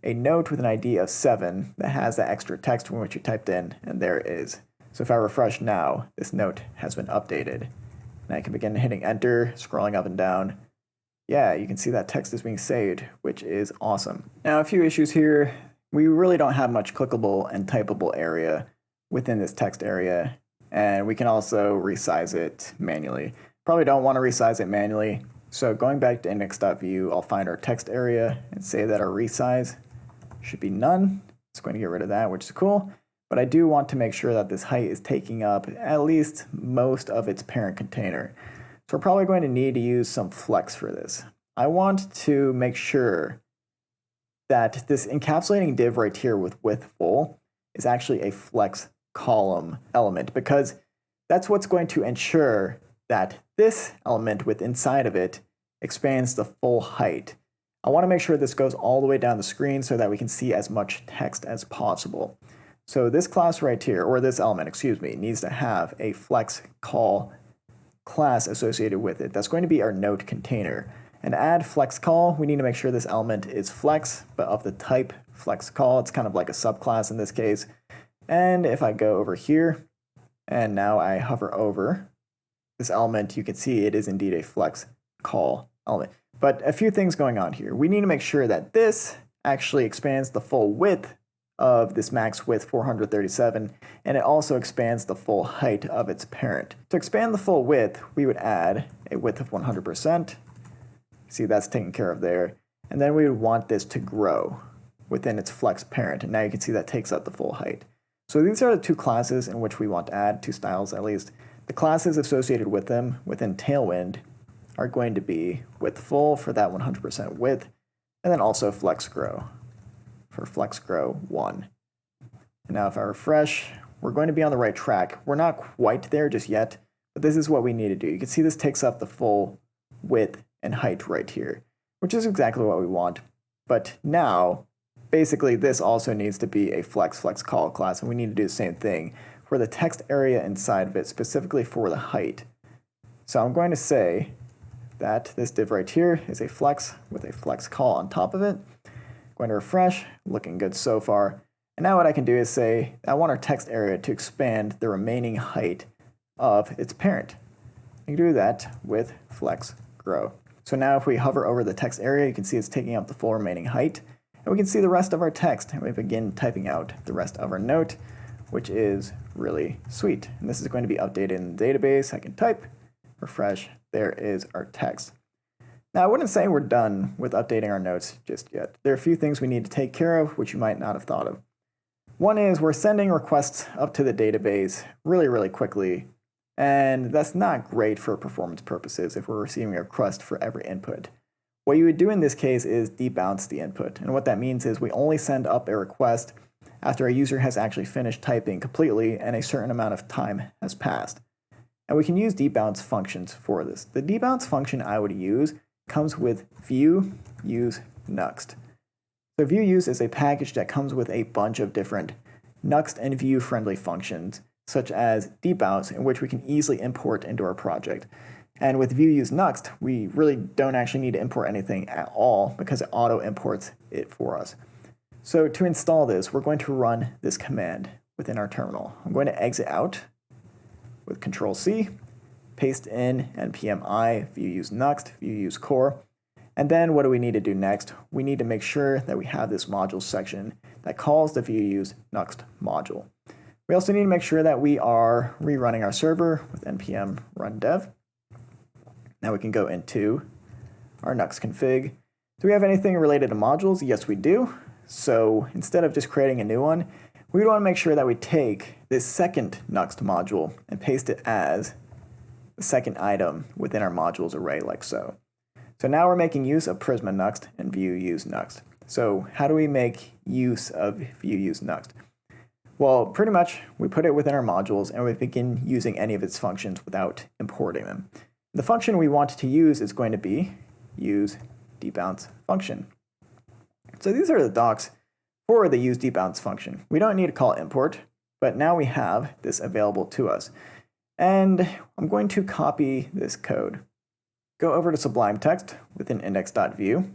a note with an ID of 7 that has that extra text from which you typed in, and there it is. So if I refresh now, this note has been updated. And I can begin hitting enter, scrolling up and down. Yeah, you can see that text is being saved, which is awesome. Now a few issues here. We really don't have much clickable and typable area within this text area, and we can also resize it manually. Probably don't want to resize it manually, so going back to index.view, I'll find our text area and say that our resize should be none. It's going to get rid of that, which is cool. But I do want to make sure that this height is taking up at least most of its parent container. So we're probably going to need to use some flex for this. I want to make sure that this encapsulating div right here with width full is actually a flex column element, because that's what's going to ensure that this element with inside of it expands the full height. I want to make sure this goes all the way down the screen so that we can see as much text as possible. So this class right here, or this element, excuse me, needs to have a flex call class associated with it. That's going to be our note container. And to add flex call, we need to make sure this element is flex, but of the type flex call. It's kind of like a subclass in this case. And if I go over here, and now I hover over this element, you can see it is indeed a flex call element. But a few things going on here. We need to make sure that this actually expands the full width of this max width 437, and it also expands the full height of its parent. To expand the full width, we would add a width of 100%. See, that's taken care of there. And then we would want this to grow within its flex parent. And now you can see that takes up the full height. So these are the two classes in which we want to add, two styles at least. The classes associated with them within Tailwind are going to be width full for that 100% width, and then also flex grow for flex grow 1. And now if I refresh, we're going to be on the right track. We're not quite there just yet, but this is what we need to do. You can see this takes up the full width and height right here, which is exactly what we want. But now, basically this also needs to be a flex call class, and we need to do the same thing for the text area inside of it, specifically for the height. So I'm going to say that this div right here is a flex with a flex call on top of it. Going to refresh, looking good so far. And now what I can do is say, I want our text area to expand the remaining height of its parent. I can do that with flex grow. So now if we hover over the text area, you can see it's taking up the full remaining height. And we can see the rest of our text. And we begin typing out the rest of our note, which is really sweet. And this is going to be updated in the database. I can type, refresh, there is our text. Now, I wouldn't say we're done with updating our notes just yet. There are a few things we need to take care of, which you might not have thought of. One is we're sending requests up to the database really quickly, and that's not great for performance purposes if we're receiving a request for every input. What you would do in this case is debounce the input, and what that means is we only send up a request after a user has actually finished typing completely and a certain amount of time has passed. And we can use debounce functions for this. The debounce function I would use comes with view use Nuxt. So view use is a package that comes with a bunch of different Nuxt and view friendly functions, such as debounce, in which we can easily import into our project. And with view use Nuxt, we really don't actually need to import anything at all because it auto imports it for us. So to install this, we're going to run this command within our terminal. I'm going to exit out with Control C, paste in npm I view use Nuxt, view use core. And then what do we need to do next? We need to make sure that we have this module section that calls the view use Nuxt module. We also need to make sure that we are rerunning our server with npm run dev. Now we can go into our Nuxt config. Do we have anything related to modules? Yes, we do. So instead of just creating a new one, we want to make sure that we take this second Nuxt module and paste it as the second item within our modules array, like so. So now we're making use of Prisma Nuxt and view use Nuxt. So how do we make use of view use Nuxt? Well, pretty much we put it within our modules and we begin using any of its functions without importing them. The function we want to use is going to be use debounce function. So these are the docs for the use debounce function. We don't need to call import, but now we have this available to us. And I'm going to copy this code. Go over to Sublime Text within index.view,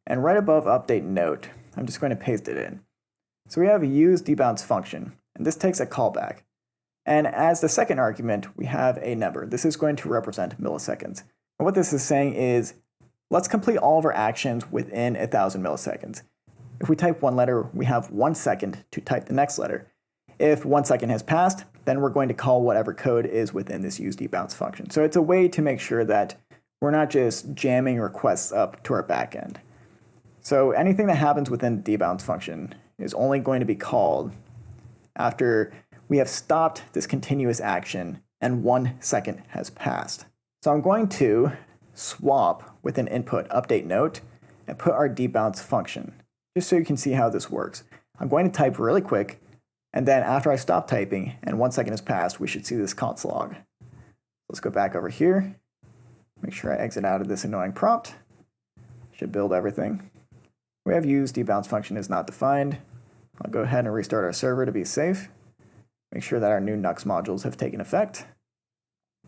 and right above update note, I'm just going to paste it in. So we have a use debounce function, and this takes a callback. And as the second argument, we have a number. This is going to represent milliseconds. And what this is saying is, let's complete all of our actions within 1,000 milliseconds. If we type one letter, we have 1 second to type the next letter. If 1 second has passed, then we're going to call whatever code is within this use debounce function. So it's a way to make sure that we're not just jamming requests up to our backend. So anything that happens within the debounce function is only going to be called after we have stopped this continuous action and 1 second has passed. So I'm going to swap with an input update note and put our debounce function, just so you can see how this works. I'm going to type really quick, and then after I stop typing and 1 second has passed, we should see this console log. Let's go back over here. Make sure I exit out of this annoying prompt. Should build everything. We have use debounce function is not defined. I'll go ahead and restart our server to be safe. Make sure that our new Nuxt modules have taken effect.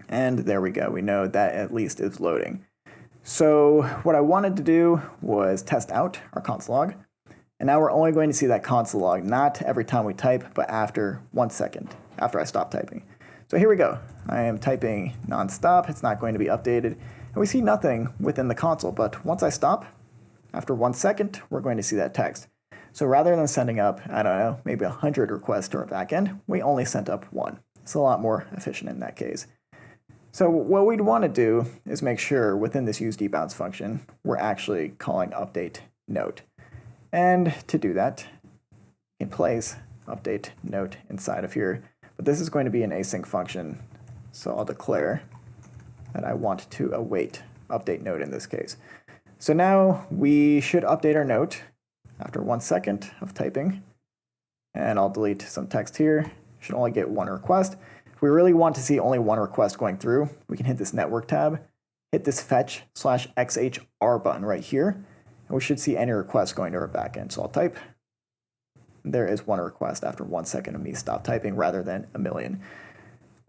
And there we go. We know that at least is loading. So what I wanted to do was test out our console log. And now we're only going to see that console log, not every time we type, but after 1 second, after I stop typing. So here we go. I am typing nonstop. It's not going to be updated. And we see nothing within the console, but once I stop, after 1 second, we're going to see that text. So rather than sending up, I don't know, maybe 100 requests to our backend, we only sent up 1. It's a lot more efficient in that case. So what we'd want to do is make sure within this use debounce function, we're actually calling update note. And to do that, in place update note inside of here. But this is going to be an async function, so I'll declare that I want to await update note in this case. So now we should update our note after 1 second of typing. And I'll delete some text here. Should only get 1 request. If we really want to see only 1 request going through, we can hit this network tab, hit this fetch/XHR button right here, and we should see any request going to our backend. So I'll type. There is 1 request after 1 second of me stop typing rather than a million.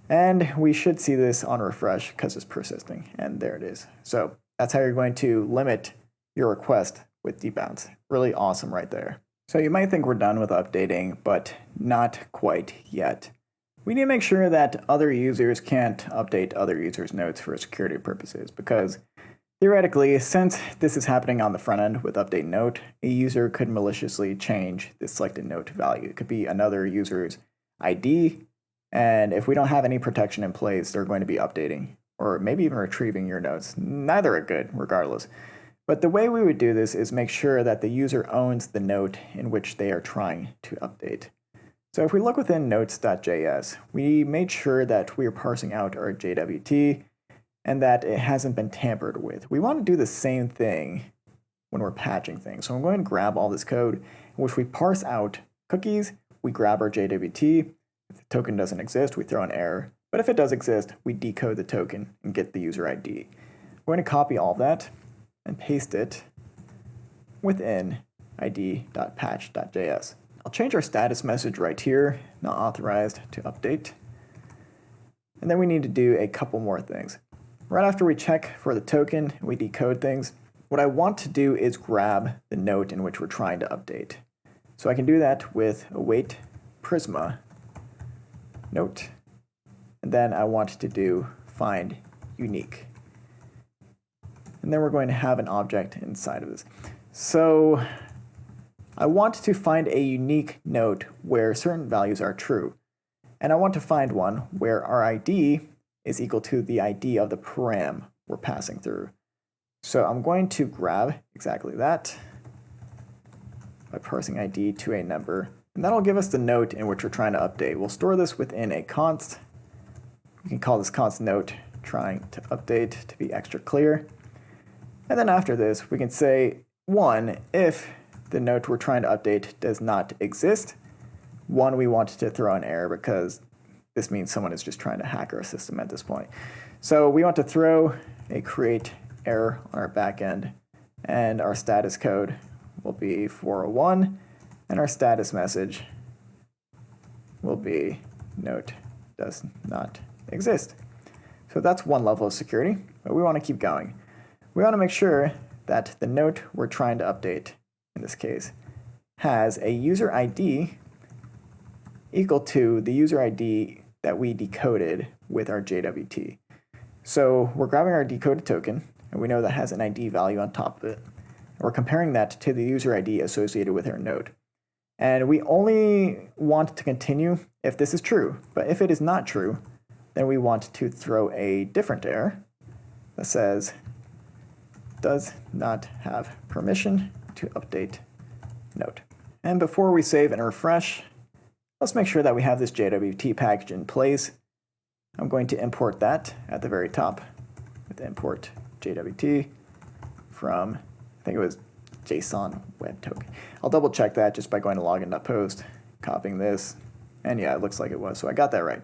And we should see this on refresh because it's persisting. And there it is. So that's how you're going to limit your request with debounce. Really awesome right there. So you might think we're done with updating, but not quite yet. We need to make sure that other users can't update other users' notes for security purposes, because theoretically, since this is happening on the front end with update note, a user could maliciously change the selected note value. It could be another user's ID, and if we don't have any protection in place, they're going to be updating, or maybe even retrieving your notes. Neither are good, regardless. But the way we would do this is make sure that the user owns the note in which they are trying to update. So if we look within notes.js, we made sure that we are parsing out our JWT and that it hasn't been tampered with. We want to do the same thing when we're patching things. So I'm going to grab all this code in which we parse out cookies, we grab our JWT. If the token doesn't exist, we throw an error. But if it does exist, we decode the token and get the user ID. We're going to copy all that and paste it within id.patch.js. I'll change our status message right here, not authorized to update. And then we need to do a couple more things. Right after we check for the token, we decode things. What I want to do is grab the note in which we're trying to update. So I can do that with await Prisma note. And then I want to do find unique. And then we're going to have an object inside of this. So I want to find a unique note where certain values are true. And I want to find one where our ID is equal to the ID of the param we're passing through. So I'm going to grab exactly that by parsing ID to a number. And that'll give us the note in which we're trying to update. We'll store this within a const. We can call this const note trying to update to be extra clear. And then after this, we can say, one, if the note we're trying to update does not exist. One, we want to throw an error because this means someone is just trying to hack our system at this point. So we want to throw a create error on our backend, and our status code will be 401, and our status message will be note does not exist. So that's one level of security, but we want to keep going. We want to make sure that the note we're trying to update, in this case, has a user ID equal to the user ID that we decoded with our JWT. So we're grabbing our decoded token, and we know that has an ID value on top of it. And we're comparing that to the user ID associated with our node. And we only want to continue if this is true. But if it is not true, then we want to throw a different error that says does not have permission to update node. And before we save and refresh, let's make sure that we have this JWT package in place. I'm going to import that at the very top with import JWT from, I think it was JSON web token. I'll double check that just by going to login.post, copying this, and yeah, it looks like it was, so I got that right.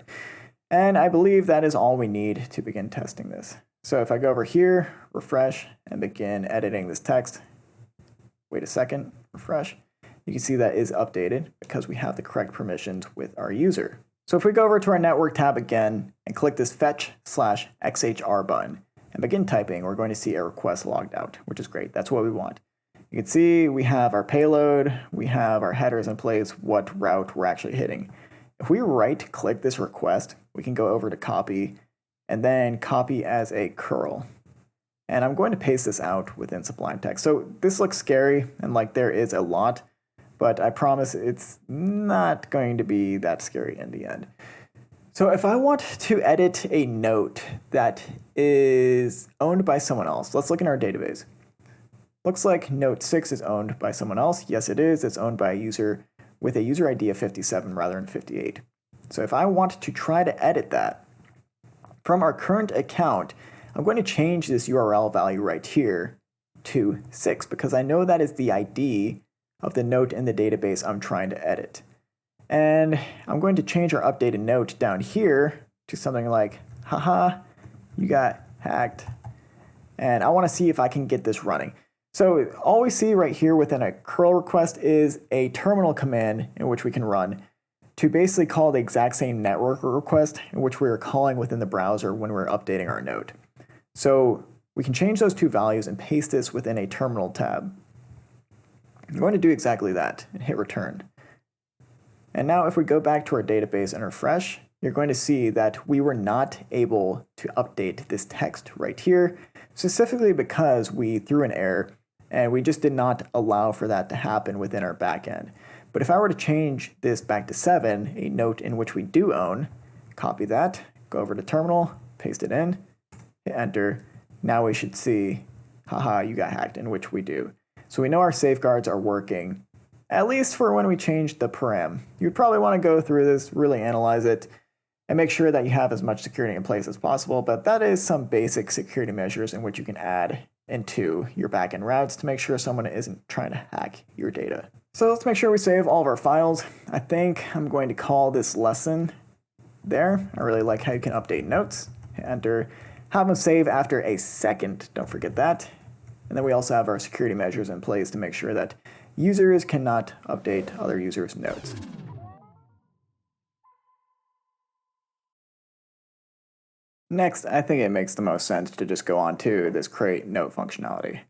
And I believe that is all we need to begin testing this. So if I go over here, refresh, and begin editing this text, wait a second, refresh, you can see that is updated because we have the correct permissions with our user. So if we go over to our network tab again and click this fetch/XHR button and begin typing, we're going to see a request logged out, which is great. That's what we want. You can see we have our payload, we have our headers in place, what route we're actually hitting. If we right click this request, we can go over to copy and then copy as a curl. And I'm going to paste this out within Sublime Text. So this looks scary and like there is a lot, but I promise it's not going to be that scary in the end. So if I want to edit a note that is owned by someone else, let's look in our database. Looks like note 6 is owned by someone else. Yes, it is. It's owned by a user with a user ID of 57 rather than 58. So if I want to try to edit that from our current account, I'm going to change this URL value right here to 6 because I know that is the ID of the note in the database I'm trying to edit. And I'm going to change our updated note down here to something like, haha, you got hacked. And I want to see if I can get this running. So all we see right here within a curl request is a terminal command in which we can run to basically call the exact same network request in which we are calling within the browser when we're updating our node. So we can change those two values and paste this within a terminal tab. I'm going to do exactly that and hit return. And now if we go back to our database and refresh, you're going to see that we were not able to update this text right here, specifically because we threw an error and we just did not allow for that to happen within our backend. But if I were to change this back to 7, a note in which we do own, copy that, go over to terminal, paste it in, hit enter. Now we should see, haha, you got hacked, in which we do. So we know our safeguards are working, at least for when we change the param. You'd probably want to go through this, really analyze it, and make sure that you have as much security in place as possible, but that is some basic security measures in which you can add into your backend routes to make sure someone isn't trying to hack your data. So let's make sure we save all of our files. I think I'm going to call this lesson there. I really like how you can update notes. Hit enter. Have them save after a second, don't forget that. And then we also have our security measures in place to make sure that users cannot update other users' notes. Next, I think it makes the most sense to just go on to this create note functionality.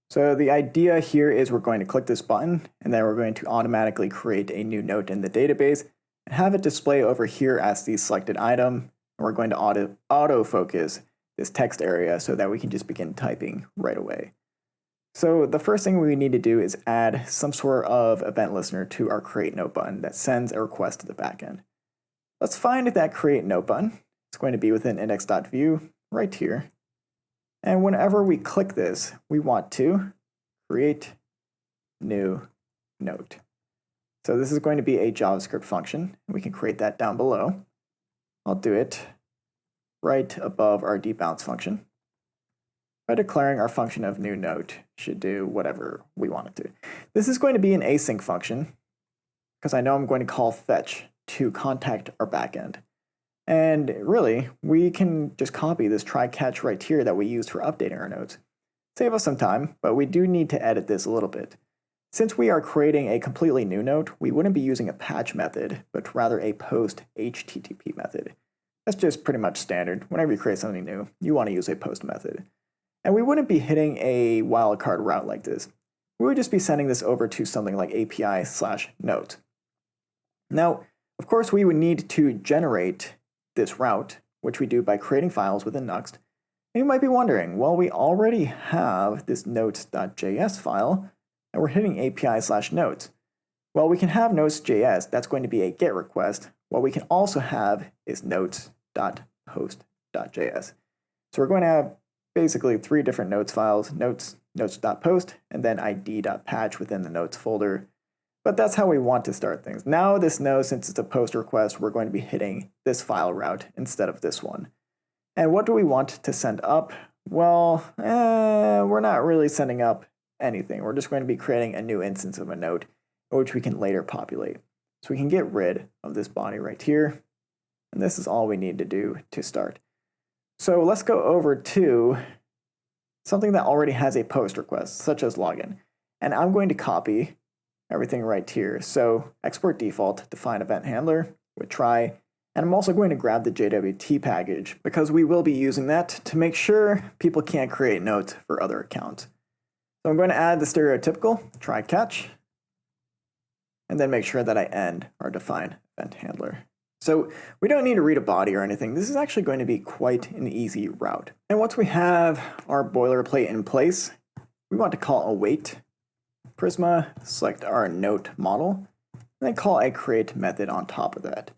So the idea here is we're going to click this button, and then we're going to automatically create a new note in the database and have it display over here as the selected item. And we're going to auto-focus this text area so that we can just begin typing right away. So the first thing we need to do is add some sort of event listener to our create note button that sends a request to the backend. Let's find that create note button. It's going to be within index.view right here. And whenever we click this, we want to create new note. So this is going to be a JavaScript function. We can create that down below. I'll do it right above our debounce function. By declaring our function of new note should do whatever we want it to. This is going to be an async function because I know I'm going to call fetch to contact our backend. And really, we can just copy this try catch right here that we used for updating our notes. Save us some time, but we do need to edit this a little bit. Since we are creating a completely new note, we wouldn't be using a patch method, but rather a post HTTP method. That's just pretty much standard. Whenever you create something new, you want to use a post method. And we wouldn't be hitting a wildcard route like this. We would just be sending this over to something like API/note. Now, of course, we would need to generate this route, which we do by creating files within Nuxt. And you might be wondering, well, we already have this notes.js file, and we're hitting API/notes. Well, we can have notes.js, that's going to be a GET request. What we can also have is notes.post.js. So we're going to have basically 3 different notes files, notes.post, and then id.patch within the notes folder. But that's how we want to start things. Now this knows since it's a post request, we're going to be hitting this file route instead of this one. And what do we want to send up? Well, we're not really sending up anything. We're just going to be creating a new instance of a note, which we can later populate. So we can get rid of this body right here. And this is all we need to do to start. So let's go over to something that already has a post request, such as login. And I'm going to copy everything right here. So export default, define event handler with try. And I'm also going to grab the JWT package because we will be using that to make sure people can't create notes for other accounts. So I'm going to add the stereotypical try catch and then make sure that I end our define event handler. So we don't need to read a body or anything. This is actually going to be quite an easy route. And once we have our boilerplate in place, we want to call await Prisma, select our note model, and then call a create method on top of that.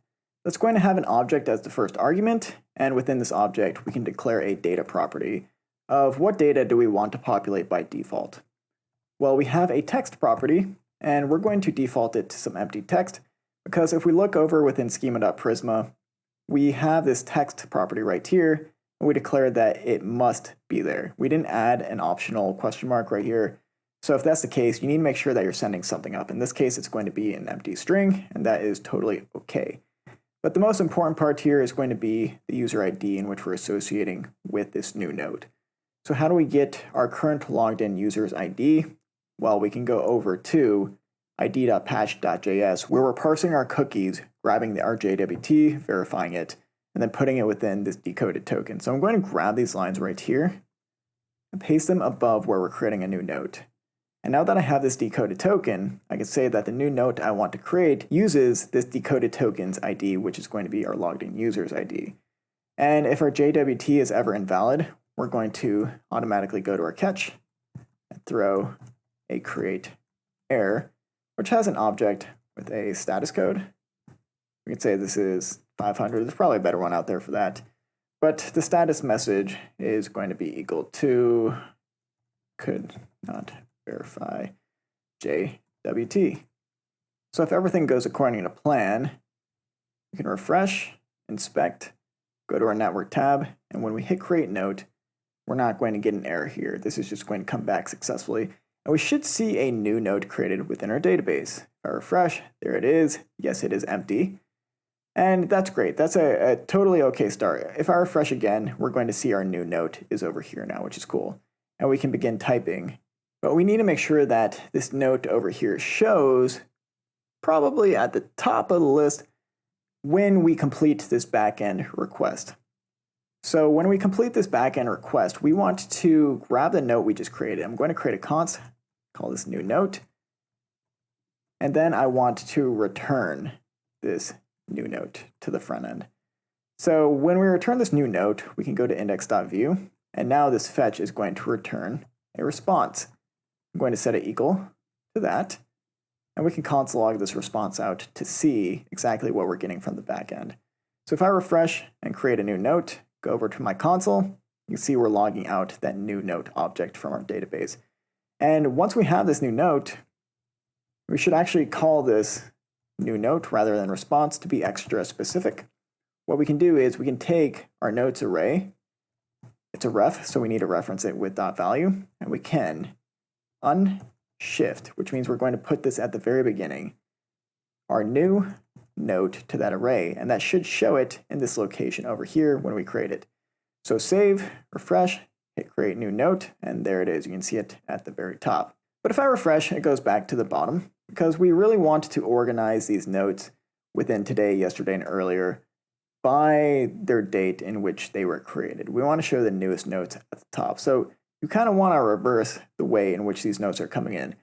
That's going to have an object as the first argument, and within this object, we can declare a data property of what data do we want to populate by default. Well, we have a text property, and we're going to default it to some empty text, because if we look over within schema.prisma, we have this text property right here, and we declared that it must be there. We didn't add an optional question mark right here. So if that's the case, you need to make sure that you're sending something up. In this case, it's going to be an empty string, and that is totally okay. But the most important part here is going to be the user ID in which we're associating with this new node. So how do we get our current logged in user's ID? Well, we can go over to id.patch.js, where we're parsing our cookies, grabbing our JWT, verifying it, and then putting it within this decoded token. So I'm going to grab these lines right here and paste them above where we're creating a new node. And now that I have this decoded token, I can say that the new note I want to create uses this decoded token's ID, which is going to be our logged in user's ID. And if our JWT is ever invalid, we're going to automatically go to our catch and throw a create error, which has an object with a status code. We can say this is 500. There's probably a better one out there for that. But the status message is going to be equal to could not verify JWT. So if everything goes according to plan, we can refresh, inspect, go to our network tab, and when we hit create note, we're not going to get an error here. This is just going to come back successfully. And we should see a new node created within our database. If I refresh, there it is. Yes, it is empty. And that's great. That's a totally okay start. If I refresh again, we're going to see our new note is over here now, which is cool. And we can begin typing. But we need to make sure that this note over here shows probably at the top of the list when we complete this backend request. So when we complete this backend request, we want to grab the note we just created. I'm going to create a const, call this new note, and then I want to return this new note to the front end. So when we return this new note, we can go to index.view, and now this fetch is going to return a response. I'm going to set it equal to that, and we can console log this response out to see exactly what we're getting from the backend. So if I refresh and create a new note, go over to my console, you can see we're logging out that new note object from our database. And once we have this new note, we should actually call this new note rather than response to be extra specific. What we can do is we can take our notes array, it's a ref, so we need to reference it with .value, and we can unshift, which means we're going to put this at the very beginning, our new note to that array, and that should show it in this location over here when we create it. So save, refresh, hit create new note, and there it is. You can see it at the very top. But if I refresh, it goes back to the bottom because we really want to organize these notes within today, yesterday, and earlier by their date in which they were created. We want to show the newest notes at the top. So you kind of want to reverse the way in which these notes are coming in,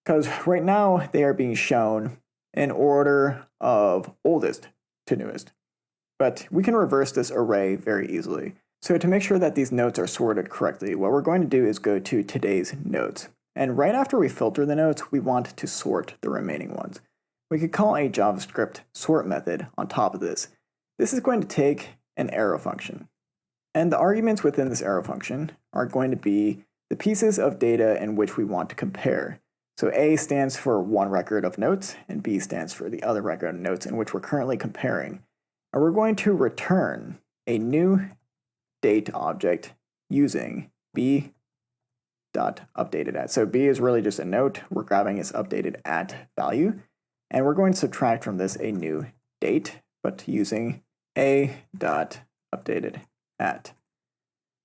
because right now they are being shown in order of oldest to newest. But we can reverse this array very easily. So to make sure that these notes are sorted correctly, what we're going to do is go to today's notes. And right after we filter the notes, we want to sort the remaining ones. We could call a JavaScript sort method on top of this. This is going to take an arrow function. And the arguments within this arrow function are going to be the pieces of data in which we want to compare. So A stands for one record of notes, and B stands for the other record of notes in which we're currently comparing. And we're going to return a new date object using b.updatedAt. So B is really just a note. We're grabbing its updated at value, and we're going to subtract from this a new date, but using a.updatedAt.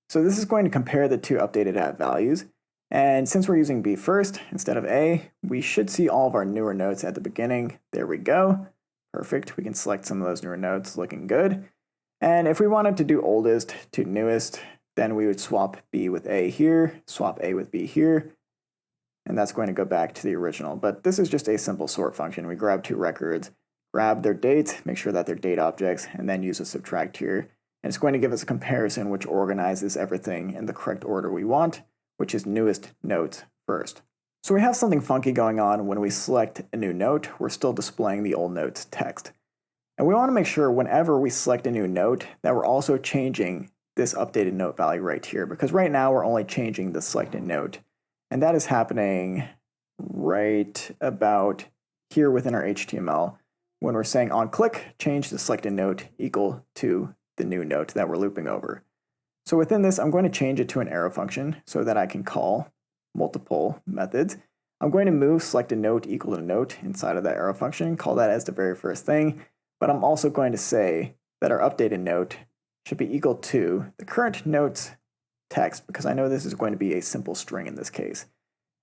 So this is going to compare the two updated at values. And since we're using B first instead of A, we should see all of our newer notes at the beginning. There we go. Perfect. We can select some of those newer notes, looking good. And if we wanted to do oldest to newest, then we would swap B with A here, swap A with B here, and that's going to go back to the original. But this is just a simple sort function. We grab two records, grab their dates, make sure that they're date objects, and then use a subtract here. And it's going to give us a comparison which organizes everything in the correct order we want, which is newest notes first. So we have something funky going on when we select a new note. We're still displaying the old note's text. And we want to make sure whenever we select a new note that we're also changing this updated note value right here, because right now we're only changing the selected note. And that is happening right about here within our HTML when we're saying on click, change the selected note equal to the new note that we're looping over. So within this, I'm going to change it to an arrow function so that I can call multiple methods. I'm going to move selected note equal to note inside of that arrow function, call that as the very first thing. But I'm also going to say that our updated note should be equal to the current note's text, because I know this is going to be a simple string in this case.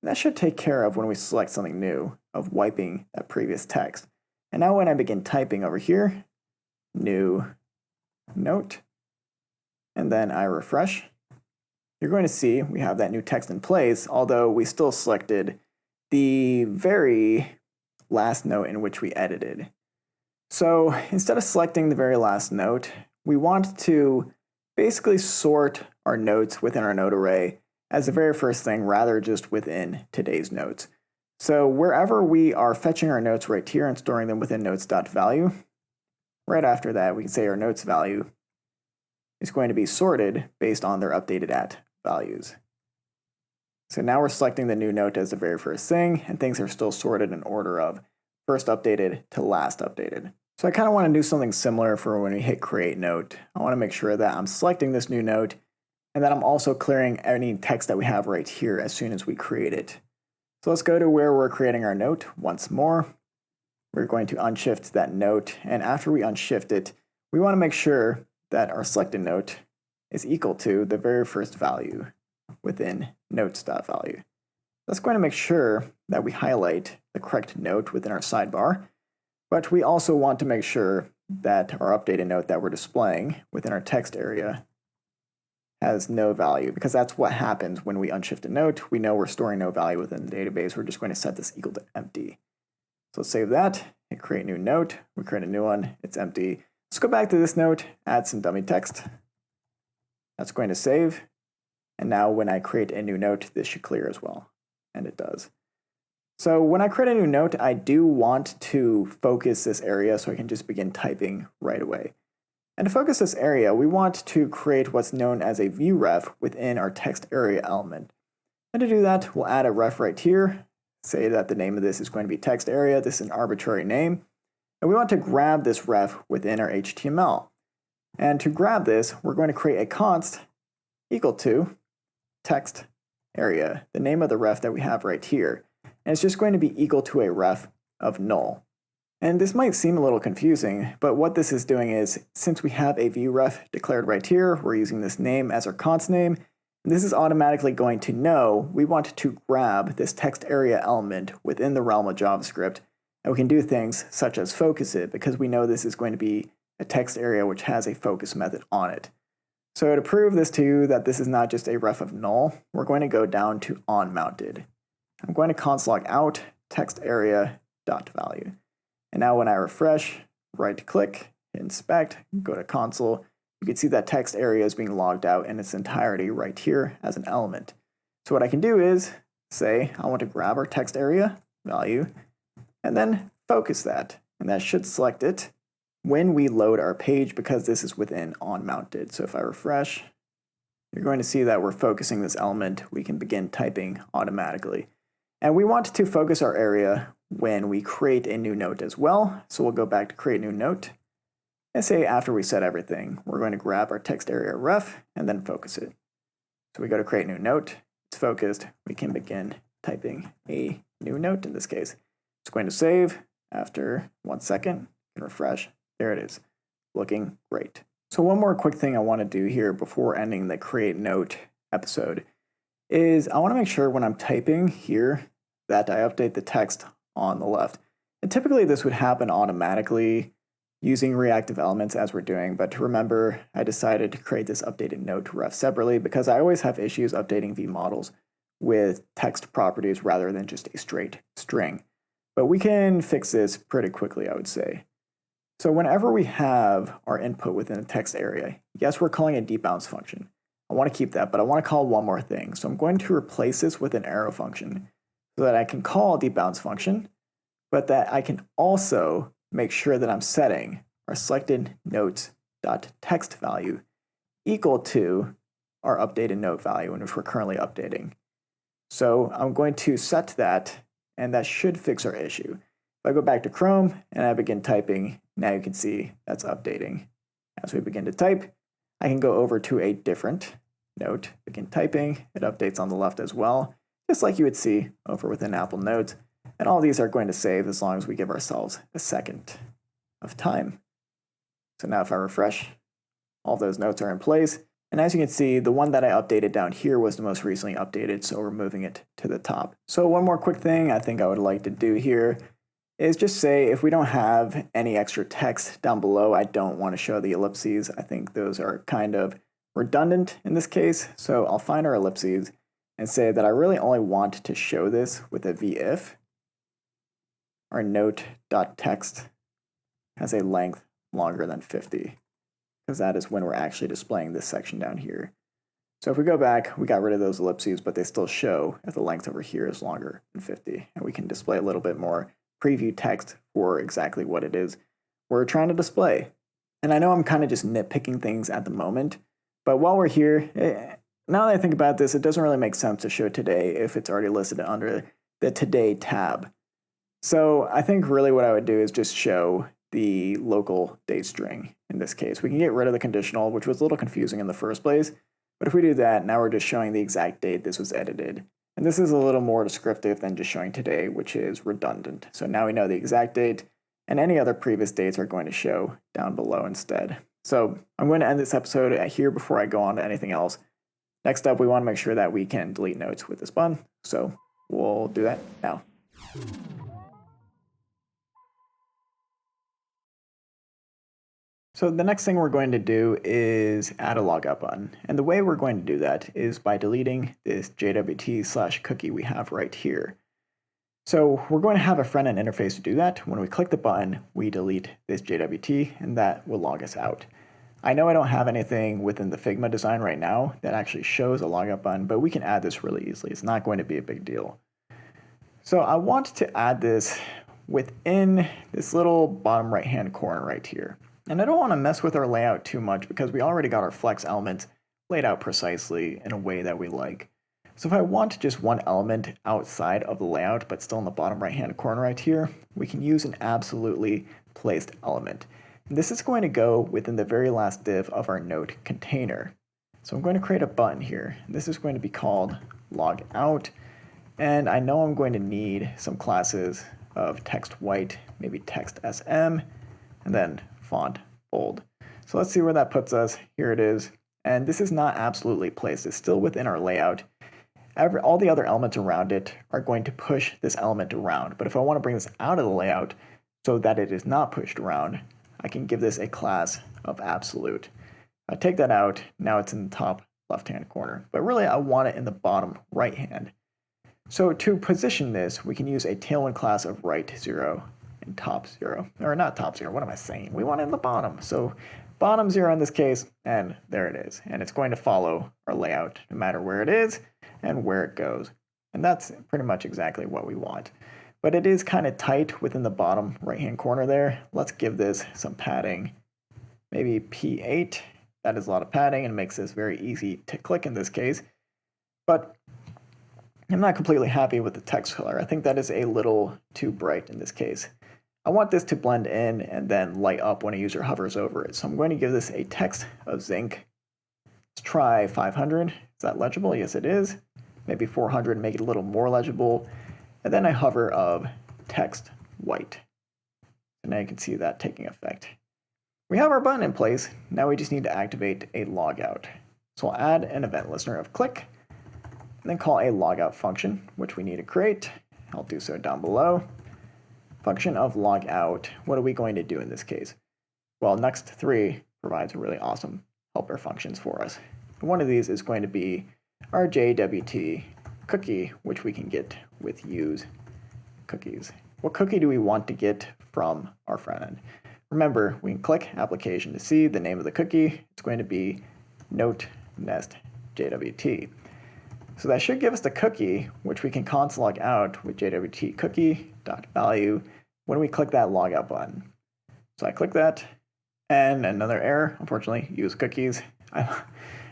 And that should take care of when we select something new of wiping that previous text. And now when I begin typing over here, new note, and then I refresh, you're going to see we have that new text in place, although we still selected the very last note in which we edited. So instead of selecting the very last note, we want to basically sort our notes within our note array as the very first thing rather just within today's notes. So wherever we are fetching our notes right here and storing them within notes.value, right after that we can say our notes value is going to be sorted based on their updated at values. So now we're selecting the new note as the very first thing, and things are still sorted in order of first updated to last updated. So I kind of want to do something similar for when we hit create note. I want to make sure that I'm selecting this new note and that I'm also clearing any text that we have right here as soon as we create it. So let's go to where we're creating our note once more. We're going to unshift that note, and after we unshift it, we want to make sure that our selected note is equal to the very first value within notes.value. That's going to make sure that we highlight the correct note within our sidebar, but we also want to make sure that our updated note that we're displaying within our text area has no value, because that's what happens when we unshift a note. We know we're storing no value within the database. We're just going to set this equal to empty. So let's save that, hit create new note. We create a new one, it's empty. Let's go back to this note, add some dummy text. That's going to save. And now when I create a new note, this should clear as well. And it does. So when I create a new note, I do want to focus this area so I can just begin typing right away. And to focus this area, we want to create what's known as a view ref within our text area element. And to do that, we'll add a ref right here. Say that the name of this is going to be text area. This is an arbitrary name. And we want to grab this ref within our HTML. And to grab this, we're going to create a const equal to text area, the name of the ref that we have right here. And it's just going to be equal to a ref of null. And this might seem a little confusing, but what this is doing is, since we have a view ref declared right here, we're using this name as our const name, and this is automatically going to know we want to grab this text area element within the realm of JavaScript, and we can do things such as focus it, because we know this is going to be a text area which has a focus method on it. So to prove this to you that this is not just a ref of null, we're going to go down to onMounted. I'm going to const log out text area dot value. And now when I refresh, right click, inspect, go to console, you can see that text area is being logged out in its entirety right here as an element. So what I can do is say I want to grab our text area value and then focus that. And that should select it when we load our page, because this is within onMounted. So if I refresh, you're going to see that we're focusing this element. We can begin typing automatically. And we want to focus our area when we create a new note as well. So we'll go back to create new note and say after we set everything, we're going to grab our text area ref and then focus it. So we go to create new note, it's focused, we can begin typing a new note in this case. It's going to save after 1 second, and refresh, there it is, looking great. So one more quick thing I want to do here before ending the create note episode is I want to make sure when I'm typing here that I update the text on the left. And typically this would happen automatically using reactive elements as we're doing, but to remember, I decided to create this updated note ref separately because I always have issues updating vModels with text properties rather than just a straight string. But we can fix this pretty quickly, I would say. So whenever we have our input within a text area, yes, we're calling a debounce function. I want to keep that, but I want to call one more thing. So I'm going to replace this with an arrow function so that I can call a debounce function, but that I can also make sure that I'm setting our selected notes.text value equal to our updated note value in which we're currently updating. So I'm going to set that, and that should fix our issue. If I go back to Chrome and I begin typing, now you can see that's updating. As we begin to type, I can go over to a different note, begin typing, it updates on the left as well, just like you would see over within Apple Notes. And all these are going to save as long as we give ourselves a second of time. So now if I refresh, all those notes are in place. And as you can see, the one that I updated down here was the most recently updated, so we're moving it to the top. So one more quick thing I think I would like to do here is just say if we don't have any extra text down below, I don't want to show the ellipses. I think those are kind of redundant in this case, so I'll find our ellipses and say that I really only want to show this with a if our note.text has a length longer than 50, because that is when we're actually displaying this section down here. So if we go back, we got rid of those ellipses, but they still show if the length over here is longer than 50, and we can display a little bit more preview text for exactly what it is we're trying to display. And I know I'm kind of just nitpicking things at the moment, but while we're here, now that I think about this, it doesn't really make sense to show today if it's already listed under the today tab. So I think really what I would do is just show the local date string in this case. We can get rid of the conditional, which was a little confusing in the first place, but if we do that, now we're just showing the exact date this was edited. And this is a little more descriptive than just showing today, which is redundant. So now we know the exact date, and any other previous dates are going to show down below instead. So I'm going to end this episode here before I go on to anything else. Next up, we want to make sure that we can delete notes with this button, so we'll do that now. So the next thing we're going to do is add a logout button. And the way we're going to do that is by deleting this JWT/cookie we have right here. So we're going to have a front-end interface to do that. When we click the button, we delete this JWT, and that will log us out. I know I don't have anything within the Figma design right now that actually shows a logout button, but we can add this really easily. It's not going to be a big deal. So I want to add this within this little bottom right-hand corner right here. And I don't want to mess with our layout too much because we already got our flex elements laid out precisely in a way that we like. So if I want just one element outside of the layout, but still in the bottom right-hand corner right here, we can use an absolutely placed element. And this is going to go within the very last div of our note container. So I'm going to create a button here. This is going to be called logout. And I know I'm going to need some classes of text white, maybe text SM, and then font bold. So let's see where that puts us. Here it is. And this is not absolutely placed. It's still within our layout. All the other elements around it are going to push this element around. But if I want to bring this out of the layout so that it is not pushed around, I can give this a class of absolute. I take that out. Now it's in the top left-hand corner. But really, I want it in the bottom right-hand. So to position this, we can use a tailwind class of right 0 and top 0. Or not top 0, what am I saying? We want it in the bottom. So bottom 0 in this case, and there it is. And it's going to follow our layout no matter where it is and where it goes. And that's pretty much exactly what we want. But it is kind of tight within the bottom right-hand corner there. Let's give this some padding, maybe P8. That is a lot of padding and makes this very easy to click in this case. But I'm not completely happy with the text color. I think that is a little too bright in this case. I want this to blend in and then light up when a user hovers over it. So I'm going to give this a text of zinc. Let's try 500. Is that legible? Yes, it is. Maybe 400, make it a little more legible. And then I hover of text white. So now you can see that taking effect. We have our button in place. Now we just need to activate a logout. So I'll add an event listener of click, and then call a logout function, which we need to create. I'll do so down below. Function of logout. What are we going to do in this case? Well, Nuxt 3 provides really awesome helper functions for us. One of these is going to be our JWT cookie, which we can get with use cookies. What cookie do we want to get from our front end? Remember, we can click application to see the name of the cookie. It's going to be note nest JWT. So that should give us the cookie, which we can console log out with JWT cookie.value when we click that logout button. So I click that, and another error, unfortunately, use cookies.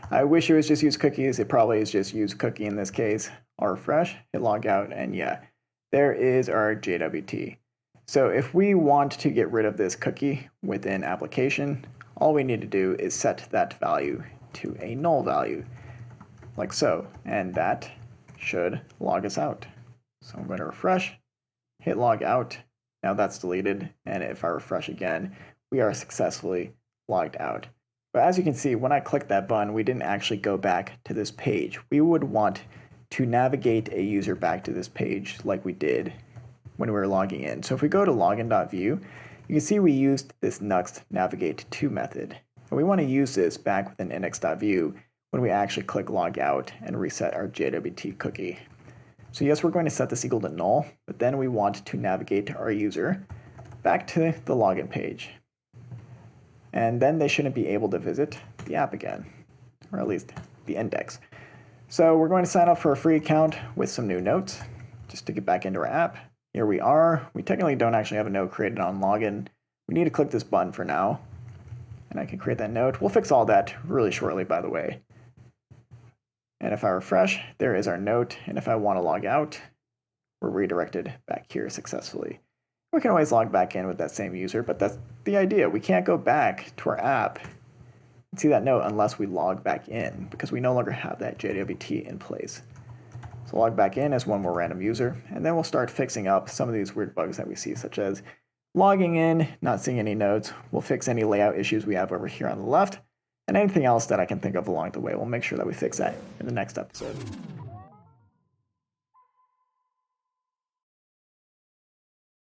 I wish it was just use cookies. It probably is just use cookie in this case. I'll refresh, hit logout, and yeah, there is our JWT. So if we want to get rid of this cookie within application, all we need to do is set that value to a null value, like so, and that should log us out. So I'm going to refresh, hit log out. Now that's deleted, and if I refresh again, we are successfully logged out. But as you can see, when I clicked that button, we didn't actually go back to this page. We would want to navigate a user back to this page like we did when we were logging in. So if we go to login.view, you can see we used this Nuxt navigate to method. And we want to use this back within index.view when we actually click log out and reset our JWT cookie. So yes, we're going to set this equal to null, but then we want to navigate our user back to the login page. And then they shouldn't be able to visit the app again, or at least the index. So we're going to sign up for a free account with some new notes just to get back into our app. Here we are. We technically don't actually have a note created on login. We need to click this button for now, and I can create that note. We'll fix all that really shortly, by the way. And if I refresh, there is our note. And if I want to log out, we're redirected back here successfully. We can always log back in with that same user, but that's the idea. We can't go back to our app and see that note unless we log back in, because we no longer have that JWT in place. So log back in as one more random user, and then we'll start fixing up some of these weird bugs that we see, such as logging in, not seeing any notes. We'll fix any layout issues we have over here on the left, and anything else that I can think of along the way. We'll make sure that we fix that in the next episode.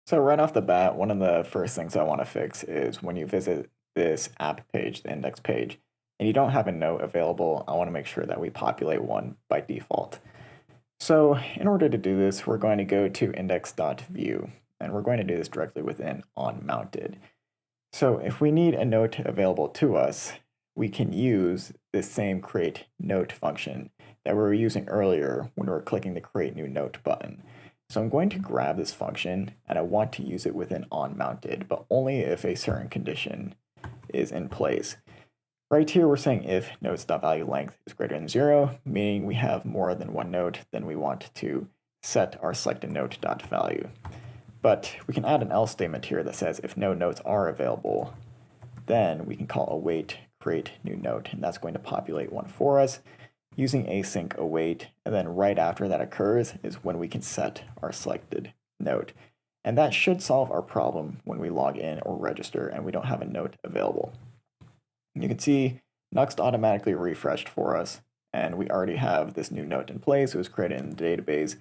So right off the bat, one of the first things I want to fix is when you visit this app page, the index page, and you don't have a note available, I want to make sure that we populate one by default. So in order to do this, we're going to go to index.view, and we're going to do this directly within onMounted. So if we need a note available to us, we can use this same create note function that we were using earlier when we were clicking the create new note button. So I'm going to grab this function, and I want to use it within onMounted, but only if a certain condition is in place. Right here, we're saying if notes.valueLength is greater than 0, meaning we have more than one note, then we want to set our selected note.value. But we can add an else statement here that says if no notes are available, then we can call await create new note, and that's going to populate one for us using async await, and then right after that occurs is when we can set our selected note. And that should solve our problem when we log in or register and we don't have a note available. You can see Nuxt automatically refreshed for us, and we already have this new note in place. It was created in the database.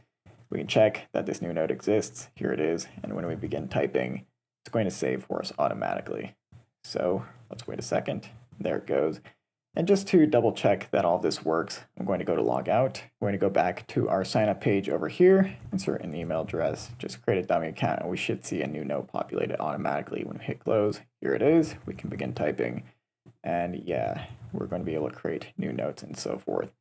We can check that this new note exists. Here it is, and when we begin typing, it's going to save for us automatically. So let's wait a second. There it goes. And just to double check that all this works, I'm going to go to log out. We're going to go back to our sign up page over here, insert an email address, just create a dummy account, and we should see a new note populated automatically when we hit close. Here it is. We can begin typing. And yeah, we're going to be able to create new notes and so forth.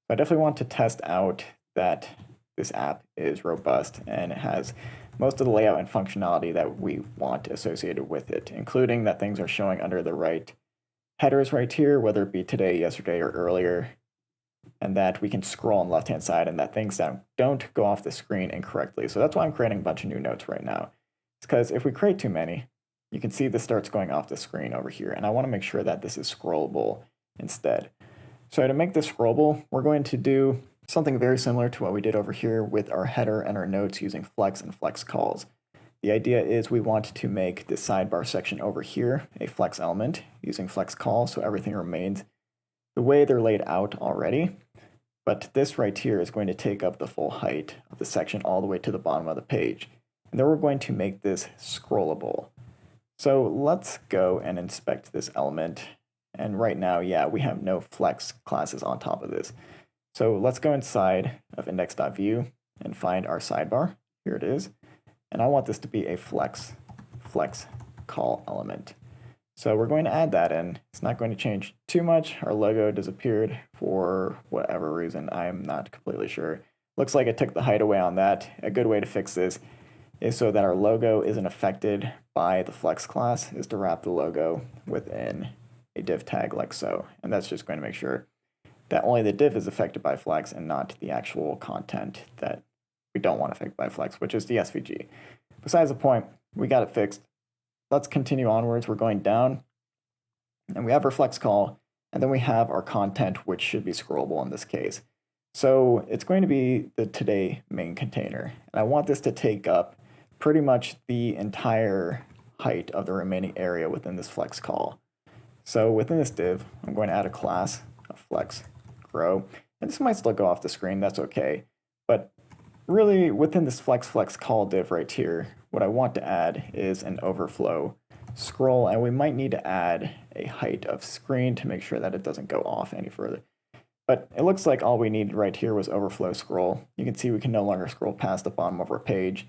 I definitely want to test out that this app is robust and it has most of the layout and functionality that we want associated with it, including that things are showing under the right headers right here, whether it be today, yesterday, or earlier, and that we can scroll on the left-hand side and that things don't go off the screen incorrectly. So that's why I'm creating a bunch of new notes right now. It's because if we create too many, you can see this starts going off the screen over here, and I want to make sure that this is scrollable instead. So to make this scrollable, we're going to do something very similar to what we did over here with our header and our notes using flex and flex calls. The idea is we want to make this sidebar section over here a flex element using flex call, so everything remains the way they're laid out already. But this right here is going to take up the full height of the section all the way to the bottom of the page. And then we're going to make this scrollable. So let's go and inspect this element. And right now, yeah, we have no flex classes on top of this. So let's go inside of index.view and find our sidebar. Here it is. And I want this to be a flex call element. So we're going to add that in. It's not going to change too much. Our logo disappeared for whatever reason. I'm not completely sure. Looks like it took the height away on that. A good way to fix this is so that our logo isn't affected by the flex class, is to wrap the logo within a div tag like so. And that's just going to make sure that only the div is affected by flex and not the actual content that we don't want affected by flex, which is the SVG. Besides the point, we got it fixed. Let's continue onwards. We're going down, and we have our flex call, and then we have our content, which should be scrollable in this case. So it's going to be the today main container, and I want this to take up pretty much the entire height of the remaining area within this flex call. So within this div, I'm going to add a class of flex grow, and this might still go off the screen. That's okay, but really within this flex call div right here, what I want to add is an overflow scroll, and we might need to add a height of screen to make sure that it doesn't go off any further. But it looks like all we needed right here was overflow scroll. You can see we can no longer scroll past the bottom of our page,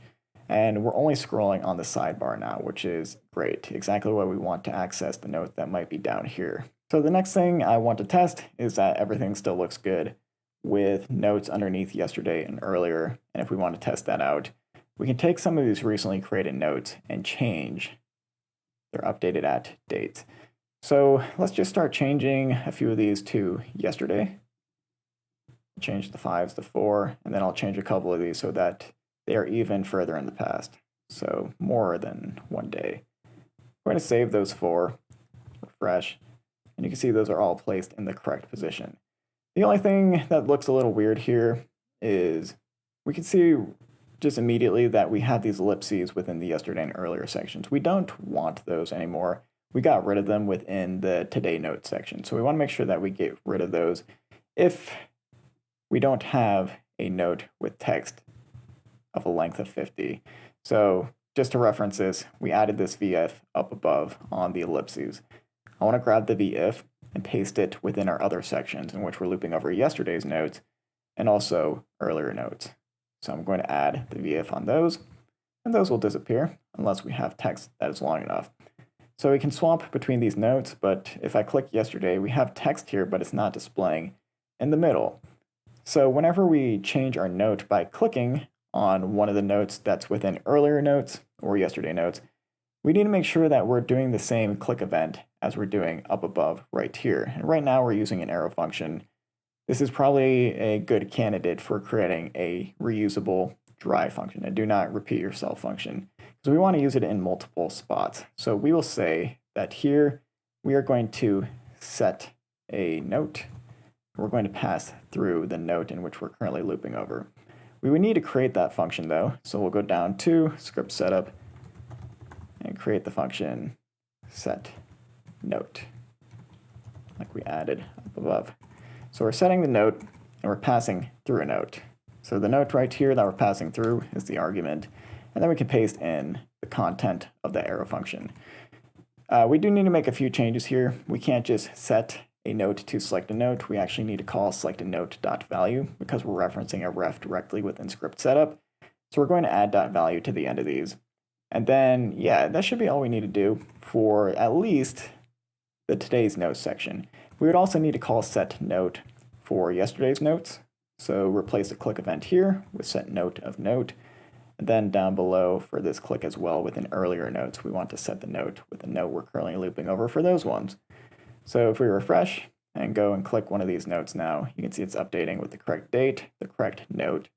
and we're only scrolling on the sidebar now, which is great. Exactly what we want to access the note that might be down here. So the next thing I want to test is that everything still looks good with notes underneath yesterday and earlier. And if we want to test that out, we can take some of these recently created notes and change their updated at dates. So let's just start changing a few of these to yesterday. Change the 5s to 4, and then I'll change a couple of these so that they are even further in the past. So more than one day. We're going to save those 4, refresh, and you can see those are all placed in the correct position. The only thing that looks a little weird here is we can see just immediately that we have these ellipses within the yesterday and earlier sections. We don't want those anymore. We got rid of them within the today note section. So we want to make sure that we get rid of those if we don't have a note with text of a length of 50. So just to reference this, we added this VF up above on the ellipses. I want to grab the VF and paste it within our other sections in which we're looping over yesterday's notes and also earlier notes. So I'm going to add the VF on those, and those will disappear unless we have text that is long enough. So we can swap between these notes, but if I click yesterday, we have text here, but it's not displaying in the middle. So whenever we change our note by clicking on one of the notes that's within earlier notes or yesterday notes, we need to make sure that we're doing the same click event as we're doing up above right here. And right now we're using an arrow function. This is probably a good candidate for creating a reusable dry function, a do not repeat yourself function, because we want to use it in multiple spots. So we will say that here we are going to set a note. We're going to pass through the note in which we're currently looping over. We would need to create that function though, so we'll go down to script setup and create the function set note, like we added up above. So we're setting the note and we're passing through a note. So the note right here that we're passing through is the argument, and then we can paste in the content of the arrow function. We do need to make a few changes here. We can't just set a note to select a note. We actually need to call select a note.value because we're referencing a ref directly within script setup. So we're going to add .value to the end of these. And then, yeah, that should be all we need to do for at least the today's notes section. We would also need to call set note for yesterday's notes. So replace the click event here with set note of note. And then down below for this click as well within earlier notes, we want to set the note with the note we're currently looping over for those ones. So if we refresh and go and click one of these notes now, you can see it's updating with the correct date, the correct note,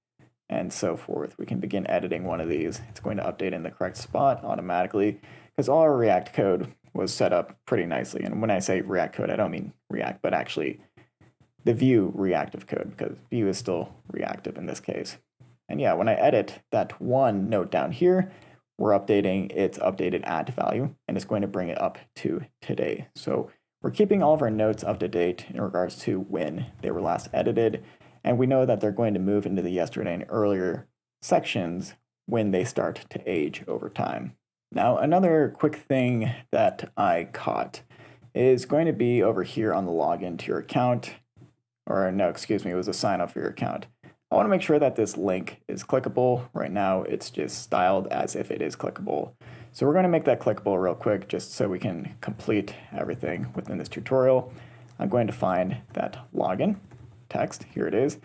and so forth. We can begin editing one of these. It's going to update in the correct spot automatically because all our React code was set up pretty nicely. And when I say React code, I don't mean React, but actually the Vue reactive code, because Vue is still reactive in this case. And yeah, when I edit that one note down here, we're updating its updated at value, and it's going to bring it up to today. So we're keeping all of our notes up to date in regards to when they were last edited, and we know that they're going to move into the yesterday and earlier sections when they start to age over time. Now, another quick thing that I caught is going to be over here on the login to your account, or no, excuse me, it was a sign up for your account. I want to make sure that this link is clickable. Right now, it's just styled as if it is clickable. So we're going to make that clickable real quick just so we can complete everything within this tutorial. I'm going to find that login text. Here it is.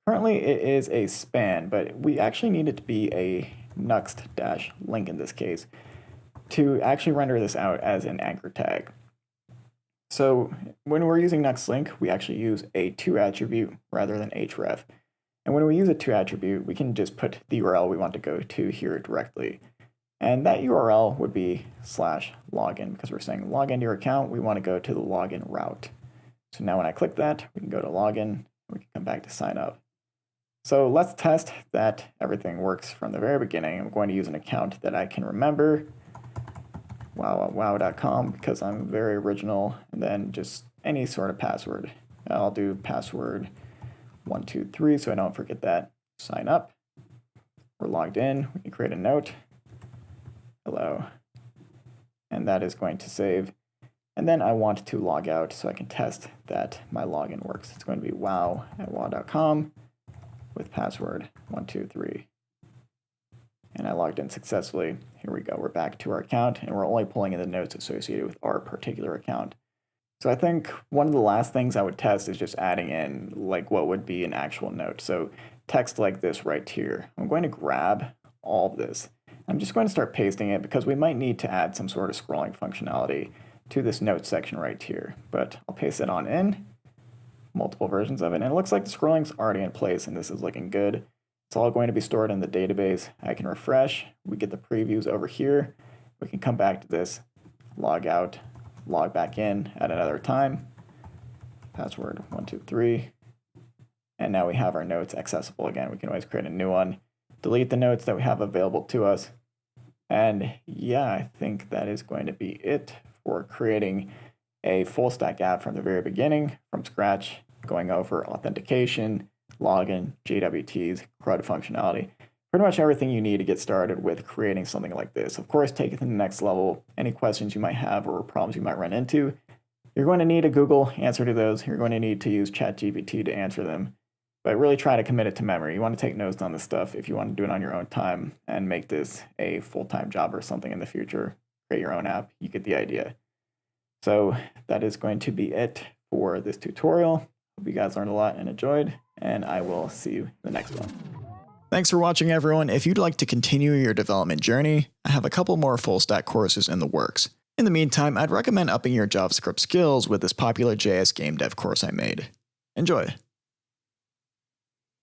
Currently, it is a span, but we actually need it to be a Nuxt-link in this case to actually render this out as an anchor tag. So when we're using Nuxt link, we actually use a to attribute rather than href. And when we use a to attribute, we can just put the URL we want to go to here directly. And that URL would be /login because we're saying log into your account. We want to go to the login route. So now when I click that, we can go to login. We can come back to sign up. So let's test that everything works from the very beginning. I'm going to use an account that I can remember, wow.com, because I'm very original, and then just any sort of password. I'll do password 123 so I don't forget that. Sign up. We're logged in. We can create a note. Hello. and that is going to save. And then I want to log out so I can test that my login works. It's going to be wow@wow.com with password 123. And I logged in successfully. Here we go. We're back to our account, and we're only pulling in the notes associated with our particular account. So I think one of the last things I would test is just adding in like what would be an actual note. So text like this right here. I'm going to grab all of this. I'm just going to start pasting it because we might need to add some sort of scrolling functionality to this notes section right here. But I'll paste it on in, multiple versions of it, and it looks like the scrolling's already in place, and this is looking good. It's all going to be stored in the database. I can refresh. We get the previews over here. We can come back to this, log out, log back in at another time. Password 123. And now we have our notes accessible again. We can always create a new one, delete the notes that we have available to us. And yeah, I think that is going to be it for creating a full stack app from the very beginning, from scratch, going over authentication, login, JWTs, CRUD functionality, pretty much everything you need to get started with creating something like this. Of course, take it to the next level. Any questions you might have or problems you might run into, you're going to need a Google answer to those. You're going to need to use ChatGPT to answer them. But really try to commit it to memory. You want to take notes on this stuff if you want to do it on your own time and make this a full-time job or something in the future. Create your own app. You get the idea. So that is going to be it for this tutorial. Hope you guys learned a lot and enjoyed, and I will see you in the next one. Thanks for watching, everyone. If you'd like to continue your development journey, I have a couple more full stack courses in the works. In the meantime, I'd recommend upping your JavaScript skills with this popular JS game dev course I made. Enjoy!